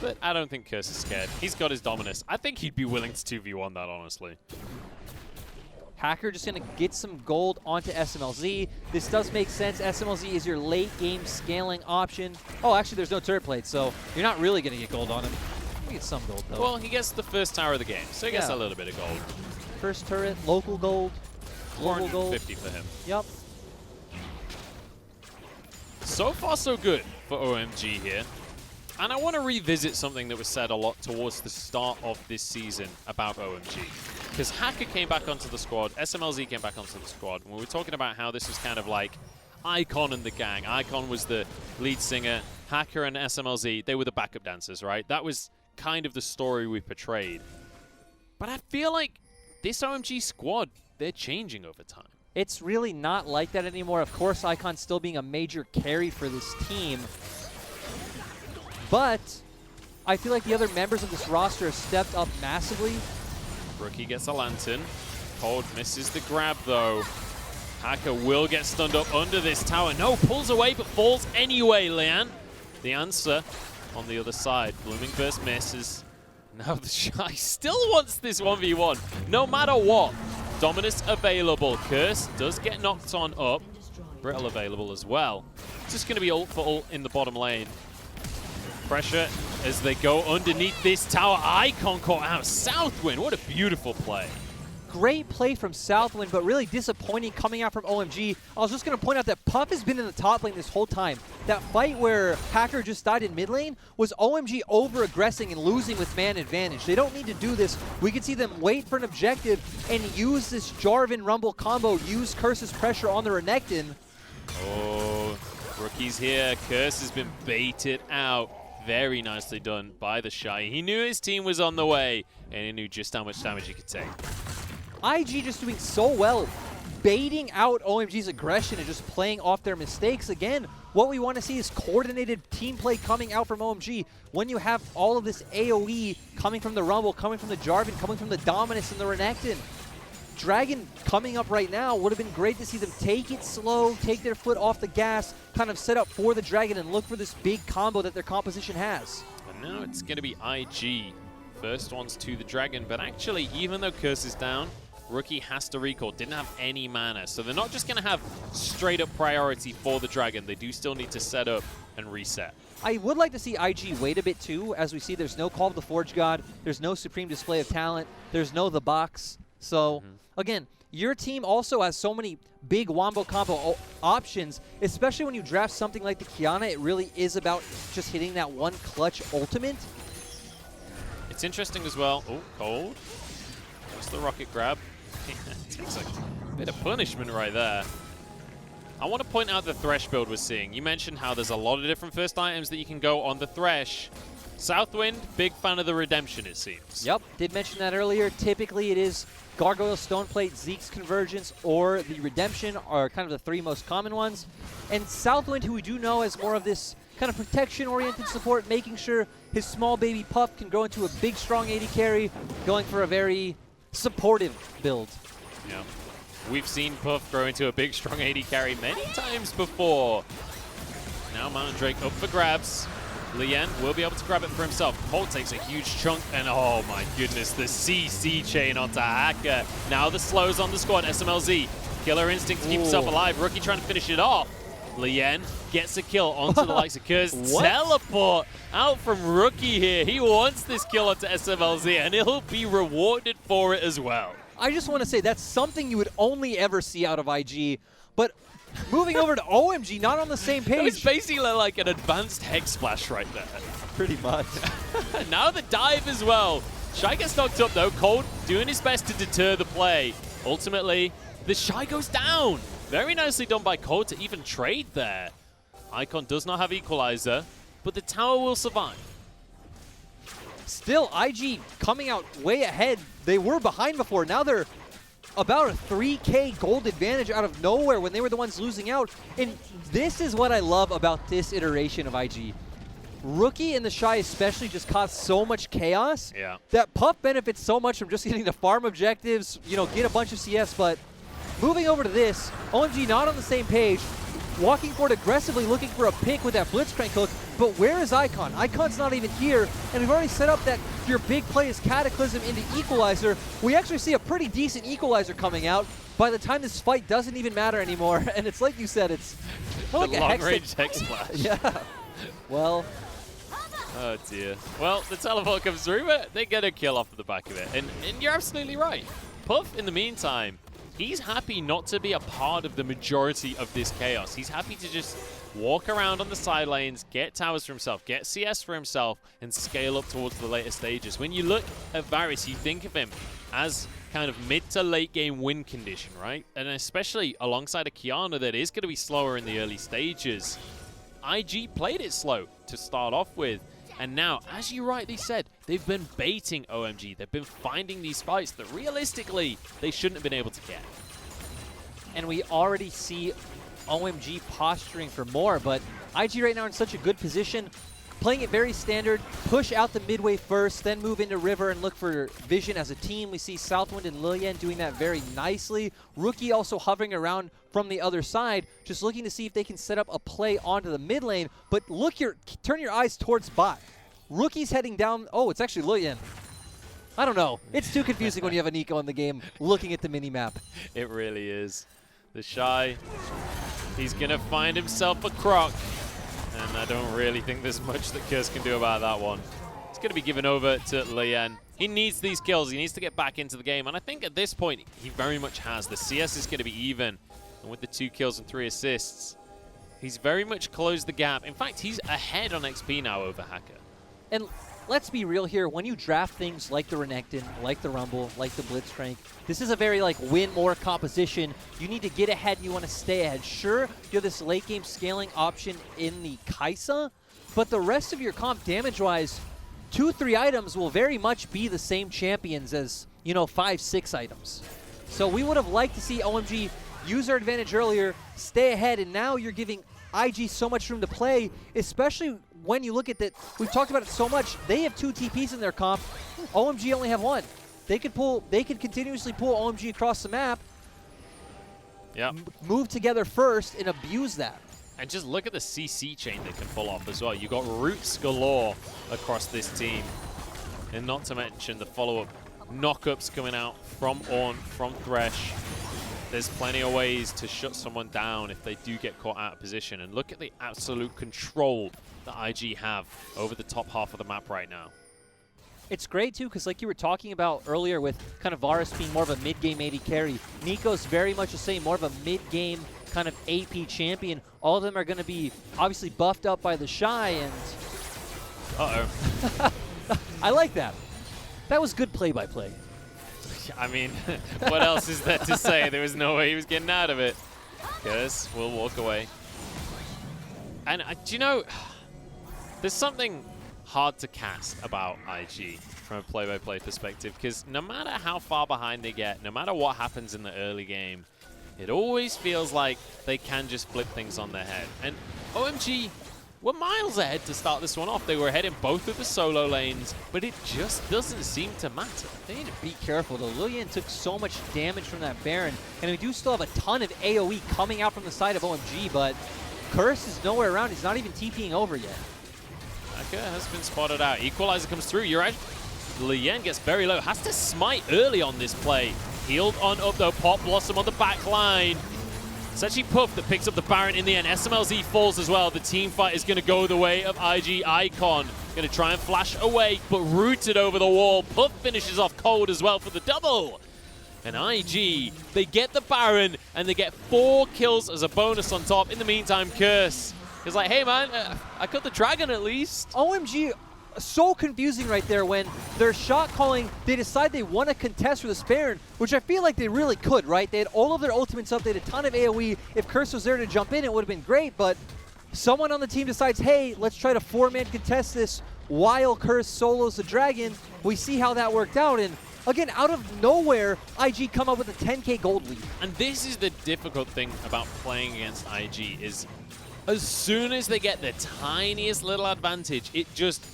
but I don't think Curse is scared. He's got his Dominus. I think he'd be willing to 2v1 that, honestly. Hacker just going to get some gold onto SMLZ. This does make sense. SMLZ is your late game scaling option. Oh, actually, there's no turret plate, so you're not really going to get gold on him. You get some gold, though. Well, he gets the first tower of the game, so he gets a little bit of gold. First turret, local gold, global gold. 450 for him. Yep. So far, so good for OMG here. And I want to revisit something that was said a lot towards the start of this season about OMG. Because Hacker came back onto the squad, SMLZ came back onto the squad, and we were talking about how this was kind of like Icon and the gang. Icon was the lead singer, Hacker and SMLZ, they were the backup dancers, right? That was kind of the story we portrayed. But I feel like this OMG squad, they're changing over time. It's really not like that anymore. Of course, Icon still being a major carry for this team. But I feel like the other members of this roster have stepped up massively. Rookie gets a lantern. Cold misses the grab, though. Hacker will get stunned up under this tower. No, pulls away, but falls anyway, Lian. The answer on the other side. Blooming Burst misses. Now the Shy still wants this 1v1, no matter what. Dominus available. Curse does get knocked on up. Brittle available as well. Just going to be ult for ult in the bottom lane. Pressure as they go underneath this tower. Icon caught out. Southwind, what a beautiful play. Great play from Southwind, but really disappointing coming out from OMG. I was just going to point out that Puff has been in the top lane this whole time. That fight where Hacker just died in mid lane was OMG over-aggressing and losing with man advantage. They don't need to do this. We can see them wait for an objective and use this Jarvan Rumble combo, use Curse's pressure on the Renekton. Oh, Rookie's here. Curse has been baited out. Very nicely done by the Shy. He knew his team was on the way, and he knew just how much damage he could take. IG just doing so well, baiting out OMG's aggression and just playing off their mistakes. Again, what we want to see is coordinated team play coming out from OMG when you have all of this AoE coming from the Rumble, coming from the Jarvan, coming from the Dominus and the Renekton. Dragon coming up right now, would have been great to see them take it slow, take their foot off the gas, kind of set up for the Dragon and look for this big combo that their composition has. And now it's going to be IG. First ones to the Dragon, but actually, even though Curse is down, Rookie has to recall, didn't have any mana. So they're not just going to have straight up priority for the Dragon. They do still need to set up and reset. I would like to see IG wait a bit too, as we see there's no Call of the Forge God, there's no Supreme Display of Talent, there's no The Box. So, again, your team also has so many big wombo combo options, especially when you draft something like the Kiana. It really is about just hitting that one clutch ultimate. It's interesting as well. Oh, Cold. There's the rocket grab. Takes a bit of punishment right there. I want to point out the Thresh build we're seeing. You mentioned how there's a lot of different first items that you can go on the Thresh. Southwind, big fan of the Redemption, it seems. Yep, did mention that earlier. Typically it is Gargoyle, Stoneplate, Zeke's Convergence, or the Redemption are kind of the 3 most common ones. And Southwind, who we do know as more of this kind of protection-oriented support, making sure his small baby Puff can grow into a big, strong AD carry, going for a very supportive build. Yeah. We've seen Puff grow into a big, strong AD carry many times before. Now Mountain Drake up for grabs. Lien will be able to grab it for himself. Colt takes a huge chunk, and oh my goodness, the CC chain onto Hacker. Now the slows on the squad, SMLZ. Killer Instinct to keep himself alive. Rookie trying to finish it off. Lien gets a kill onto the likes of Curse. Teleport out from Rookie here. He wants this kill onto SMLZ, and he'll be rewarded for it as well. I just want to say that's something you would only ever see out of IG, but moving over to OMG, not on the same page. It's basically like an advanced Hex Splash right there. Pretty much. Now the dive as well. Shy gets knocked up though. Cold doing his best to deter the play. Ultimately, the Shy goes down. Very nicely done by Cold to even trade there. Icon does not have Equalizer, but the tower will survive. Still, IG coming out way ahead. They were behind before. Now they're about a 3K gold advantage out of nowhere when they were the ones losing out. And this is what I love about this iteration of IG. Rookie and the Shy especially just caused so much chaos that Puff benefits so much from just getting the farm objectives, you know, get a bunch of CS. But moving over to this, OMG not on the same page, walking forward aggressively, looking for a pick with that Blitzcrank hook. But where is Icon? Icon's not even here, and we've already set up that your big play is Cataclysm into Equalizer. We actually see a pretty decent Equalizer coming out. By the time this fight doesn't even matter anymore, and it's like you said, it's more like a long-range Hex Splash. Yeah. Well. Oh dear. Well, the teleport comes through, but they get a kill off of the back of it. And you're absolutely right. Puff, in the meantime, he's happy not to be a part of the majority of this chaos. He's happy to just walk around on the side lanes, get towers for himself, get CS for himself, and scale up towards the later stages. When you look at Varys, you think of him as kind of mid to late game win condition, right? And especially alongside a Kiana that is going to be slower in the early stages. IG played it slow to start off with. And now, as you rightly said, they've been baiting OMG. They've been finding these fights that realistically they shouldn't have been able to get. And we already see OMG posturing for more, but IG right now in such a good position, playing it very standard, push out the midway first, then move into River and look for vision as a team. We see Southwind and Lilian doing that very nicely. Rookie also hovering around from the other side, just looking to see if they can set up a play onto the mid lane. But turn your eyes towards bot. Rookie's heading down. Oh, it's actually Lilian. I don't know. It's too confusing when you have an eco in the game looking at the mini-map. It really is. The Shy, he's going to find himself a croc. And I don't really think there's much that Curse can do about that one. It's going to be given over to Lien. He needs these kills. He needs to get back into the game. And I think at this point, he very much has. The CS is going to be even. And with the 2 kills and 3 assists, he's very much closed the gap. In fact, he's ahead on XP now over Hacker. And let's be real here. When you draft things like the Renekton, like the Rumble, like the Blitzcrank, this is a very win more composition. You need to get ahead. You want to stay ahead. Sure, you have this late game scaling option in the Kaisa, but the rest of your comp damage-wise, 2-3 items will very much be the same champions as 5-6 items. So we would have liked to see OMG use their advantage earlier, stay ahead, and now you're giving IG so much room to play, especially when you look at that. We've talked about it so much. They have 2 TPs in their comp. OMG only have 1. They could continuously pull OMG across the map. Yeah. Move together first and abuse that. And just look at the CC chain they can pull off as well. You got roots galore across this team. And not to mention the follow-up knockups coming out from Ornn, from Thresh. There's plenty of ways to shut someone down if they do get caught out of position. And look at the absolute control that IG have over the top half of the map right now. It's great, too, because like you were talking about earlier with kind of Varus being more of a mid-game AD carry, Nico's very much the same, more of a mid-game kind of AP champion. All of them are going to be obviously buffed up by the Shy, and... Uh-oh. I like that. That was good play-by-play. I mean, what else is there to say? There was no way he was getting out of it. Curse will walk away. And do you know, there's something hard to cast about IG from a play-by-play perspective, because no matter how far behind they get, no matter what happens in the early game, it always feels like they can just flip things on their head. And OMG were miles ahead to start this one off. They were ahead in both of the solo lanes, but it just doesn't seem to matter. They need to be careful, though. Lilian took so much damage from that Baron, and we do still have a ton of AoE coming out from the side of OMG, but Curse is nowhere around. He's not even TPing over yet. Aka has been spotted out. Equalizer comes through. You're right. Lien gets very low. Has to smite early on this play. Healed on up, though. Pop Blossom on the back line. It's actually Puff that picks up the Baron in the end. SMLZ falls as well. The team fight is going to go the way of IG Icon. Going to try and flash away, but rooted over the wall. Puff finishes off cold as well for the double. And IG, they get the Baron, and they get 4 kills as a bonus on top. In the meantime, Curse is like, hey man, I got the dragon at least. OMG, so confusing right there when their shot calling, they decide they want to contest with a Baron, which I feel like they really could, right? They had all of their ultimates up, they had a ton of AoE. If Curse was there to jump in, it would have been great, but someone on the team decides, hey, let's try to 4-man contest this while Curse solos the dragon. We see how that worked out, and again, out of nowhere, IG come up with a 10k gold lead. And this is the difficult thing about playing against IG is as soon as they get the tiniest little advantage, it just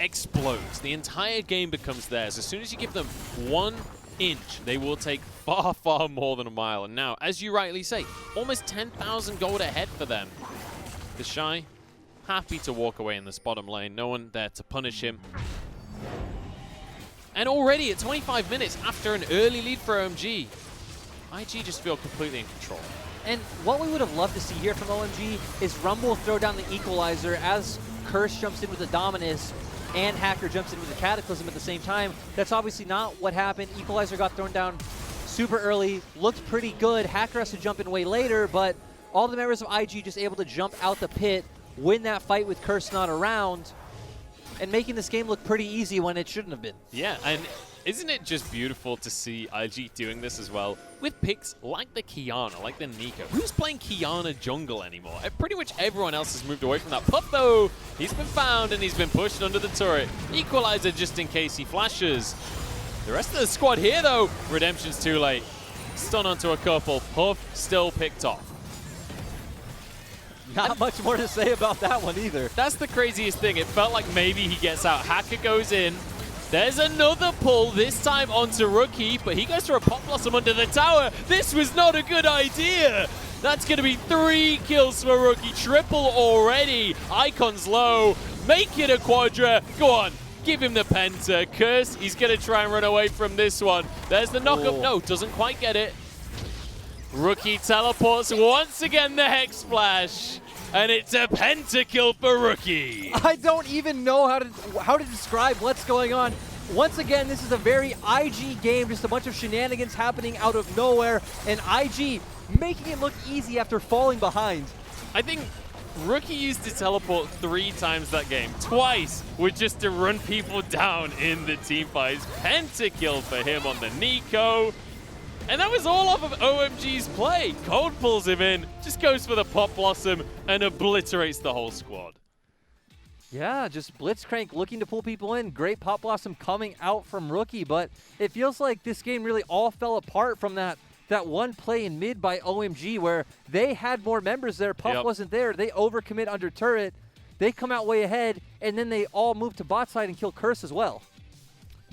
explodes. The entire game becomes theirs. As soon as you give them 1 inch, they will take far, far more than a mile. And now, as you rightly say, almost 10,000 gold ahead for them. The Shy, happy to walk away in this bottom lane. No one there to punish him. And already at 25 minutes after an early lead for OMG, IG just feel completely in control. And what we would have loved to see here from OMG is Rumble throw down the equalizer as Curse jumps in with the Dominus and Hacker jumps in with the Cataclysm at the same time. That's obviously not what happened. Equalizer got thrown down super early, looked pretty good. Hacker has to jump in way later, but all the members of IG just able to jump out the pit, win that fight with Curse not around, and making this game look pretty easy when it shouldn't have been. Yeah, and isn't it just beautiful to see IG doing this as well with picks like the Kiana, like the Nico? Who's playing Kiana jungle anymore? Pretty much everyone else has moved away from that. Puff, though, he's been found and he's been pushed under the turret. Equalizer just in case he flashes. The rest of the squad here, though, Redemption's too late. Stun onto a couple. Puff still picked off. Not much more to say about that one either. That's the craziest thing. It felt like maybe he gets out. Hacker goes in. There's another pull, this time onto Rookie, but he goes for a Pop Blossom under the tower. This was not a good idea. That's going to be 3 kills for Rookie. Triple already. Icon's low. Make it a quadra. Go on. Give him the penta. Curse, he's going to try and run away from this one. There's the knockup. Oh. No, doesn't quite get it. Rookie teleports once again the Hex Splash. And it's a pentakill for Rookie. I don't even know how to describe what's going on. Once again, this is a very IG game, just a bunch of shenanigans happening out of nowhere, and IG making it look easy after falling behind. I think Rookie used to teleport 3 times that game. Twice were just to run people down in the team fights. Pentakill for him on the Nico. And that was all off of OMG's play. Cold pulls him in, just goes for the Pop Blossom, and obliterates the whole squad. Yeah, just Blitzcrank looking to pull people in. Great Pop Blossom coming out from Rookie, but it feels like this game really all fell apart from that one play in mid by OMG where they had more members there. Puff wasn't there. They overcommit under turret. They come out way ahead, and then they all move to bot side and kill Curse as well.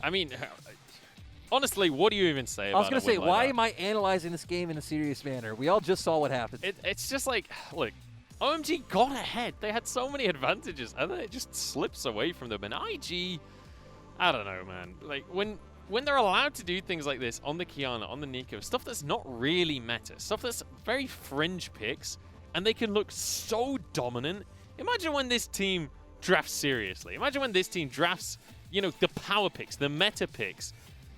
I mean, honestly, what do you even say about it? I was going to say, why am I analyzing this game in a serious manner? We all just saw what happened. It's just like, look, OMG got ahead. They had so many advantages, and then it just slips away from them. And IG, I don't know, man. Like, when they're allowed to do things like this on the Kiana, on the Nico, stuff that's not really meta, stuff that's very fringe picks, and they can look so dominant. Imagine when this team drafts seriously. Imagine when this team drafts, you know, the power picks, the meta picks.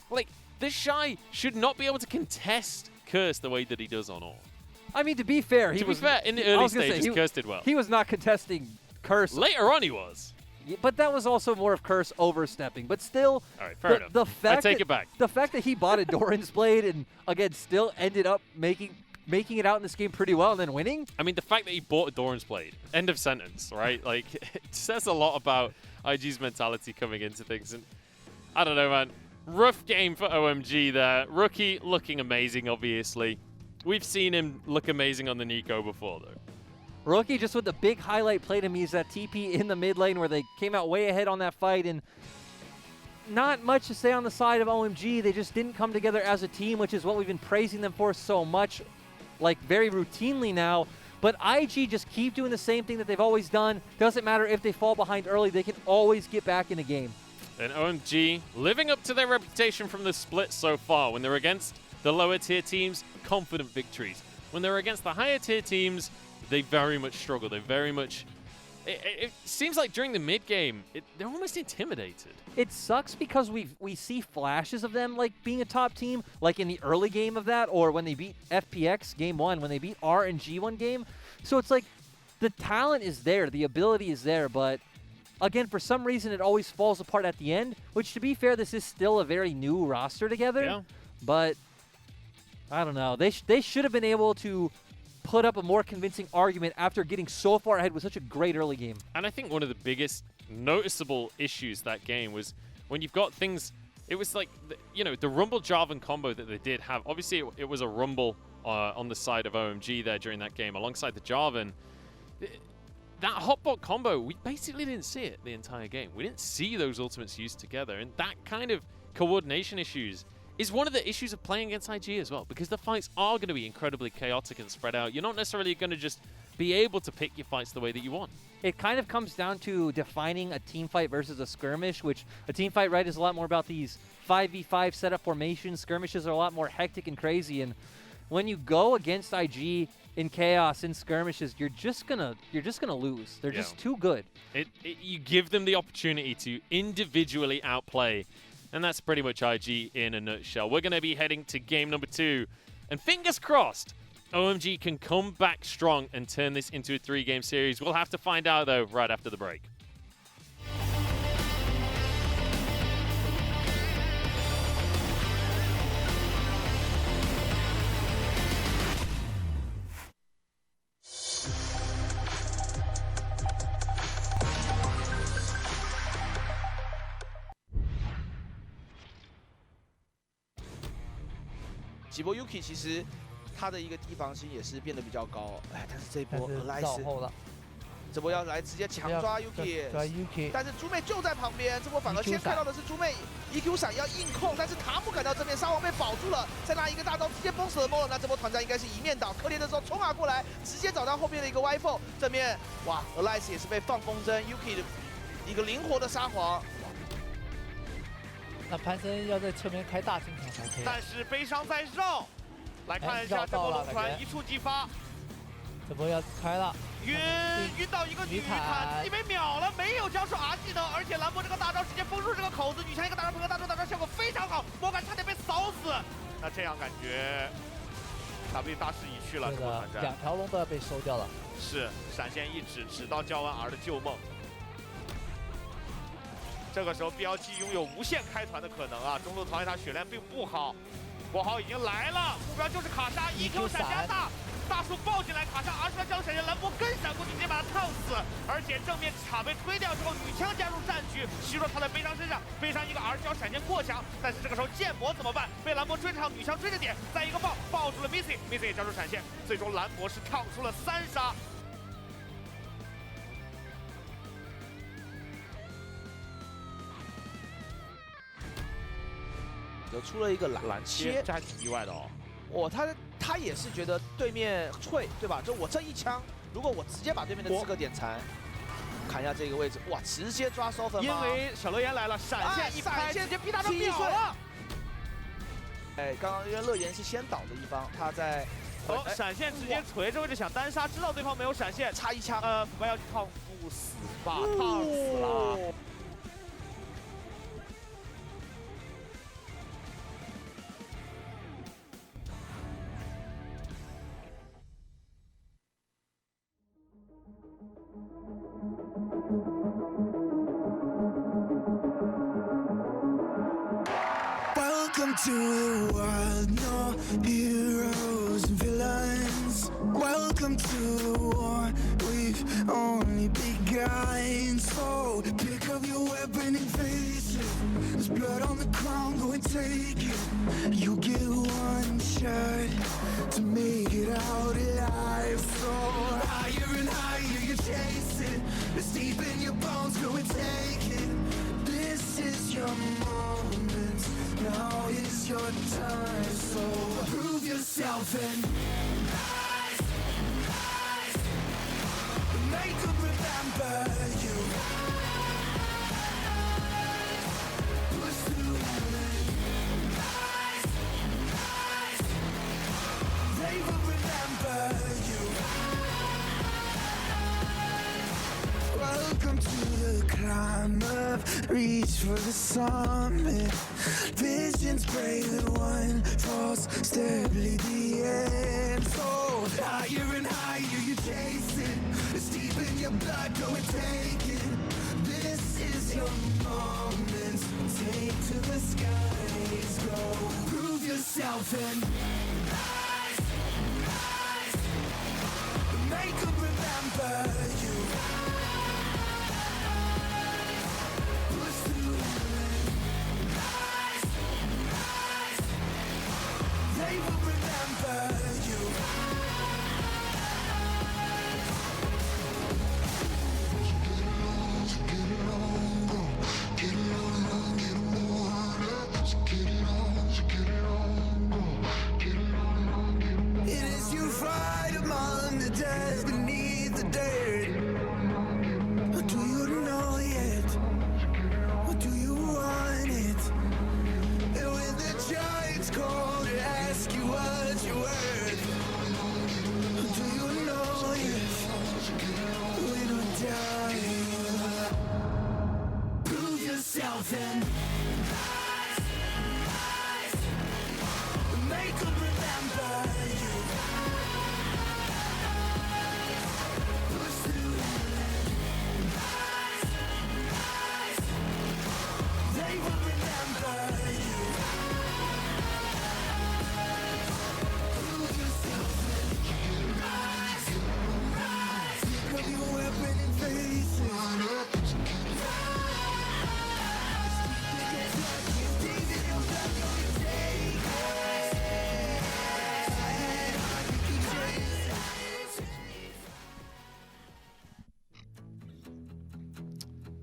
Like, this Shy should not be able to contest Curse the way that he does on all. I mean, to be fair, in the early stages, Curse did well. He was not contesting Curse. Later on, he was. Yeah, but that was also more of Curse overstepping. But still, all right, fair enough. The fact I take it back. The fact that he bought a Doran's Blade and, again, still ended up making it out in this game pretty well and then winning. I mean, the fact that he bought a Doran's Blade, end of sentence, right? Like, it says a lot about IG's mentality coming into things. And I don't know, man. Rough game for OMG there. Rookie looking amazing, obviously. We've seen him look amazing on the Nico before, though. Rookie just with the big highlight play to me is that TP in the mid lane where they came out way ahead on that fight, and not much to say on the side of OMG. They just didn't come together as a team, which is what we've been praising them for so much, like very routinely now. But IG just keep doing the same thing that they've always done. Doesn't matter if they fall behind early, they can always get back in the game. And OMG living up to their reputation from the split so far when they're against the lower tier teams, confident victories. when they're against the higher tier teams, they very much struggle. They very much... It seems like during the mid game, they're almost intimidated. It sucks because we see flashes of them like being a top team, like in the early game of that, or when they beat FPX game 1, when they beat RNG one game. So it's like the talent is there, the ability is there, but again, for some reason, it always falls apart at the end, which to be fair, this is still a very new roster together. Yeah. But I don't know. They should have been able to put up a more convincing argument after getting so far ahead with such a great early game. And I think one of the biggest noticeable issues that game was when you've got things, it was like, the Rumble Jarvan combo that they did have. Obviously, it was a Rumble on the side of OMG there during that game alongside the Jarvan. That hotbot combo, we basically didn't see it the entire game. We didn't see those ultimates used together. And that kind of coordination issues is one of the issues of playing against IG as well, because the fights are going to be incredibly chaotic and spread out. You're not necessarily going to just be able to pick your fights the way that you want. It kind of comes down to defining a team fight versus a skirmish, which a team fight, right, is a lot more about these 5v5 setup formations. Skirmishes are a lot more hectic and crazy, and when you go against IG in chaos, in skirmishes, you're just gonna lose. They're just too good. You give them the opportunity to individually outplay, and that's pretty much IG in a nutshell. We're going to be heading to game number 2. And fingers crossed, OMG can come back strong and turn this into a 3-game series. We'll have to find out, though, right after the break.几波 Yuki 其实他的一个提防心也是变得比较高，但是这一波赖斯这波要来直接强抓 Yuki， 但是猪妹就在旁边，这波反而先看到的是猪妹 EQ 闪要硬控，但是塔姆赶到这边，沙皇被保住了，再拿一个大招直接封死了 Mo 了，那这波团战应该是一面倒，可怜的时候冲过来，直接找到后面的一个 Y4， 正面哇 ，Alice 也是被放风筝 ，Yuki 的一个灵活的沙皇。 那潘森要在侧面开大进场才可以。但是悲伤在肉，来看一下这波龙团一触即发，这波要开了，晕到一个女坦，直接被秒了，没有交手 R 技能，而且兰博这个大招直接封住这个口子，女强一个大招配合大招效果非常好，魔感差点被扫死。那这样感觉 W 大势已去了，这波团战2条龙都要被收掉了。是闪现一指，指到教完 R 的旧梦。 这个时候 BLG 拥有无限开团的可能啊！中路淘汰他血量并不好，国豪已经来了，目标就是卡莎 ，EQ 闪加大，大树抱进来，卡莎 R 出来交闪现，兰博跟闪过去直接把他烫死，而且正面塔被推掉之后，女枪加入战局，吸入他在悲伤身上，悲伤一个 R 交闪现过墙，但是这个时候剑魔怎么办？被兰博追上，女枪追着点，再一个抱住了 Missy 也加入闪现，最终兰博是烫出了3杀。 出了一个拦切，这还挺意外的哦。他也是觉得对面脆，对吧？就我这一枪，如果我直接把对面的刺客点残，看一下这个位置，哇，直接抓收分。因为小乐言来了，闪现一拍，直接逼他就秒了。哎，刚刚因为乐言是先倒的一方，他在闪现直接锤这位置想单杀，知道对方没有闪现，差一枪，腐败要烫不死吧？烫死了。 Welcome to a world, no heroes and villains. Welcome to a war, we've only begun. So pick up your weapon and face it. There's blood on the ground, go and take it. You get one shot to make it out alive. So higher and higher you chase it. It's deep in your bones, go and take it. This is your moment. Now is your time, so prove yourself and rise, rise. Make them remember you. Push through it. Rise, rise. They will remember. you. Welcome to the climb up, reach for the summit. Visions break when one falls, step lead the end. So higher and higher you chase it. It's deep in your blood, go and take it. This is your moment. Take to the skies, go. Prove yourself and rise, rise. Make them remember you. Push through and rise, rise. They will remember you. It is you fight among the dead, beneath the dirt. Or do you know yet? Or do you want it? And when the giants call to ask you what you're worth, or do you know yet? Win or die. Prove yourself and rise, rise. Make them remember you. Push through and rise, rise. They will remember you. Prove yourself and rise, rise. Pick up your weapon and face it.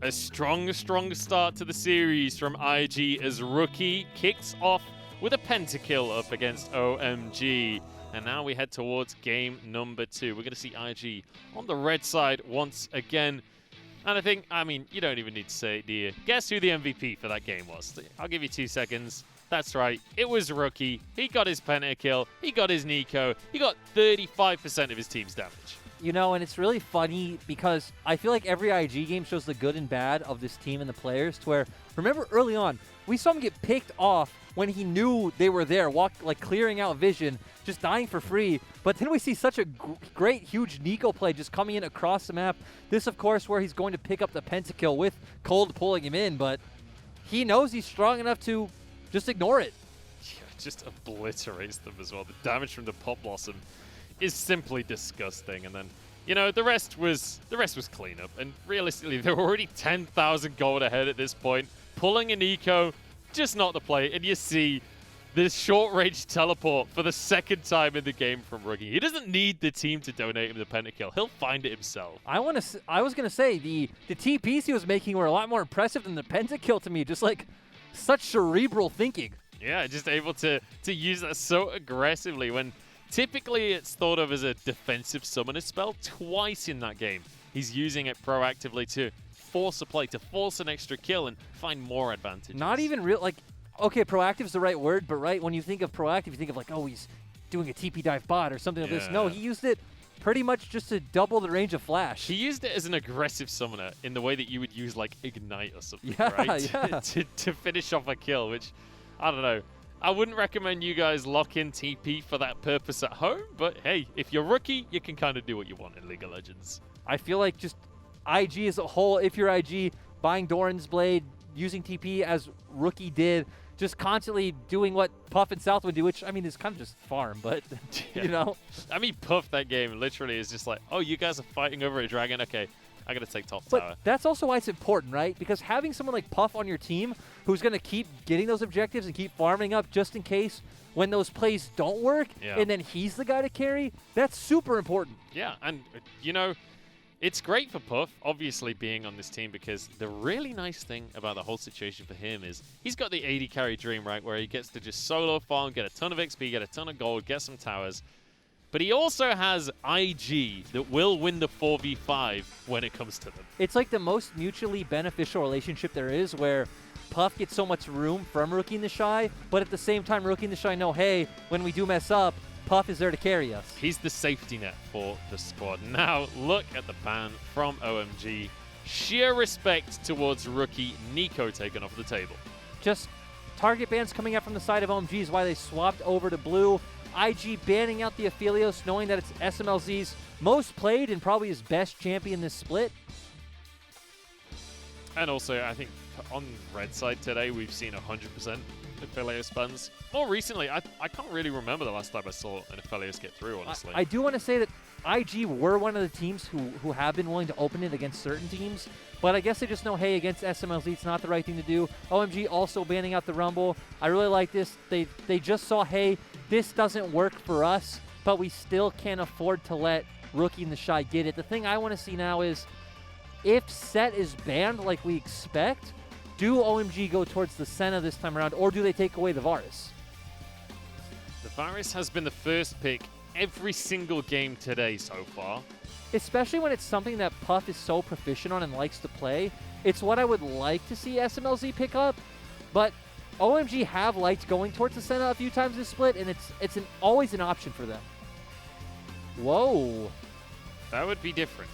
A strong start to the series from IG as Rookie kicks off with a pentakill up against OMG. And now we head towards game number 2. We're going to see IG on the red side once again. And I mean, you don't even need to say it, do you? Guess who the MVP for that game was? I'll give you 2 seconds. That's right, it was Rookie. He got his pentakill, he got his Nico, he got 35% of his team's damage. You know, and it's really funny because I feel like every IG game shows the good and bad of this team and the players to where, remember early on, we saw him get picked off when he knew they were there, like clearing out vision, just dying for free. But then we see such a great, huge Nico play just coming in across the map. This, of course, where he's going to pick up the pentakill with Cold pulling him in, but he knows he's strong enough to just ignore it. Yeah, just obliterates them as well. The damage from the Pop Blossom is simply disgusting. And then, you know, the rest was cleanup. And realistically, they're already 10,000 gold ahead at this point. Pulling an eco, just not the play. And you see this short-range teleport for the second time in the game from Rookie. He doesn't need the team to donate him the pentakill. He'll find it himself. I was gonna say the TPs he was making were a lot more impressive than the pentakill to me. Just like such cerebral thinking. Yeah, just able to use that so aggressively when typically it's thought of as a defensive summoner spell. Twice in that game, he's using it proactively to force a play, to force an extra kill and find more advantages. Not even real, like, okay, proactive is the right word, but right, when you think of proactive, you think of like, oh, he's doing a TP dive bot or something like this. No, he used it pretty much just to double the range of flash. He used it as an aggressive summoner in the way that you would use like Ignite or something, yeah, right? Yeah. to finish off a kill, which, I don't know. I wouldn't recommend you guys lock in TP for that purpose at home, but hey, if you're Rookie, you can kind of do what you want in League of Legends. I feel like just IG as a whole, if you're IG, buying Doran's Blade, using TP as Rookie did, just constantly doing what Puff and South would do, which, I mean, is kind of just farm, but, you know. I mean, Puff that game literally is just like, oh, you guys are fighting over a dragon? Okay, I got to take top tower. But that's also why it's important, right? Because having someone like Puff on your team who's going to keep getting those objectives and keep farming up just in case when those plays don't work, and then he's the guy to carry, that's super important. Yeah, and, you know, it's great for Puff, obviously, being on this team, because the really nice thing about the whole situation for him is he's got the AD carry dream, right, where he gets to just solo farm, get a ton of XP, get a ton of gold, get some towers. But he also has IG that will win the 4v5 when it comes to them. It's like the most mutually beneficial relationship there is, where Puff gets so much room from Rookie and the Shy, but at the same time, Rookie and the Shy know, hey, when we do mess up, Puff is there to carry us. He's the safety net for the squad. Now, look at the ban from OMG. Sheer respect towards rookie Nico taken off the table. Just target bans coming out from the side of OMG is why they swapped over to blue. IG banning out the Aphelios, knowing that it's SMLZ's most played and probably his best champion this split. And also, I think on red side today, we've seen 100% Aphelios bans. More recently, I can't really remember the last time I saw an Aphelios get through, honestly. I do want to say that IG were one of the teams who have been willing to open it against certain teams, but I guess they just know, hey, against SMLZ, it's not the right thing to do. OMG also banning out the Rumble. I really like this. They just saw, hey, this doesn't work for us, but we still can't afford to let Rookie and the Shy get it. The thing I want to see now is, if Set is banned like we expect, do OMG go towards the Senna this time around, or do they take away the Varus? The Varus has been the first pick every single game today so far. Especially when it's something that Puff is so proficient on and likes to play. It's what I would like to see SMLZ pick up, but OMG have liked going towards the Senna a few times this split, and it's always an option for them. Whoa. That would be different.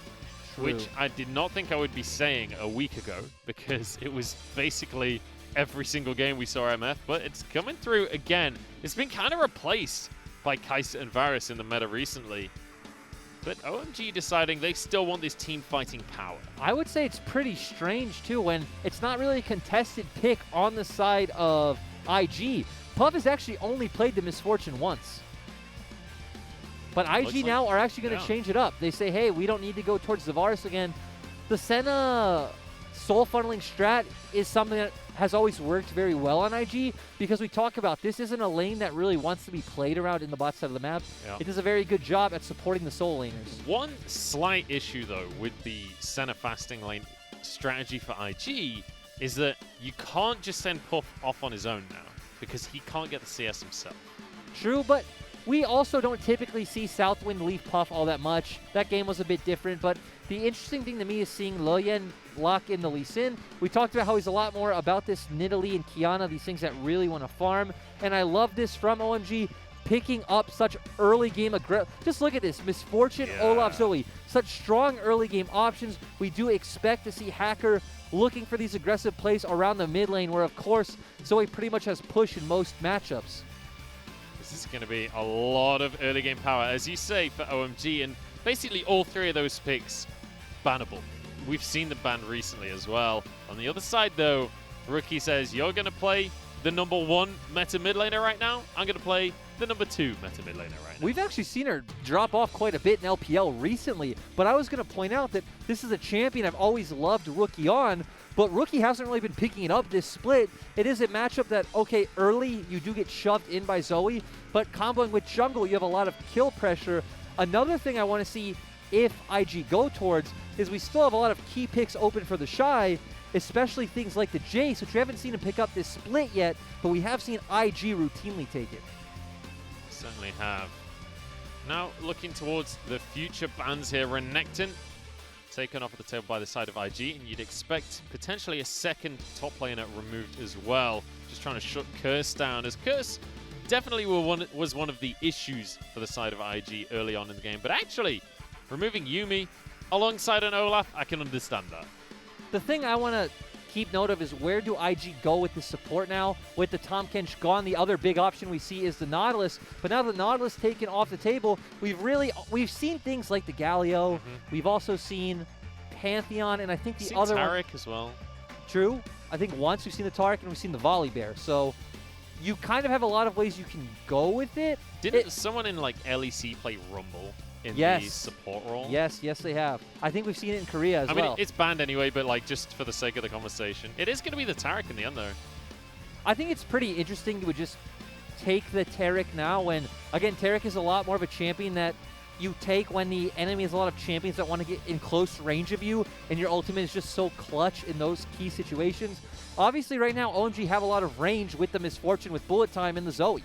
True. Which I did not think I would be saying a week ago, because it was basically every single game we saw MF, but it's coming through again. It's been kind of replaced by Kai'Sa and Varus in the meta recently, but OMG deciding they still want this team fighting power. I would say it's pretty strange too when it's not really a contested pick on the side of IG. Puff has actually only played the Misfortune once. But IG now are actually going to change it up. They say, hey, we don't need to go towards the Varus again. The Senna soul funneling strat is something that has always worked very well on IG, because we talk about this isn't a lane that really wants to be played around in the bot side of the map. Yeah. It does a very good job at supporting the soul laners. One slight issue, though, with the Senna fasting lane strategy for IG is that you can't just send Puff off on his own now, because he can't get the CS himself. True, but we also don't typically see Southwind leave Puff all that much. That game was a bit different, but the interesting thing to me is seeing Loyen lock in the Lee Sin. We talked about how he's a lot more about this Nidalee and Kiana, these things that really want to farm, and I love this from OMG, picking up such early game just look at this, Misfortune, Olaf, Zoe, such strong early game options. We do expect to see Hacker looking for these aggressive plays around the mid lane, where of course Zoe pretty much has push in most matchups. This is going to be a lot of early game power, as you say, for OMG, and basically all three of those picks bannable. We've seen them banned recently as well. On the other side, though, Rookie says, you're going to play the #1 meta mid laner right now. I'm going to play the #2 meta mid laner right now. We've actually seen her drop off quite a bit in LPL recently, but I was going to point out that this is a champion I've always loved Rookie on, but Rookie hasn't really been picking it up this split. It is a matchup that, okay, early you do get shoved in by Zoe, but comboing with jungle, you have a lot of kill pressure. Another thing I want to see if IG go towards is we still have a lot of key picks open for the Shy, especially things like the Jace, which we haven't seen him pick up this split yet, but we have seen IG routinely take it. Certainly have. Now looking towards the future bans here, Renekton taken off at the table by the side of IG, and you'd expect potentially a second top laner removed as well. Just trying to shut Curse down, as Curse definitely was one of the issues for the side of IG early on in the game. But actually, removing Yuumi alongside an Olaf, I can understand that. The thing I want to keep note of is, where do IG go with the support now? With the Tahm Kench gone, the other big option we see is the Nautilus. But now the Nautilus taken off the table, we've seen things like the Galio. We've also seen Pantheon, and I think the other Taric as well. True. I think once we've seen the Taric and we've seen the Volley Bear. So you kind of have a lot of ways you can go with it. Didn't someone in like LEC play Rumble in the support role? Yes, they have. I think we've seen it in Korea as well. I mean, it's banned anyway, but like just for the sake of the conversation, it is going to be the Taric in the end, though. I think it's pretty interesting to just take the Taric now, when, again, Taric is a lot more of a champion that you take when the enemy has a lot of champions that want to get in close range of you, and your ultimate is just so clutch in those key situations. Obviously, right now, OMG have a lot of range with the Misfortune, with Bullet Time, and the Zoe.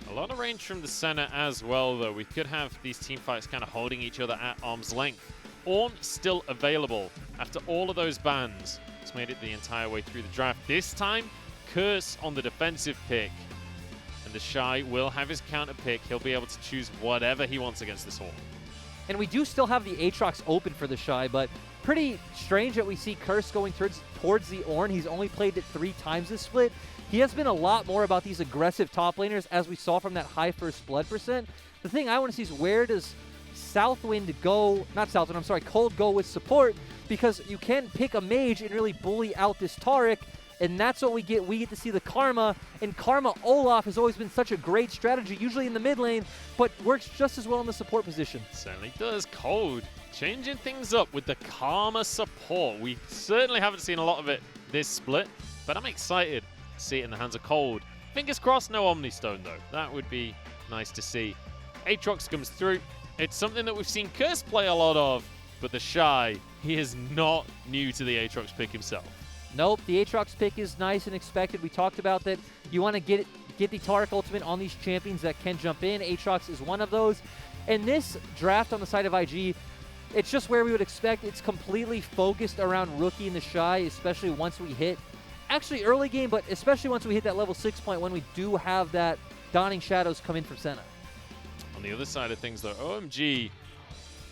A lot of range from the Senna as well, though. We could have these team fights kind of holding each other at arm's length. Ornn still available after all of those bans. It's made it the entire way through the draft. This time, Curse on the defensive pick. And the Shy will have his counter pick. He'll be able to choose whatever he wants against this Horde. And we do still have the Aatrox open for the Shy, but pretty strange that we see Curse going towards the Ornn. He's only played it 3 times this split. He has been a lot more about these aggressive top laners, as we saw from that high first blood percent. The thing I want to see is where does Southwind go, not Southwind, I'm sorry, Cold go with support, because you can pick a mage and really bully out this Taric, and that's what we get. We get to see the Karma, and Karma Olaf has always been such a great strategy, usually in the mid lane, but works just as well in the support position. Certainly does. Cold changing things up with the Karma support. We certainly haven't seen a lot of it this split, but I'm excited to see it in the hands of Cold. Fingers crossed no Omni Stone though. That would be nice to see. Aatrox comes through. It's something that we've seen Curse play a lot of, but the Shy, he is not new to the Aatrox pick himself. Nope, the Aatrox pick is nice and expected. We talked about that. You want to get the Taric ultimate on these champions that can jump in. Aatrox is one of those. And this draft on the side of IG, it's just where we would expect. It's completely focused around Rookie and the Shy, especially once we hit, actually early game, but especially once we hit that level 6 point when we do have that Dawning Shadows come in from Senna. On the other side of things, though, OMG,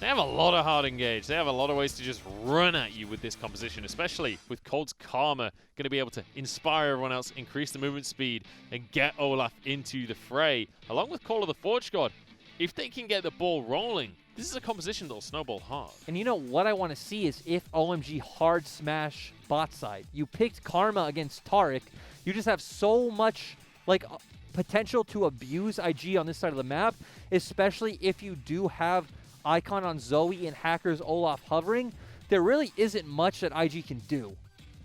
they have a lot of hard engage. They have a lot of ways to just run at you with this composition, especially with Cold's Karma going to be able to inspire everyone else, increase the movement speed, and get Olaf into the fray. Along with Call of the Forge God, if they can get the ball rolling, this is a composition that'll snowball hard. And you know what I want to see is if OMG hard smash bot side. You picked Karma against Taric. You just have so much, like, potential to abuse IG on this side of the map, especially if you do have Icon on Zoe and Hackers Olaf hovering. There really isn't much that IG can do.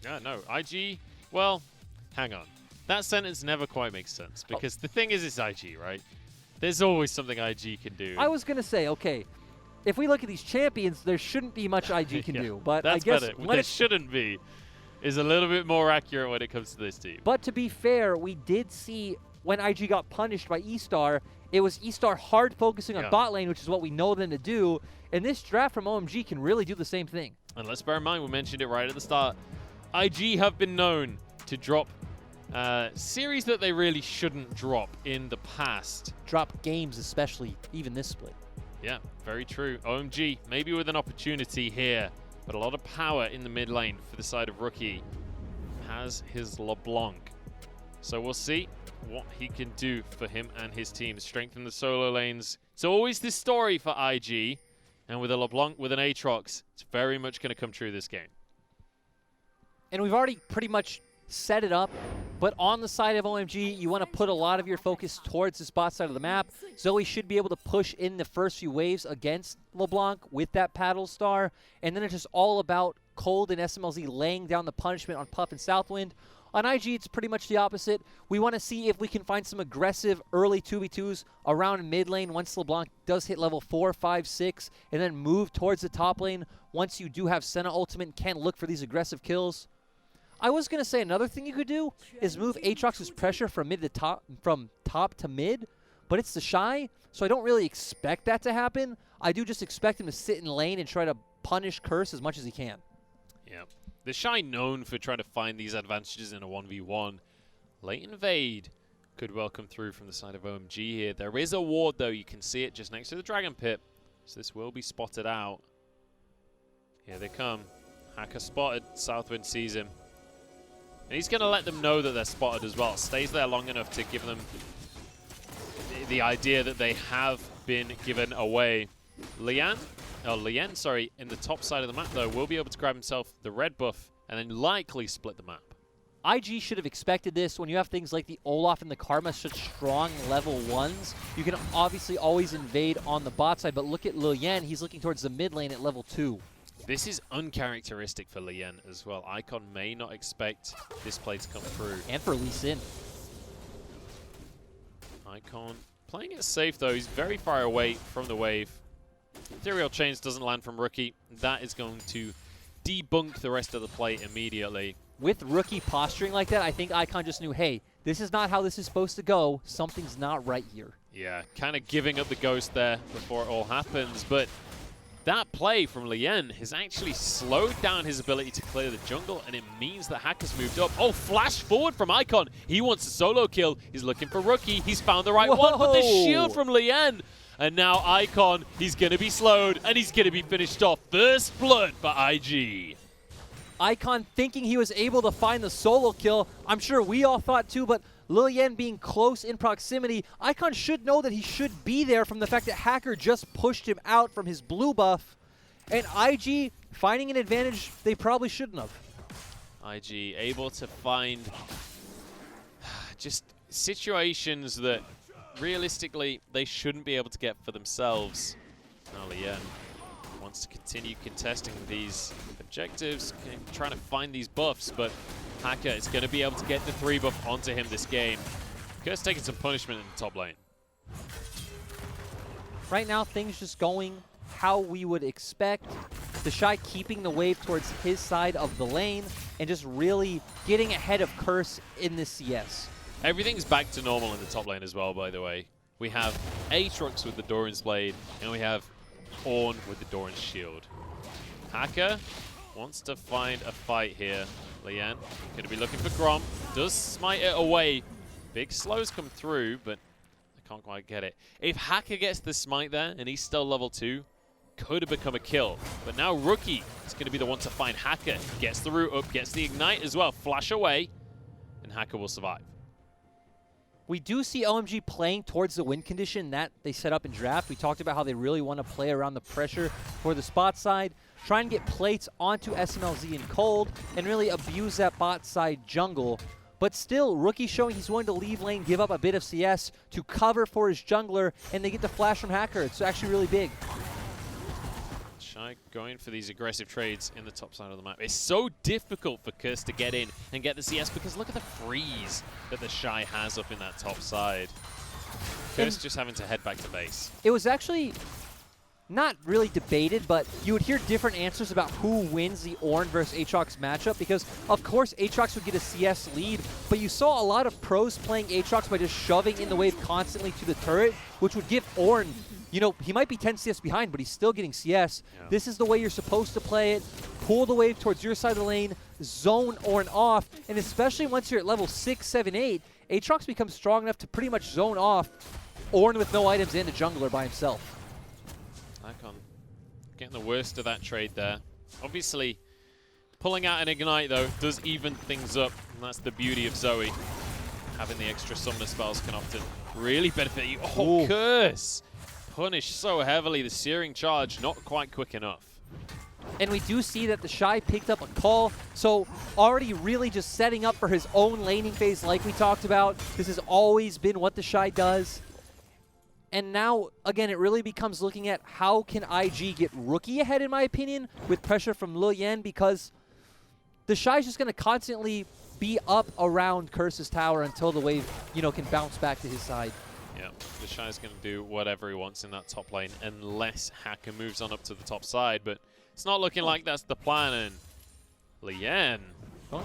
Yeah, no, IG, well, hang on. That sentence never quite makes sense, because the thing is, it's IG, right? There's always something IG can do. I was going to say, okay, if we look at these champions, there shouldn't be much IG can do, but that's I guess better. What there shouldn't be is a little bit more accurate when it comes to this team. But to be fair, we did see when IG got punished by E-Star, it was E-Star hard focusing on bot lane, which is what we know them to do. And this draft from OMG can really do the same thing. And let's bear in mind, we mentioned it right at the start, IG have been known to drop series that they really shouldn't drop in the past. Drop games especially, even this split. Yeah, very true. OMG, maybe with an opportunity here, but a lot of power in the mid lane for the side of Rookie. Has his LeBlanc. So we'll see what he can do for him and his team. Strengthen the solo lanes. It's always this story for IG. And with a LeBlanc, with an Aatrox, it's very much going to come true this game. And we've already pretty much set it up. But on the side of OMG, you want to put a lot of your focus towards this bot side of the map. Zoe should be able to push in the first few waves against LeBlanc with that paddle star. And then it's just all about Cold and SMLZ laying down the punishment on Puff and Southwind. On IG, it's pretty much the opposite. We want to see if we can find some aggressive early 2v2s around mid lane once LeBlanc does hit level 4, 5, 6, and then move towards the top lane once you do have Senna ultimate and can look for these aggressive kills. I was going to say another thing you could do is move Aatrox's pressure from top to mid, but it's the Shy, so I don't really expect that to happen. I do just expect him to sit in lane and try to punish Curse as much as he can. Yeah. The Shy known for trying to find these advantages in a 1v1. Late invade could well come through from the side of OMG here. There is a ward, though. You can see it just next to the Dragon Pit. So this will be spotted out. Here they come. Hacker spotted. Southwind sees him. And he's going to let them know that they're spotted as well. Stays there long enough to give them the idea that they have been given away. Lien, sorry, in the top side of the map, though, will be able to grab himself the red buff and then likely split the map. IG should have expected this. When you have things like the Olaf and the Karma, such strong level 1s, you can obviously always invade on the bot side, but look at Lien. He's looking towards the mid lane at level 2. This is uncharacteristic for Lien as well. Icon may not expect this play to come through. And for Lee Sin. Icon playing it safe, though. He's very far away from the wave. Ethereal Chains doesn't land from Rookie. That is going to debunk the rest of the play immediately. With Rookie posturing like that, I think Icon just knew, hey, this is not how this is supposed to go. Something's not right here. Yeah, kind of giving up the ghost there before it all happens. But that play from Lien has actually slowed down his ability to clear the jungle, and it means that Hacker's moved up. Oh, flash forward from Icon. He wants a solo kill. He's looking for Rookie. He's found the right one, but the shield from Lien. And now Icon, he's going to be slowed, and he's going to be finished off. First blood by IG. Icon thinking he was able to find the solo kill. I'm sure we all thought too, but Lilien being close in proximity, Icon should know that he should be there from the fact that Hacker just pushed him out from his blue buff. And IG finding an advantage they probably shouldn't have. IG able to find just situations that realistically they shouldn't be able to get for themselves. Now Lien wants to continue contesting these objectives, trying to find these buffs, but Hacker is going to be able to get the 3 buff onto him this game. Curse taking some punishment in the top lane. Right now, things just going how we would expect. The Shy keeping the wave towards his side of the lane and just really getting ahead of Curse in the CS. Everything's back to normal in the top lane as well, by the way. We have Aatrox with the Doran's Blade, and we have Ornn with the Doran's Shield. Hacker wants to find a fight here. Lien going to be looking for Grom. Does smite it away. Big slows come through, but I can't quite get it. If Hacker gets the smite there, and he's still level 2, could have become a kill. But now Rookie is going to be the one to find Hacker. Gets the root up, gets the ignite as well. Flash away, and Hacker will survive. We do see OMG playing towards the win condition that they set up in draft. We talked about how they really want to play around the pressure for the spot side, try and get plates onto SMLZ and Cold, and really abuse that bot side jungle. But still, Rookie showing he's willing to leave lane, give up a bit of CS to cover for his jungler, and they get the flash from Hacker. It's actually really big. Shy going for these aggressive trades in the top side of the map. It's so difficult for Curse to get in and get the CS because look at the freeze that the Shy has up in that top side. Curse just having to head back to base. It was actually not really debated, but you would hear different answers about who wins the Ornn versus Aatrox matchup because, of course, Aatrox would get a CS lead, but you saw a lot of pros playing Aatrox by just shoving in the wave constantly to the turret, which would give Ornn, you know, he might be 10 CS behind, but he's still getting CS. Yeah. This is the way you're supposed to play it. Pull the wave towards your side of the lane, zone Ornn off, and especially once you're at level 6, 7, 8, Aatrox becomes strong enough to pretty much zone off Ornn with no items and a jungler by himself. Icon getting the worst of that trade there. Obviously, pulling out an ignite, though, does even things up, and that's the beauty of Zoe. Having the extra summoner spells can often really benefit you. Oh, Curse! Punished so heavily, the searing charge not quite quick enough. And we do see that the Shy picked up a call, so already really just setting up for his own laning phase like we talked about. This has always been what the Shy does. And now, again, it really becomes looking at how can IG get Rookie ahead, in my opinion, with pressure from Lilien, because the Shy's just going to constantly be up around Curse's tower until the wave, you know, can bounce back to his side. Yeah, the Shy's going to do whatever he wants in that top lane unless Hacker moves on up to the top side, but it's not looking like that's the plan, and Lien,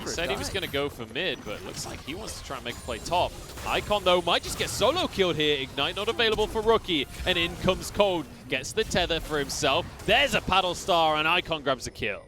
he said he was going to go for mid, but looks like he wants to try and make a play top. Icon, though, might just get solo killed here. Ignite not available for Rookie, and in comes Cold. Gets the tether for himself. There's a paddle star, and Icon grabs a kill.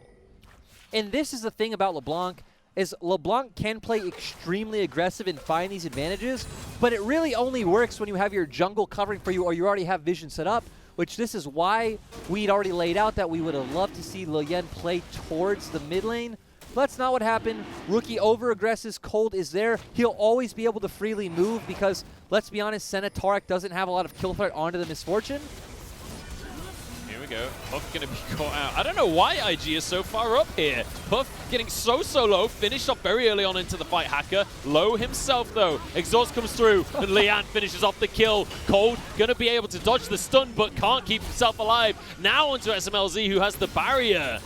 And this is the thing about LeBlanc, is LeBlanc can play extremely aggressive and find these advantages, but it really only works when you have your jungle covering for you or you already have vision set up, which this is why we'd already laid out that we would have loved to see Lilien play towards the mid lane. That's not what happened. Rookie over-aggresses, Cold is there. He'll always be able to freely move because, let's be honest, Senna Tarek doesn't have a lot of kill threat onto the Misfortune. Here we go. Puff going to be caught out. I don't know why IG is so far up here. Puff getting so low, finished off very early on into the fight. Hacker low himself, though. Exhaust comes through, and Lien finishes off the kill. Cold going to be able to dodge the stun, but can't keep himself alive. Now onto SMLZ, who has the barrier.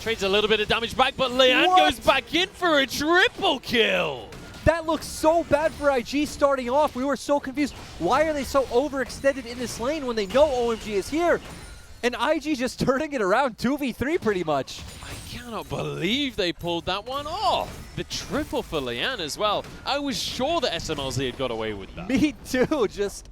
Trades a little bit of damage back, but Lien goes back in for a triple kill. That looks so bad for IG starting off. We were so confused. Why are they so overextended in this lane when they know OMG is here? And IG just turning it around 2v3 pretty much. I cannot believe they pulled that one off. The triple for Lien as well. I was sure that SMLZ had got away with that. Me too. Just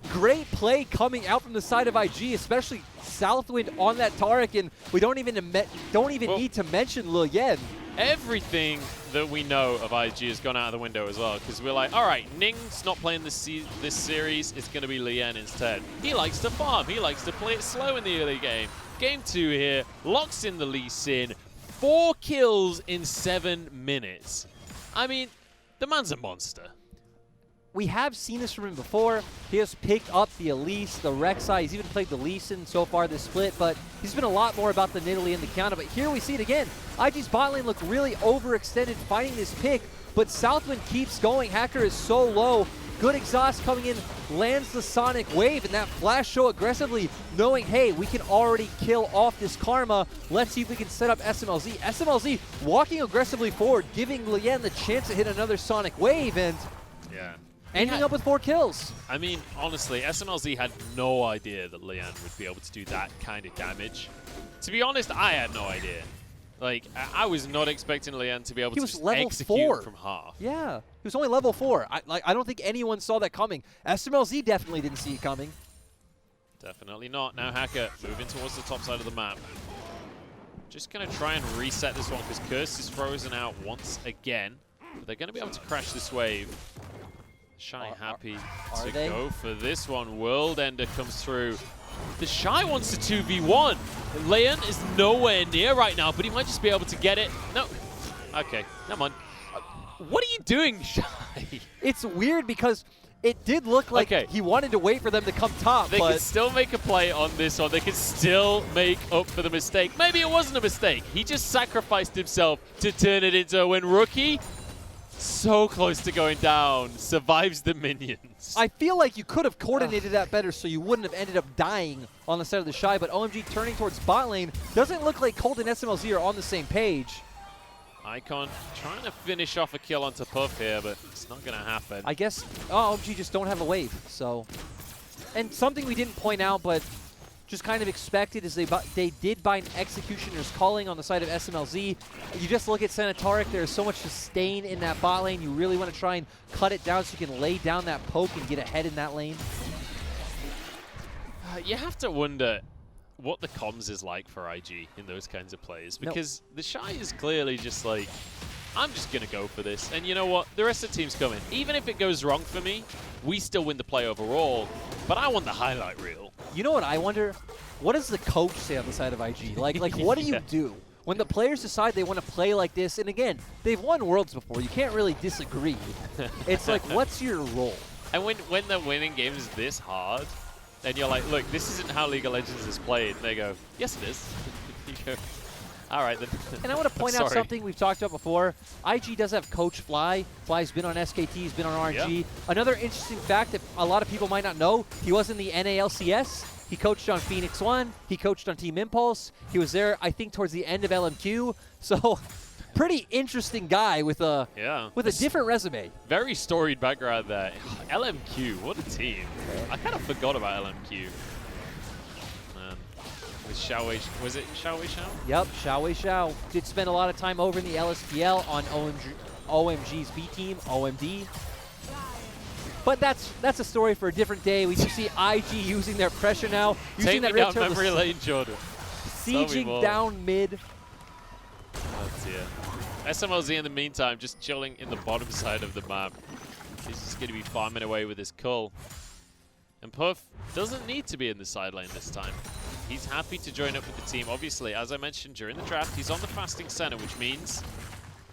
great play coming out from the side of IG, especially Southwind on that Taric, and we don't even need to mention Lilian. Everything that we know of IG has gone out of the window as well, because we're like, all right, Ning's not playing this series, it's going to be Lien instead. He likes to farm, he likes to play it slow in the early game. Game 2 here, locks in the Lee Sin, 4 kills in 7 minutes. I mean, the man's a monster. We have seen this from him before. He has picked up the Elise, the Rek'Sai. He's even played the Lee Sin so far this split, but he's been a lot more about the Nidalee and the counter. But here we see it again. IG's bot lane looked really overextended fighting this pick, but Southwind keeps going. Hacker is so low. Good exhaust coming in, lands the Sonic Wave, and that flash so aggressively, knowing, hey, we can already kill off this Karma. Let's see if we can set up SMLZ. SMLZ walking aggressively forward, giving Lien the chance to hit another Sonic Wave, and yeah, ending up with 4 kills. I mean, honestly, SMLZ had no idea that Lien would be able to do that kind of damage. To be honest, I had no idea. Like, I was not expecting Lien to be able to just execute from half. Yeah, he was only level 4. I don't think anyone saw that coming. SMLZ definitely didn't see it coming. Definitely not. Now Hacker moving towards the top side of the map. Just going to try and reset this one because Curse is frozen out once again. But they're going to be able to crash this wave. Shy happy to go for this one. World Ender comes through. The Shy wants a 2v1. Lien is nowhere near right now, but he might just be able to get it. No. Okay, never mind. What are you doing, Shy? It's weird because it did look like he wanted to wait for them to come top. They can still make a play on this one. They can still make up for the mistake. Maybe it wasn't a mistake. He just sacrificed himself to turn it into a win. Rookie, so close to going down, survives the minions. I feel like you could have coordinated that better so you wouldn't have ended up dying on the side of the Shy, but OMG turning towards bot lane. Doesn't look like Colt and SMLZ are on the same page. Icon trying to finish off a kill onto Puff here, but it's not going to happen. I guess OMG just don't have a wave, so. And something we didn't point out, but just kind of expected is they did bind Executioner's Calling on the side of SMLZ. You just look at Sanitaric, there's so much sustain in that bot lane. You really want to try and cut it down so you can lay down that poke and get ahead in that lane. You have to wonder what the comms is like for IG in those kinds of plays, because the Shy is clearly just like, I'm just going to go for this. And you know what? The rest of the team's coming. Even if it goes wrong for me, we still win the play overall, but I want the highlight reel. You know what I wonder? What does the coach say on the side of IG? Like what do you do when the players decide they want to play like this? And again, they've won Worlds before. You can't really disagree. It's like, what's your role? And when they're winning games this hard, and you're like, look, this isn't how League of Legends is played. And they go, yes, it is. You go, all right, then. And I want to point out something we've talked about before. IG does have Coach Fly. Fly's been on SKT, he's been on RNG. Yep. Another interesting fact that a lot of people might not know, he was in the NALCS. He coached on Phoenix 1. He coached on Team Impulse. He was there, I think, towards the end of LMQ. So, pretty interesting guy with a different resume. Very storied background there. LMQ, what a team. I kind of forgot about LMQ. Man. With Xiao, was it Xiao? Yep, Xiao. Did spend a lot of time over in the LSPL on OMG's B team, OMD. But that's a story for a different day. We do see IG using their pressure now. Using that down memory lane, Jordan. Sieging down mid. Let's see it. SMLZ in the meantime just chilling in the bottom side of the map. He's just going to be farming away with his cull. And Puff doesn't need to be in the side lane this time. He's happy to join up with the team. Obviously, as I mentioned during the draft, he's on the fasting center, which means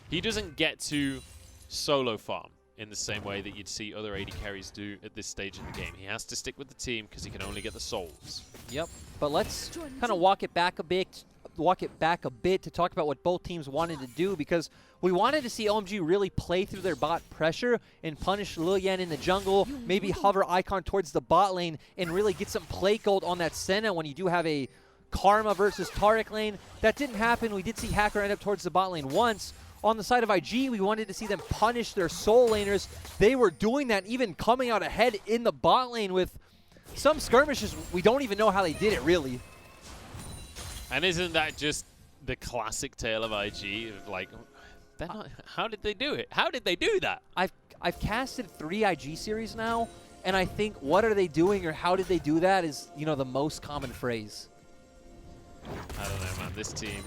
he doesn't get to solo farm in the same way that you'd see other AD carries do at this stage in the game. He has to stick with the team because he can only get the souls. Yep, but let's kind of walk it back a bit to talk about what both teams wanted to do, because we wanted to see OMG really play through their bot pressure and punish Lilian in the jungle, maybe hover Icon towards the bot lane and really get some play gold on that Senna when you do have a Karma versus Taric lane. That didn't happen. We did see Hacker end up towards the bot lane once. On the side of IG, we wanted to see them punish their soul laners. They were doing that, even coming out ahead in the bot lane with some skirmishes. We don't even know how they did it, really. And isn't that just the classic tale of IG? Of like, they're not, how did they do it? How did they do that? I've casted 3 IG series now, And I think what are they doing or how did they do that is, you know, the most common phrase. I don't know, man. This team.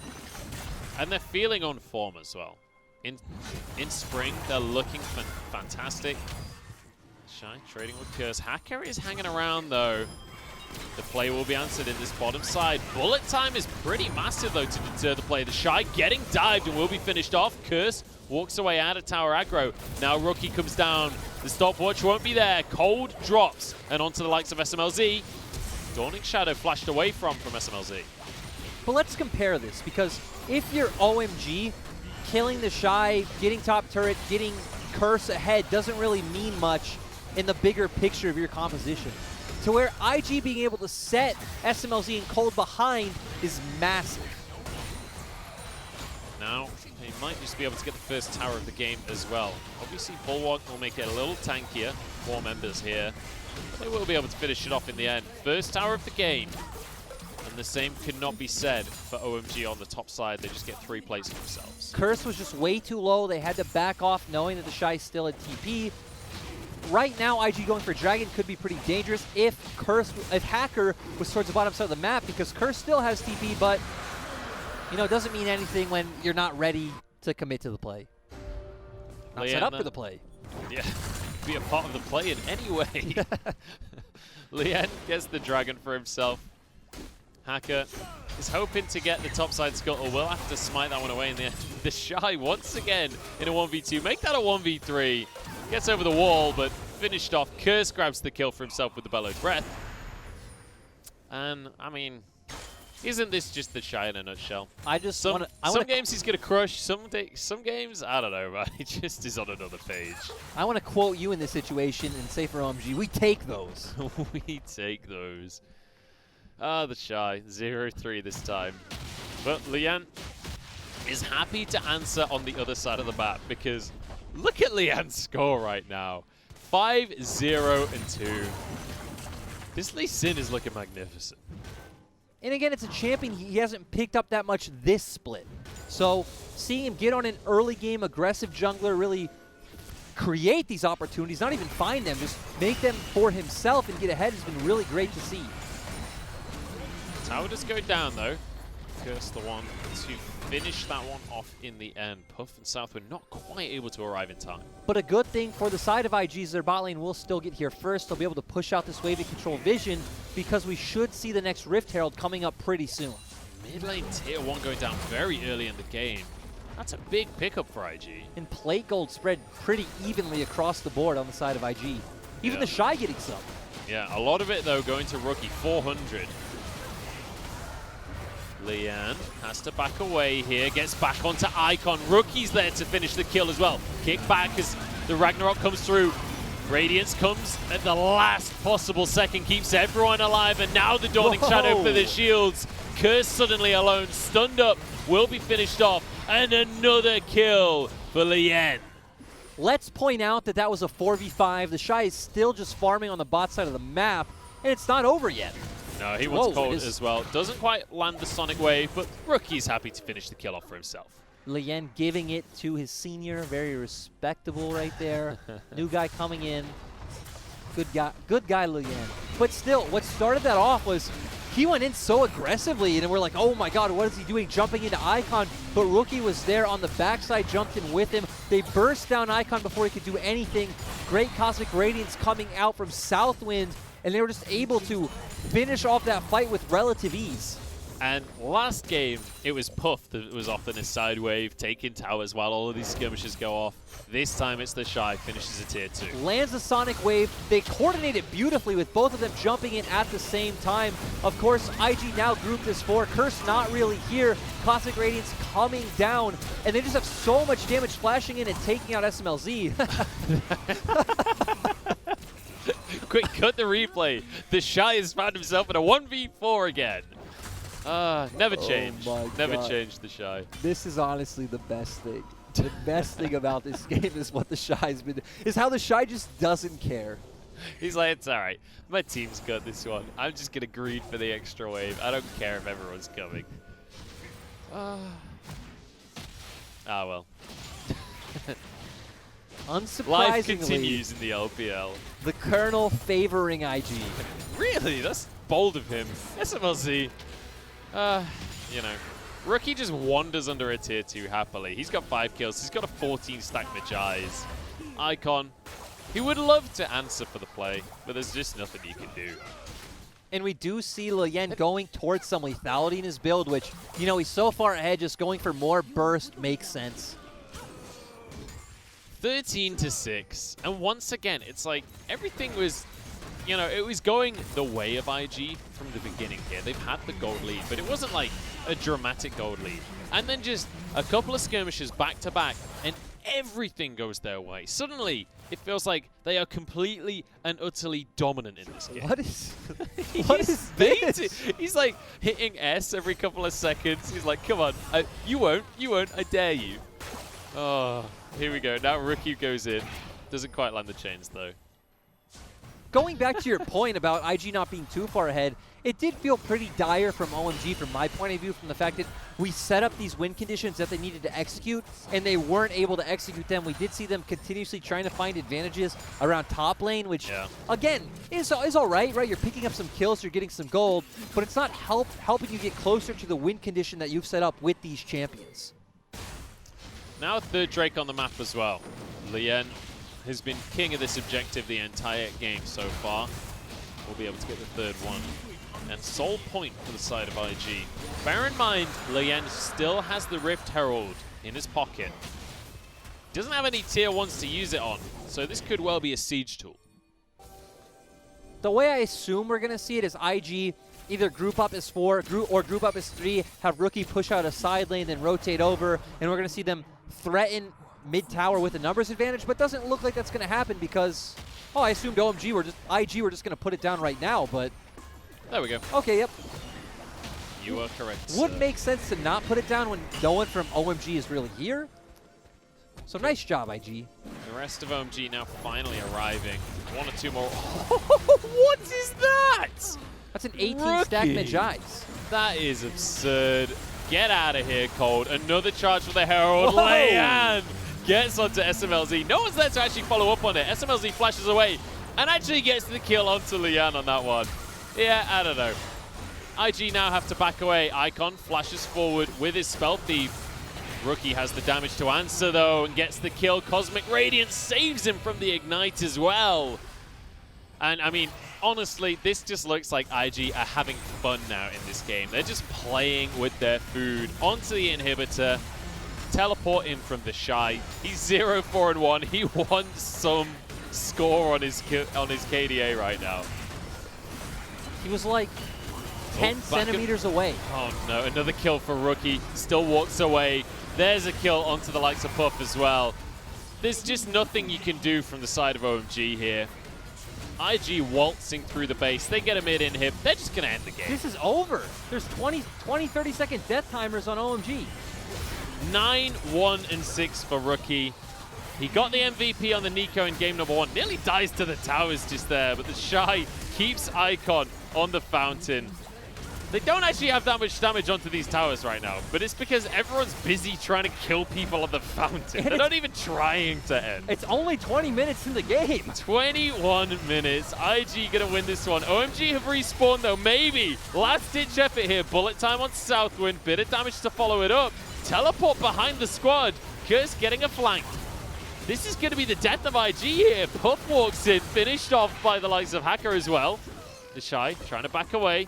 And they're feeling on form as well. In spring, they're looking fantastic. Shy trading with Curse. Hacker is hanging around, though. The play will be answered in this bottom side. Bullet time is pretty massive, though, to deter the play. The Shy getting dived and will be finished off. Curse walks away out of tower aggro. Now Rookie comes down. The stopwatch won't be there. Cold drops and onto the likes of SMLZ. Dawning Shadow flashed away from SMLZ. But let's compare this, because if you're OMG, killing the Shy, getting top turret, getting Curse ahead doesn't really mean much in the bigger picture of your composition. To where IG being able to set SMLZ and Cold behind is massive. Now, he might just be able to get the first tower of the game as well. Obviously, Bulwark will make it a little tankier. 4 members here. But they will be able to finish it off in the end. First tower of the game. And the same cannot be said for OMG on the top side. They just get 3 plays for themselves. Curse was just way too low. They had to back off knowing that the Shy still had TP. Right now, IG going for Dragon could be pretty dangerous if Hacker was towards the bottom side of the map, because Curse still has TP, but you know, it doesn't mean anything when you're not ready to commit to the play. Not set up for the play. Yeah, be a part of the play in any way. Lien gets the Dragon for himself. Hacker is hoping to get the topside scuttle. Will have to smite that one away in the end. The Shy once again in a 1v2. Make that a 1v3. Gets over the wall, but finished off. Curse grabs the kill for himself with the Bellowed Breath. And, I mean, isn't this just the Shy in a nutshell? Some games he's going to crush. Some games, I don't know, man. He just is on another page. I want to quote you in this situation and say for OMG, we take those. We take those. Ah, the Shy. 0-3 this time. But Lien is happy to answer on the other side of the map, because look at Lian's score right now. 5-0-2. This Lee Sin is looking magnificent. And again, it's a champion he hasn't picked up that much this split. So seeing him get on an early game aggressive jungler, really create these opportunities, not even find them, just make them for himself and get ahead has been really great to see. Tower does go down, though. Curse the one to finish that one off in the end. Puff and South were not quite able to arrive in time. But a good thing for the side of IG is their bot lane will still get here first. They'll be able to push out this wave and control vision, because we should see the next Rift Herald coming up pretty soon. Mid lane tier 1 going down very early in the game. That's a big pickup for IG. And plate gold spread pretty evenly across the board on the side of IG. Even the Shy getting some. Yeah, a lot of it, though, going to Rookie. 400. Lien has to back away here, gets back onto Icon. Rookie's there to finish the kill as well. Kick back as the Ragnarok comes through. Radiance comes at the last possible second, keeps everyone alive, and now the Dawning Shadow for the shields. Curse suddenly alone, stunned up, will be finished off, and another kill for Lien. Let's point out that that was a 4v5. The Shy is still just farming on the bot side of the map, and it's not over yet. No, he wants Cold as well. Doesn't quite land the Sonic Wave, but Rookie's happy to finish the kill off for himself. Lien giving it to his senior, very respectable right there. New guy coming in. Good guy Lien. But still, what started that off was he went in so aggressively, and we're like, oh my god, what is he doing jumping into Icon? But Rookie was there on the backside, jumped in with him. They burst down Icon before he could do anything. Great Cosmic Radiance coming out from Southwind, and they were just able to finish off that fight with relative ease. And last game, it was Puff that was off in his side wave, taking towers while all of these skirmishes go off. This time it's the Shy, finishes a tier 2. Lands the Sonic Wave. They coordinate it beautifully with both of them jumping in at the same time. Of course, IG now grouped as 4. Curse not really here. Cosmic Radiance coming down. And they just have so much damage flashing in and taking out SMLZ. Quick, cut the replay. The Shy has found himself in a 1v4 again. Never change. Never change the Shy. This is honestly the best thing. The best thing about this game is what the Shy's been, is how the Shy just doesn't care. He's like, it's alright. My team's got this one. I'm just going to greed for the extra wave. I don't care if everyone's coming. Ah, well. Unsurprisingly, Life continues in the LPL. The Colonel favoring IG. Really? That's bold of him. SMLZ, you know, Rookie just wanders under a tier 2 happily. He's got 5 kills. He's got a 14 stack Magi's. Icon, he would love to answer for the play, but there's just nothing you can do. And we do see Lian going towards some lethality in his build, which, you know, he's so far ahead, just going for more burst makes sense. 13-6, and once again, it's like everything was, you know, it was going the way of IG from the beginning here. They've had the gold lead, but it wasn't like a dramatic gold lead. And then just a couple of skirmishes back to back, and everything goes their way. Suddenly, it feels like they are completely and utterly dominant in this game. What is this? He's like hitting S every couple of seconds. He's like, come on, you won't, I dare you. Oh, here we go. Now Rookie goes in. Doesn't quite land the chains though. Going back to your point about IG not being too far ahead, it did feel pretty dire from OMG from my point of view, from the fact that we set up these win conditions that they needed to execute, and they weren't able to execute them. We did see them continuously trying to find advantages around top lane, which, again, is all right? You're picking up some kills, you're getting some gold, but it's not helping you get closer to the win condition that you've set up with these champions. Now a third Drake on the map as well. Lian has been king of this objective the entire game so far. We'll be able to get the third one. And sole point for the side of IG. Bear in mind, Lian still has the Rift Herald in his pocket. Doesn't have any tier 1s to use it on, so this could well be a siege tool. The way I assume we're going to see it is IG either group up as 4 or group up as 3, have Rookie push out a side lane, then rotate over, and we're going to see them threaten mid-tower with a numbers advantage, but doesn't look like that's going to happen because, I assumed IG were just going to put it down right now, but... There we go. Okay, yep. You are correct. Would make sense to not put it down when no one from OMG is really here. So nice job, IG. The rest of OMG now finally arriving. 1 or 2 more. What is that? That's an 18 stack Magi's. That is absurd. Get out of here, Cold. Another charge for the Herald. Lian gets onto SMLZ. No one's there to actually follow up on it. SMLZ flashes away and actually gets the kill onto Lian on that one. Yeah, I don't know. IG now have to back away. Icon flashes forward with his Spell Thief. Rookie has the damage to answer, though, and gets the kill. Cosmic Radiance saves him from the Ignite as well. And, I mean, honestly, this just looks like IG are having fun now in this game. They're just playing with their food. Onto the inhibitor. Teleport in from the Shy. He's 0-4-1. He wants some score on his KDA right now. He was like 10 centimeters away. Oh no, another kill for Rookie. Still walks away. There's a kill onto the likes of Puff as well. There's just nothing you can do from the side of OMG here. IG waltzing through the base. They get a mid-inhib. They're just going to end the game. This is over. There's 30-second death timers on OMG. 9-1-6 for Rookie. He got the MVP on the Nico in game number 1. Nearly dies to the towers just there, but the Shy keeps Icon on the fountain. They don't actually have that much damage onto these towers right now, but it's because everyone's busy trying to kill people on the fountain. They're not even trying to end. It's only 20 minutes in the game. 21 minutes. IG gonna win this one. OMG have respawned though, maybe. Last ditch effort here. Bullet time on Southwind. Bit of damage to follow it up. Teleport behind the squad. Curse getting a flank. This is going to be the death of IG here. Puff walks in, finished off by the likes of Hacker as well. The Shy trying to back away.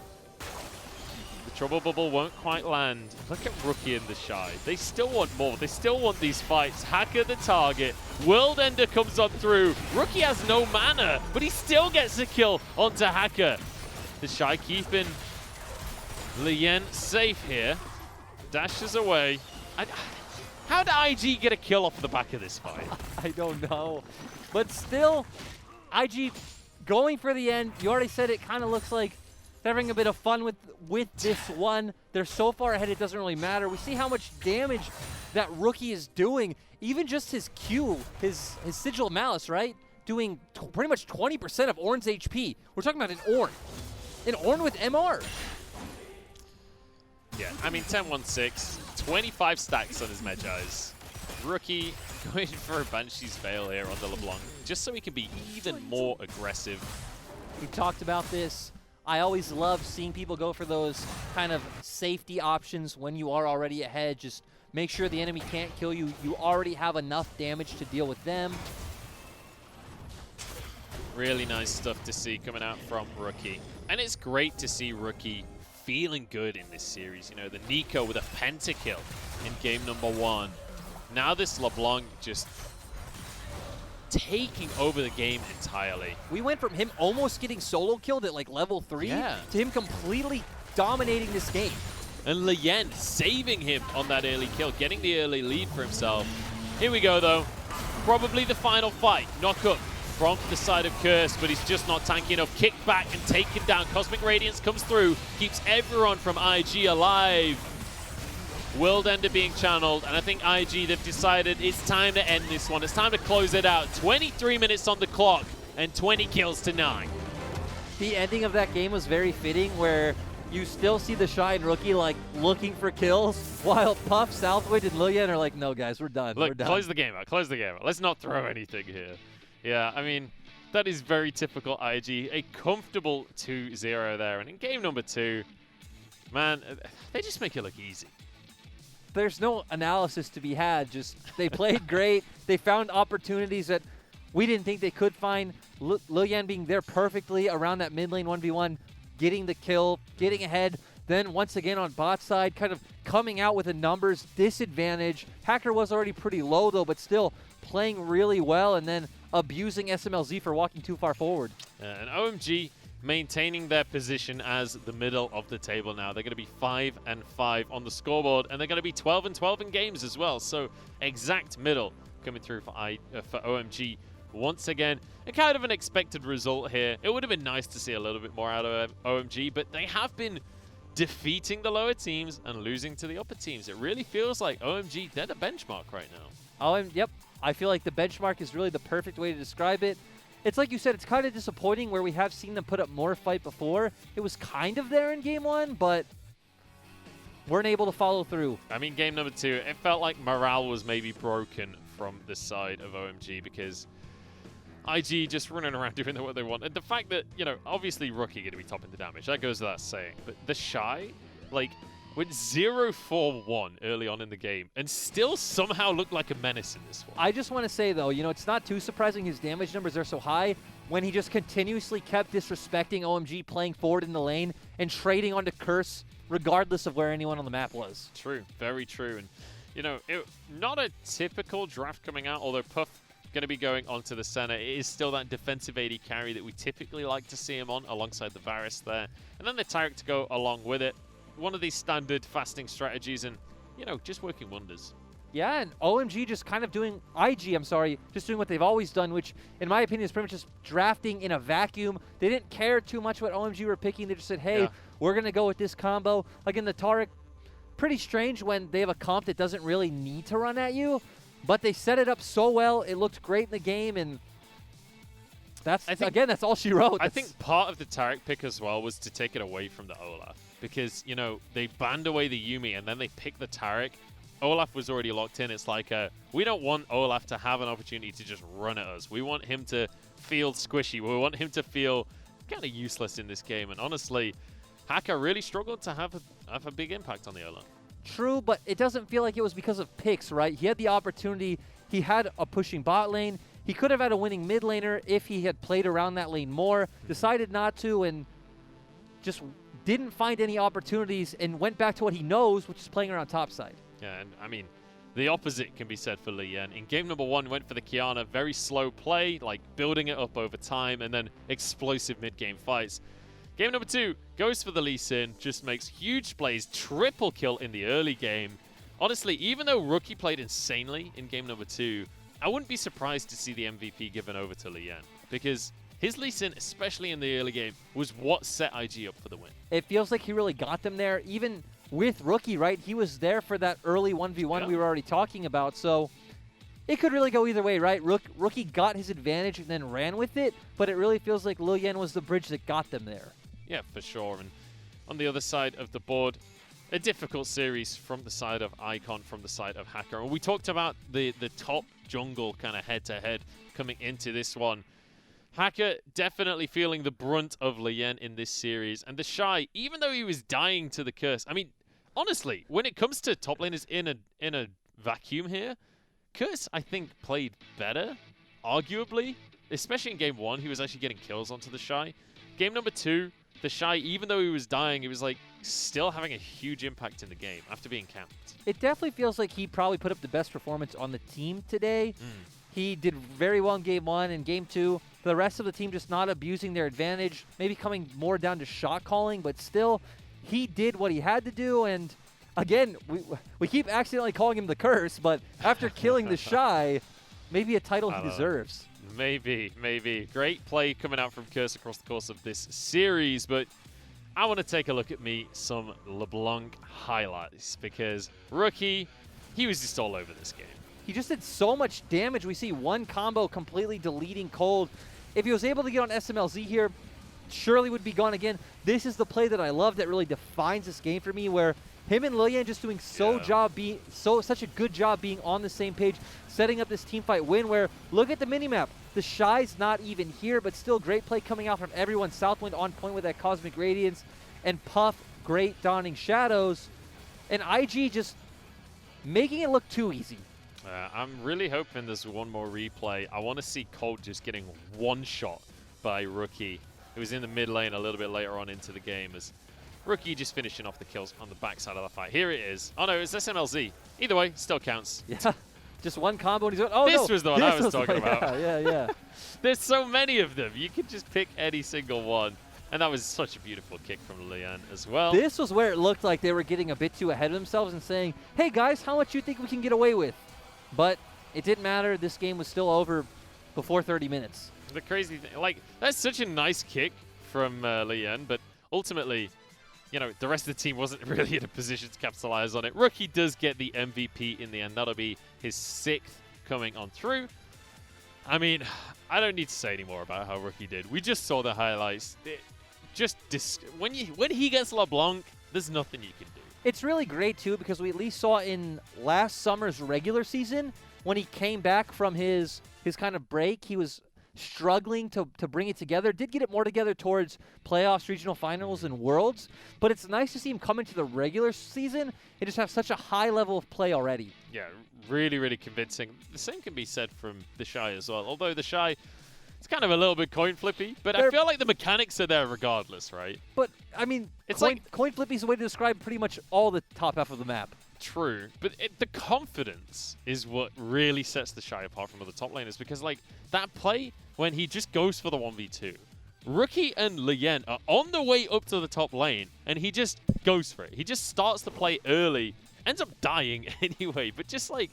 The Trouble Bubble won't quite land. Look at Rookie and the Shy. They still want more. They still want these fights. Hacker the target. World Ender comes on through. Rookie has no mana, but he still gets a kill onto Hacker. The Shy keeping Lian safe here. Dashes away. How did IG get a kill off the back of this fight? I don't know. But still, IG going for the end. You already said it kind of looks like they're having a bit of fun with this one. They're so far ahead it doesn't really matter. We see how much damage that Rookie is doing. Even just his Q, his Sigil of Malice, right? Doing pretty much 20% of Ornn's HP. We're talking about an Ornn. An Ornn with MR. Yeah, I mean 10-1-6, 25 stacks on his Magi's. Rookie going for a Banshee's Veil here on the LeBlanc, just so he can be even more aggressive. We talked about this. I always love seeing people go for those kind of safety options when you are already ahead. Just make sure the enemy can't kill you. You already have enough damage to deal with them. Really nice stuff to see coming out from Rookie. And it's great to see Rookie feeling good in this series. You know, the Nico with a pentakill in game number 1. Now this LeBlanc just taking over the game entirely. We went from him almost getting solo killed at like level 3 to him completely dominating this game. And Lian saving him on that early kill, getting the early lead for himself. Here we go though. Probably the final fight. Knock up from the side of Curse, but he's just not tanky enough. Kick back and taken down. Cosmic Radiance comes through, keeps everyone from IG alive. World Ender being channeled, and I think IG, they've decided it's time to end this one. It's time to close it out. 23 minutes on the clock and 20 kills to 9. The ending of that game was very fitting, where you still see the Shy and Rookie like looking for kills, while Puff, Southwind, and Lilian are like, no guys, we're done. Look, we're done. Close the game out. Close the game out. Let's not throw anything here. Yeah, I mean, that is very typical IG. A comfortable 2-0 there. And in game number 2, man, they just make it look easy. There's no analysis to be had. Just they played great. They found opportunities that we didn't think they could find. Lilian being there perfectly around that mid lane 1v1, getting the kill, getting ahead. Then once again on bot side, kind of coming out with a numbers disadvantage. Hacker was already pretty low though, but still playing really well, and then abusing SMLZ for walking too far forward. And OMG maintaining their position as the middle of the table now. They're going to be 5-5 on the scoreboard, and they're going to be 12-12 in games as well. So exact middle coming through for OMG once again. A kind of an expected result here. It would have been nice to see a little bit more out of OMG, but they have been defeating the lower teams and losing to the upper teams. It really feels like OMG, they're the benchmark right now. Yep. I feel like the benchmark is really the perfect way to describe it. It's like you said, it's kind of disappointing where we have seen them put up more fight before. It was kind of there in game 1, but weren't able to follow through. I mean, game number 2, it felt like morale was maybe broken from the side of OMG because IG just running around doing what they want. And the fact that, you know, obviously Rookie going to be topping the damage, that goes without saying. But the Shy, like, went 0-4-1 early on in the game and still somehow looked like a menace in this one. I just want to say, though, you know, it's not too surprising his damage numbers are so high when he just continuously kept disrespecting OMG, playing forward in the lane and trading onto Curse regardless of where anyone on the map was. True, very true. And, you know, not a typical draft coming out, although Puff going to be going onto the center. It is still that defensive AD carry that we typically like to see him on alongside the Varus there. And then the Taric to go along with it. One of these standard fasting strategies and, you know, just working wonders. Yeah, and OMG just kind of doing, just doing what they've always done, which in my opinion is pretty much just drafting in a vacuum. They didn't care too much what OMG were picking. They just said, hey, we're going to go with this combo. Like in the Taric, pretty strange when they have a comp that doesn't really need to run at you, but they set it up so well. It looked great in the game, and that's all she wrote. I think part of the Taric pick as well was to take it away from the Olaf. Because, you know, they banned away the Yuumi and then they picked the Taric. Olaf was already locked in. It's like, we don't want Olaf to have an opportunity to just run at us. We want him to feel squishy. We want him to feel kind of useless in this game. And honestly, Hacker really struggled to have a big impact on the Olaf. True, but it doesn't feel like it was because of picks, right? He had the opportunity. He had a pushing bot lane. He could have had a winning mid laner if he had played around that lane more. Decided not to and just didn't find any opportunities and went back to what he knows, which is playing around top side. Yeah, and I mean, the opposite can be said for Lian. In game number 1, went for the Kiana, very slow play, like building it up over time, and then explosive mid-game fights. Game number 2, goes for the Lee Sin, just makes huge plays, triple kill in the early game. Honestly, even though Rookie played insanely in game number 2, I wouldn't be surprised to see the MVP given over to Lian, because his Lee Sin, especially in the early game, was what set IG up for the win. It feels like he really got them there. Even with Rookie, right? He was there for that early 1v1 we were already talking about. So it could really go either way, right? Rookie got his advantage and then ran with it, but it really feels like Lilian was the bridge that got them there. Yeah, for sure. And on the other side of the board, a difficult series from the side of Icon, from the side of Hacker. And we talked about the top jungle kind of head-to-head coming into this one. Hacker definitely feeling the brunt of Lien in this series. And the Shy, even though he was dying to the curse, I mean, honestly, when it comes to top laners in a vacuum here, Curse, I think, played better, arguably. Especially in game 1, he was actually getting kills onto the Shy. Game number 2, the Shy, even though he was dying, he was like still having a huge impact in the game after being camped. It definitely feels like he probably put up the best performance on the team today. He did very well in game 1 and game 2. The rest of the team just not abusing their advantage, maybe coming more down to shot calling, but still, he did what he had to do. And again, we keep accidentally calling him the Curse, but after killing the Shy, maybe a title he deserves. Maybe. Great play coming out from Curse across the course of this series, but I want to take a look at some LeBlanc highlights because Rookie, he was just all over this game. He just did so much damage. We see one combo completely deleting Cold. If he was able to get on SMLZ here, surely would be gone again. This is the play that I love that really defines this game for me, where him and Lilian just doing such a good job being on the same page, setting up this teamfight win where, look at the minimap. The Shy's not even here, but still great play coming out from everyone. Southwind on point with that Cosmic Radiance, and Puff, great Dawning Shadows. And IG just making it look too easy. I'm really hoping there's one more replay. I want to see Colt just getting one shot by Rookie. It was in the mid lane a little bit later on into the game as Rookie just finishing off the kills on the backside of the fight. Here it is. Oh no, it's SMLZ. Either way, still counts. Yeah, just one combo and he's going, this was the one I was talking about. Yeah. There's so many of them. You could just pick any single one. And that was such a beautiful kick from Lian as well. This was where it looked like they were getting a bit too ahead of themselves and saying, hey guys, how much you think we can get away with? But it didn't matter. This game was still over before 30 minutes. The crazy thing, like, that's such a nice kick from Lian, but ultimately, you know, the rest of the team wasn't really in a position to capitalize on it. Rookie does get the MVP in the end. That'll be his 6th coming on through. I mean, I don't need to say any more about how Rookie did. We just saw the highlights. When he gets LeBlanc, there's nothing you can do. It's really great, too, because we at least saw in last summer's regular season, when he came back from his kind of break, he was struggling to bring it together. Did get it more together towards playoffs, regional finals, and worlds. But it's nice to see him come into the regular season and just have such a high level of play already. Yeah, really, really convincing. The same can be said from the Shy as well. Although the Shy, it's kind of a little bit coin flippy, but I feel like the mechanics are there regardless, right? But, I mean, it's coin flippy is a way to describe pretty much all the top half of the map. True, but the confidence is what really sets the Shy apart from other top laners, because, like, that play when he just goes for the 1v2, Rookie and Lien are on the way up to the top lane, and he just goes for it. He just starts the play early, ends up dying anyway, but just, like,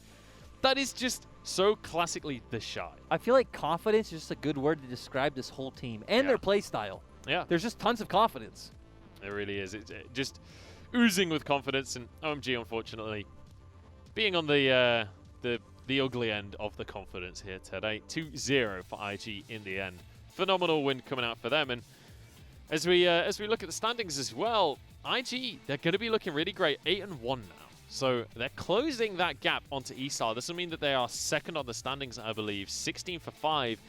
that is just so classically the Shy. I feel like confidence is just a good word to describe this whole team and their play style. Yeah. There's just tons of confidence. It really is. It's just oozing with confidence, and OMG, unfortunately, being on the ugly end of the confidence here today. 2-0 for IG in the end. Phenomenal win coming out for them. And as we look at the standings as well, IG, they're going to be looking really great. 8-1 now. So they're closing that gap onto eStar. This will mean that they are 2nd on the standings, I believe, 16 for 5.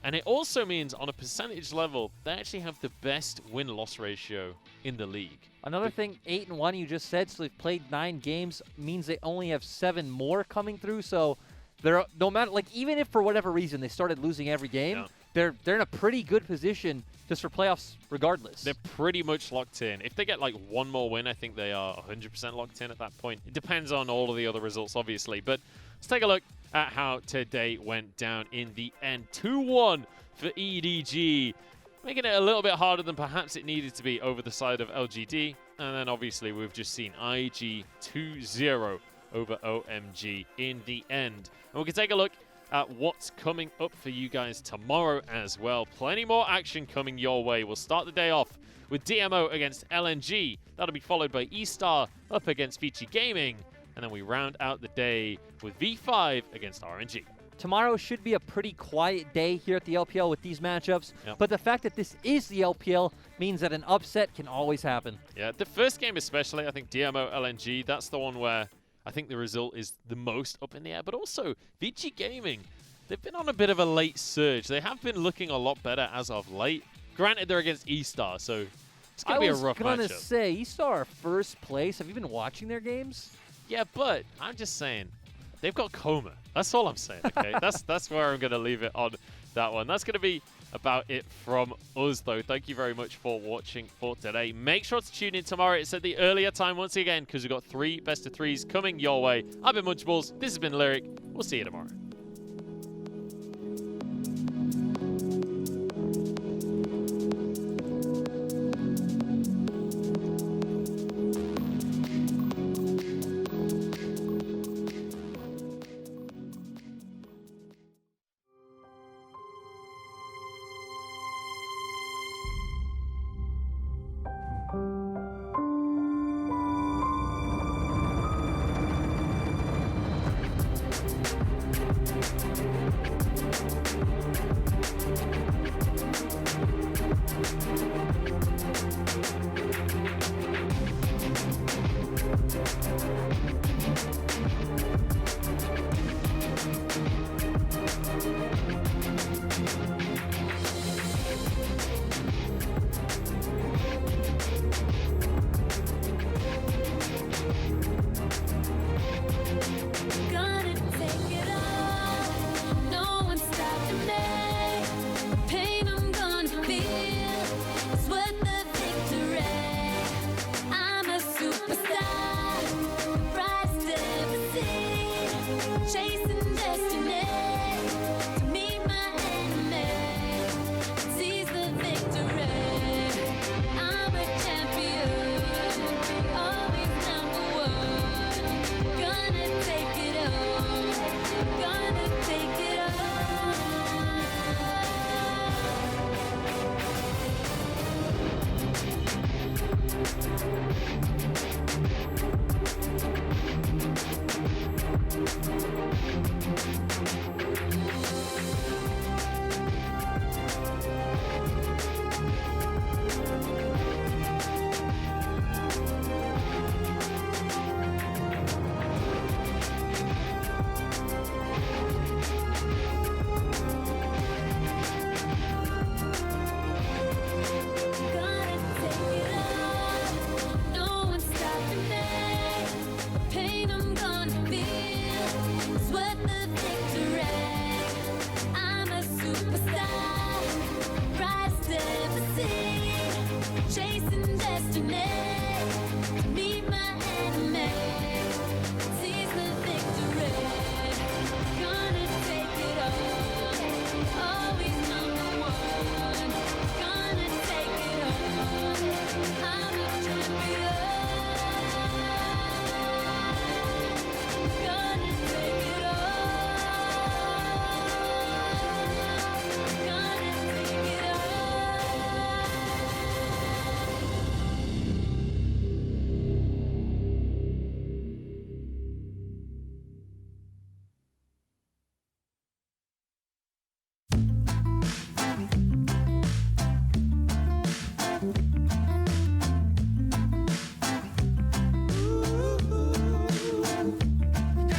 And it also means on a percentage level, they actually have the best win-loss ratio in the league. Another thing, 8-1 you just said, so they've played 9 games, means they only have 7 more coming through. So they're no matter, like, even if for whatever reason they started losing every game, they're in a pretty good position just for playoffs regardless. They're pretty much locked in. If they get like one more win, I think they are 100% locked in at that point. It depends on all of the other results, obviously. But let's take a look at how today went down in the end. 2-1 for EDG, making it a little bit harder than perhaps it needed to be over the side of LGD. And then obviously we've just seen IG 2-0 over OMG in the end. And we can take a look at what's coming up for you guys tomorrow as well. Plenty more action coming your way. We'll start the day off with DMO against LNG. That'll be followed by eStar up against Vici Gaming. And then we round out the day with V5 against RNG. tomorrow should be a pretty quiet day here at the LPL with these matchups. Yep. But the fact that this is the LPL means that an upset can always happen. Yeah, the first game especially, I think DMO LNG, that's the one where I think the result is the most up in the air. But also, VG Gaming, they've been on a bit of a late surge. They have been looking a lot better as of late. Granted, they're against E-Star, so it's going to be a rough matchup. I was going to say, E-Star are first place. Have you been watching their games? Yeah, but I'm just saying, they've got Coma. That's all I'm saying, okay? that's where I'm going to leave it on that one. That's going to be about it from us, though. Thank you very much for watching for today. Make sure to tune in tomorrow. It's at the earlier time once again because we've got 3 best of 3s coming your way. I've been Munchables. This has been Lyric. We'll see you tomorrow.